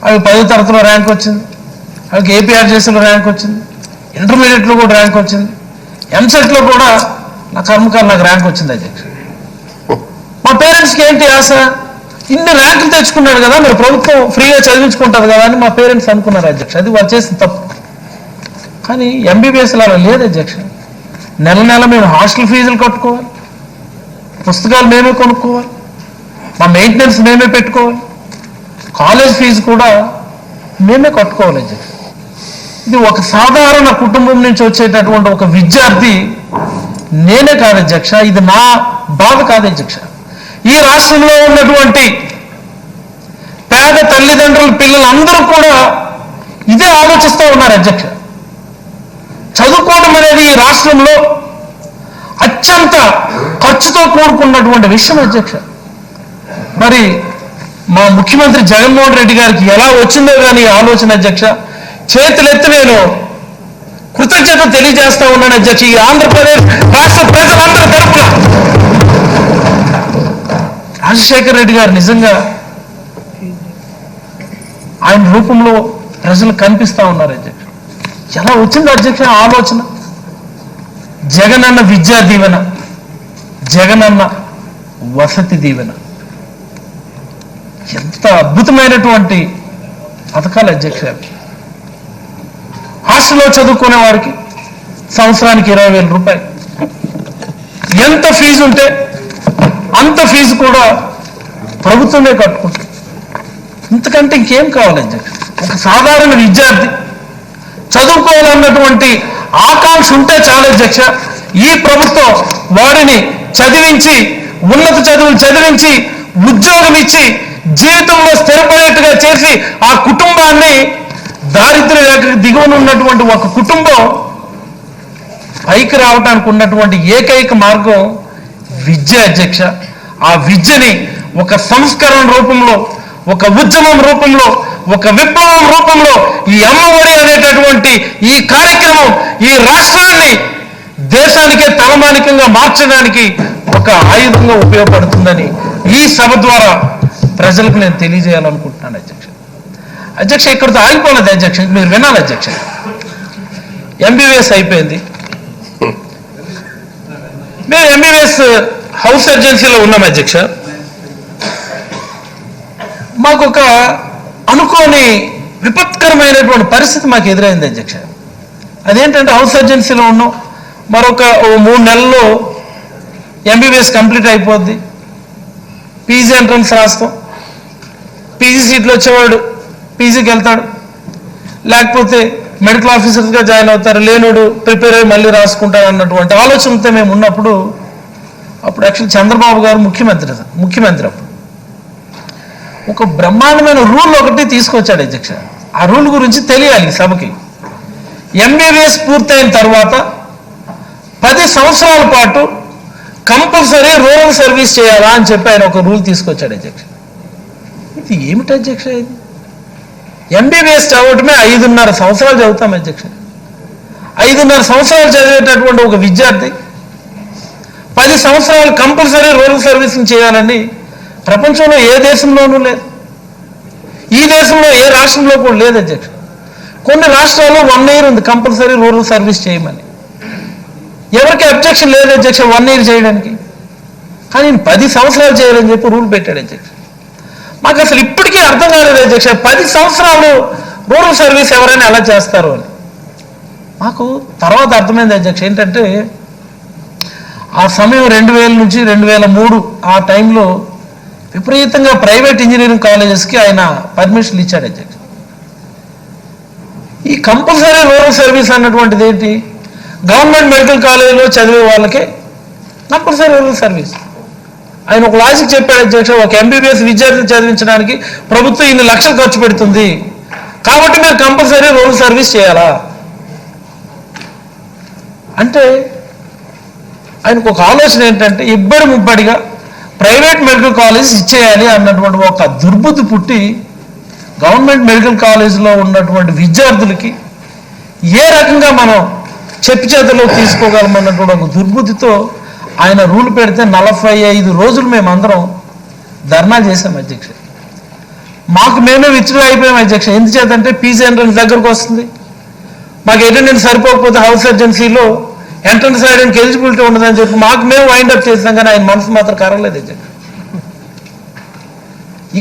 [SPEAKER 6] అవి 10వ తరగతిలో ర్యాంక్ వచ్చింది, అవి ఏపీఆర్జేసీలో ర్యాంక్ వచ్చింది, ఇంటర్మీడియట్లో కూడా ర్యాంక్ వచ్చింది, ఎంసెట్లో కూడా నా కర్మకాలు నాకు ర్యాంక్ వచ్చింది అధ్యక్ష. మా పేరెంట్స్కి ఏంటి ఆశ, ఇన్ని ర్యాంకులు తెచ్చుకున్నాడు కదా మరి ప్రభుత్వం ఫ్రీగా చదివించుకుంటుంది కదా అని మా పేరెంట్స్ అనుకున్నారు అధ్యక్ష. అది వాళ్ళు చేసిన తప్పు. కానీ ఎంబీబీఎస్లో అలా లేదు అధ్యక్ష. నెల నెల మేము హాస్టల్ ఫీజులు కట్టుకోవాలి, పుస్తకాలు మేమే కొనుక్కోవాలి, మా మెయింటెనెన్స్ మేమే పెట్టుకోవాలి, కాలేజ్ ఫీజు కూడా మేమే కట్టుకోవాలి అధ్యక్ష. ఇది ఒక సాధారణ కుటుంబం నుంచి వచ్చేటటువంటి ఒక విద్యార్థి నేనే కాదు అధ్యక్ష, ఇది నా బాధ కాదు అధ్యక్ష. ఈ రాష్ట్రంలో ఉన్నటువంటి పేద తల్లిదండ్రుల పిల్లలందరూ కూడా ఇదే ఆలోచిస్తూ ఉన్నారు అధ్యక్ష. చదువుకోవడం అనేది ఈ రాష్ట్రంలో అత్యంత ఖర్చుతో కూడుకున్నటువంటి విషయం అధ్యక్ష. మరి మా ముఖ్యమంత్రి జగన్మోహన్ రెడ్డి గారికి ఎలా వచ్చిందో కానీ ఆలోచన అధ్యక్ష, చేతులెత్తి నేను కృతజ్ఞత తెలియజేస్తా ఉన్నాను అధ్యక్ష. ఈ ఆంధ్రప్రదేశ్ రాష్ట్ర ప్రజలందరి తరఫున రాజశేఖర రెడ్డి గారు నిజంగా ఆయన రూపంలో ప్రజలు కనిపిస్తా ఉన్నారు అధ్యక్ష. ఎలా వచ్చింది అధ్యక్ష ఆలోచన? జగనన్న విద్యా దీవెన, జగనన్న వసతి దీవెన, ఎంత అద్భుతమైనటువంటి పథకాలు అధ్యక్ష. హాస్టల్లో చదువుకునే వారికి సంవత్సరానికి 20,000 రూపాయలు, ఎంత ఫీజు ఉంటే అంత ఫీజు కూడా ప్రభుత్వమే కట్టుకుంటుంది. ఇంతకంటే ఇంకేం కావాలి అధ్యక్ష? ఒక సాధారణ విద్యార్థి చదువుకోవాలన్నటువంటి ఆకాంక్ష ఉంటే చాలా అధ్యక్ష. ఈ ప్రభుత్వం వారిని చదివించి, ఉన్నత చదువులు చదివించి, ఉద్యోగం ఇచ్చి, జీవితంలో స్థిరపడేట్టుగా చేసి ఆ కుటుంబాన్ని దారిద్ర్య రేఖకు దిగువన ఉన్నటువంటి ఒక కుటుంబం పైకి రావడానికి ఉన్నటువంటి ఏకైక మార్గం విద్య అధ్యక్ష. ఆ విద్యని ఒక సంస్కరణ రూపంలో, ఒక ఉద్యమం రూపంలో, ఒక విప్లవం రూపంలో ఈ అమ్మఒడి అనేటటువంటి ఈ కార్యక్రమం ఈ రాష్ట్రాన్ని దేశానికే తలమానికంగా మార్చడానికి ఒక ఆయుధంగా ఉపయోగపడుతుందని ఈ సభ ద్వారా ప్రజలకు నేను తెలియజేయాలనుకుంటున్నాను అధ్యక్ష. అధ్యక్ష ఇక్కడితో ఆగిపోలేదు అధ్యక్ష, మీరు వినాలి అధ్యక్ష. ఎంబీబీఎస్ అయిపోయింది, మేము ఎంబీబీఎస్ హౌస్ సర్జెన్సీలో ఉన్నాం అధ్యక్ష. మాకు ఒక అనుకోని విపత్కరమైనటువంటి పరిస్థితి మాకు ఎదురైంది అధ్యక్ష. అదేంటంటే హౌస్ సర్జెన్సీలో ఉన్నాం, మరొక 3 నెలల్లో ఎంబీబీఎస్ కంప్లీట్ అయిపోద్ది, పీజీ ఎంట్రన్స్ రాస్తాం, పీజీ సీట్లు వచ్చేవాడు పీజీకి వెళ్తాడు, లేకపోతే మెడికల్ ఆఫీసర్స్గా జాయిన్ అవుతారు, లేనుడు ప్రిపేర్ అయ్యి మళ్ళీ రాసుకుంటారు అన్నటువంటి ఆలోచనతో మేము ఉన్నప్పుడు, అప్పుడు యాక్చువల్ చంద్రబాబు గారు ముఖ్యమంత్రి అప్పుడు ఒక బ్రహ్మాండమైన రూల్ ఒకటి తీసుకొచ్చాడు అధ్యక్ష. ఆ రూల్ గురించి తెలియాలి సభకి. ఎంబీబీఎస్ పూర్తయిన తర్వాత 10 సంవత్సరాల పాటు కంపల్సరీ రూరల్ సర్వీస్ చేయాలా అని చెప్పి ఆయన ఒక రూల్ తీసుకొచ్చాడు అధ్యక్ష. ఇది ఏమిటి అధ్యక్ష? ఇది ఎంబీబీఎస్ చదవటమే 5.5 సంవత్సరాలు చదువుతాం అధ్యక్ష. 5.5 సంవత్సరాలు చదివేటటువంటి ఒక విద్యార్థి 10 సంవత్సరాలు కంపల్సరీ రూరల్ సర్వీసింగ్ చేయాలని ప్రపంచంలో ఏ దేశంలోనూ లేదు, ఈ దేశంలో ఏ రాష్ట్రంలో కూడా లేదు అధ్యక్ష. కొన్ని రాష్ట్రాల్లో 1 year ఉంది కంపల్సరీ రూరల్ సర్వీస్ చేయమని. ఎవరికి అబ్జెక్షన్ లేదు అధ్యక్ష 1 year చేయడానికి, కానీ 10 సంవత్సరాలు చేయాలని చెప్పి రూల్ పెట్టాడు అధ్యక్ష. మాకు అసలు ఇప్పటికీ అర్థం కాలేదు అధ్యక్ష, 10 సంవత్సరాలు రూరల్ సర్వీస్ ఎవరైనా ఎలా చేస్తారు అని. మాకు తర్వాత అర్థమైంది అధ్యక్ష ఏంటంటే, ఆ సమయం 2000 నుంచి 2003 ఆ టైంలో విపరీతంగా ప్రైవేట్ ఇంజనీరింగ్ కాలేజెస్కి ఆయన పర్మిషన్లు ఇచ్చాడు అధ్యక్ష. ఈ కంపల్సరీ రూరల్ సర్వీస్ అన్నటువంటిది ఏంటి? గవర్నమెంట్ మెడికల్ కాలేజీలో చదివే వాళ్ళకే కంపల్సరీ రూరల్ సర్వీస్. ఆయన ఒక లాజిక్ చెప్పాడు అధ్యక్ష, ఒక ఎంబీబీఎస్ విద్యార్థిని చదివించడానికి ప్రభుత్వం 2 లక్షలు ఖర్చు పెడుతుంది, కాబట్టి మీరు కంపల్సరీ రోడ్ సర్వీస్ చేయాలా అంటే ఆయనకు ఒక ఆలోచన ఏంటంటే ఇబ్బడి ముబ్బడిగా ప్రైవేట్ మెడికల్ కాలేజ్ ఇచ్చేయాలి అన్నటువంటి ఒక దుర్బుద్ధి పుట్టి గవర్నమెంట్ మెడికల్ కాలేజీలో ఉన్నటువంటి విద్యార్థులకి ఏ రకంగా మనం చెప్పు చేతలో తీసుకోగలమన్నటువంటి ఒక దుర్బుద్ధితో ఆయన రూల్ పెడితే 45 రోజులు మేమందరం ధర్నా చేశాం అధ్యక్ష. మాకు మేమే విచ్చులు అయిపోయాం అధ్యక్ష. ఎందుచేతంటే పీజీ ఎంట్రన్స్ దగ్గరకు వస్తుంది, మాకు అటెండెన్స్ సరిపోకపోతే హౌస్ సర్జెన్సీలో ఎంట్రన్స్ రాయడానికి ఎలిజిబిలిటీ ఉండదని చెప్పి మాకు మేము వైండప్ చేసాం, కానీ ఆయన మనసు మాత్రం కరగలేదు అధ్యక్ష.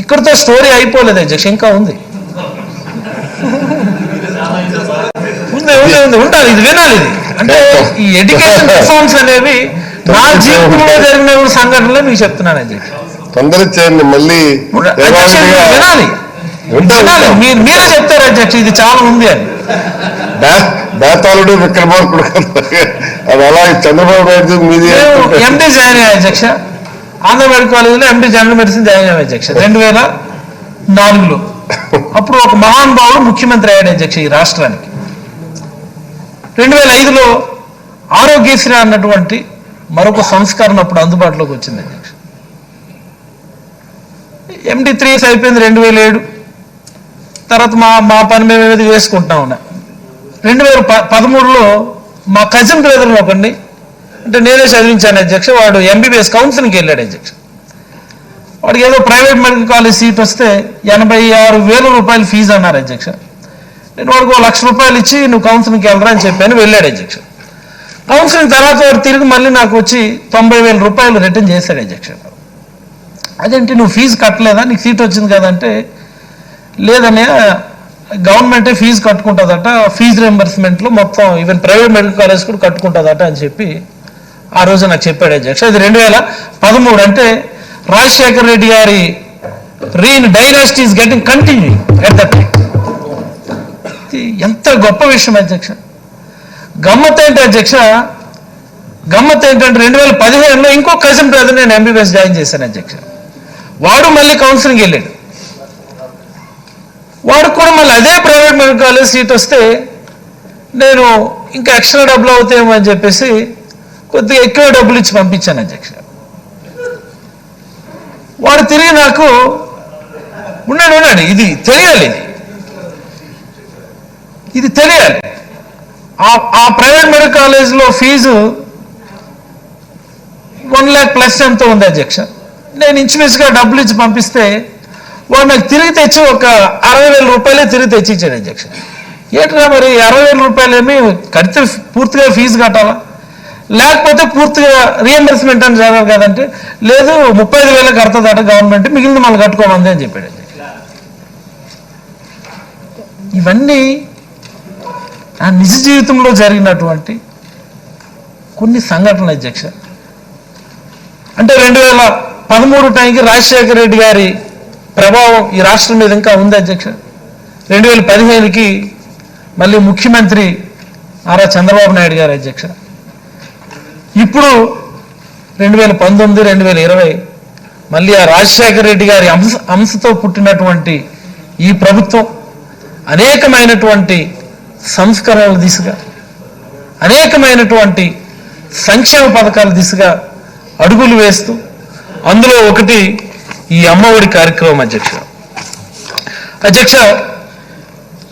[SPEAKER 6] ఇక్కడితో స్టోరీ అయిపోలేదు అధ్యక్ష, ఇంకా ఉంది ఉండాలి, ఇది వినాలి. ఇది అంటే ఈ ఎడ్యుకేషన్ రిఫార్మ్స్ అనేవి నా జీవితంలో జరిగిన సంఘటనలే మీకు చెప్తున్నాను అధ్యక్ష.
[SPEAKER 7] తొందర చేయండి, మళ్ళీ
[SPEAKER 6] వినాలి, మీరే చెప్తారు అధ్యక్ష ఇది చాలా ఉంది అని.
[SPEAKER 7] బేతాళుడు విక్రమార్కుడు అది అలా చంద్రబాబు నాయుడు మీది
[SPEAKER 6] ఎండి జాయిన్ అయ్యా అధ్యక్ష. ఆంధ్ర మెడికల్ కాలేజీలో ఎండి జనరల్ మెడిసిన్ జాయిన్ అయ్యా అధ్యక్ష 2004లో. అప్పుడు ఒక మహానుభావుడు ముఖ్యమంత్రి అయ్యాడు అధ్యక్ష ఈ రాష్ట్రానికి. 2005లో ఆరోగ్యశ్రీ అన్నటువంటి మరొక సంస్కరణ అప్పుడు అందుబాటులోకి వచ్చింది అధ్యక్ష. MD 3 అయిపోయింది 2007. తర్వాత మా పని మేము ఏది వేసుకుంటా ఉన్నా. 2013లో మా కజిన్ బ్రదర్ ఒకడిని అంటే నేనే చదివించాను అధ్యక్ష. వాడు MBBS కౌన్సిలింగ్కి వెళ్ళాడు అధ్యక్ష. వాడికి ఏదో ప్రైవేట్ మెడికల్ కాలేజ్ సీట్ వస్తే 86,000 రూపాయలు ఫీజు అన్నారు అధ్యక్ష. నేను వాడికి ₹1,00,000 ఇచ్చి నువ్వు కౌన్సిలింగ్కి వెళ్ళరా అని చెప్పాను, వెళ్ళాడు అధ్యక్ష. కౌన్సిలింగ్ తర్వాత వాడు తిరిగి మళ్ళీ నాకు వచ్చి 90,000 రూపాయలు రిటర్న్ చేశాడు అధ్యక్ష. అదేంటి నువ్వు ఫీజు కట్టలేదా, నీకు సీట్ వచ్చింది కదంటే లేదనే గవర్నమెంటే ఫీజు కట్టుకుంటుందట, ఫీజు రియంబర్స్మెంట్లో మొత్తం ఈవెన్ ప్రైవేట్ మెడికల్ కాలేజ్ కూడా కట్టుకుంటుందట అని చెప్పి ఆ రోజు నాకు చెప్పాడు అధ్యక్ష. ఇది 2013 అంటే రాజశేఖర్ రెడ్డి గారి reign dynasty is getting continue at that time. ఎంత గొప్ప విషయం అధ్యక్ష. గమ్మత్ ఏంటి అధ్యక్ష, గమ్మత్ ఏంటంటే 2015లో ఇంకో కజిన్ బ్రదర్ నేను MBBS జాయిన్ చేశాను అధ్యక్ష. వాడు మళ్ళీ కౌన్సిలింగ్ వెళ్ళాడు. వాడు కూడా మళ్ళీ అదే ప్రైవేట్ మెడికల్ కాలేజ్ సీట్ వస్తే నేను ఇంకా ఎక్స్ట్రా డబ్బులు అవుతాయేమో అని చెప్పేసి కొద్దిగా ఎక్కువ డబ్బులు ఇచ్చి పంపించాను అధ్యక్ష. వాడు తిరిగి నాకు ఉన్నాడు ఇది తెలియాలి, ఇది తెలియాలి. ఆ ప్రైవేట్ మెడికల్ కాలేజ్లో ఫీజు 1 lakh ప్లస్ ఎంతో ఉంది అధ్యక్ష. నేను ఇంచుమించుగా డబ్బులు ఇచ్చి పంపిస్తే వాడు నాకు తిరిగి తెచ్చి ఒక 60,000 రూపాయలే తిరిగి తెచ్చి ఇచ్చాడు అధ్యక్ష. ఏంటన్నా మరి 60,000 రూపాయలు ఏమి కడితే పూర్తిగా ఫీజు కట్టాలా, లేకపోతే పూర్తిగా రియంబర్స్మెంట్ అని చదవాలి కదంటే లేదు 35,000 కడుతుందట గవర్నమెంట్, మిగిలిన మళ్ళీ కట్టుకోమంది అని చెప్పాడు అధ్యక్ష. ఇవన్నీ నా నిజ జీవితంలో జరిగినటువంటి కొన్ని సంఘటనలు అధ్యక్ష. అంటే 2013 టైంకి రాజశేఖర రెడ్డి గారి ప్రభావం ఈ రాష్ట్రం మీద ఇంకా ఉంది అధ్యక్ష. 2015కి మళ్ళీ ముఖ్యమంత్రి నారా చంద్రబాబు నాయుడు గారు అధ్యక్ష. ఇప్పుడు 2019, 2020 మళ్ళీ ఆ రాజశేఖర రెడ్డి గారి అంశతో పుట్టినటువంటి ఈ ప్రభుత్వం అనేకమైనటువంటి సంస్కరణల దిశగా, అనేకమైనటువంటి సంక్షేమ పథకాల దిశగా అడుగులు వేస్తూ అందులో ఒకటి ఈ అమ్మఒడి కార్యక్రమం అధ్యక్ష.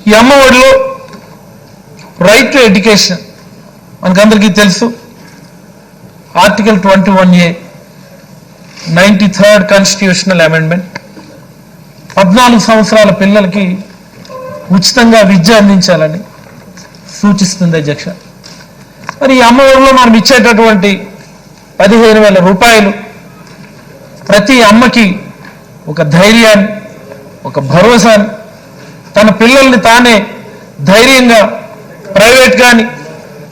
[SPEAKER 6] ఈ అమ్మఒడిలో రైట్ టు ఎడ్యుకేషన్ మనకందరికీ తెలుసు. Article 21A 93rd constitutional amendment 14 సంవత్సరాల పిల్లలకి ఉచితంగా విద్య అందించాలని సూచిస్తుంది అధ్యక్ష. మరి ఈ అమ్మఒడిలో మనం ఇచ్చేటటువంటి 15,000 రూపాయలు ప్రతి అమ్మకి ఒక ధైర్యాన్ని, ఒక భరోసాని, తన పిల్లల్ని తానే ధైర్యంగా ప్రైవేట్ కానీ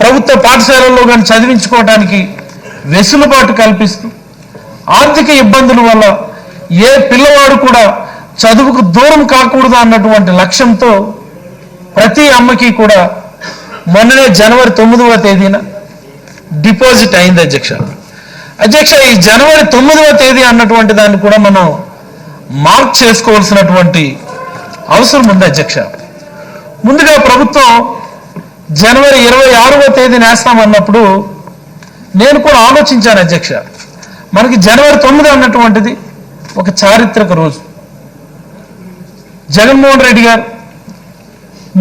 [SPEAKER 6] ప్రభుత్వ పాఠశాలల్లో కానీ చదివించుకోవడానికి వెసులుబాటు కల్పిస్తూ, ఆర్థిక ఇబ్బందుల వల్ల ఏ పిల్లవాడు కూడా చదువుకు దూరం కాకూడదు అన్నటువంటి లక్ష్యంతో ప్రతి అమ్మకి కూడా మొన్ననే జనవరి 9వ తేదీన డిపాజిట్ అయింది అధ్యక్ష. ఈ జనవరి 9వ తేదీ అన్నటువంటి దాన్ని కూడా మనం మార్క్ చేసుకోవాల్సినటువంటి అవసరం ఉంది అధ్యక్ష. ముందుగా ప్రభుత్వం జనవరి 26వ తేదీన వేస్తామన్నప్పుడు నేను కూడా ఆలోచించాను అధ్యక్ష. మనకి జనవరి 9 అన్నటువంటిది ఒక చారిత్రక రోజు. జగన్మోహన్ రెడ్డి గారు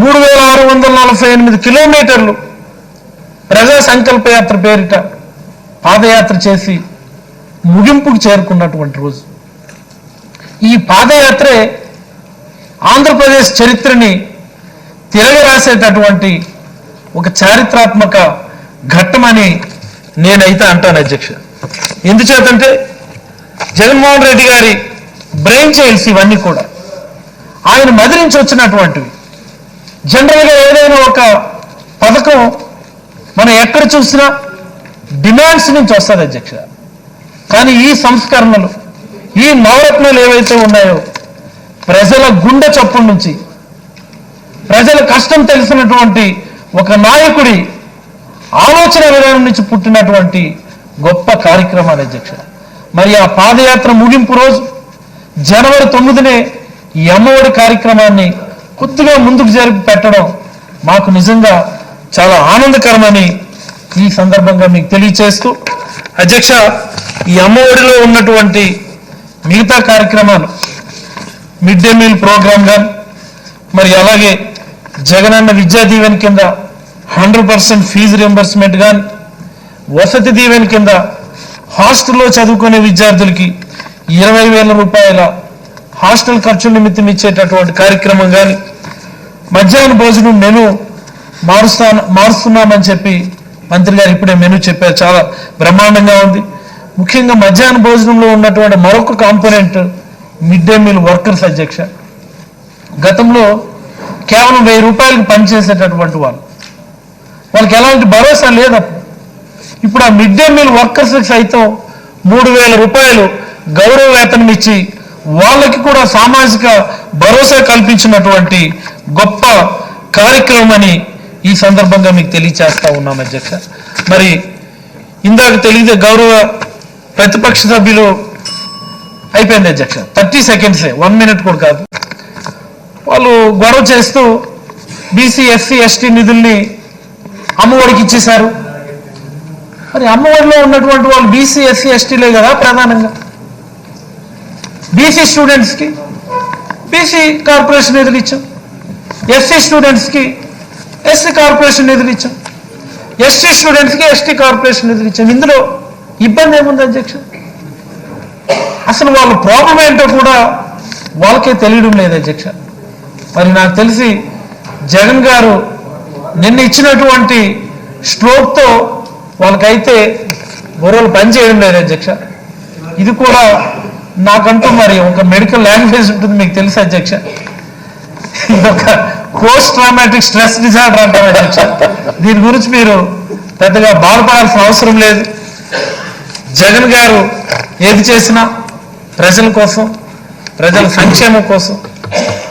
[SPEAKER 6] 3648 కిలోమీటర్లు ప్రజా సంకల్ప యాత్ర పేరిట పాదయాత్ర చేసి ముగింపుకు చేరుకున్నటువంటి రోజు. ఈ పాదయాత్రే ఆంధ్రప్రదేశ్ చరిత్రని తిరగరాసేటటువంటి ఒక చారిత్రాత్మక ఘట్టమని నేనైతే అంటాను అధ్యక్ష. ఎందుచేతంటే జగన్మోహన్ రెడ్డి గారి బ్రెయిన్ చైల్డ్స్ ఇవన్నీ కూడా ఆయన మదిలించి వచ్చినటువంటివి. జనరల్గా ఏదైనా ఒక పథకం మనం ఎక్కడ చూసినా డిమాండ్స్ నుంచి వస్తుంది అధ్యక్ష. కానీ ఈ సంస్కరణలు, ఈ నవరత్నాలు ఏవైతే ఉన్నాయో ప్రజల గుండె చప్పుడు నుంచి, ప్రజల కష్టం తెలిసినటువంటి ఒక నాయకుడి ఆలోచన విధానం నుంచి పుట్టినటువంటి గొప్ప కార్యక్రమాలు అధ్యక్ష. మరి ఆ పాదయాత్ర ముగింపు రోజు జనవరి 9నే ఈ అమ్మఒడి కార్యక్రమాన్ని కొద్దిగా ముందుకు జరిపి పెట్టడం మాకు నిజంగా చాలా ఆనందకరమని ఈ సందర్భంగా మీకు తెలియచేస్తూ అధ్యక్ష, ఈ అమ్మఒడిలో ఉన్నటువంటి మిగతా కార్యక్రమాలు, మిడ్ డే మీల్ ప్రోగ్రామ్ కానీ, మరి అలాగే జగనన్న విద్యా దీవెన కింద 100% ఫీజు రియంబర్స్మెంట్ కానీ, వసతి దీవెన కింద హాస్టల్లో చదువుకునే విద్యార్థులకి 20,000 రూపాయల హాస్టల్ ఖర్చుల నిమిత్తం ఇచ్చేటటువంటి కార్యక్రమం కానీ, మధ్యాహ్న భోజనం మెను మారుస్తున్నామని చెప్పి మంత్రి గారు ఇప్పుడే మెను చెప్పారు, చాలా బ్రహ్మాండంగా ఉంది. ముఖ్యంగా మధ్యాహ్న భోజనంలో ఉన్నటువంటి మరొక component mid day meal workers అధ్యక్ష. గతంలో కేవలం 1000 రూపాయలకు పనిచేసేటటువంటి వాళ్ళకి ఎలాంటి భరోసా లేదు. ఇప్పుడు ఆ మిడ్ డే మీల్ వర్కర్స్కి సైతం 3,000 రూపాయలు గౌరవ వేతనం ఇచ్చి వాళ్ళకి కూడా సామాజిక భరోసా కల్పించినటువంటి గొప్ప కార్యక్రమం అని ఈ సందర్భంగా మీకు తెలియచేస్తా ఉన్నాం అధ్యక్ష. మరి ఇందాక తెలియదే గౌరవ ప్రతిపక్ష సభ్యులు అయిపోయింది అధ్యక్ష, 30 సెకండ్సే, 1 మినిట్ కూడా కాదు. వాళ్ళు గొడవ చేస్తూ బీసీ ఎస్సీ ఎస్టీ నిధుల్ని అమ్మఒడికి ఇచ్చేశారు. మరి అమ్మఒడిలో ఉన్నటువంటి వాళ్ళు బీసీ ఎస్సీ ఎస్టీలే కదా ప్రధానంగా. బీసీ స్టూడెంట్స్కి బీసీ కార్పొరేషన్ నిధులు ఇచ్చాం, ఎస్సీ స్టూడెంట్స్కి ఎస్సీ కార్పొరేషన్ నిధులు ఇచ్చాం, ఎస్టీ స్టూడెంట్స్కి ఎస్టీ కార్పొరేషన్ నిధులు ఇచ్చాం. ఇందులో ఇబ్బంది ఏముంది అధ్యక్ష? అసలు వాళ్ళ ప్రాబ్లం ఏంటో కూడా వాళ్ళకే తెలియడం లేదు అధ్యక్ష. మరి నాకు తెలిసి జగన్ గారు నిన్న ఇచ్చినటువంటి స్ట్రోక్తో వాళ్ళకైతే బొరలు పనిచేయడం లేదు అధ్యక్ష. ఇది కూడా నాకంటూ మరి ఒక మెడికల్ లాంగ్వేజ్ ఉంటుంది, మీకు తెలుసు అధ్యక్ష. ఇదొక పోస్ట్ ట్రామాటిక్ స్ట్రెస్ డిజార్డర్ అంటారు అధ్యక్ష. దీని గురించి మీరు పెద్దగా బాధపడాల్సిన అవసరం లేదు. జగన్ గారు ఏది చేసినా ప్రజల కోసం, ప్రజల సంక్షేమం కోసం,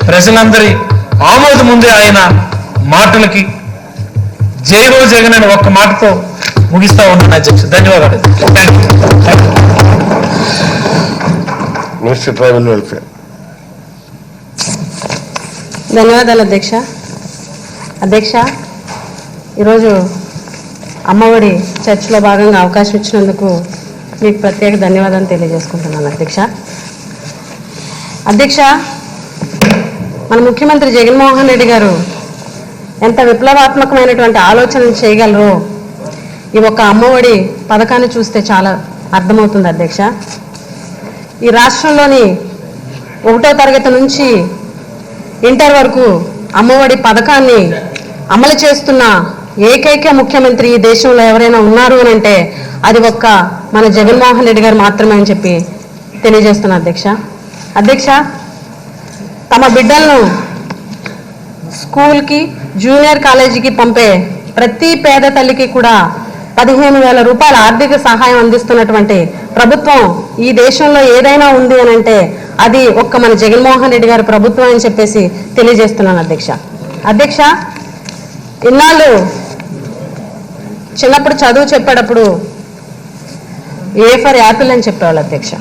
[SPEAKER 6] ప్రజలందరి ఆమోదం ముందే ఆయన మాటలకి జై హో జగన్ అని ఒక్క మాటతో ముగిస్తా ఉన్నాను అధ్యక్ష. ధన్యవాదాలు.
[SPEAKER 7] Minister tribal welfare.
[SPEAKER 5] ధన్యవాదాలు అధ్యక్ష. అధ్యక్ష, ఈరోజు అమ్మఒడి చర్చలో భాగంగా అవకాశం ఇచ్చినందుకు మీకు ప్రత్యేక ధన్యవాదాలు తెలియజేసుకుంటున్నాను అధ్యక్ష. అధ్యక్ష, మన ముఖ్యమంత్రి జగన్మోహన్ రెడ్డి గారు ఎంత విప్లవాత్మకమైనటువంటి ఆలోచనలు చేయగలరో ఈ ఒక్క అమ్మఒడి పథకాన్ని చూస్తే చాలా అర్థమవుతుంది అధ్యక్ష. ఈ రాష్ట్రంలోని 1వ తరగతి నుంచి ఇంటర్ వరకు అమ్మఒడి పథకాన్ని అమలు చేస్తున్న ఏకైక ముఖ్యమంత్రి ఈ దేశంలో ఎవరైనా ఉన్నారు అని అంటే అది ఒక్క మన జగన్మోహన్ రెడ్డి గారు మాత్రమే అని చెప్పి తెలియజేస్తున్నా అధ్యక్ష. అధ్యక్ష, తమ బిడ్డలను స్కూల్కి, జూనియర్ కాలేజీకి పంపే ప్రతి పేద తల్లికి కూడా 15,000 రూపాయల ఆర్థిక సహాయం అందిస్తున్నటువంటి ప్రభుత్వం ఈ దేశంలో ఏదైనా ఉంది అని అంటే అది ఒక్క మన జగన్మోహన్ రెడ్డి గారి ప్రభుత్వం అని చెప్పేసి తెలియజేస్తున్నాను అధ్యక్ష. అధ్యక్ష, ఇన్నాళ్ళు చిన్నప్పుడు చదువు చెప్పేటప్పుడు ఏ ఫర్ యాపిల్ అని చెప్పేవాళ్ళు అధ్యక్ష.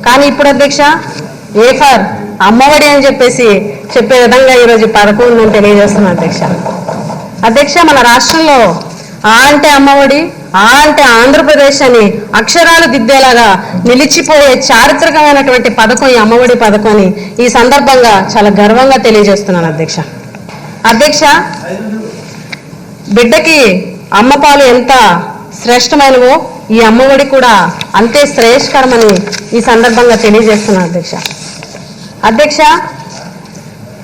[SPEAKER 5] కానీ ఇప్పుడు అధ్యక్ష ఏ ఫర్ అమ్మఒడి అని చెప్పేసి చెప్పే విధంగా ఈరోజు ఈ పథకం ఉందని తెలియజేస్తున్నాను అధ్యక్ష. అధ్యక్ష, మన రాష్ట్రంలో ఆ అంటే అమ్మఒడి, ఆ అంటే ఆంధ్రప్రదేశ్ అని అక్షరాలు దిద్దేలాగా నిలిచిపోయే చారిత్రకమైనటువంటి పథకం ఈ అమ్మఒడి పథకం అని ఈ సందర్భంగా చాలా గర్వంగా తెలియజేస్తున్నాను అధ్యక్ష. అధ్యక్ష, బిడ్డకి అమ్మపాలు ఎంత శ్రేష్టమైనవో ఈ అమ్మఒడి కూడా అంతే శ్రేయస్కరమని ఈ సందర్భంగా తెలియజేస్తున్నాను అధ్యక్ష. అధ్యక్ష,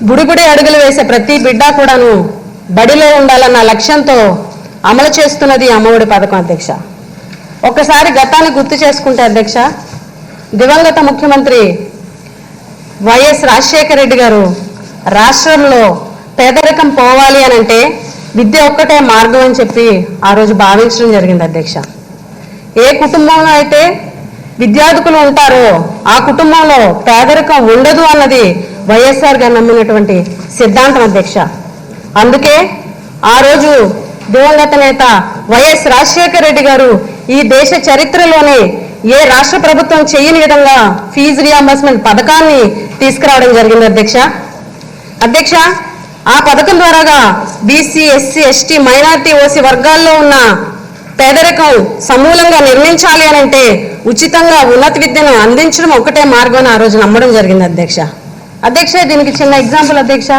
[SPEAKER 5] బుడిబుడి అడుగులు వేసే ప్రతి బిడ్డ కూడాను బడిలో ఉండాలన్న లక్ష్యంతో అమలు చేస్తున్నది అమ్మఒడి పథకం అధ్యక్ష. ఒక్కసారి గతాన్ని గుర్తు చేసుకుంటే అధ్యక్ష, దివంగత ముఖ్యమంత్రి వైఎస్ రాజశేఖర రెడ్డి గారు రాష్ట్రంలో పేదరికం పోవాలి అని అంటే విద్య ఒక్కటే మార్గం అని చెప్పి ఆ రోజు భావించడం జరిగింది అధ్యక్ష. ఏ కుటుంబంలో అయితే విద్యార్థులు ఉంటారో ఆ కుటుంబంలో పేదరికం ఉండదు అన్నది వైఎస్ఆర్ గారు నమ్మినటువంటి సిద్ధాంతం అధ్యక్ష. అందుకే ఆ రోజు దివంగత నేత వైఎస్ రాజశేఖర రెడ్డి గారు ఈ దేశ చరిత్రలోనే ఏ రాష్ట్ర ప్రభుత్వం చేయని విధంగా ఫీజు రియంబర్స్మెంట్ పథకాన్ని తీసుకురావడం జరిగింది అధ్యక్ష. అధ్యక్ష, ఆ పథకం ద్వారాగా BC, SC, ST, minority, OC వర్గాల్లో ఉన్న పేదరికం సమూలంగా నిర్మించాలి అని అంటే ఉచితంగా ఉన్నత విద్యను అందించడం ఒకటే మార్గం ఆ రోజు నమ్మడం జరిగింది అధ్యక్ష. అధ్యక్ష, దీనికి చిన్న ఎగ్జాంపుల్ అధ్యక్ష,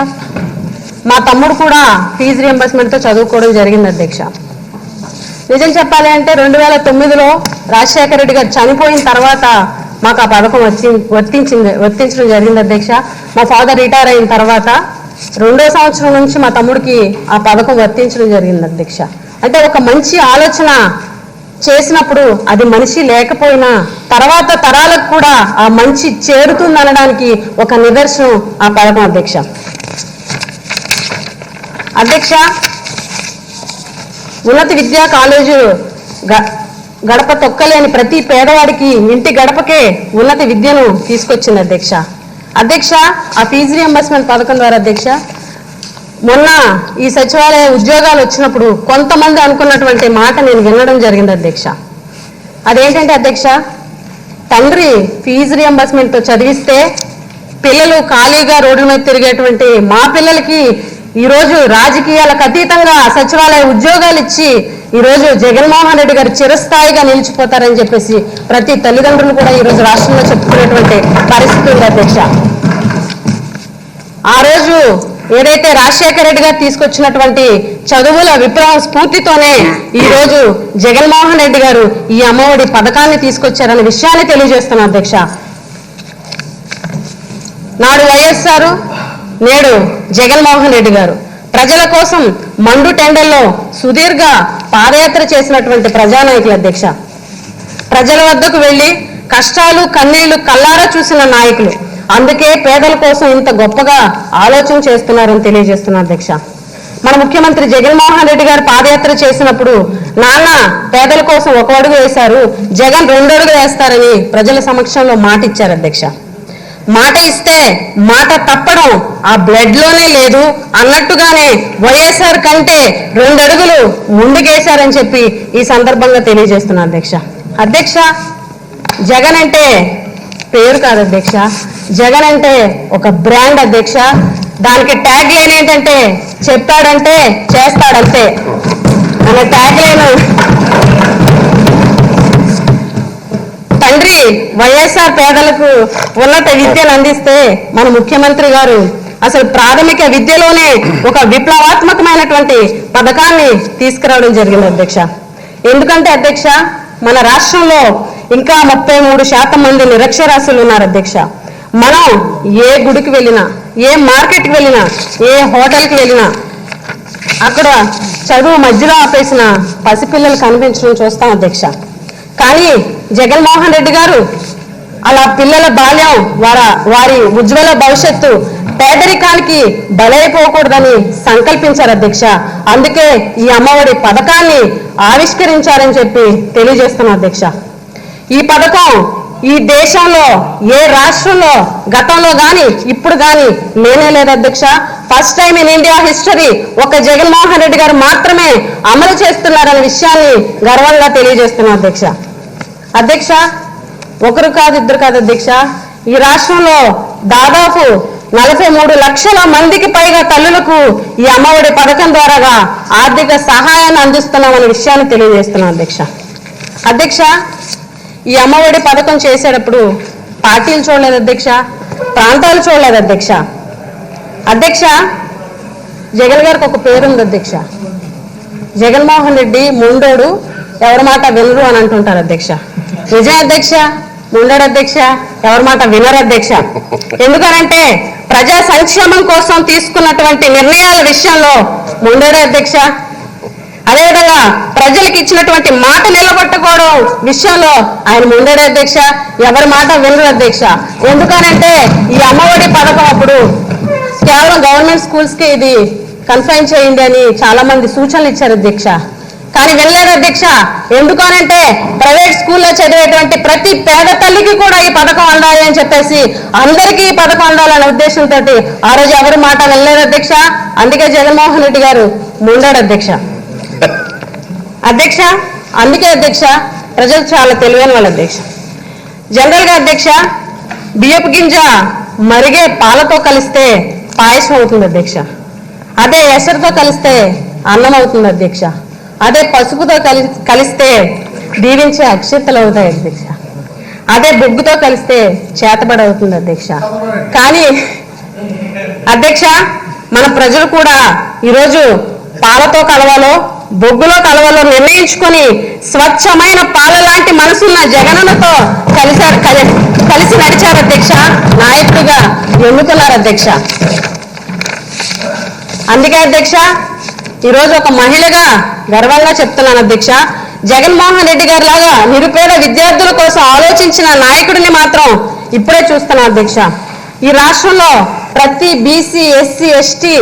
[SPEAKER 5] మా తమ్ముడు కూడా ఫీజు రియంబర్స్మెంట్తో చదువుకోవడం జరిగింది అధ్యక్ష. నిజం చెప్పాలి అంటే 2009లో రాజశేఖర రెడ్డి గారు చనిపోయిన తర్వాత మాకు ఆ పథకం వర్తించడం జరిగింది అధ్యక్ష. మా ఫాదర్ రిటైర్ అయిన తర్వాత 2వ సంవత్సరం నుంచి మా తమ్ముడికి ఆ పథకం వర్తించడం జరిగింది అధ్యక్ష. అంటే ఒక మంచి ఆలోచన చేసినప్పుడు అది మనిషి లేకపోయినా తర్వాత తరాలకు కూడా ఆ మంచి చేరుతుంది అనడానికి ఒక నిదర్శనం ఆ పథకం అధ్యక్ష. అధ్యక్ష, ఉన్నత విద్యా కాలేజు గడప తొక్కలేని ప్రతి పేదవాడికి ఇంటి గడపకే ఉన్నత విద్యను తీసుకొచ్చింది అధ్యక్ష. అధ్యక్ష, ఆ ఫీజు రియంబర్స్మెంట్ పథకం ద్వారా అధ్యక్ష మొన్న ఈ సచివాలయ ఉద్యోగాలు వచ్చినప్పుడు కొంతమంది అనుకున్నటువంటి మాట నేను వినడం జరిగింది అధ్యక్ష. అదేంటంటే అధ్యక్ష, తండ్రి ఫీజు రియంబర్స్మెంట్తో చదివిస్తే పిల్లలు ఖాళీగా రోడ్ల మీద తిరిగేటువంటి మా పిల్లలకి ఈరోజు రాజకీయాలకు అతీతంగా సచివాలయ ఉద్యోగాలు ఇచ్చి ఈరోజు జగన్మోహన్ రెడ్డి గారు చిరస్థాయిగా నిలిచిపోతారని చెప్పేసి ప్రతి తల్లిదండ్రులు కూడా ఈరోజు రాష్ట్రంలో చెప్పుకునేటువంటి పరిస్థితి ఉంది అధ్యక్ష. ఆ రోజు ఏదైతే రాజశేఖర రెడ్డి గారు తీసుకొచ్చినటువంటి చదువుల విప్లవం స్ఫూర్తితోనే ఈరోజు జగన్మోహన్ రెడ్డి గారు ఈ అమ్మఒడి పథకాన్ని తీసుకొచ్చారనే విషయాన్ని తెలియజేస్తున్నా అధ్యక్ష. నాడు వైఎస్ఆర్, నేడు జగన్మోహన్ రెడ్డి గారు ప్రజల కోసం మండు టెండల్లో సుదీర్ఘ పాదయాత్ర చేసినటువంటి ప్రజానాయకులు అధ్యక్ష. ప్రజల వద్దకు వెళ్ళి కష్టాలు కన్నీళ్లు కల్లారా చూసిన నాయకులు. అందుకే పేదల కోసం ఇంత గొప్పగా ఆలోచన చేస్తున్నారని తెలియజేస్తున్నా అధ్యక్ష. మన ముఖ్యమంత్రి జగన్మోహన్ రెడ్డి గారు పాదయాత్ర చేసినప్పుడు నాన్న పేదల కోసం 1 అడుగు వేశారు, జగన్ 2 అడుగులు వేస్తారని ప్రజల సమక్షంలో మాట ఇచ్చారు అధ్యక్ష. మాట ఇస్తే మాట తప్పడం ఆ బ్లడ్ లోనే లేదు అన్నట్టుగానే వైఎస్ఆర్ కంటే 2 అడుగులు ముందుకేశారని చెప్పి ఈ సందర్భంగా తెలియజేస్తున్నా అధ్యక్ష. అధ్యక్ష, జగన్ అంటే పేరు కాదు అధ్యక్ష, జగన్ అంటే ఒక బ్రాండ్ అధ్యక్ష. దానికి ట్యాగ్ లైన్ ఏంటంటే చెప్పాడంటే చేస్తాడంతే అనే ట్యాగ్ లైన్. తండ్రి వైఎస్ఆర్ పేదలకు ఉన్నత విద్యను అందిస్తే మన ముఖ్యమంత్రి గారు అసలు ప్రాథమిక విద్యలోనే ఒక విప్లవాత్మకమైనటువంటి పథకాన్ని తీసుకురావడం జరిగింది అధ్యక్ష. ఎందుకంటే అధ్యక్ష, మన రాష్ట్రంలో ఇంకా 33% మంది నిరక్షరాస్యులు ఉన్నారు అధ్యక్ష. మనం ఏ గుడికి వెళ్ళినా, ఏ మార్కెట్కి వెళ్ళినా, ఏ హోటల్కి వెళ్ళినా అక్కడ చదువు మధ్యలో ఆపేసిన పసిపిల్లలు కనిపించడం చూస్తాం అధ్యక్ష. కానీ జగన్మోహన్ రెడ్డి గారు అలా పిల్లల బాల్యం, వారి ఉజ్వల భవిష్యత్తు పేదరికానికి బలైపోకూడదని సంకల్పించారు అధ్యక్ష. అందుకే ఈ అమ్మఒడి పథకాన్ని ఆవిష్కరించారని చెప్పి తెలియజేస్తున్నా అధ్యక్ష. ఈ పథకం ఈ దేశంలో ఏ రాష్ట్రంలో గతంలో కానీ ఇప్పుడు కానీ లేనే లేదు అధ్యక్ష. First time in India history ఒక జగన్మోహన్ రెడ్డి గారు మాత్రమే అమలు చేస్తున్నారనే విషయాన్ని గర్వంగా తెలియజేస్తున్నా అధ్యక్ష. అధ్యక్ష, 1 కాదు 2 కాదు అధ్యక్ష, ఈ రాష్ట్రంలో దాదాపు 43 లక్షల మందికి పైగా తల్లులకు ఈ అమ్మఒడి పథకం ద్వారా ఆర్థిక సహాయాన్ని అందిస్తున్నామనే విషయాన్ని తెలియజేస్తున్నాం అధ్యక్ష. అధ్యక్ష, ఈ అమ్మఒడి పథకం చేసేటప్పుడు పార్టీలు చూడలేదు అధ్యక్ష, ప్రాంతాలు చూడలేదు అధ్యక్ష. అధ్యక్ష, జగన్ గారికి ఒక పేరుంది అధ్యక్ష. జగన్మోహన్ రెడ్డి ముండోడు, ఎవరి మాట వినరు అని అంటుంటారు అధ్యక్ష. నిజమే అధ్యక్ష, ముండోడు అధ్యక్ష, ఎవరి మాట వినరు అధ్యక్ష. ఎందుకనంటే ప్రజా సంక్షేమం కోసం తీసుకున్నటువంటి నిర్ణయాల విషయంలో ముండోడే అధ్యక్ష. అదేవిధంగా ప్రజలకు ఇచ్చినటువంటి మాట నిలబెట్టుకోవడం విషయంలో ఆయన ముండోడే అధ్యక్ష, ఎవరి మాట వినరు అధ్యక్ష. ఎందుకనంటే ఈ అమ్మఒడి పథకం అప్పుడు కేవలం గవర్నమెంట్ స్కూల్స్కి ఇది కన్ఫైన్ చేయండి అని చాలా మంది సూచనలు ఇచ్చారు అధ్యక్ష. కానీ వెళ్ళలేదు అధ్యక్ష. ఎందుకనంటే ప్రైవేట్ స్కూల్లో చదివేటువంటి ప్రతి పేద తల్లికి కూడా ఈ పథకం అందాలి అని చెప్పేసి అందరికీ ఈ పథకం అందాలనే ఉద్దేశంతో ఆ రోజు ఎవరి మాట వెళ్ళలేదు అధ్యక్ష. అందుకే జగన్మోహన్ రెడ్డి గారు ముండాడు అధ్యక్ష. అధ్యక్ష, అందుకే అధ్యక్ష ప్రజలు చాలా తెలివైన వాళ్ళు అధ్యక్ష. జనరల్గా అధ్యక్ష, బియ్యపు గింజ మరిగే పాలతో కలిస్తే పాయసం అవుతుంది అధ్యక్ష. అదే ఎసరుతో కలిస్తే అన్నం అవుతుంది అధ్యక్ష. అదే పసుపుతో కలిస్తే దీవించే అక్షింతలు అవుతాయి అధ్యక్ష. అదే బొగ్గుతో కలిస్తే చేతబడి అవుతుంది అధ్యక్ష. కానీ అధ్యక్ష, మన ప్రజలు కూడా ఈరోజు పాలతో కలవాలో బొగ్గులో కలవాలో నిర్ణయించుకొని స్వచ్ఛమైన పాల లాంటి మనసున్న జగనన్నతో కలిసి నడిచారు అధ్యక్ష. నాయకుడిగా ఎన్నుకున్నారు అధ్యక్ష. అందుకే అధ్యక్ష ఈరోజు ఒక మహిళగా గర్వంగా చెప్తున్నాను అధ్యక్ష, జగన్మోహన్ రెడ్డి గారి లాగా నిరుపేద విద్యార్థుల కోసం ఆలోచించిన నాయకుడిని మాత్రం ఇప్పుడే చూస్తున్నాను అధ్యక్ష. ఈ రాష్ట్రంలో ప్రతి BC, SC, ST,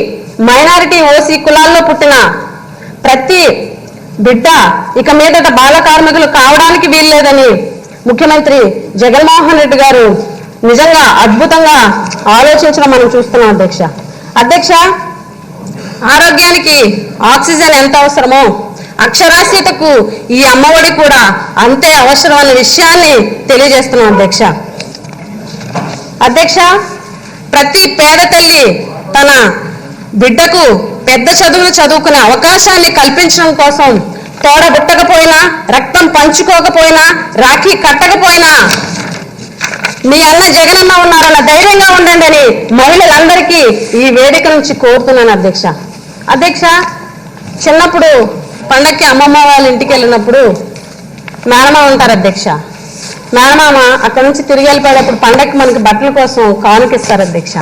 [SPEAKER 5] minority, OC కులాల్లో పుట్టిన ప్రతి బిడ్డ ఇక మీదట బాల కార్మికులు కావడానికి వీల్లేదని ముఖ్యమంత్రి జగన్మోహన్ రెడ్డి గారు నిజంగా అద్భుతంగా ఆలోచించడం మనం చూస్తున్నాం అధ్యక్ష. అధ్యక్ష, ఆరోగ్యానికి ఆక్సిజన్ ఎంత అవసరమో అక్షరాస్యతకు ఈ అమ్మఒడి కూడా అంతే అవసరం అనే విషయాన్ని తెలియజేస్తున్నాం అధ్యక్ష. అధ్యక్ష, ప్రతి పేద తల్లి తన బిడ్డకు పెద్ద చదువులు చదువుకునే అవకాశాన్ని కల్పించడం కోసం తోడబుట్టకపోయినా, రక్తం పంచుకోకపోయినా, రాఖీ కట్టకపోయినా మీ అన్న జగనన్న ఉన్నారన్న ధైర్యంగా ఉండండి అని మహిళలందరికీ ఈ వేదిక నుంచి కోరుతున్నాను అధ్యక్ష. అధ్యక్ష, చిన్నప్పుడు పండక్కి అమ్మమ్మ వాళ్ళ ఇంటికి వెళ్ళినప్పుడు మేనమామ ఉంటారు అధ్యక్ష. మేనమామ అక్కడి నుంచి తిరిగి వెళ్ళిపోయేటప్పుడు పండక్కి మనకి బట్టల కోసం కానుకిస్తారు అధ్యక్ష.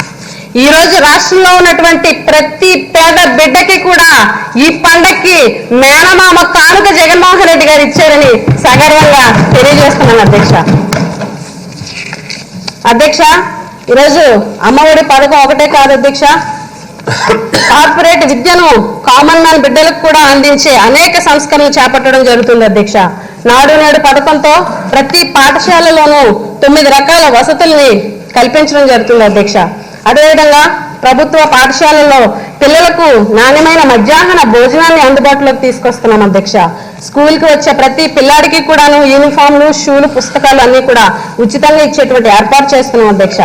[SPEAKER 5] ఈ రోజు రాష్ట్రంలో ఉన్నటువంటి ప్రతి పేద బిడ్డకి కూడా ఈ పండక్కి మేనమామ కానుక జగన్మోహన్ రెడ్డి గారు ఇచ్చారని సగర్వంగా తెలియజేస్తున్నాను అధ్యక్ష. అధ్యక్ష, ఈరోజు అమ్మఒడి పథకం ఒకటే కాదు అధ్యక్ష, కార్పొరేట్ విద్యను కామన్ మ్యాన్ బిడ్డలకు కూడా అందించే అనేక సంస్కరణలు చేపట్టడం జరుగుతుంది అధ్యక్ష. నాడు నేడు పథకంతో ప్రతి పాఠశాలలోనూ 9 రకాల వసతుల్ని కల్పించడం జరుగుతుంది అధ్యక్ష. అదేవిధంగా ప్రభుత్వ పాఠశాలల్లో పిల్లలకు నాణ్యమైన మధ్యాహ్న భోజనాన్ని అందుబాటులోకి తీసుకొస్తున్నాం అధ్యక్ష. స్కూల్కి వచ్చే ప్రతి పిల్లాడికి కూడాను యూనిఫామ్లు, షూలు, పుస్తకాలు అన్ని కూడా ఉచితంగా ఇచ్చేటువంటి ఏర్పాటు చేస్తున్నాం అధ్యక్ష.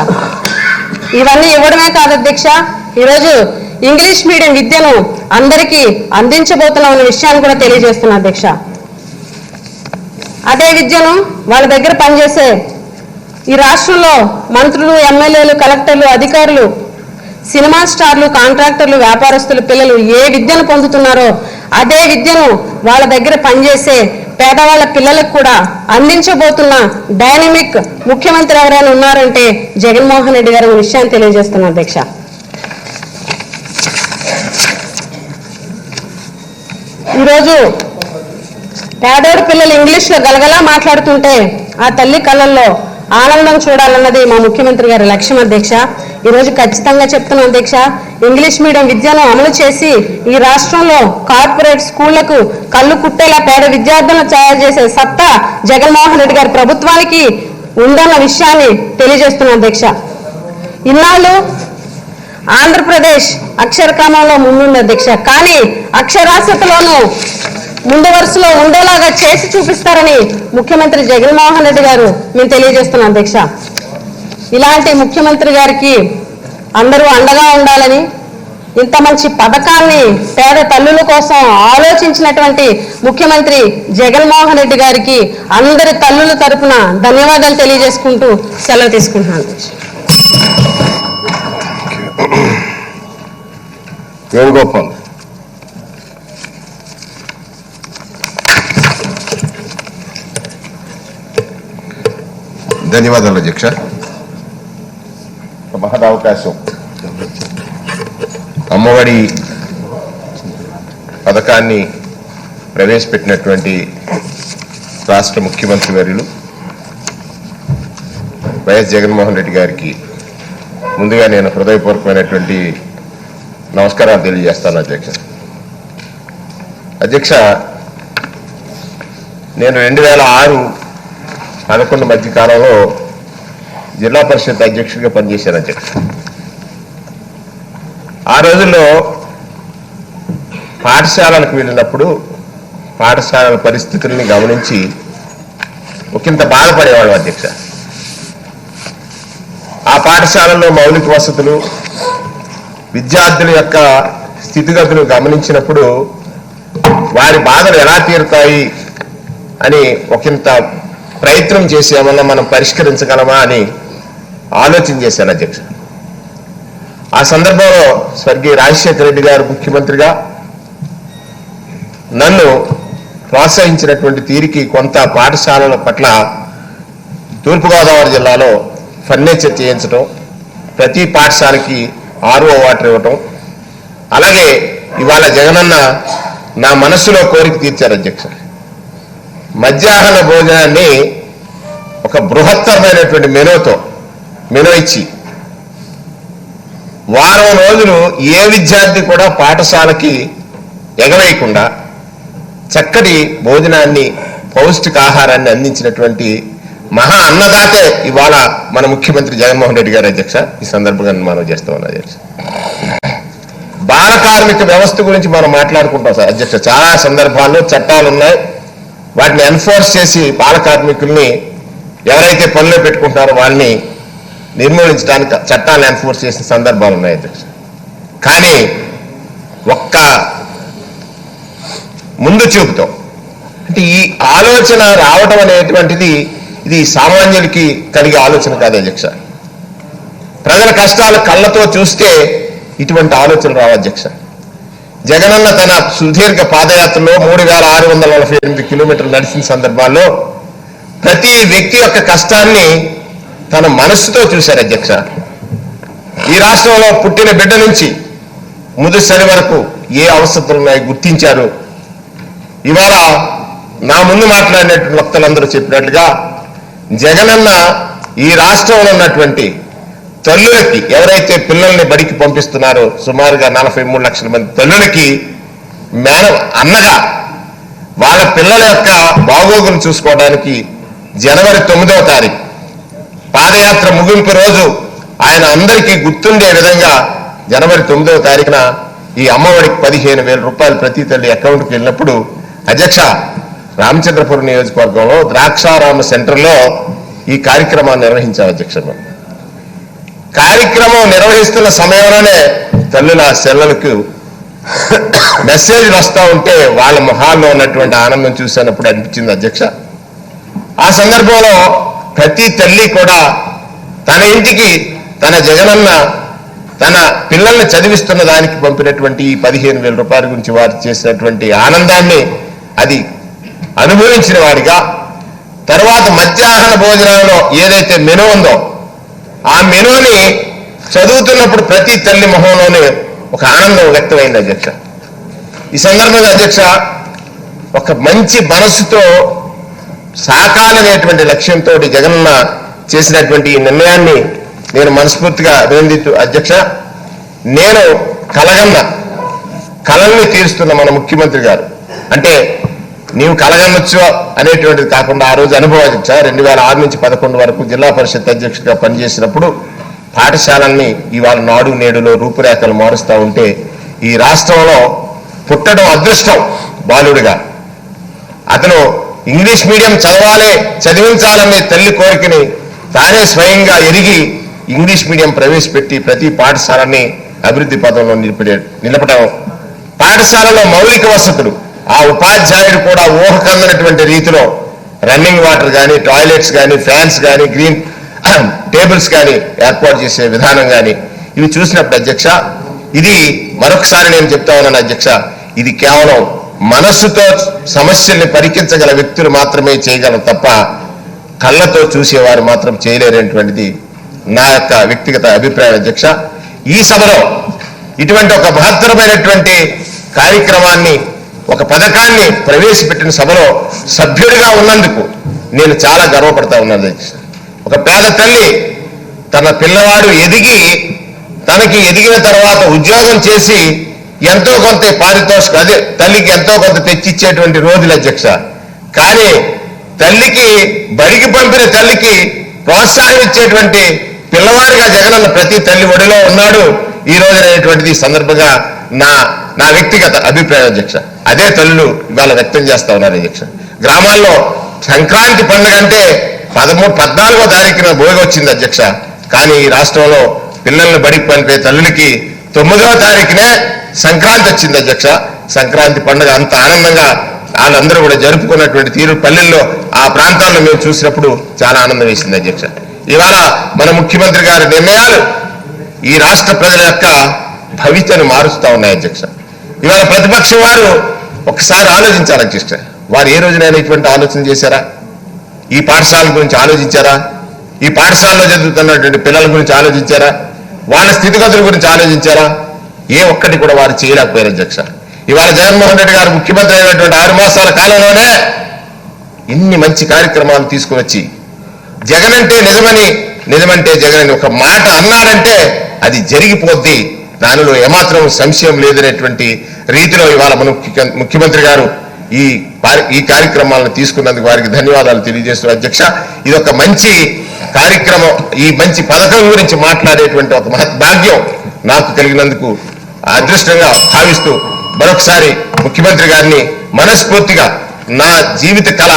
[SPEAKER 5] ఇవన్నీ ఇవ్వడమే కాదు అధ్యక్ష, ఈరోజు ఇంగ్లీష్ మీడియం విద్యను అందరికీ అందించబోతున్నాం అనే విషయాన్ని కూడా తెలియజేస్తున్నా అధ్యక్ష. అదే విద్యను వాళ్ళ దగ్గర పనిచేసే ఈ రాష్ట్రంలో మంత్రులు, ఎమ్మెల్యేలు, కలెక్టర్లు, అధికారులు, సినిమా స్టార్లు, కాంట్రాక్టర్లు, వ్యాపారస్తులు పిల్లలు ఏ విద్యను పొందుతున్నారో అదే విద్యను వాళ్ళ దగ్గర పనిచేసే పేదవాళ్ళ పిల్లలకు కూడా అందించబోతున్న డైనమిక్ ముఖ్యమంత్రి ఎవరైనా ఉన్నారంటే జగన్మోహన్ రెడ్డి గారు విషయాన్ని తెలియజేస్తున్నా అధ్యక్ష. ఈరోజు పేదోడి పిల్లలు ఇంగ్లీష్లో గలగలా మాట్లాడుతుంటే ఆ తల్లి కళ్ళల్లో ఆనందం చూడాలన్నది మా ముఖ్యమంత్రి గారి లక్ష్యం అధ్యక్ష. ఈరోజు ఖచ్చితంగా చెప్తున్నాం అధ్యక్ష, ఇంగ్లీష్ మీడియం విద్యను అమలు చేసి ఈ రాష్ట్రంలో కార్పొరేట్ స్కూళ్లకు కళ్ళు కుట్టేలా పేద విద్యార్థులను తయారు చేసే సత్తా జగన్మోహన్ రెడ్డి గారి ప్రభుత్వానికి ఉందన్న విషయాన్ని తెలియజేస్తున్నాం అధ్యక్ష. ఇన్నాళ్ళు ఆంధ్రప్రదేశ్ అక్షరక్రమంలో ముందుంది అధ్యక్ష, కానీ అక్షరాస్యతలోనూ ముందు వరుసలో ఉండేలాగా చేసి చూపిస్తారని ముఖ్యమంత్రి జగన్మోహన్ రెడ్డి గారు మేము తెలియజేస్తున్నాం అధ్యక్ష. ఇలాంటి ముఖ్యమంత్రి గారికి అందరూ అండగా ఉండాలని, ఇంత మంచి పథకాన్ని పేద తల్లుల కోసం ఆలోచించినటువంటి ముఖ్యమంత్రి జగన్మోహన్ రెడ్డి గారికి అందరి తల్లుల తరపున ధన్యవాదాలు తెలియజేసుకుంటూ సెలవు తీసుకుంటున్నాను.
[SPEAKER 7] వేణుగోపాల్.
[SPEAKER 8] ధన్యవాదాలు అధ్యక్ష.
[SPEAKER 7] మహదవకాశం. అమ్మఒడి పథకాన్ని ప్రవేశపెట్టినటువంటి రాష్ట్ర ముఖ్యమంత్రి వర్యులు వైఎస్ జగన్మోహన్ రెడ్డి గారికి ముందుగా నేను హృదయపూర్వకమైనటువంటి నమస్కారాలు తెలియజేస్తాను అధ్యక్ష. అధ్యక్ష, నేను 2006-11 మధ్య కాలంలో జిల్లా పరిషత్ అధ్యక్షుడిగా పనిచేశాను అధ్యక్ష. ఆ రోజుల్లో పాఠశాలలకు వెళ్ళినప్పుడు పాఠశాలల పరిస్థితుల్ని గమనించి ఒకంత బాధపడేవాడు అధ్యక్ష. ఆ పాఠశాలల్లో మౌలిక వసతులు, విద్యార్థుల యొక్క స్థితిగతులు గమనించినప్పుడు వారి బాధలు ఎలా తీరుతాయి అని ఒకంత ప్రయత్నం చేసేమన్నా మనం పరిష్కరించగలమా అని ఆలోచన చేశాను అధ్యక్ష. ఆ సందర్భంలో స్వర్గీయ రాజశేఖర రెడ్డి గారు ముఖ్యమంత్రిగా నన్ను ప్రోత్సహించినటువంటి తీరికి కొంత పాఠశాలల పట్ల తూర్పుగోదావరి జిల్లాలో ఫర్నిచర్ చేయించడం, ప్రతి పాఠశాలకి RO వాటర్ ఇవ్వటం, అలాగే ఇవాళ జగనన్న నా మనస్సులో కోరిక తీర్చారు అధ్యక్ష. మధ్యాహ్న భోజనాన్ని ఒక బృహత్తరమైనటువంటి మెనూ ఇచ్చి వారం రోజులు ఏ విద్యార్థి కూడా పాఠశాలకి ఎగవేయకుండా చక్కటి భోజనాన్ని, పౌష్టికాహారాన్ని అందించినటువంటి మహా అన్నదాతే ఇవాళ మన ముఖ్యమంత్రి జగన్మోహన్ రెడ్డి గారు అధ్యక్ష. ఈ సందర్భంగా మనం చేస్తాం అధ్యక్ష. బాల కార్మిక వ్యవస్థ గురించి మనం మాట్లాడుకుంటాం సార్ అధ్యక్ష. చాలా సందర్భాల్లో చట్టాలు ఉన్నాయి, వాటిని ఎన్ఫోర్స్ చేసి బాల కార్మికుల్ని ఎవరైతే పనిలో పెట్టుకుంటారో వాళ్ళని నిర్మూలించడానికి చట్టాలను ఎన్ఫోర్స్ చేసిన సందర్భాలు ఉన్నాయి అధ్యక్ష. కానీ ఒక్క ముందు చూపుతో అంటే ఈ ఆలోచన రావడం అనేటువంటిది ఇది సామాన్యులకి కలిగే ఆలోచన కాదు అధ్యక్ష. ప్రజల కష్టాలు కళ్ళతో చూస్తే ఇటువంటి ఆలోచన రావు అధ్యక్ష. జగనన్న తన సుదీర్ఘ పాదయాత్రలో 3648 కిలోమీటర్లు నడిచిన సందర్భాల్లో ప్రతి వ్యక్తి యొక్క కష్టాన్ని తన మనస్సుతో చూశారు అధ్యక్ష. ఈ రాష్ట్రంలో పుట్టిన బిడ్డ నుంచి ముదుసరి వరకు ఏ అవసరాలు ఉన్నాయో గుర్తించారు. ఇవాళ నా ముందు మాట్లాడినటువంటి వక్తలందరూ చెప్పినట్లుగా జగనన్న ఈ రాష్ట్రంలో ఉన్నటువంటి తల్లులకి, ఎవరైతే పిల్లల్ని బడికి పంపిస్తున్నారో సుమారుగా 43 లక్షల మంది తల్లులకి అన్నగా వాళ్ళ పిల్లల యొక్క బాగోగులు చూసుకోవడానికి జనవరి 9వ తారీఖు పాదయాత్ర ముగింపు రోజు ఆయన అందరికీ గుర్తుండే విధంగా జనవరి 9వ తారీఖున ఈ అమ్మఒడికి 15,000 రూపాయలు ప్రతి తల్లి అకౌంట్కి వెళ్ళినప్పుడు అధ్యక్ష, రామచంద్రపురం నియోజకవర్గంలో ద్రాక్షారామ సెంటర్లో ఈ కార్యక్రమాన్ని నిర్వహించాం అధ్యక్ష. కార్యక్రమం నిర్వహిస్తున్న సమయంలోనే తల్లుల సెల్లలకు మెసేజ్లు వస్తూ ఉంటే వాళ్ళ మొహాల్లో ఉన్నటువంటి ఆనందం చూసినప్పుడు అనిపించింది అధ్యక్ష. ఆ సందర్భంలో ప్రతి తల్లి కూడా తన ఇంటికి తన జగనన్న తన పిల్లల్ని చదివిస్తున్న దానికి పంపినటువంటి ఈ 15,000 రూపాయల గురించి వారు చేసినటువంటి ఆనందాన్ని అది అనుభవించిన వాడిగా, తర్వాత మధ్యాహ్న భోజనంలో ఏదైతే మెనూ ఉందో ఆ మెనూని చదువుతున్నప్పుడు ప్రతి తల్లి మొహంలోనే ఒక ఆనందం వ్యక్తమైంది అధ్యక్ష. ఈ సందర్భంగా అధ్యక్ష, ఒక మంచి మనస్సుతో సాకాలనేటువంటి లక్ష్యంతో జగనన్న చేసినటువంటి ఈ నిర్ణయాన్ని నేను మనస్ఫూర్తిగా అభినందిస్తూ అధ్యక్ష, నేను కలల్ని తీరుస్తున్న మన ముఖ్యమంత్రి గారు అంటే నీవు కలగనొచ్చు అనేటువంటిది కాకుండా ఆ రోజు అనుభవం అధ్యక్ష. 2006 నుంచి 11 వరకు జిల్లా పరిషత్ అధ్యక్షుడిగా పనిచేసినప్పుడు పాఠశాలల్ని ఇవాళ నాడు నేడులో రూపురేఖలు మారుస్తూ ఉంటే ఈ రాష్ట్రంలో పుట్టడం అదృష్టం బాలుడిగా. అతను ఇంగ్లీష్ మీడియం చదవించాలనే తల్లి కోరికని తానే స్వయంగా ఎరిగి ఇంగ్లీష్ మీడియం ప్రవేశపెట్టి ప్రతి పాఠశాలని అభివృద్ధి పదంలో నిలపడం, పాఠశాలలో మౌలిక వసతులు ఆ ఉపాధ్యాయుడు కూడా ఊహకందనటువంటి రీతిలో రన్నింగ్ వాటర్ కానీ, టాయిలెట్స్ కానీ, ఫ్యాన్స్ కానీ, గ్రీన్ టేబుల్స్ కానీ ఏర్పాటు చేసే విధానం కానీ ఇవి చూసినప్పుడు అధ్యక్ష, ఇది మరొకసారి నేను చెప్తా ఉన్నాను అధ్యక్ష, ఇది కేవలం మనస్సుతో సమస్యల్ని పరికించగల వ్యక్తులు మాత్రమే చేయగలరు తప్ప కళ్ళతో చూసేవారు మాత్రం చేయలేనటువంటిది నా యొక్క వ్యక్తిగత అభిప్రాయం అధ్యక్ష. ఈ సభలో ఇటువంటి ఒక మహత్తరమైనటువంటి కార్యక్రమాన్ని, ఒక పథకాన్ని ప్రవేశపెట్టిన సభలో సభ్యుడిగా ఉన్నందుకు నేను చాలా గర్వపడతా ఉన్నాను అధ్యక్ష. ఒక పేద తల్లి తన పిల్లవాడు తనకి ఎదిగిన తర్వాత ఉద్యోగం చేసి ఎంతో కొంత పారితోషికం, అదే తల్లికి ఎంతో కొంత తెచ్చిచ్చేటువంటి రోజులు అధ్యక్ష. కానీ తల్లికి బడికి పంపిన తల్లికి ప్రోత్సాహం ఇచ్చేటువంటి పిల్లవాడిగా జగనన్న ప్రతి తల్లి ఒడిలో ఉన్నాడు ఈ రోజు అనేటువంటిది సందర్భంగా నా వ్యక్తిగత అభిప్రాయం అధ్యక్ష. అదే తల్లులు ఇవాళ వ్యక్తం చేస్తా ఉన్నారు అధ్యక్ష. గ్రామాల్లో సంక్రాంతి పండుగ అంటే 14వ తారీఖున భోగి వచ్చింది అధ్యక్ష. కానీ ఈ రాష్ట్రంలో పిల్లల్ని బడికి పంపే తల్లులకి 9వ తారీఖునే సంక్రాంతి వచ్చింది అధ్యక్ష. సంక్రాంతి పండుగ అంత ఆనందంగా వాళ్ళందరూ కూడా జరుపుకున్నటువంటి తీరు పల్లెల్లో ఆ ప్రాంతాల్లో మేము చూసినప్పుడు చాలా ఆనందం వేసింది అధ్యక్ష. ఇవాళ మన ముఖ్యమంత్రి గారి నిర్ణయాలు ఈ రాష్ట్ర ప్రజల యొక్క భవిష్యత్తును మారుస్తూ ఉన్నాయి అధ్యక్ష. ఇవాళ ప్రతిపక్షం వారు ఒకసారి ఆలోచించాలి అధ్యక్ష. వారు ఏ రోజునైనా ఇటువంటి ఆలోచన చేశారా? ఈ పాఠశాల గురించి ఆలోచించారా? ఈ పాఠశాలలో చదువుతున్నటువంటి పిల్లల గురించి ఆలోచించారా? వాళ్ళ స్థితిగతుల గురించి ఆలోచించారా? ఏ ఒక్కటి కూడా వారు చేయలేకపోయారు అధ్యక్ష. ఇవాళ జగన్మోహన్ రెడ్డి గారు ముఖ్యమంత్రి అయినటువంటి 6 మాసాల కాలంలోనే ఇన్ని మంచి కార్యక్రమాలు తీసుకుని వచ్చి జగన్ అంటే నిజమంటే జగన్ అని ఒక మాట అన్నాడంటే అది జరిగిపోద్ది, దానిలో ఏమాత్రం సంశయం లేదనేటువంటి రీతిలో ఇవాళ మన ముఖ్యమంత్రి గారు ఈ కార్యక్రమాలను తీసుకున్నందుకు వారికి ధన్యవాదాలు తెలియజేస్తూ అధ్యక్ష, ఇది ఒక మంచి కార్యక్రమం. ఈ మంచి పథకం గురించి మాట్లాడేటువంటి ఒక మహద్భాగ్యం నాకు కలిగినందుకు అదృష్టంగా భావిస్తూ మరొకసారి ముఖ్యమంత్రి గారిని మనస్ఫూర్తిగా నా జీవిత కళ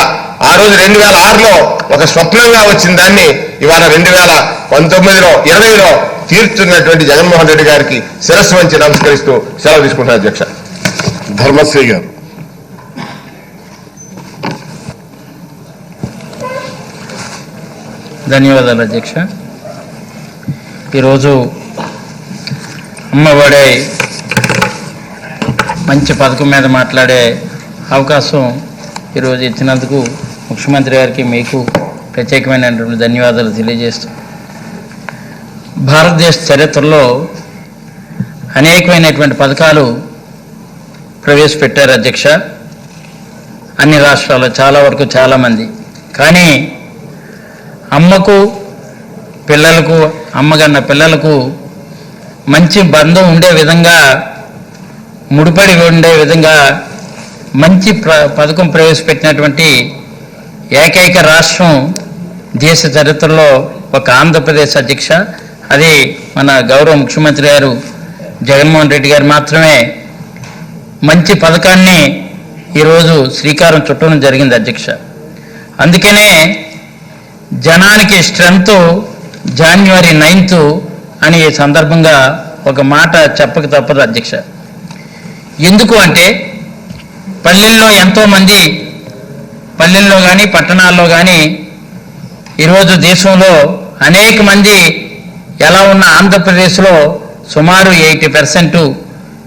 [SPEAKER 7] ఆ రోజు 2006లో ఒక స్వప్నంగా వచ్చిన దాన్ని ఇవాళ 2019లో 20లో తీర్చున్నటువంటి జగన్మోహన్ రెడ్డి గారికి శిరస్సు వంచి నమస్కరిస్తూ సెలవు తీసుకుంటున్నాను అధ్యక్ష.
[SPEAKER 2] ధర్మశ్రీ గారు.
[SPEAKER 8] ధన్యవాదాలు అధ్యక్ష. ఈరోజు అమ్మఒడి మంచి పథకం మీద మాట్లాడే అవకాశం ఈరోజు ఇచ్చినందుకు ముఖ్యమంత్రి గారికి మీకు ప్రత్యేకమైనటువంటి ధన్యవాదాలు తెలియజేస్తూ, భారతదేశ చరిత్రలో అనేకమైనటువంటి పథకాలు ప్రవేశపెట్టారు అధ్యక్ష. అన్ని రాష్ట్రాల్లో చాలా వరకు చాలామంది. కానీ అమ్మకు పిల్లలకు, అమ్మగన్న పిల్లలకు మంచి బంధం ఉండే విధంగా, ముడిపడి ఉండే విధంగా మంచి పథకం ప్రవేశపెట్టినటువంటి ఏకైక రాష్ట్రం దేశ చరిత్రలో ఒక ఆంధ్రప్రదేశ్ అధ్యక్ష. అది మన గౌరవ ముఖ్యమంత్రి గారు జగన్మోహన్ రెడ్డి గారు మాత్రమే మంచి పథకాన్ని ఈరోజు శ్రీకారం చుట్టడం జరిగింది అధ్యక్ష. అందుకనే జనానికి స్ట్రెంత్ జనవరి 9th అని ఈ సందర్భంగా ఒక మాట చెప్పక తప్పదు అధ్యక్ష. ఎందుకు అంటే పల్లెల్లో ఎంతోమంది, పల్లెల్లో కానీ పట్టణాల్లో కానీ ఈరోజు దేశంలో అనేక మంది ఎలా ఉన్న ఆంధ్రప్రదేశ్లో సుమారు 80%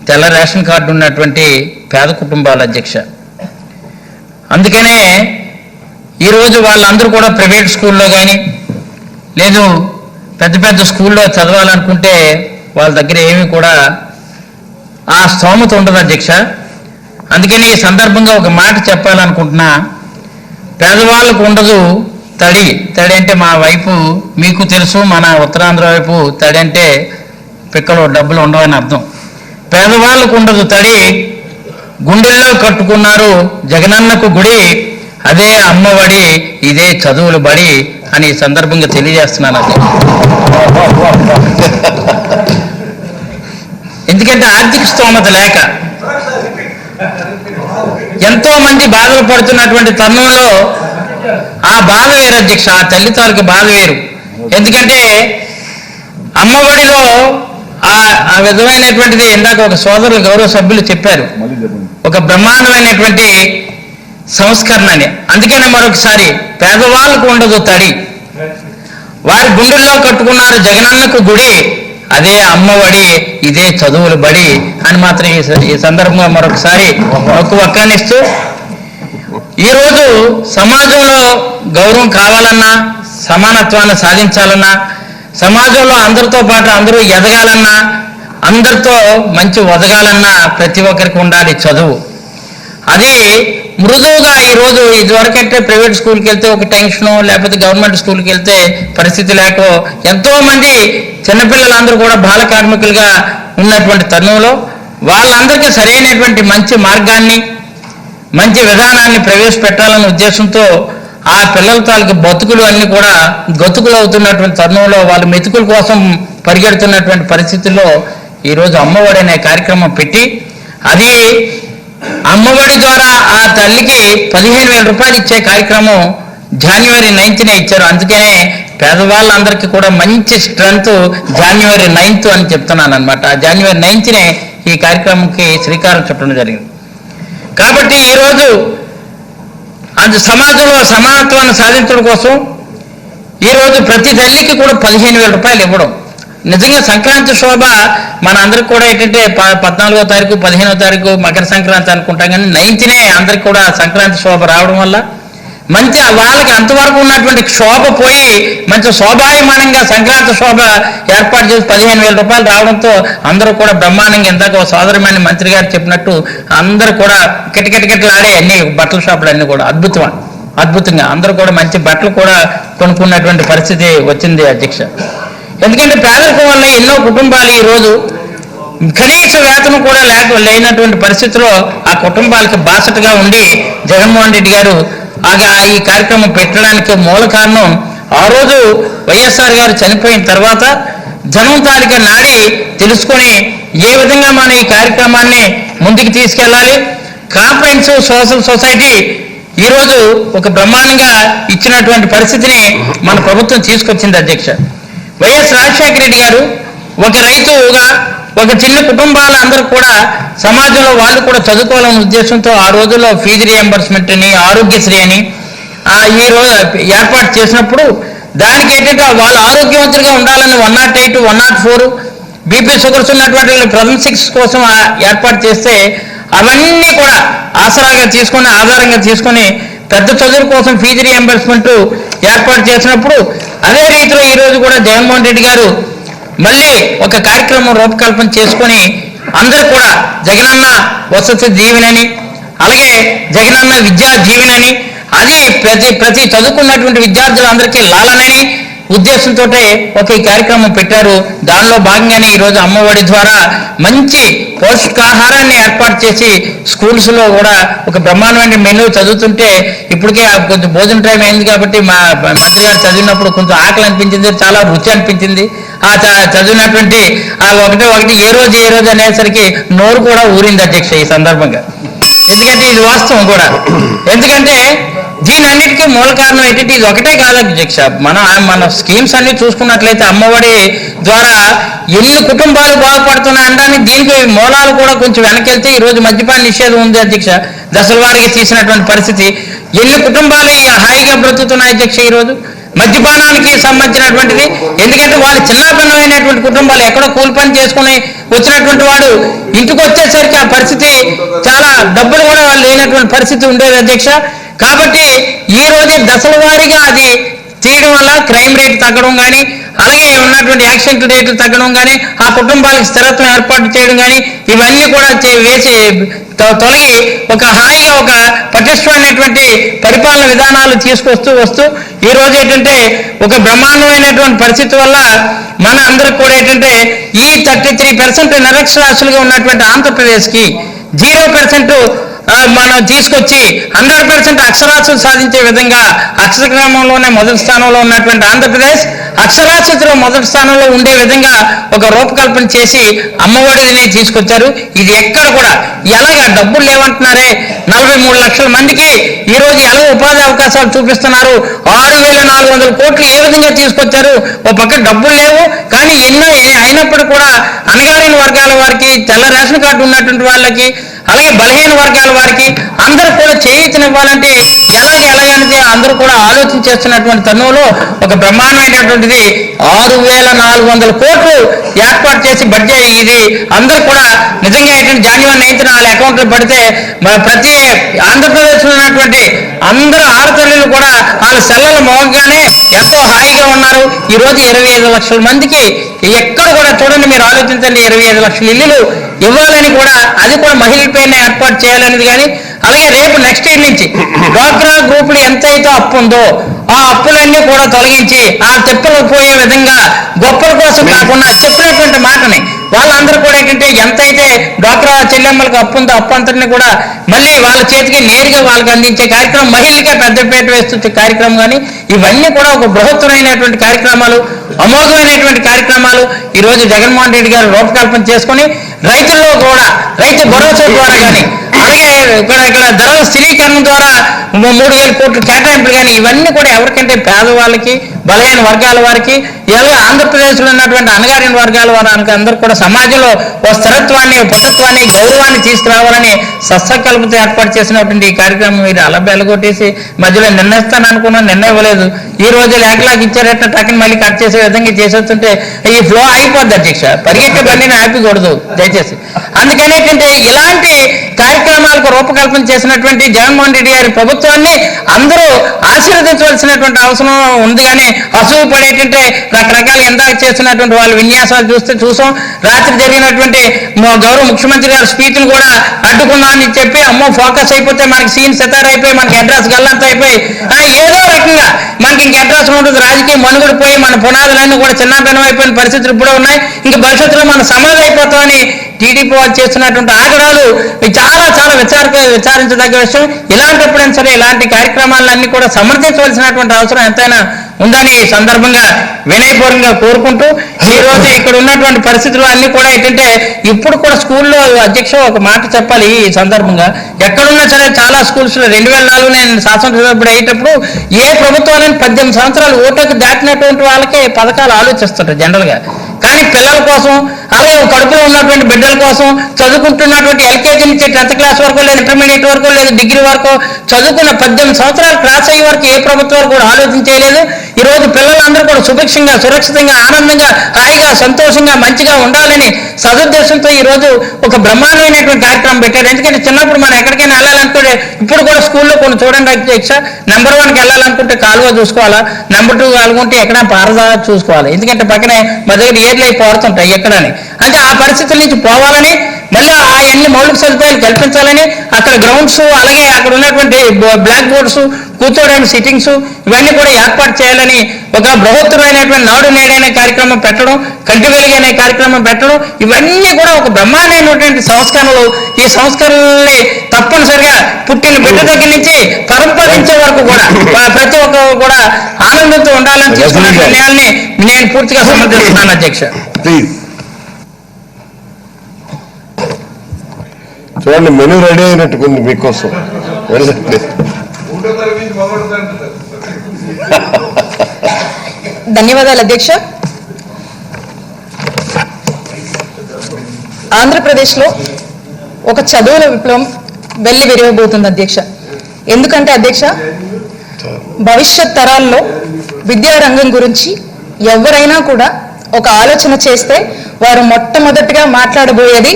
[SPEAKER 8] తెల్ల రేషన్ కార్డు ఉన్నటువంటి పేద కుటుంబాల అధ్యక్ష. అందుకనే ఈరోజు వాళ్ళందరూ కూడా ప్రైవేట్ స్కూల్లో కానీ లేదు పెద్ద పెద్ద స్కూల్లో చదవాలనుకుంటే వాళ్ళ దగ్గర ఏమీ కూడా ఆ స్తోమత ఉండదు అధ్యక్ష. అందుకని ఈ సందర్భంగా ఒక మాట చెప్పాలనుకుంటున్నా. పేదవాళ్ళకు ఉండదు తడి అంటే మా వైపు మీకు తెలుసు, మన ఉత్తరాంధ్ర వైపు తడి అంటే పిక్కలో డబ్బులు ఉండవని అర్థం. పేదవాళ్ళకు ఉండదు తడి, గుండెల్లో కట్టుకున్నారు జగనన్నకు గుడి, అదే అమ్మఒడి, ఇదే చదువులు బడి అని ఈ సందర్భంగా తెలియజేస్తున్నాను అధ్యక్ష. ఎందుకంటే ఆర్థిక స్తోమత లేక ఎంతో మంది బాధలు పడుతున్నటువంటి తరుణంలో ఆ బాధ వేరు అధ్యక్ష, ఆ తల్లి తాలూకు బాధ వేరు. ఎందుకంటే అమ్మఒడిలో ఆ విధమైనటువంటిది ఇందాక ఒక సోదరులు గౌరవ సభ్యులు చెప్పారు, ఒక బ్రహ్మాండమైనటువంటి సంస్కరణ అని. అందుకనే మరొకసారి పేదవాళ్ళకు ఉండదు తడి, వారి గుండెల్లో కట్టుకున్నారు జగనన్నకు గుడి, అదే అమ్మఒడి, ఇదే చదువులు బడి అని మాత్రం ఈ సందర్భంగా మరొకసారి ఒక్కనిస్తూ, ఈరోజు సమాజంలో గౌరవం కావాలన్నా, సమానత్వాన్ని సాధించాలన్నా, సమాజంలో అందరితో పాటు అందరూ ఎదగాలన్నా, అందరితో మంచి ఒదగాలన్నా ప్రతి ఒక్కరికి ఉండాలి చదువు. అది మృదువుగా ఈరోజు ఇదివరకంటే ప్రైవేట్ స్కూల్కి వెళ్తే ఒక టెన్షను, లేకపోతే గవర్నమెంట్ స్కూల్కి వెళ్తే పరిస్థితి లేకో ఎంతో మంది చిన్నపిల్లలందరూ కూడా బాల కార్మికులుగా ఉన్నటువంటి తరుణంలో వాళ్ళందరికీ సరైనటువంటి మంచి మార్గాన్ని, మంచి విధానాన్ని ప్రవేశపెట్టాలనే ఉద్దేశంతో ఆ పిల్లల తాలూకు బతుకులు అన్నీ కూడా గతుకులు అవుతున్నటువంటి తరుణంలో వాళ్ళు మెతుకుల కోసం పరిగెడుతున్నటువంటి పరిస్థితుల్లో ఈరోజు అమ్మఒడి అనే కార్యక్రమం పెట్టి, అది అమ్మఒడి ద్వారా ఆ తల్లికి 15,000 రూపాయలు ఇచ్చే కార్యక్రమం January 9th ఇచ్చారు. అందుకనే పేదవాళ్ళందరికీ కూడా మంచి స్ట్రెంత్ January 9th అని చెప్తున్నాను అనమాట. January 9th ఈ కార్యక్రమంకి శ్రీకారం చుట్టడం జరిగింది. కాబట్టి ఈరోజు అది సమాజంలో సమానత్వాన్ని సాధించడం కోసం ఈరోజు ప్రతి తల్లికి కూడా 15,000 రూపాయలు ఇవ్వడం నిజంగా సంక్రాంతి శోభ మన అందరికి కూడా ఏంటంటే 14వ తారీఖు 15వ తారీఖు మకర సంక్రాంతి అనుకుంటాం, కానీ 9th అందరికి కూడా సంక్రాంతి శోభ రావడం వల్ల మంచి వాళ్ళకి అంతవరకు ఉన్నటువంటి శోభ పోయి మంచి శోభాయమానంగా సంక్రాంతి శోభ ఏర్పాటు చేసి 15,000 రూపాయలు రావడంతో అందరూ కూడా బ్రహ్మాండంగా, ఇందాక సోదరమైన మంత్రి గారు చెప్పినట్టు అందరూ కూడా కిటకిటకిటలాడే అన్ని బట్టల షాపులు అన్నీ కూడా అద్భుతంగా అందరూ కూడా మంచి బట్టలు కూడా కొనుక్కున్నటువంటి పరిస్థితి వచ్చింది అధ్యక్ష. ఎందుకంటే పేదరికం వల్ల ఎన్నో కుటుంబాలు ఈరోజు కనీస వేతనం కూడా లేనటువంటి పరిస్థితిలో ఆ కుటుంబాలకి బాసటగా ఉండి జగన్మోహన్ రెడ్డి గారు ఈ కార్యక్రమం పెట్టడానికి మూల కారణం, ఆ రోజు వైఎస్ఆర్ గారు చనిపోయిన తర్వాత జనం తాలూకా నాడి తెలుసుకొని ఏ విధంగా మనం ఈ కార్యక్రమాన్ని ముందుకు తీసుకెళ్ళాలి, కాంప్రహెన్సివ్ సోషల్ సొసైటీ ఈరోజు ఒక బ్రహ్మాండంగా ఇచ్చినటువంటి పరిస్థితిని మన ప్రభుత్వం తీసుకొచ్చింది అధ్యక్ష. వైఎస్ రాజశేఖర రెడ్డి గారు ఒక రైతుగా ఒక చిన్న కుటుంబాలందరూ కూడా సమాజంలో వాళ్ళు కూడా చదువుకోవాలనే ఉద్దేశంతో ఆ రోజుల్లో ఫీజు రియంబర్స్మెంట్ అని, ఆరోగ్యశ్రీ అని ఈ రోజు ఏర్పాటు చేసినప్పుడు దానికి ఏంటంటే వాళ్ళు ఆరోగ్యవంతులుగా ఉండాలని 108, 104 బీపీ షుగర్స్ ఉన్నటువంటి ప్రెజెంట్ 6 కోసం ఏర్పాటు చేస్తే అవన్నీ కూడా ఆధారంగా తీసుకొని పెద్ద చదువుల కోసం ఫీజు రియంబర్స్మెంట్ ఏర్పాటు చేసినప్పుడు అదే రీతిలో ఈరోజు కూడా జగన్మోహన్ రెడ్డి గారు మళ్ళీ ఒక కార్యక్రమం రూపకల్పన చేసుకొని అందరూ కూడా జగనన్న వసతి దీవెనని, అలాగే జగనన్న విద్యా దీవెనని, అది ప్రతి చదువుకున్నటువంటి విద్యార్థులందరికీ లాలనని ఉద్దేశంతో ఒక ఈ కార్యక్రమం పెట్టారు. దానిలో భాగంగానే ఈరోజు అమ్మఒడి ద్వారా మంచి పౌష్టికాహారాన్ని ఏర్పాటు చేసి స్కూల్స్లో కూడా ఒక బ్రహ్మాండమైన మెనూ చదువుతుంటే, ఇప్పటికే కొంచెం భోజన టైం అయింది కాబట్టి మా మంత్రి గారు చదివినప్పుడు కొంచెం ఆకలి అనిపించింది, చాలా రుచి అనిపించింది. ఆ చదివినటువంటి ఒకటి ఏ రోజు అనేసరికి నోరు కూడా ఊరింది అధ్యక్ష ఈ సందర్భంగా. ఎందుకంటే ఇది వాస్తవం కూడా, ఎందుకంటే దీని అన్నిటికీ మూల కారణం ఏంటంటే ఇది ఒకటే కాదు అధ్యక్ష. మన స్కీమ్స్ అన్ని చూసుకున్నట్లయితే అమ్మఒడి ద్వారా ఎన్ని కుటుంబాలు బాగుపడుతున్నాయి అనడానికి దీనికి మూలాలు కూడా కొంచెం వెనకెళ్తే ఈరోజు మద్యపాన నిషేధం ఉంది అధ్యక్ష, దశల వారీగా తీసినటువంటి పరిస్థితి, ఎన్ని కుటుంబాలు హాయిగా బ్రతుకుతున్నాయి అధ్యక్ష ఈరోజు మద్యపానానికి సంబంధించినటువంటిది. ఎందుకంటే వాళ్ళు చిన్నపిన్నమైనటువంటి కుటుంబాలు ఎక్కడో కూలి పని చేసుకుని వచ్చినటువంటి వాడు ఇంటికి వచ్చేసరికి ఆ పరిస్థితి చాలా డబ్బులు కూడా వాళ్ళు లేనటువంటి పరిస్థితి ఉండేది అధ్యక్ష. కాబట్టి ఈ రోజే దశల వారీగా అది తీయడం వల్ల క్రైమ్ రేట్ తగ్గడం కానీ, అలాగే ఉన్నటువంటి యాక్సిడెంట్ రేట్లు తగ్గడం కానీ, ఆ కుటుంబాలకు స్థిరత్వం ఏర్పాటు చేయడం కానీ, ఇవన్నీ కూడా వేసి తొలగి ఒక హాయిగా ఒక పటిష్టమైనటువంటి పరిపాలన విధానాలు తీసుకొస్తూ ఈ రోజు ఏంటంటే ఒక బ్రహ్మాండమైనటువంటి పరిస్థితి వల్ల మన అందరికి కూడా ఏంటంటే ఈ 33% నిరక్షరాస్యులుగా ఉన్నటువంటి ఆంధ్రప్రదేశ్కి 0% మనం తీసుకొచ్చి 100% అక్షరాస్యులు సాధించే విధంగా అక్షరక్రమంలోనే మొదటి స్థానంలో ఉన్నటువంటి ఆంధ్రప్రదేశ్ అక్షరాస్యతలో మొదటి స్థానంలో ఉండే విధంగా ఒక రూపకల్పన చేసి అమ్మఒడిని తీసుకొచ్చారు. ఇది ఎక్కడ కూడా ఎలాగా డబ్బులు లేవంటున్నారే, 43 లక్షల మందికి ఈ రోజు ఎలా ఉపాధి అవకాశాలు చూపిస్తున్నారు, 6,400 కోట్లు ఏ విధంగా తీసుకొచ్చారు. ఒక పక్క డబ్బులు లేవు, కానీ ఎన్నో అయినప్పుడు కూడా అణగారిన వర్గాల వారికి, తెల్ల రేషన్ కార్డు ఉన్నటువంటి వాళ్ళకి, అలాగే బలహీన వర్గాల వారికి అందరూ కూడా చేయూతనివ్వాలంటే ఎలాగనేది అందరూ కూడా ఆలోచన చేస్తున్నటువంటి తరుణంలో ఒక బ్రహ్మాండమైనటువంటిది 6,400 కోట్లు ఏర్పాటు చేసి బడ్జెట్ ఇది అందరూ కూడా నిజంగా ఏంటంటే January 9th వాళ్ళ అకౌంట్లో పడితే ప్రతి ఆంధ్రప్రదేశ్లో ఉన్నటువంటి అందరూ ఆడతల్లులు కూడా వాళ్ళ సెల్లలు మోగగానే ఎంతో హాయిగా ఉన్నారు. ఈరోజు 25 లక్షల మందికి ఎక్కడ కూడా చూడండి, మీరు ఆలోచించండి, 25 లక్షల ఇల్లులు ఇవ్వాలని కూడా, అది కూడా మహిళల పైన ఏర్పాటు చేయాలనేది. కానీ అలాగే రేపు నెక్స్ట్ ఇయర్ నుంచి డ్వాక్రా గ్రూపులు ఎంతైతే అప్పు ఉందో ఆ అప్పులన్నీ కూడా తొలగించి ఆ తిప్పలు పోయే విధంగా గొప్పల కోసం కాకుండా చెప్పినటువంటి మాటని వాళ్ళందరూ కూడా ఏంటంటే ఎంతైతే డ్వాక్రా చెల్లెమ్మలకు అప్పు ఉందో అప్పు అంతటిని కూడా మళ్ళీ వాళ్ళ చేతికి నేరుగా వాళ్ళకి అందించే కార్యక్రమం, మహిళలకే పెద్దపేట వేస్తూ కార్యక్రమం. కానీ ఇవన్నీ కూడా ఒక బృహత్తరమైనటువంటి కార్యక్రమాలు, అమోఘమైనటువంటి కార్యక్రమాలు ఈరోజు జగన్మోహన్ రెడ్డి గారు రూపకల్పన చేసుకుని రైతుల్లో కూడా రైతు భరోసా ద్వారా కానీ, అలాగే ఇక్కడ ధరల స్థిరీకరణ ద్వారా 3,000 కోట్లు కేటాయింపులు కానీ ఇవన్నీ కూడా ఎవరికంటే పేదవాళ్ళకి, బలహీన వర్గాల వారికి, ఇలా ఆంధ్రప్రదేశ్లో ఉన్నటువంటి అణగారిన వర్గాల వారికి అందరూ కూడా సమాజంలో ఓ స్థిరత్వాన్ని, పటుత్వాన్ని, గౌరవాన్ని తీసుకురావాలని సత్సంకల్పంతో ఏర్పాటు చేసినటువంటి ఈ కార్యక్రమం మీరు అలా బెల్లగొట్టేసి మధ్యలో నిర్ణయిస్తాను అనుకున్నాను, నిర్ణయం ఇవ్వలేదు. ఈ రోజు లేకలాగా ఇచ్చారట టక్కని మళ్ళీ కట్ చేసే విధంగా చేసేస్తుంటే ఈ ఫ్లో అయిపోద్ది అధ్యక్ష, పరిగెత్తే బండిని ఆపికూడదు దయచేసి. అందుకని ఏంటంటే ఇలాంటి కార్యక్రమాలకు రూపకల్పన చేసినటువంటి జగన్మోహన్ రెడ్డి గారి ప్రభుత్వాన్ని అందరూ ఆశీర్వదించవలసినటువంటి అవసరం ఉంది. కానీ అసూయ పడేటంటే రకరకాల ఎందాక చేస్తున్నటువంటి వాళ్ళ విన్యాసాలు చూసాం. రాత్రి జరిగినటువంటి గౌరవ ముఖ్యమంత్రి గారి స్పీచ్లు కూడా అడ్డుకున్నామని చెప్పి అమ్మో ఫోకస్ అయిపోతే మనకి సీన్ సెతార్ అయిపోయి మనకి అడ్రస్ గల్లంతా అయిపోయి ఏదో రకంగా మనకి ఇంక అడ్రస్ ఉంటుంది, రాజకీయ మనుగడ పోయి మన పునాదులన్నీ కూడా చిన్నపిన్నం అయిపోయిన పరిస్థితులు ఇప్పుడు ఉన్నాయి. ఇంక భవిష్యత్తులో మనం సమాధి అయిపోతామని టీడీపీ వాళ్ళు చేస్తున్నటువంటి ఆగడాలు చాలా చాలా విచారించదగ్గ విషయం. ఇలాంటప్పుడైనా సరే ఇలాంటి కార్యక్రమాలన్నీ కూడా సమర్థించవలసినటువంటి అవసరం ఎంతైనా ఉందని ఈ సందర్భంగా వినయపూర్వకంగా కోరుకుంటూ, ఈ రోజు ఇక్కడ ఉన్నటువంటి పరిస్థితులు అన్ని కూడా ఏంటంటే ఇప్పుడు కూడా స్కూల్లో అధ్యక్ష ఒక మాట చెప్పాలి ఈ సందర్భంగా, ఎక్కడున్నా సరే చాలా స్కూల్స్ 2004 నేను శాసనసభ్యుడు అయ్యేటప్పుడు ఏ ప్రభుత్వాలని 18 సంవత్సరాలు ఓటుకు దాటినటువంటి వాళ్ళకే పథకాలు ఆలోచిస్తుంటారు జనరల్గా. కానీ పిల్లల కోసం, అలాగే కడుపులో ఉన్నటువంటి బిడ్డల కోసం, చదువుకుంటున్నటువంటి ఎల్కేజీ నుంచి 10th క్లాస్ వరకు, లేదు ఇంటర్మీడియట్ వరకు, లేదు డిగ్రీ వరకు చదువుకున్న 18 సంవత్సరాలు క్రాస్ అయ్యే వరకు ఏ ప్రభుత్వాలు కూడా ఆలోచించలేదు. ఈ రోజు పిల్లలందరూ కూడా సుభిక్షంగా, సురక్షితంగా, ఆనందంగా, హాయిగా, సంతోషంగా, మంచిగా ఉండాలని సదుద్దేశంతో ఈ రోజు ఒక బ్రహ్మాండమైనటువంటి కార్యక్రమం పెట్టారు. ఎందుకంటే చిన్నప్పుడు మనం ఎక్కడికైనా వెళ్ళాలనుకుంటే ఇప్పుడు కూడా స్కూల్లో కొన్ని చూడండి అధ్యక్ష, నెంబర్ 1కి వెళ్ళాలనుకుంటే కాలువ చూసుకోవాలా, నెంబర్ 2 కాలుకుంటే ఎక్కడ పారదా చూసుకోవాలి, ఎందుకంటే పక్కనే మా దగ్గర ఏర్లు అయి పోరుతుంటాయి ఎక్కడని. అంటే ఆ పరిస్థితుల నుంచి పోవాలని, మళ్ళీ ఆ ఎన్ని మౌలిక సదుపాయాలు కల్పించాలని, అక్కడ గ్రౌండ్స్, అలాగే అక్కడ ఉన్నటువంటి బ్లాక్ బోర్డ్స్, కూర్చోడానికి సిట్టింగ్స్ ఇవన్నీ కూడా ఏర్పాటు చేయాలని ఒక బృహత్తరమైనటువంటి నాడు నేడు అనే కార్యక్రమం పెట్టడం, కంటి వెలుగు అనే కార్యక్రమం పెట్టడం, ఇవన్నీ కూడా ఒక బ్రహ్మాండమైనటువంటి సంస్కరణలు. ఈ సంస్కరణల్ని తప్పనిసరిగా పుట్టిన బిడ్డ దగ్గర నుంచి పరంపరించే వరకు కూడా ప్రతి ఒక్కరు కూడా ఆనందంతో ఉండాలని తీసుకున్న నిర్ణయాన్ని నేను పూర్తిగా సమర్థిస్తున్నాను అధ్యక్ష.
[SPEAKER 7] చూడండి, మెనూ రెడీ అయినట్టుకుంది మీకోసం.
[SPEAKER 5] ధన్యవాదాలు అధ్యక్ష. ఆంధ్రప్రదేశ్లో ఒక చదువుల విప్లవం వెళ్లి విరవబోతుంది అధ్యక్ష. ఎందుకంటే అధ్యక్ష, భవిష్యత్ తరాల్లో విద్యారంగం గురించి ఎవరైనా కూడా ఒక ఆలోచన చేస్తే వారు మొట్టమొదటిగా మాట్లాడబోయేది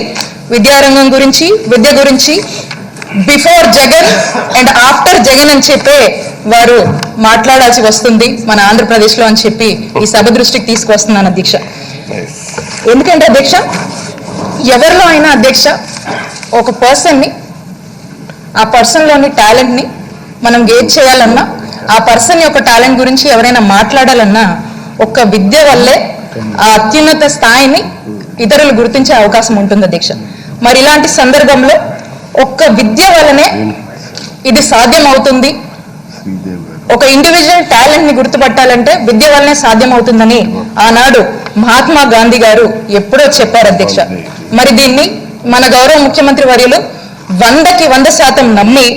[SPEAKER 5] విద్యారంగం గురించి, విద్య గురించి. Before Jagan and after Jagan అని చెప్పే వారు మాట్లాడాల్సి వస్తుంది మన ఆంధ్రప్రదేశ్లో అని చెప్పి ఈ సభ దృష్టికి తీసుకొస్తున్నాను అధ్యక్ష. ఎందుకంటే అధ్యక్ష, ఎవరిలో అయినా అధ్యక్ష ఒక పర్సన్ని, ఆ పర్సన్లోని టాలెంట్ని మనం గేజ్ చేయాలన్నా, ఆ పర్సన్ యొక్క టాలెంట్ గురించి ఎవరైనా మాట్లాడాలన్నా ఒక్క విద్య వల్లే ఆ అత్యున్నత స్థాయిని ఇతరులు గుర్తించే అవకాశం ఉంటుంది అధ్యక్ష. మరి ఇలాంటి సందర్భంలో ఒక్క విద్య వల్లనే ఇది సాధ్యం అవుతుంది ఒక ఇండివిజువల్ టాలెంట్ ని గుర్తుపట్టాలంటే విద్య వల్లనే సాధ్యమవుతుందని ఆనాడు మహాత్మా గాంధీ గారు ఎప్పుడో చెప్పారు అధ్యక్ష. మరి దీన్ని మన గౌరవ ముఖ్యమంత్రి వర్యులు 100కి 100% నమ్మి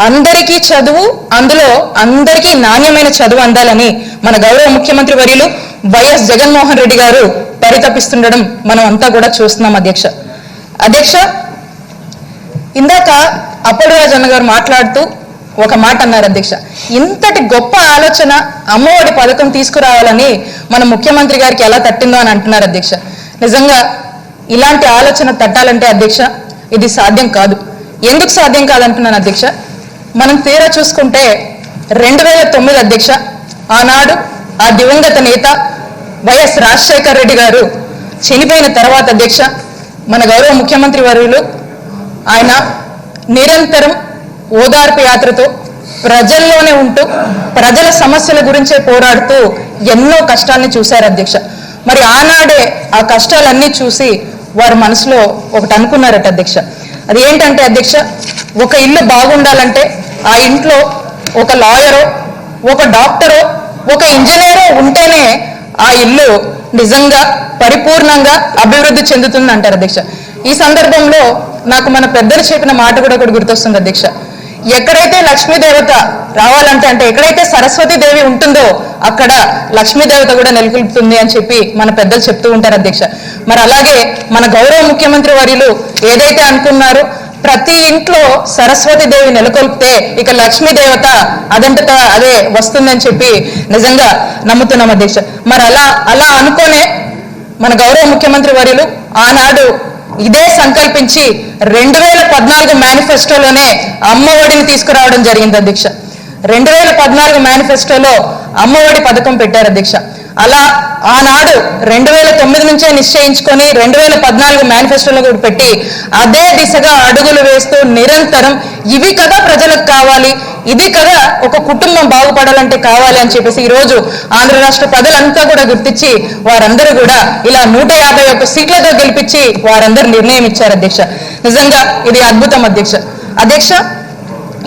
[SPEAKER 5] అందరికీ చదువు, అందులో అందరికీ నాణ్యమైన చదువు అందాలని మన గౌరవ ముఖ్యమంత్రి వర్యులు వైఎస్ జగన్మోహన్ రెడ్డి గారు పరితపిస్తుండడం మనం అంతా కూడా చూస్తున్నాం అధ్యక్ష. అధ్యక్ష, ఇందాక అప్పలరాజు అన్న గారు మాట్లాడుతూ ఒక మాట అన్నారు అధ్యక్ష, ఇంతటి గొప్ప ఆలోచన అమ్మఒడి పథకం తీసుకురావాలని మన ముఖ్యమంత్రి గారికి ఎలా తట్టిందో అని అంటున్నారు అధ్యక్ష. నిజంగా ఇలాంటి ఆలోచన తట్టాలంటే అధ్యక్ష ఇది సాధ్యం కాదు. ఎందుకు సాధ్యం కాదంటున్నాను అధ్యక్ష, మనం తీరా చూసుకుంటే 2009 అధ్యక్ష, ఆనాడు ఆ దివంగత నేత వైఎస్ రాజశేఖర రెడ్డి గారు చనిపోయిన తర్వాత అధ్యక్ష, మన గౌరవ ముఖ్యమంత్రి వర్యులు ఆయన నిరంతరం ఓదార్పు యాత్రతో ప్రజల్లోనే ఉంటూ ప్రజల సమస్యల గురించే పోరాడుతూ ఎన్నో కష్టాన్ని చూశారు అధ్యక్ష. మరి ఆనాడే ఆ కష్టాలన్నీ చూసి వారి మనసులో ఒకటి అనుకున్నారట అధ్యక్ష. అది ఏంటంటే అధ్యక్ష, ఒక ఇల్లు బాగుండాలంటే ఆ ఇంట్లో ఒక లాయరో, ఒక డాక్టరో, ఒక ఇంజనీరో ఉంటేనే ఆ ఇల్లు నిజంగా పరిపూర్ణంగా అభివృద్ధి చెందుతుంది అంటారు అధ్యక్ష. ఈ సందర్భంలో నాకు మన పెద్దలు చెప్పిన మాట కూడా ఒకటి గుర్తొస్తుంది అధ్యక్ష. ఎక్కడైతే లక్ష్మీదేవత రావాలంటే అంటే ఎక్కడైతే సరస్వతీదేవి ఉంటుందో అక్కడ లక్ష్మీదేవత కూడా నెలకొల్పుతుంది అని చెప్పి మన పెద్దలు చెప్తూ ఉంటారు అధ్యక్ష. మరి అలాగే మన గౌరవ ముఖ్యమంత్రి వర్యులు ఏదైతే అనుకున్నారో ప్రతి ఇంట్లో సరస్వతీదేవి నెలకొల్పితే ఇక లక్ష్మీదేవత అదంతటా అదే వస్తుందని చెప్పి నిజంగా నమ్ముతున్నాం అధ్యక్ష. మరి అలా అనుకోనే మన గౌరవ ముఖ్యమంత్రి వర్యులు ఆనాడు ఇదే సంకల్పించి 2014 మేనిఫెస్టోలోనే అమ్మఒడిని తీసుకురావడం జరిగింది అధ్యక్ష. 2014 మేనిఫెస్టోలో అమ్మఒడి పథకం పెట్టారు అధ్యక్ష. అలా ఆనాడు 2009 నుంచే నిశ్చయించుకొని 2014 మేనిఫెస్టోలో కూడా పెట్టి అదే దిశగా అడుగులు వేస్తూ నిరంతరం ఇవి కదా ప్రజలకు కావాలి, ఇది కదా ఒక కుటుంబం బాగుపడాలంటే కావాలి అని చెప్పేసి ఈరోజు ఆంధ్ర రాష్ట్ర ప్రజలంతా కూడా గుర్తించి వారందరూ కూడా ఇలా 151 సీట్లతో గెలిపించి వారందరూ నిర్ణయం ఇచ్చారు అధ్యక్ష. నిజంగా ఇది అద్భుతం అధ్యక్ష. అధ్యక్ష,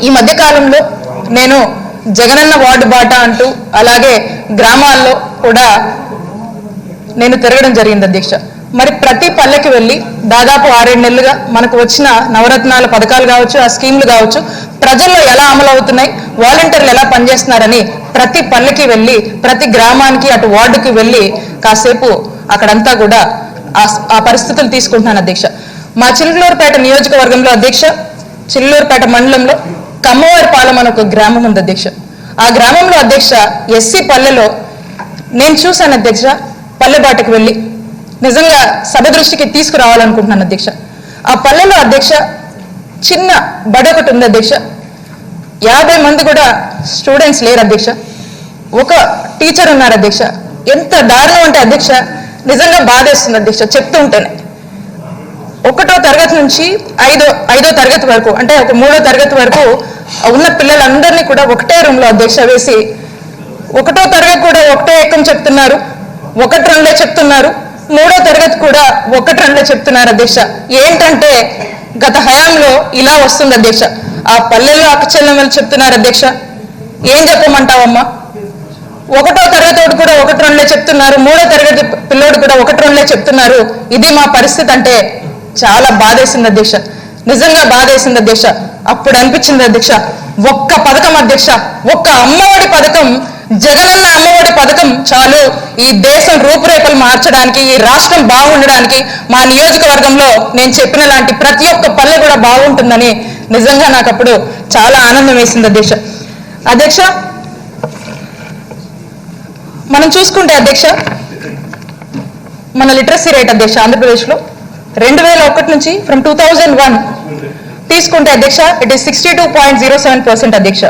[SPEAKER 5] ఈ మధ్య కాలంలో నేను జగనన్న వార్డు బాట అంటూ అలాగే గ్రామాల్లో కూడా నేను తిరగడం జరిగింది అధ్యక్ష. మరి ప్రతి పల్లెకి వెళ్ళి దాదాపు 6-7 నెలలుగా మనకు వచ్చిన నవరత్నాల పథకాలు కావచ్చు, ఆ స్కీమ్లు కావచ్చు, ప్రజల్లో ఎలా అమలు అవుతున్నాయి, వాలంటీర్లు ఎలా పనిచేస్తున్నారని ప్రతి పల్లెకి వెళ్ళి ప్రతి గ్రామానికి అటు వార్డుకి వెళ్ళి కాసేపు అక్కడంతా కూడా ఆ పరిస్థితులు తీసుకుంటున్నాను అధ్యక్ష. మా చిలుకలూరుపేట నియోజకవర్గంలో అధ్యక్ష, చిలుకలూరుపేట మండలంలో కమ్మవారిపాలెం అని ఒక గ్రామం ఉంది అధ్యక్ష. ఆ గ్రామంలో అధ్యక్ష ఎస్సీ పల్లెలో నేను చూశాను అధ్యక్ష. పల్లెబాటకు వెళ్ళి నిజంగా సభ దృష్టికి తీసుకురావాలనుకుంటున్నాను అధ్యక్ష. ఆ పల్లెలో అధ్యక్ష చిన్న బడి ఒకటి ఉంది అధ్యక్ష. 50 మంది కూడా స్టూడెంట్స్ లేరు అధ్యక్ష. ఒక టీచర్ ఉన్నారు అధ్యక్ష. ఎంత దారుణం అంటే అధ్యక్ష నిజంగా బాధేస్తుంది అధ్యక్ష చెప్తూ ఉంటేనే. 1వ తరగతి నుంచి 5వ తరగతి వరకు అంటే ఒక 3వ తరగతి వరకు ఉన్న పిల్లలందరినీ కూడా ఒకటే రూమ్లో అధ్యక్ష వేసి 1వ తరగతి కూడా ఒకటే ఎక్కం చెప్తున్నారు, 1-2 చెప్తున్నారు, 3వ తరగతి కూడా 1-2 చెప్తున్నారు అధ్యక్ష. ఏంటంటే గత హయాంలో ఇలా వస్తుంది అధ్యక్ష. ఆ పల్లెల్లో అక్కచెల్లెమ్మలు చెప్తున్నారు అధ్యక్ష. ఏం చెప్పమంటావమ్మా, 1వ తరగతి కూడా 1-2 చెప్తున్నారు, 3వ తరగతి పిల్లోడు కూడా 1-2 చెప్తున్నారు. ఇది మా పరిస్థితి అంటే చాలా బాధేసింది అధ్యక్ష. నిజంగా బాధేసింది అధ్యక్ష. అప్పుడు అనిపించింది అధ్యక్ష, ఒక్క పథకం అధ్యక్ష, ఒక్క అమ్మఒడి పథకం, జగనన్న అమ్మఒడి పథకం చాలు ఈ దేశం రూపురేఖలు మార్చడానికి, ఈ రాష్ట్రం బాగుండడానికి, మా నియోజకవర్గంలో నేను చెప్పిన లాంటి ప్రతి ఒక్క పల్లె కూడా బాగుంటుందని నిజంగా నాకు అప్పుడు చాలా ఆనందం వేసింది అధ్యక్ష. అధ్యక్ష, మనం చూసుకుంటే అధ్యక్ష మన లిటరసీ రేట్ అధ్యక్ష ఆంధ్రప్రదేశ్లో 2001 నుంచి ఫ్రమ్ 2001 తీసుకుంటే అధ్యక్ష ఇట్ ఈస్ 62.07% అధ్యక్ష.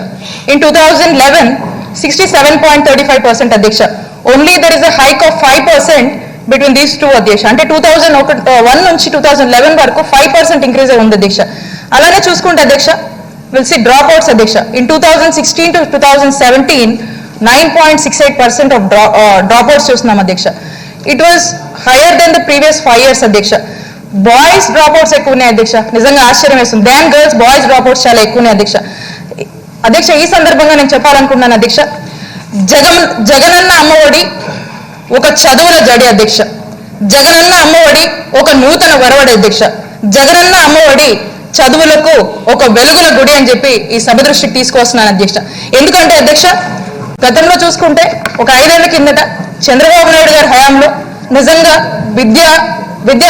[SPEAKER 5] ఇన్ 2011 67.35% అధ్యక్ష. Only there is a hike of 5% between these two అధ్యక్ష. అంటే 2001 నుంచి 2011 వరకు 5% ఇంక్రీజ్ ఉంది అధ్యక్ష. అలానే చూసుకుంటే అధ్యక్ష విల్ సి డ్రాప్ అవుట్స్ అధ్యక్ష. In 2016 to 2017 9.68% of dropouts చూస్తున్నాం అధ్యక్ష. It was higher then the previous 5 years అధ్యక్ష. బాయ్స్ డ్రాప్ అవుట్స్ ఎక్కువ ఉన్నాయి అధ్యక్ష. నిజంగా ఆశ్చర్యం వేస్తుంది. Than girls boys dropouts చాలా ఎక్కువ ఉన్నాయి అధ్యక్ష. అధ్యక్ష ఈ సందర్భంగా నేను చెప్పాలనుకున్నాను అధ్యక్ష, జగనన్న అమ్మఒడి ఒక చదువుల జడి అధ్యక్ష, జగనన్న అమ్మఒడి ఒక నూతన వరవడి అధ్యక్ష, జగనన్న అమ్మఒడి చదువులకు ఒక వెలుగుల గుడి అని చెప్పి ఈ సభ దృష్టికి తీసుకొస్తున్నాను అధ్యక్ష. ఎందుకంటే అధ్యక్ష, గతంలో చూసుకుంటే ఒక 5 ఏళ్ల కిందట చంద్రబాబు నాయుడు గారి హయాంలో నిజంగా విద్యా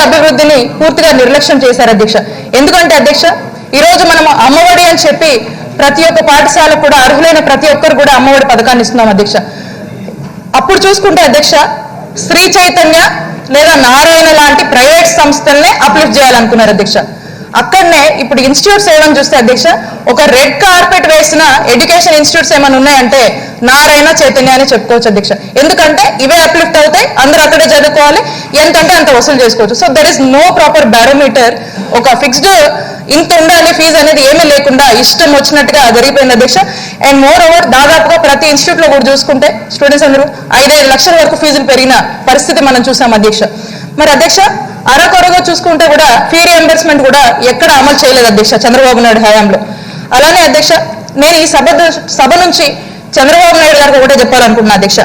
[SPEAKER 5] అభివృద్ధిని పూర్తిగా నిర్లక్ష్యం చేశారు అధ్యక్ష. ఎందుకంటే అధ్యక్ష, ఈరోజు మనం అమ్మఒడి అని చెప్పి ప్రతి ఒక్క పాఠశాల కూడా అర్హులైన ప్రతి ఒక్కరు కూడా అమ్మఒడి పథకాన్ని ఇస్తున్నాం అధ్యక్ష. అప్పుడు చూసుకుంటే అధ్యక్ష, శ్రీ చైతన్య లేదా నారాయణ లాంటి ప్రైవేట్ సంస్థల్నే అప్లిఫ్ట్ చేయాలనుకున్నారు అధ్యక్ష. అక్కడనే ఇప్పుడు ఇన్స్టిట్యూట్స్ ఏమని చూస్తే అధ్యక్ష, ఒక రెడ్ కార్పెట్ వేసిన ఎడ్యుకేషన్ ఇన్స్టిట్యూట్స్ ఏమైనా ఉన్నాయంటే నారాయణ చైతన్య అని చెప్పుకోవచ్చు అధ్యక్ష. ఎందుకంటే ఇవే అప్లిఫ్ట్ అవుతాయి, అందరూ అక్కడే చదువుకోవాలి, ఎంతంటే అంత వసూలు చేసుకోవచ్చు. So there is no proper barometer, ఒక ఫిక్స్డ్ ఇంత ఉండాలి ఫీజు అనేది ఏమీ లేకుండా ఇష్టం వచ్చినట్టుగా జరిగిపోయింది అధ్యక్ష. అండ్ మోర్ ఓవర్ దాదాపుగా ప్రతి ఇన్స్టిట్యూట్ లో కూడా చూసుకుంటే స్టూడెంట్స్ అందరూ 5-5 లక్షల వరకు ఫీజులు పెరిగిన పరిస్థితి మనం చూసాం అధ్యక్ష. మరి అధ్యక్ష, అరకొరగా చూసుకుంటే కూడా ఫీ రియంబర్స్మెంట్ కూడా ఎక్కడ అమలు చేయలేదు అధ్యక్ష చంద్రబాబు నాయుడు హయాంలో. అలానే అధ్యక్ష, నేను ఈ సభ నుంచి చంద్రబాబు నాయుడు గారికి ఒకటే చెప్పాలనుకుంటున్నా అధ్యక్ష.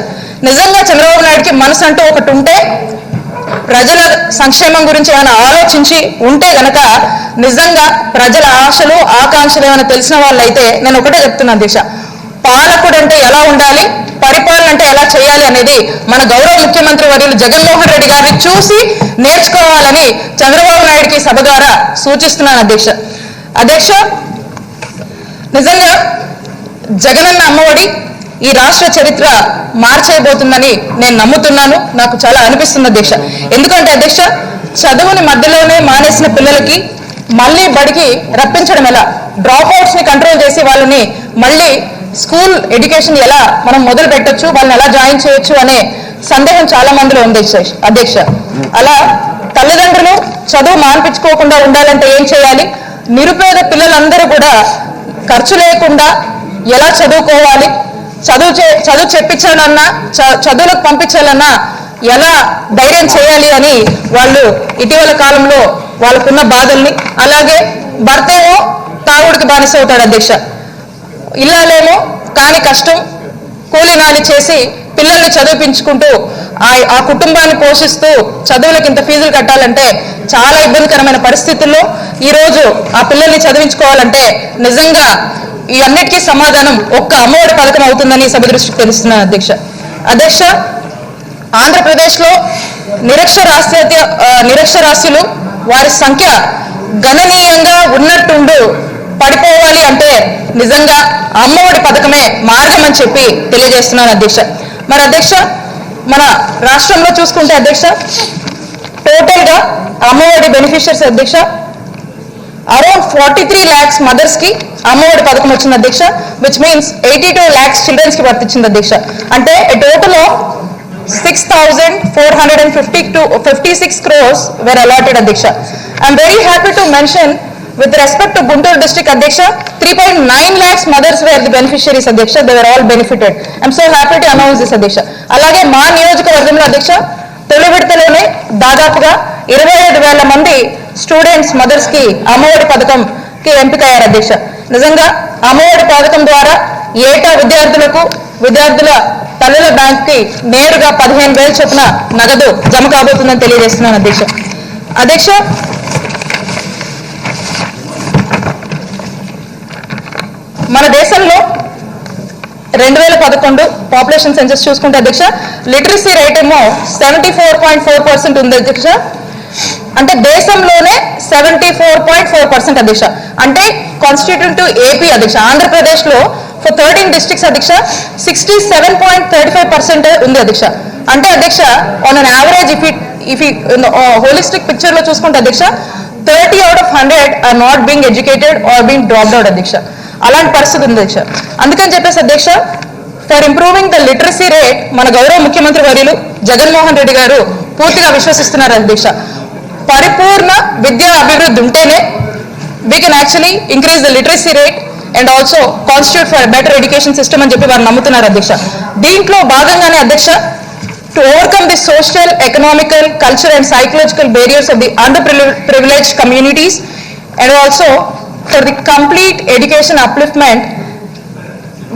[SPEAKER 5] నిజంగా చంద్రబాబు నాయుడుకి మనసు అంటూ ఒకటి ఉంటే, ప్రజల సంక్షేమం గురించి ఏమైనా ఆలోచించి ఉంటే గనక, నిజంగా ప్రజల ఆశలు ఆకాంక్షలు ఏమైనా తెలిసిన వాళ్ళైతే నేను ఒకటే చెప్తున్నా అధ్యక్ష, పాలకుడు అంటే ఎలా ఉండాలి, పరిపాలన అంటే ఎలా చేయాలి అనేది మన గౌరవ ముఖ్యమంత్రి వర్యులు జగన్మోహన్ రెడ్డి గారిని చూసి నేర్చుకోవాలని చంద్రబాబు నాయుడుకి సభ ద్వారా సూచిస్తున్నాను అధ్యక్ష. అధ్యక్ష, నిజంగా జగనన్న అమ్మఒడి ఈ రాష్ట్ర చరిత్ర మార్చేయబోతుందని నేను నమ్ముతున్నాను. నాకు చాలా అనిపిస్తుంది అధ్యక్ష. ఎందుకంటే అధ్యక్ష, చదువుని మధ్యలోనే మానేసిన పిల్లలకి మళ్ళీ బడికి రప్పించడం ఎలా, డ్రాప్ అవుట్స్ ని కంట్రోల్ చేసి వాళ్ళని మళ్ళీ స్కూల్ ఎడ్యుకేషన్ ఎలా మనం మొదలు పెట్టొచ్చు, వాళ్ళని ఎలా జాయిన్ చేయొచ్చు అనే సందేహం చాలా మందిలో ఉంది అధ్యక్ష. అలా తల్లిదండ్రులు చదువు మాన్పించుకోకుండా ఉండాలంటే ఏం చేయాలి, నిరుపేద పిల్లలందరూ కూడా ఖర్చు లేకుండా ఎలా చదువుకోవాలి, చదువు చెప్పించాలన్నా చదువులకు పంపించాలన్నా ఎలా ధైర్యం చేయాలి అని వాళ్ళు ఇటీవల కాలంలో వాళ్ళకున్న బాధల్ని, అలాగే భర్త ఏమో తాగుడికి బానిస అవుతాడు అధ్యక్ష, ఇల్లాలేమో కాని కష్టం కూలినాలి చేసి పిల్లల్ని చదివించుకుంటూ ఆ కుటుంబాన్ని పోషిస్తూ చదువులకు ఇంత ఫీజులు కట్టాలంటే చాలా ఇబ్బందికరమైన పరిస్థితుల్లో ఈరోజు ఆ పిల్లల్ని చదివించుకోవాలంటే నిజంగా ఈ అన్నిటికీ సమాధానం ఒక్క అమ్మఒడి పథకం అవుతుందని సభ దృష్టికి తెలుస్తున్నాను అధ్యక్ష. అధ్యక్ష, ఆంధ్రప్రదేశ్లో నిరక్షరాస్యులు వారి సంఖ్య గణనీయంగా ఉన్నట్టుండు పడిపోవాలి అంటే నిజంగా అమ్మఒడి పథకమే మార్గం అని చెప్పి తెలియజేస్తున్నాను అధ్యక్ష. మరి అధ్యక్ష, మన రాష్ట్రంలో చూసుకుంటే అధ్యక్ష, టోటల్ గా అమ్మఒడి బెనిఫిషియర్స్ అధ్యక్ష అరౌండ్ 43 lakhs మదర్స్ కి అమ్మఒడి పథకం వచ్చింది అధ్యక్ష, విచ్ మీన్స్ 82 lakhs చిల్డ్రన్స్ కి వర్తించింది అధ్యక్ష. అంటే total of 6,456 crores were allotted అధ్యక్ష. I'm very happy to mention with respect to Guntur district Adhyaksha, 3.9 lakhs mothers were the beneficiaries Adhyaksha, they were all benefited. I'm so happy to announce this Adhyaksha. అలాగే మా నియోజకవర్గంలో అధ్యక్ష తొలి విడతలోనే దాదాపుగా 25,000 మంది students mothers కి అమ్మఒడి పథకంకి ఎంపికయ్యారు అధ్యక్ష. నిజంగా అమ్మఒడి పథకం ద్వారా ఏటా విద్యార్థుల తల్లుల బ్యాంక్ కి నేరుగా 15,000 చొప్పున నగదు జమ కాబోతుందని తెలియజేస్తున్నాను అధ్యక్ష. అధ్యక్ష, మన దేశంలో 2011 పాపులేషన్ సెన్సస్ చూసుకుంటే అధ్యక్ష లిటరసీ రేట్ ఏమో 74.4% ఉంది అధ్యక్ష. అంటే దేశంలోనే 74.4% అధ్యక్ష. అంటే కాన్స్టిట్యూట్ టు ఏపీ అధ్యక్ష, ఆంధ్రప్రదేశ్ లో ఫర్ 13 districts అధ్యక్ష 67.35% ఉంది అధ్యక్ష. అంటే అధ్యక్ష on an average if holistic picture లో చూసుకుంటే అధ్యక్ష 30 out of 100 or not being educated or being dropped out అధ్యక్ష. అలాంటి పరిస్థితి ఉంది అధ్యక్ష. అందుకని చెప్పేసి అధ్యక్ష for improving the literacy rate మన గౌరవ ముఖ్యమంత్రి వర్యులు జగన్మోహన్ రెడ్డి గారు పూర్తిగా విశ్వసిస్తున్నారు అధ్యక్ష. పరిపూర్ణ విద్యా అభివృద్ధి ఉంటేనే we can actually increase the literacy rate and also constitute for better education system అని చెప్పి వారు నమ్ముతున్నారు అధ్యక్ష. దీంట్లో భాగంగానే అధ్యక్ష to overcome the social, economical, culture and psychological barriers of the underprivileged communities and also for the complete education upliftment,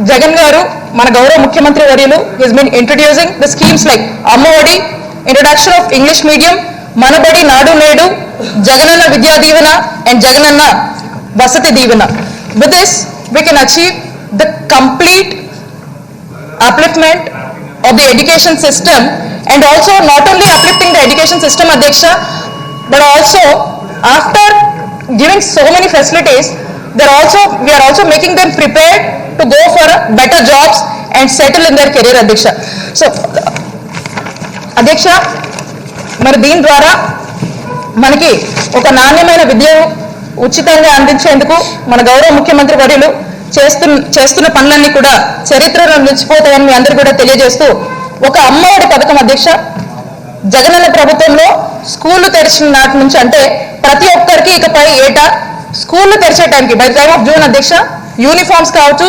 [SPEAKER 9] Jagan garu మన గౌరవ ముఖ్యమంత్రి వర్యులు his been introducing the schemes like Ammavodi, introduction of English medium, Manabadi Nadu Nedu, Jagananna Vidya Deevena and Jagananna Vasathi Deevena. With this, we can achieve the complete upliftment of the education system, and also not only uplifting the education system, Adhyaksha, but also after giving so many facilities, we are also making them prepared to go for better jobs and settle in their career, Adhyaksha. So, Adhyaksha, మరి దీని ద్వారా మనకి ఒక నాణ్యమైన విద్యను ఉచితంగా అందించేందుకు మన గౌరవ ముఖ్యమంత్రి వర్యులు చేస్తున్న పనులన్నీ కూడా చరిత్రలో నిలిచిపోతాయని మీ అందరూ కూడా తెలియజేస్తూ, ఒక అమ్మఒడి పథకం అధ్యక్ష, జగనన్న ప్రభుత్వంలో స్కూళ్లు తెరిచిన నాటి నుంచి, అంటే ప్రతి ఒక్కరికి ఇకపై ఏటా స్కూళ్లు తెరిచే టైంకి బై టైమ్ ఆఫ్ జూన్ అధ్యక్ష, యూనిఫామ్స్ కావచ్చు,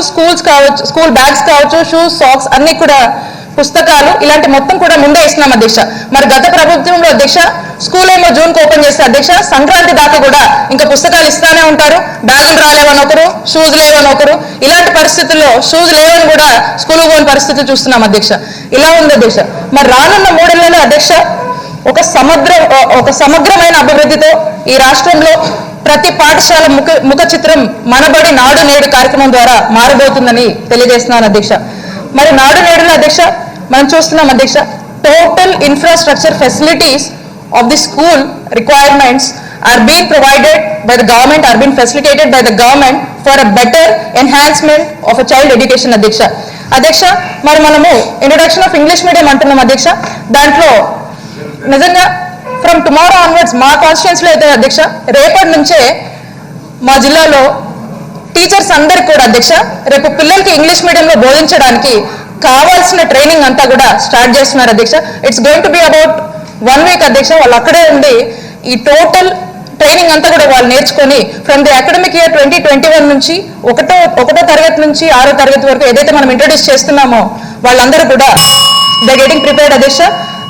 [SPEAKER 9] స్కూల్ బ్యాగ్స్ కావచ్చు, షూస్, సాక్స్ అన్ని కూడా, పుస్తకాలు ఇలాంటి మొత్తం కూడా ముందే ఇస్తున్నాం అధ్యక్ష. మరి గత ప్రభుత్వంలో అధ్యక్ష స్కూల్ ఏమో జూన్ కు ఓపెన్ చేస్తే అధ్యక్ష సంక్రాంతి దాకా కూడా ఇంకా పుస్తకాలు ఇస్తానే ఉంటారు, బ్యాగులు రాలేవని ఒకరు, షూస్ లేవని ఒకరు, ఇలాంటి పరిస్థితుల్లో షూస్ లేవని కూడా స్కూల్ పోని పరిస్థితులు చూస్తున్నాం అధ్యక్ష. ఇలా ఉంది అధ్యక్ష. మరి రానున్న 3 నెలల అధ్యక్ష ఒక సమగ్రమైన అభివృద్ధితో ఈ రాష్ట్రంలో ప్రతి పాఠశాల ముఖ చిత్రం మనబడి నాడు నేడు కార్యక్రమం ద్వారా మారబోతుందని తెలియజేస్తున్నాను అధ్యక్ష. మరి నాడు నేడులో అధ్యక్ష మనం చూస్తున్నాం అధ్యక్ష, total infrastructure facilities of the school requirements are being provided by the government, are being facilitated by the government for a better enhancement of a child education అధ్యక్ష. అధ్యక్ష మరి మనము ఇంట్రొడక్షన్ ఆఫ్ ఇంగ్లీష్ మీడియం అంటున్నాం అధ్యక్ష. దాంట్లో నిజంగా from tomorrow onwards మా కాన్స్టిట్యున్సీలో అయితే అధ్యక్ష రేపటి నుంచే మా జిల్లాలో టీచర్స్ అందరికి కూడా అధ్యక్ష రేపు పిల్లలకి ఇంగ్లీష్ మీడియంలో బోధించడానికి కావాల్సిన ట్రైనింగ్ అంతా కూడా స్టార్ట్ చేస్తున్నారు అధ్యక్ష. It's going to be about 1 week అధ్యక్ష. వాళ్ళు అక్కడే ఉండి ఈ టోటల్ ట్రైనింగ్ అంతా కూడా వాళ్ళు నేర్చుకొని ఫ్రమ్ ది అకాడమిక్ ఇయర్ 2021 నుంచి ఒకటో తరగతి నుంచి 6వ తరగతి వరకు ఏదైతే మనం ఇంట్రొడ్యూస్ చేస్తున్నామో వాళ్ళందరూ కూడా దే గెటింగ్ ప్రిపేర్డ్ అధ్యక్ష.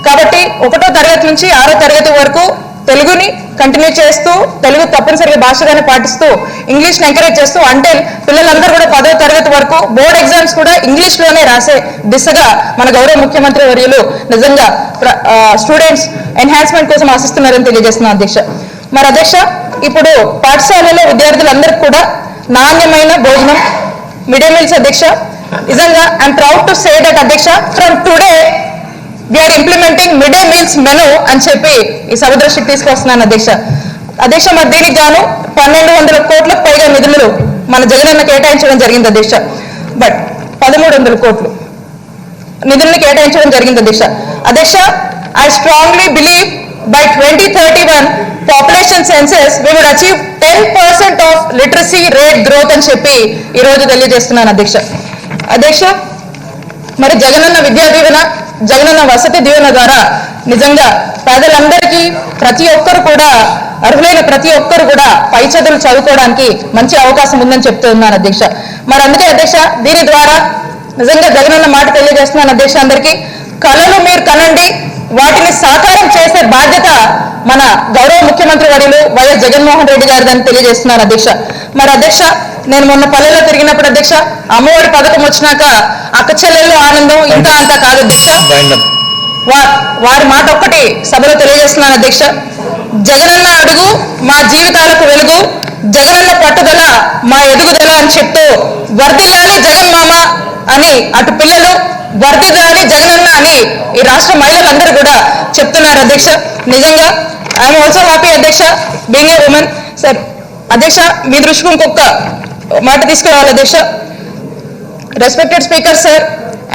[SPEAKER 9] కాబట్టి 1వ తరగతి నుంచి 6వ తరగతి వరకు తెలుగుని కంటిన్యూ చేస్తూ, తెలుగు తప్పనిసరిగా భాషగానే పాటిస్తూ, ఇంగ్లీష్ని ఎంకరేజ్ చేస్తూ, అంటే పిల్లలందరూ కూడా 10వ తరగతి వరకు బోర్డ్ ఎగ్జామ్స్ కూడా ఇంగ్లీష్లోనే రాసే దిశగా మన గౌరవ ముఖ్యమంత్రి వర్యులు నిజంగా స్టూడెంట్స్ ఎన్హాన్స్మెంట్ కోసం ఆశిస్తున్నారని తెలియజేస్తున్నాను అధ్యక్ష. మరి అధ్యక్ష ఇప్పుడు పాఠశాలలో విద్యార్థులందరికీ కూడా నాణ్యమైన భోజనం, మిడ్ డే మీల్స్ అధ్యక్ష. నిజంగా I am proud to say that అధ్యక్ష from today we are implementing mid day meals menu అని చెప్పి ఈ సభ దృష్టికి తీసుకొస్తున్నాను అధ్యక్ష. అధ్యక్ష మరి దీనికి గాను 1200 కోట్లకు పైగా నిధులు మన జగనన్న కేటాయించడం జరిగింది అధ్యక్ష. బట్ 1300 కోట్లు నిధులను కేటాయించడం జరిగింది అధ్యక్ష. అధ్యక్ష I strongly believe by 2031 population census we would achieve 10% of literacy rate growth అని చెప్పి ఈ రోజు తెలియజేస్తున్నాను అధ్యక్ష. అధ్యక్ష మరి జగనన్న విద్యా దీవెన, జగనన్న వసతి దీవెన ద్వారా నిజంగా పేదలందరికీ ప్రతి ఒక్కరు కూడా అర్హులైన ప్రతి ఒక్కరు కూడా పై చదువులు చదువుకోవడానికి మంచి అవకాశం ఉందని చెప్తున్నాను అధ్యక్ష. మరి అందుకే అధ్యక్ష దీని ద్వారా నిజంగా జగనన్న మాట తెలియజేస్తున్నాను అధ్యక్ష అందరికీ, కళలు మీరు కనండి, వాటిని సాకారం చేసే బాధ్యత మన గౌరవ ముఖ్యమంత్రి వర్యులు వైఎస్ జగన్మోహన్ రెడ్డి గారిదని తెలియజేస్తున్నాను అధ్యక్ష. మరి అధ్యక్ష నేను మొన్న పల్లెలో తిరిగినప్పుడు అధ్యక్ష అమ్మఒడి పథకం వచ్చినాక అక్క చెల్లెళ్ళు ఆనందం ఇంత అంతా కాదు అధ్యక్ష. వారి మాట ఒక్కటి సభలో తెలియజేస్తున్నాను అధ్యక్ష, జగనన్న అడుగు మా జీవితాలకు వెలుగు, జగనన్న పట్టుదల మా ఎదుగుదల అని చెప్తూ వర్ధిల్లాలి జగన్ మామ అని అటు పిల్లలు, వర్ధిల్లాలి జగనన్న అని ఈ రాష్ట్ర మహిళలందరూ కూడా చెప్తున్నారు అధ్యక్ష. నిజంగా ఐఎమ్ ఆల్సో హ్యాపీ అధ్యక్ష బీయింగ్ ఏ ఉమెన్. సార్ అధ్యక్ష మీ దృష్టికి ఇంకొక మాట తీసుకురావాలి అధ్యక్ష. Respected speaker sir,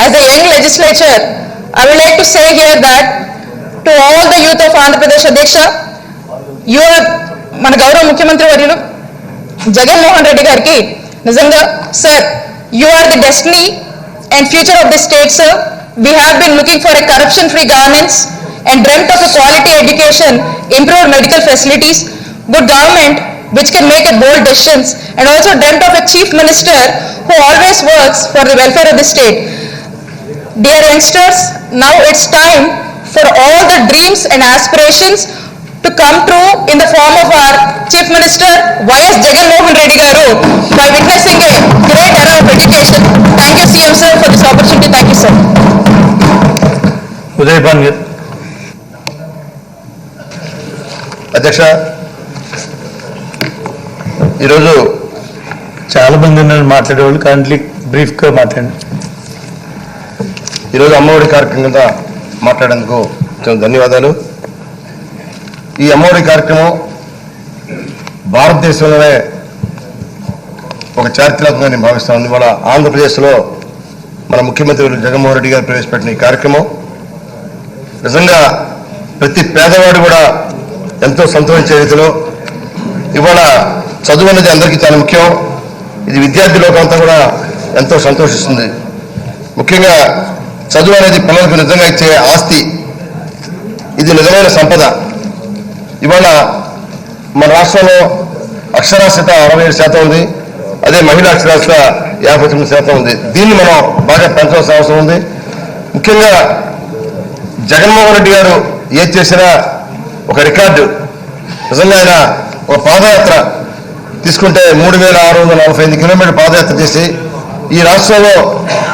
[SPEAKER 9] as a young legislature I would like to say here that to all the youth of Andhra Pradesh అధ్యక్ష, you are మన గౌరవ ముఖ్యమంత్రి వర్యులు జగన్మోహన్ రెడ్డి గారికి నిజంగా sir you are the destiny and future of the state sir. We have been looking for a corruption free governance and dreamt of a quality education, improved medical facilities, good government which can make a bold decisions, and also dreamt of a chief minister who always works for the welfare of the state. Dear youngsters, now it's time for all the dreams and aspirations to come true in the form of our Chief Minister Y.S. Jagan Chandrababu Naidu by witnessing a great era of education. Thank you, CM sir, for this opportunity. Thank you, sir.
[SPEAKER 1] Udaybhan గారు.
[SPEAKER 7] అధ్యక్ష, ఈరోజు
[SPEAKER 1] చాలా మంది ఉన్నారు మాట్లాడేవాళ్ళు, currently బ్రీఫ్గా మాట్లాడండి.
[SPEAKER 7] ఈరోజు అమ్మఒడి కార్యక్రమం కింద మాట్లాడేందుకు చాలా ధన్యవాదాలు. ఈ అమ్మఒడి కార్యక్రమం భారతదేశంలోనే ఒక చారిత్రాత్మకంగా నేను భావిస్తాను. ఇవాళ ఆంధ్రప్రదేశ్లో మన ముఖ్యమంత్రి జగన్మోహన్ రెడ్డి గారు ప్రవేశపెట్టిన ఈ కార్యక్రమం నిజంగా ప్రతి పేదవాడు కూడా ఎంతో సంతోషించే రీతిలో, ఇవాళ చదువు అనేది అందరికీ చాలా ముఖ్యం. ఇది విద్యార్థి లోకంతా కూడా ఎంతో సంతోషిస్తుంది. ముఖ్యంగా చదువు అనేది పిల్లలకు నిజంగా ఇచ్చే ఆస్తి, ఇది నిజమైన సంపద. ఇవాళ మన రాష్ట్రంలో అక్షరాస్యత 67% ఉంది. అదే మహిళా అక్షరాస్యత 59% ఉంది. దీన్ని మనం బాగా పెంచాల్సిన అవసరం ఉంది. ముఖ్యంగా జగన్మోహన్ రెడ్డి గారు ఏది చేసినా ఒక రికార్డు. నిజంగా ఆయన ఒక పాదయాత్ర తీసుకుంటే 3648 కిలోమీటర్ పాదయాత్ర చేసి ఈ రాష్ట్రంలో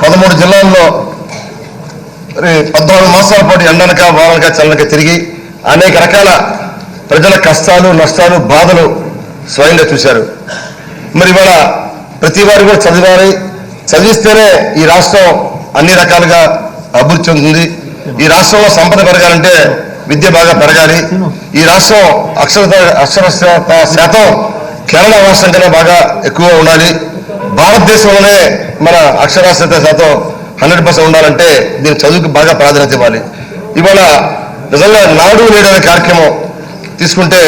[SPEAKER 7] 13 జిల్లాల్లో 14 మాసాల పాటు ఎండనక వానక చల్లనక తిరిగి అనేక రకాల ప్రజల కష్టాలు నష్టాలు బాధలు స్వయంగా చూశారు. మరి ఇవాళ ప్రతి వారు కూడా చదివాలి, చదివిస్తేనే ఈ రాష్ట్రం అన్ని రకాలుగా అభివృద్ధి చెందుతుంది. ఈ రాష్ట్రంలో సంపద పెరగాలంటే విద్య బాగా పెరగాలి. ఈ రాష్ట్రం అక్షరాస్యత శాతం కేరళ రాష్ట్రం కన్నా బాగా ఎక్కువ ఉండాలి. భారతదేశంలోనే మన అక్షరాస్యత శాతం 100% ఉండాలంటే దీని చదువుకు బాగా ప్రాధాన్యత ఇవ్వాలి. ఇవాళ నిజంగా నాడు నేడు అనే కార్యక్రమం తీసుకుంటే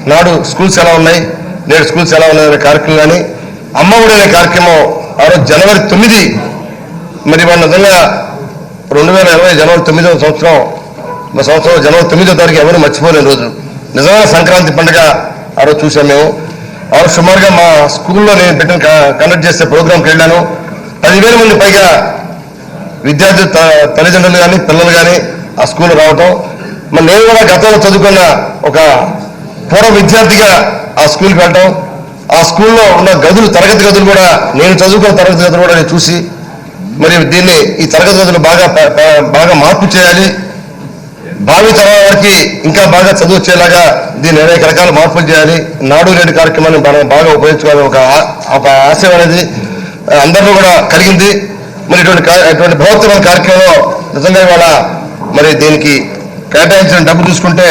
[SPEAKER 7] నాడు స్కూల్స్ ఎలా ఉన్నాయి, నేడు స్కూల్స్ ఎలా ఉన్నాయనే కార్యక్రమం కానీ, అమ్మఒడి అనే కార్యక్రమం ఆ రోజు జనవరి 9 మరి ఇవాళ నిజంగా 2020 జనవరి 9వ సంవత్సరం జనవరి 9వ తారీఖు ఎవరు మర్చిపోలేని రోజు. నిజమైన సంక్రాంతి పండుగ ఆ రోజు చూసాం మేము. ఆ రోజు సుమారుగా మా స్కూల్లో నేను పెట్టిన కండక్ట్ చేసే ప్రోగ్రాంకి వెళ్ళాను. 10,000 మంది పైగా విద్యార్థులు తల్లిదండ్రులు కానీ పిల్లలు కానీ ఆ స్కూల్లో రావటం. మరి నేను కూడా గతంలో చదువుకున్న ఒక పూర్వ విద్యార్థిగా ఆ స్కూల్కి వెళ్ళటం, ఆ స్కూల్లో ఉన్న గదులు తరగతి గదులు కూడా నేను చదువుకున్న తరగతి గదులు కూడా నేను చూసి మరి దీన్ని ఈ తరగతి గదులు బాగా మార్పు చేయాలి, భావి తరాల వారికి ఇంకా బాగా చదువు వచ్చేలాగా దీన్ని అనేక రకాల మార్పులు చేయాలి, నాడు నేడు కార్యక్రమాన్ని మనం బాగా ఉపయోగించుకోవాలి ఒక ఆశయం అనేది అందరిలో కూడా కలిగింది. మరి ఇటువంటి బృహత్తరమైన కార్యక్రమంలో నిజంగా ఇవాళ మరి దీనికి కేటాయించిన డబ్బు చూసుకుంటే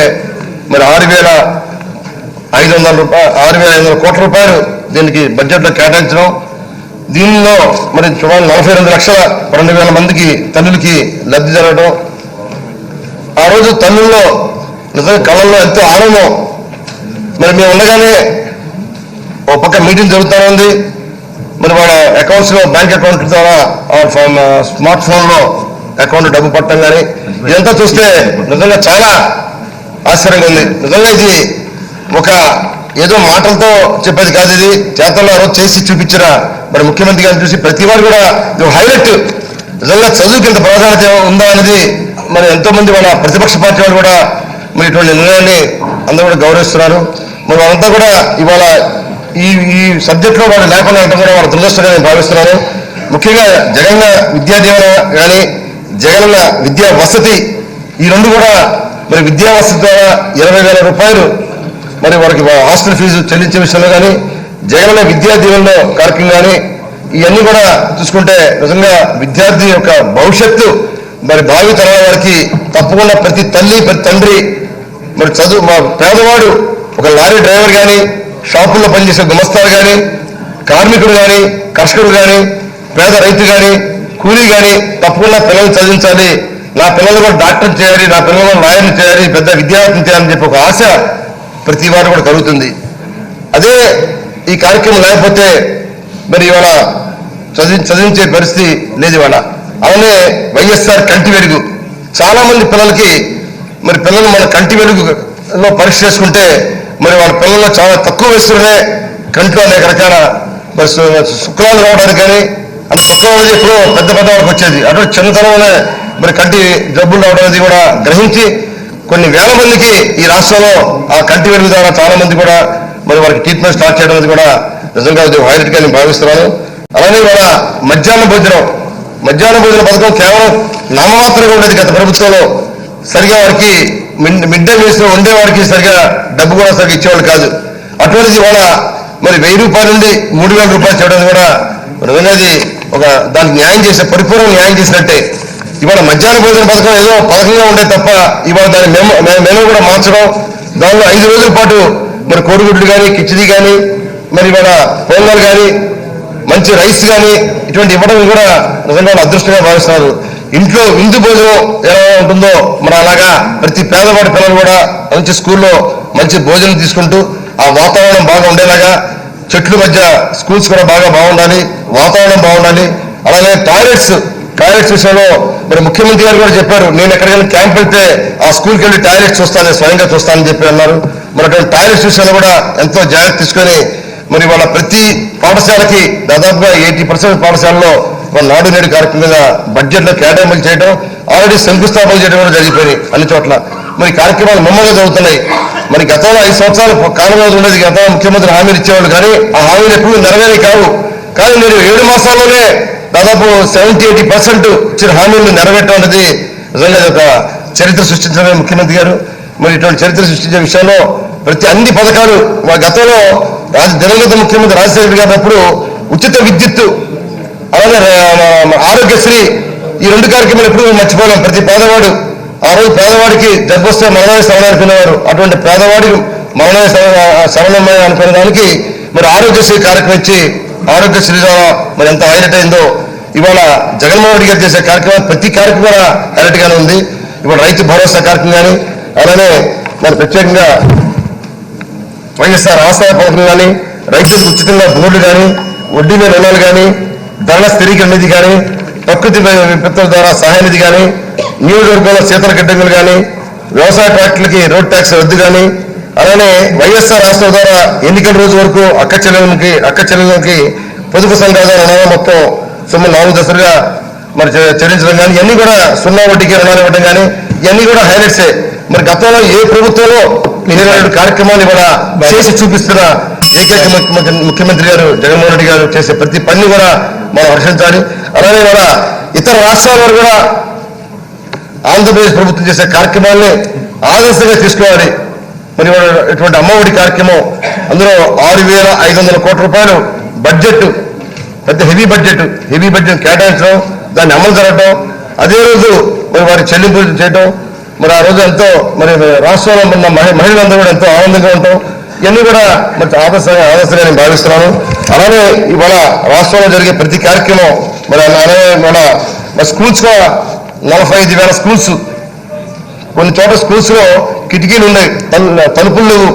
[SPEAKER 7] మరి 6,500 కోట్ల రూపాయలు దీనికి బడ్జెట్లో కేటాయించడం. దీనిలో మరి సుమారు 42,02,000 మందికి తల్లులకి లబ్ధి జరగడం. ఆ రోజు తల్లుల్లో నిజంగా కళ్ళల్లో ఎంతో ఆనందం. మరి మేము ఉండగానే ఒక పక్క మీటింగ్ జరుగుతూ ఉంది. మరి వాళ్ళ అకౌంట్స్లో బ్యాంక్ అకౌంట్ ద్వారా స్మార్ట్ ఫోన్లో అకౌంట్ డబ్బు పట్టడం కానీ ఇదంతా చూస్తే నిజంగా చాలా ఆశ్చర్యంగా ఉంది. నిజంగా ఇది ఒక ఏదో మాటలతో చెప్పేది కాదు, ఇది చేతల్లో రోజు చేసి చూపించిన మరి ముఖ్యమంత్రి గారిని చూసి ప్రతి వారు కూడా ఇది హైలైట్. నిజంగా చదువుకి ఇంత ప్రాధాన్యత ఉందా అనేది మరి ఎంతో మంది వాళ్ళ ప్రతిపక్ష పార్టీ వాళ్ళు కూడా మరి ఇటువంటి నిర్ణయాన్ని అందరూ కూడా గౌరవిస్తున్నారు. మరి వాళ్ళంతా కూడా ఇవాళ ఈ సబ్జెక్ట్లో వాళ్ళు లేకుండా ఉండటం కూడా వాళ్ళ దురదృష్టంగా నేను భావిస్తున్నాను. ముఖ్యంగా జగన్న విద్యా దీవెన కానీ జగనన్న విద్యా వసతి ఈ రెండు కూడా మరి విద్యా వసతి ద్వారా 20,000 రూపాయలు మరి వారికి హాస్టల్ ఫీజు చెల్లించే విషయంలో కానీ జగనన్న విద్యా దీవెనలో కార్యక్రమం కానీ ఇవన్నీ కూడా చూసుకుంటే నిజంగా విద్యార్థి యొక్క భవిష్యత్తు మరి భావి తరాల వారికి తప్పకుండా ప్రతి తల్లి ప్రతి తండ్రి మరి చదువు మా పేదవాడు ఒక లారీ డ్రైవర్ కానీ షాపుల్లో పనిచేసే గుమస్తాలు కానీ కార్మికుడు కానీ కర్షకుడు కానీ పేద రైతు కానీ కూలీ కానీ తప్పకుండా పిల్లలు చదివించాలి, నా పిల్లలు కూడా డాక్టర్ చేయాలి, నా పిల్లలు కూడా లాయర్ని చేయాలి, పెద్ద విద్యార్థిని చేయాలని చెప్పి ఒక ఆశ ప్రతి వారు కూడా కలుగుతుంది. అదే ఈ కార్యక్రమం లేకపోతే మరి ఇవాళ చదివించే పరిస్థితి లేదు ఇవాళ. అలానే వైఎస్ఆర్ కంటి వెలుగు చాలా మంది పిల్లలకి మరి పిల్లలు మన కంటి వెలుగులో పరీక్ష చేసుకుంటే మరి వాళ్ళ పిల్లల్లో చాలా తక్కువ వయసులోనే కంట్లో అనేక రకాల మరి శుక్లాలు రావడానికి కానీ అంత తక్కువ ఎప్పుడో పెద్ద వాళ్ళకి వచ్చేది, అటువంటి చిన్నతనంలోనే మరి కంటి జబ్బులు రావడం అనేది కూడా గ్రహించి కొన్ని వేల మందికి ఈ రాష్ట్రంలో ఆ కంటి వెలుగు ద్వారా చాలా మంది కూడా మరి వారికి ట్రీట్మెంట్ స్టార్ట్ చేయడం అనేది కూడా నిజంగా హైలైట్ గా నేను భావిస్తున్నాను. అలానే కూడా మధ్యాహ్న భోజన పథకం కేవలం నామమాత్రంగా ఉండేది గత ప్రభుత్వంలో. సరిగా వారికి మిడ్ డే మీల్స్ లో ఉండేవాడికి సరిగా డబ్బు కూడా సరిగా ఇచ్చేవాళ్ళు కాదు. అటువంటిది ఇవాళ మరి 1000 రూపాయల నుండి 3000 రూపాయలు చేయడం కూడా నిజంగా ఒక దానికి న్యాయం చేసే పరిపూర్ణ న్యాయం చేసినట్టే. ఇవాళ మధ్యాహ్న భోజన పథకం ఏదో పథకంగా ఉండే తప్ప ఇవాళ దాని మెనూ కూడా మార్చడం, దానిలో 5 రోజుల పాటు మరి కోడిగుడ్లు కానీ కిచిడి కానీ మరి ఇవాళ పొంగల్ కానీ మంచి రైస్ కానీ ఇటువంటి ఇవ్వడం కూడా నిజంగా అదృష్టంగా భావిస్తున్నారు. ఇంట్లో విందు భోజనం ఎలా ఉంటుందో మరి అలాగా ప్రతి పేదవాడి పిల్లలు కూడా మంచి స్కూల్లో మంచి భోజనం తీసుకుంటూ ఆ వాతావరణం బాగా ఉండేలాగా, చెట్ల మధ్య స్కూల్స్ కూడా బాగా బాగుండాలి, వాతావరణం బాగుండాలి. అలాగే టాయిలెట్స్ విషయంలో మరి ముఖ్యమంత్రి గారు కూడా చెప్పారు, నేను ఎక్కడికైనా క్యాంప్ వెళ్తే ఆ స్కూల్కి వెళ్ళి టాయిలెట్స్ చూస్తాను, స్వయంగా చూస్తానని చెప్పి అన్నారు. మరి అటువంటి టాయిలెట్స్ విషయంలో కూడా ఎంతో జాగ్రత్త తీసుకొని మరి వాళ్ళ ప్రతి పాఠశాలకి దాదాపుగా 80% పాఠశాలలో నాడు నేడు కార్యక్రమం మీద బడ్జెట్లో కేటాయింపులు చేయడం, ఆల్రెడీ శంకుస్థాపన చేయడం కూడా జరిగిపోయినాయి అన్ని చోట్ల. మరి కార్యక్రమాలు ముమ్మగా జరుగుతున్నాయి. మరి గతంలో 5 సంవత్సరాలు కాలంలో ఉండేది, గతంలో ముఖ్యమంత్రి హామీలు ఇచ్చేవాళ్ళు కానీ ఆ హామీలు ఎప్పుడు నెరవేరే కావు. కానీ మీరు 7 మాసాల్లోనే దాదాపు 70-80% ఇచ్చిన హామీలను నెరవేరడం అనేది నిజంగా ఒక చరిత్ర సృష్టించిన ముఖ్యమంత్రి గారు. మరి ఇటువంటి చరిత్ర సృష్టించే విషయంలో ప్రతి అన్ని పథకాలు గతంలో దివంగత ముఖ్యమంత్రి రాజశేఖర్ గారు అప్పుడు ఉచిత విద్యుత్తు అలాగే ఆరోగ్యశ్రీ ఈ 2 కార్యక్రమాలు ఎప్పుడు మర్చిపోలేం. ప్రతి పేదవాడు ఆ రోజు పేదవాడికి జబ్బు వస్తే మరణమే శరణం అనుకునేవారు. అటువంటి పేదవాడికి మరణమే శరణం అనుకునే దానికి మరి ఆరోగ్యశ్రీ కార్యక్రమం ఇచ్చి ఆరోగ్యశ్రీ ద్వారా మరి ఎంత హైలైట్ అయిందో. ఇవాళ జగన్మోహన్ రెడ్డి గారు చేసే కార్యక్రమం ప్రతి కార్యక్రమం కూడా హైలైట్ గానే ఉంది. ఇవాళ రైతు భరోసా కార్యక్రమం కానీ అలానే మరి ప్రత్యేకంగా వైఎస్ఆర్ ఆసరా పథకం కానీ, రైతులకు ఉచితంగా బోర్డు కానీ, వడ్డీ మీద రుణాలు కానీ, ధరల స్థిరీకరణ నిధి కానీ, ప్రకృతి విపత్తుల ద్వారా సహాయ నిధి కానీ, నియోజకవర్గంలో శీతల గిడ్డంగులు కానీ, వ్యవసాయ ట్రాక్టర్లకి రోడ్ ట్యాక్స్ రద్దు కానీ, అలానే వైఎస్ఆర్ రాష్ట్రం ద్వారా ఎన్నికల రోజు వరకు అక్క చెల్లెలకి పొదుపు సంఘాల రుణాలు మొత్తం సుమారు 4 దశలుగా మరి చెల్లించడం కానీ, ఇవన్నీ కూడా 0 వడ్డీకి రుణాలు ఇవ్వడం కానీ ఇవన్నీ కూడా హైలైట్సే. మరి గతంలో ఏ ప్రభుత్వంలో కార్యక్రమాన్ని కూడా చేసి చూపిస్తున్న ఏకైక ముఖ్యమంత్రి గారు జగన్మోహన్ రెడ్డి గారు చేసే ప్రతి పని కూడా మనం హర్షించాలి. అలానే కూడా ఇతర రాష్ట్రాల వారు కూడా ఆంధ్రప్రదేశ్ ప్రభుత్వం చేసే కార్యక్రమాల్ని ఆదర్శంగా తీసుకోవాలి. మరి ఇటువంటి అమ్మఒడి కార్యక్రమం అందులో 6,500 కోట్ల రూపాయలు బడ్జెట్, పెద్ద హెవీ బడ్జెట్ కేటాయించడం, దాన్ని అమలు జరగడం, అదే రోజు మరి వారి చెల్లింపులు చేయడం, మరి ఆ రోజు ఎంతో మరి రాష్ట్రంలో ఉన్న మహిళలందరూ కూడా ఎంతో ఆనందంగా ఉంటాం. ఇవన్నీ కూడా మరి ఆదర్శంగా నేను భావిస్తున్నాను. అలానే ఇవాళ రాష్ట్రంలో జరిగే ప్రతి కార్యక్రమం మరి అలానే మన స్కూల్స్ లో 45,000 స్కూల్స్, కొన్ని చోట్ల స్కూల్స్ లో కిటికీలు ఉన్నాయి, తలుపులు లేవు,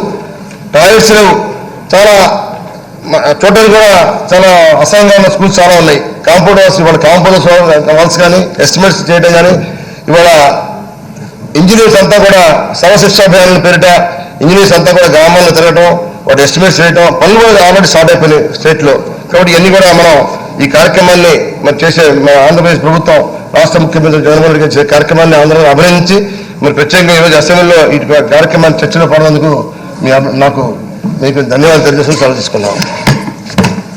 [SPEAKER 7] టాయిలెట్స్ లేవు, చాలా చూడడానికి కూడా చాలా అసహ్యంగా ఉన్న స్కూల్స్ చాలా ఉన్నాయి. కాంపౌండ్ వాల్స్ కానీ ఎస్టిమేట్స్ చేయడం కానీ, ఇవాళ ఇంజనీర్స్ అంతా కూడా సర్వశిక్షాభియానం పేరిట ఇంజనీర్స్ అంతా కూడా గ్రామాల్లో తిరగడం, వాటి ఎస్టిమేట్స్ చేయడం, పనులు కూడా ఆల్రెడీ స్టార్ట్ అయిపోయినాయి స్టేట్ లో. కాబట్టి ఇవన్నీ కూడా మనం ఈ కార్యక్రమాన్ని మరి చేసే ఆంధ్రప్రదేశ్ ప్రభుత్వం రాష్ట్ర ముఖ్యమంత్రి జగన్మోహన్ రెడ్డి చేసే కార్యక్రమాన్ని అందరూ అభినందించి మరి ప్రత్యేకంగా ఈరోజు అసెంబ్లీలో ఈ కార్యక్రమాన్ని చర్చలో పడినందుకు మీకు ధన్యవాదాలు తెలియజేసి సెలవు తీసుకున్నాం.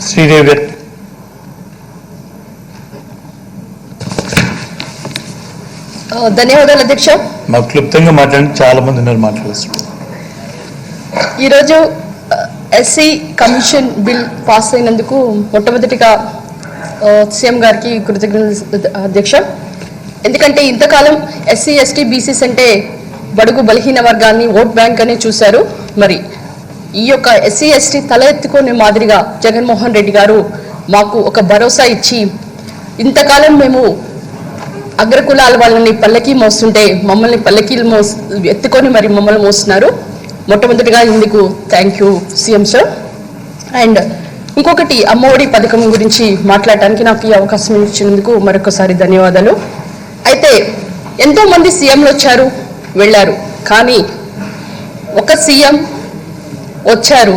[SPEAKER 6] శ్రీదేవి గారు.
[SPEAKER 9] ధన్యవాదాలు అధ్యక్ష.
[SPEAKER 6] మాకు క్లుప్తంగా మాట్లాడి చాలా మంది ఉన్నారు మాట్లాడుతున్నారు.
[SPEAKER 9] ఈరోజు ఎస్సీ కమిషన్ బిల్ పాస్ అయినందుకు మొట్టమొదటిగా సీఎం గారికి కృతజ్ఞతలు అధ్యక్ష. ఎందుకంటే ఇంతకాలం ఎస్సీ ఎస్టీ బీసీస్ అంటే బడుగు బలహీన వర్గాన్ని ఓట్ బ్యాంక్ అనే చూశారు. మరి ఈ యొక్క ఎస్సీ ఎస్టీ తల ఎత్తుకునే మాదిరిగా జగన్మోహన్ రెడ్డి గారు మాకు ఒక భరోసా ఇచ్చి, ఇంతకాలం మేము అగ్రకులాల వాళ్ళని పల్లకి మోస్తుంటే మమ్మల్ని పల్లకీలు ఎత్తుకొని మరి మమ్మల్ని మోస్తున్నారు. మొట్టమొదటిగా ఇందుకు thank you CM sir. And ఇంకొకటి అమ్మఒడి పథకం గురించి మాట్లాడటానికి నాకు ఈ అవకాశం ఇచ్చినందుకు మరొకసారి ధన్యవాదాలు. అయితే ఎంతోమంది సీఎంలు వచ్చారు వెళ్ళారు, కానీ ఒక సీఎం వచ్చారు,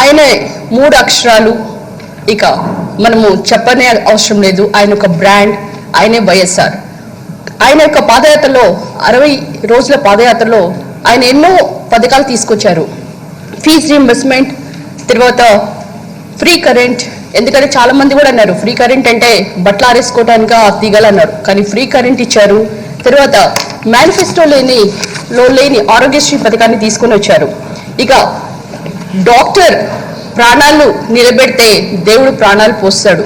[SPEAKER 9] ఆయనే 3 అక్షరాలు, ఇక మనము చెప్పనే అవసరం లేదు, ఆయన ఒక బ్రాండ్, ఆయనే వైఎస్ఆర్.
[SPEAKER 10] ఆయన యొక్క పాదయాత్రలో 60 రోజుల పాదయాత్రలో ఆయన ఎన్నో పథకాలు తీసుకొచ్చారు. ఫీజు రీయింబర్స్మెంట్, తర్వాత ఫ్రీ కరెంట్. ఎందుకంటే చాలా మంది కూడా అన్నారు ఫ్రీ కరెంట్ అంటే బట్టలు ఆరేసుకోవటానికి తీగలు అన్నారు, కానీ ఫ్రీ కరెంట్ ఇచ్చారు. తర్వాత మేనిఫెస్టోలో లేని ఆరోగ్యశ్రీ పథకాన్ని తీసుకొని వచ్చారు. ఇక డాక్టర్ ప్రాణాలు నిలబెడితే దేవుడు ప్రాణాలు పోస్తాడు.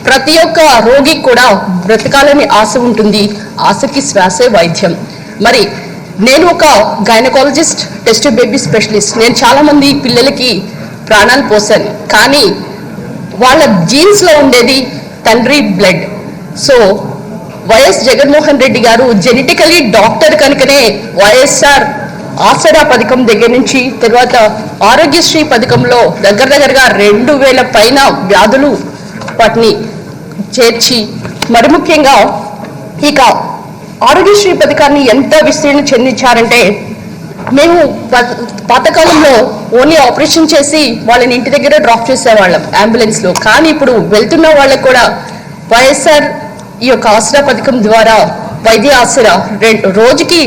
[SPEAKER 10] ప్రతి ఒక్క రోగికి కూడా బ్రతకాలని ఆశ ఉంటుంది, ఆశకి శ్వాసే వైద్యం. మరి నేను ఒక గైనకాలజిస్ట్, టెస్ట్ బేబీ స్పెషలిస్ట్. నేను చాలామంది పిల్లలకి ప్రాణాలు పోసాను, కానీ వాళ్ళ జీన్స్లో ఉండేది తండ్రి blood. So YS Jaganmohan Reddy గారు జెనెటికలీ డాక్టర్ కనుకనే వైఎస్ఆర్ ఆసరా పథకం దగ్గర నుంచి తర్వాత ఆరోగ్యశ్రీ పథకంలో దగ్గరగా 2000 పైన వ్యాధులు వాటిని చేర్చి, మరి ముఖ్యంగా ఇక ఆరోగ్యశ్రీ పథకాన్ని ఎంత విస్తీర్ణ చెందించారంటే, మేము పాతకాలంలో ఓన్లీ ఆపరేషన్ చేసి వాళ్ళని ఇంటి దగ్గర డ్రాప్ చేసేవాళ్ళం అంబులెన్స్లో. కానీ ఇప్పుడు వెళ్తున్న వాళ్ళకు కూడా వైఎస్ఆర్ ఈ యొక్క ఆసరా పథకం ద్వారా వైద్య ఆసరా రోజుకి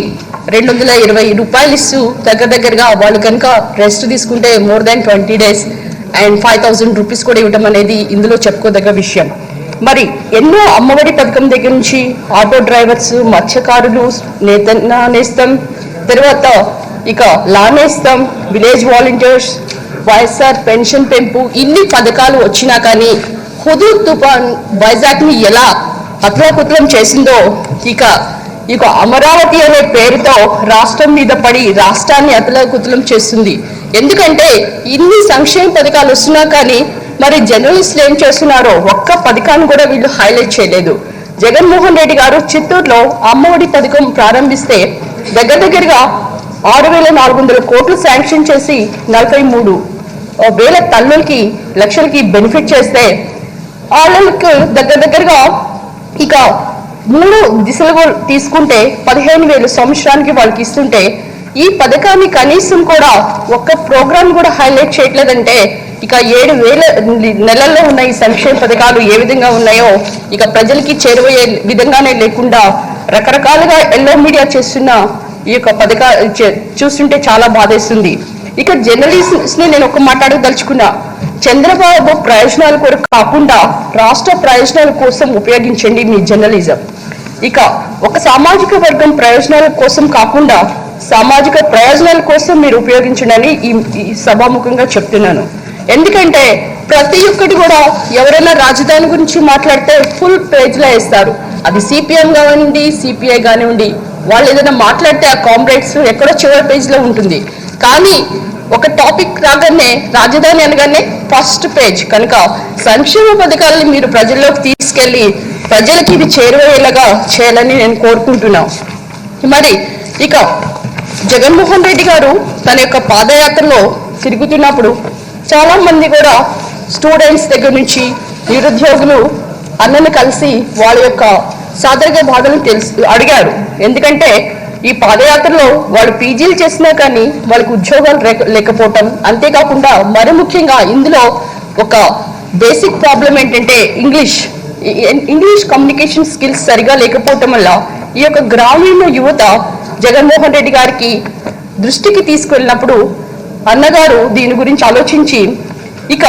[SPEAKER 10] 220 రూపాయలు ఇస్తూ దగ్గరగా వాళ్ళు కనుక రెస్ట్ తీసుకుంటే more than 20 days and 5000 rupees కూడా ఇవ్వడం అనేది ఇందులో చెప్పుకోదగ్గ విషయం. మరి ఎన్నో అమ్మఒడి పథకం దగ్గర నుంచి ఆటో డ్రైవర్స్, మత్స్యకారులు నేస్తం, తర్వాత ఇక లానేస్తం, విలేజ్ వాలంటీర్స్, వైఎస్ఆర్ పెన్షన్ పెంపు, ఇన్ని పథకాలు వచ్చినా కానీ హుదూద్ తుఫాన్ వైజాగ్ని ఎలా అతలాకుతలం చేసిందో, ఇక అమరావతి అనే పేరుతో రాష్ట్రం మీద పడి రాష్ట్రాన్ని అతలాకుతలం చేస్తుంది. ఎందుకంటే ఇన్ని సంక్షేమ పథకాలు వస్తున్నా కానీ మరి జర్నలిస్టులు ఏం చేస్తున్నారో ఒక్క పథకాన్ని కూడా వీళ్ళు హైలైట్ చేయలేదు. జగన్మోహన్ రెడ్డి గారు చిత్తూరులో అమ్మఒడి పథకం ప్రారంభిస్తే దగ్గరగా 6,400 కోట్లు శాంక్షన్ చేసి 43,000 తల్లులకి లక్షలకి బెనిఫిట్ చేస్తే వాళ్ళకి దగ్గరగా ఇక 3 దిశలు తీసుకుంటే 15,000 సంవత్సరానికి వాళ్ళకి ఇస్తుంటే ఈ పథకాన్ని కనీసం కూడా ఒక్క ప్రోగ్రామ్ కూడా హైలైట్ చేయట్లేదంటే ఇక 7,000 నెలల్లో ఉన్న ఈ సంక్షేమ పథకాలు ఏ విధంగా ఉన్నాయో ఇక ప్రజలకి చేరువయ్యే విధంగానే లేకుండా రకరకాలుగా ఎల్లో మీడియా చేస్తున్న ఈ యొక్క పథకాలు చూస్తుంటే చాలా బాధేస్తుంది. ఇక జర్నలిస్ట్ ని నేను ఒక మాట అడగదలుచుకున్నా, చంద్రబాబు ప్రయోజనాల కొరకు కాకుండా రాష్ట్ర ప్రయోజనాల కోసం ఉపయోగించండి మీ జర్నలిజం. ఇక ఒక సామాజిక వర్గం ప్రయోజనాల కోసం కాకుండా సామాజిక ప్రయోజనాల కోసం మీరు ఉపయోగించండి అని ఈ సభాముఖంగా చెప్తున్నాను. ఎందుకంటే ప్రతి ఒక్కటి కూడా ఎవరైనా రాజధాని గురించి మాట్లాడితే ఫుల్ పేజ్లో వేస్తారు. అది సిపిఎం కానివ్వండి, సిపిఐ కానివ్వండి, వాళ్ళు ఏదైనా మాట్లాడితే ఆ కామ్రేడ్స్ ఎక్కడో చివరి పేజ్లో ఉంటుంది. కానీ ఒక టాపిక్ రాగానే రాజధాని అనగానే ఫస్ట్ పేజ్. కనుక సంక్షేమ పథకాలని మీరు ప్రజల్లోకి తీసుకెళ్లి ప్రజలకి ఇది చేరువయ్యేలాగా చేయాలని నేను కోరుకుంటున్నాను. మరి ఇక జగన్మోహన్ రెడ్డి గారు తన యొక్క పాదయాత్రలో తిరుగుతున్నప్పుడు చాలా మంది కూడా స్టూడెంట్స్ దగ్గర నుంచి నిరుద్యోగులు అన్నను కలిసి వాళ్ళ యొక్క సాధారణ బాధలను అడిగారు. ఎందుకంటే ఈ పాదయాత్రలో వాళ్ళు పీజీలు చేసినా కానీ వాళ్ళకి ఉద్యోగాలు లేకపోవటం, అంతేకాకుండా మరి ముఖ్యంగా ఇందులో ఒక బేసిక్ ప్రాబ్లం ఏంటంటే ఇంగ్లీష్ కమ్యూనికేషన్ స్కిల్స్ సరిగా లేకపోవటం వల్ల ఈ యొక్క గ్రామీణ యువత జగన్మోహన్ రెడ్డి గారికి దృష్టికి తీసుకెళ్ళినప్పుడు అన్నగారు దీని గురించి ఆలోచించి ఇక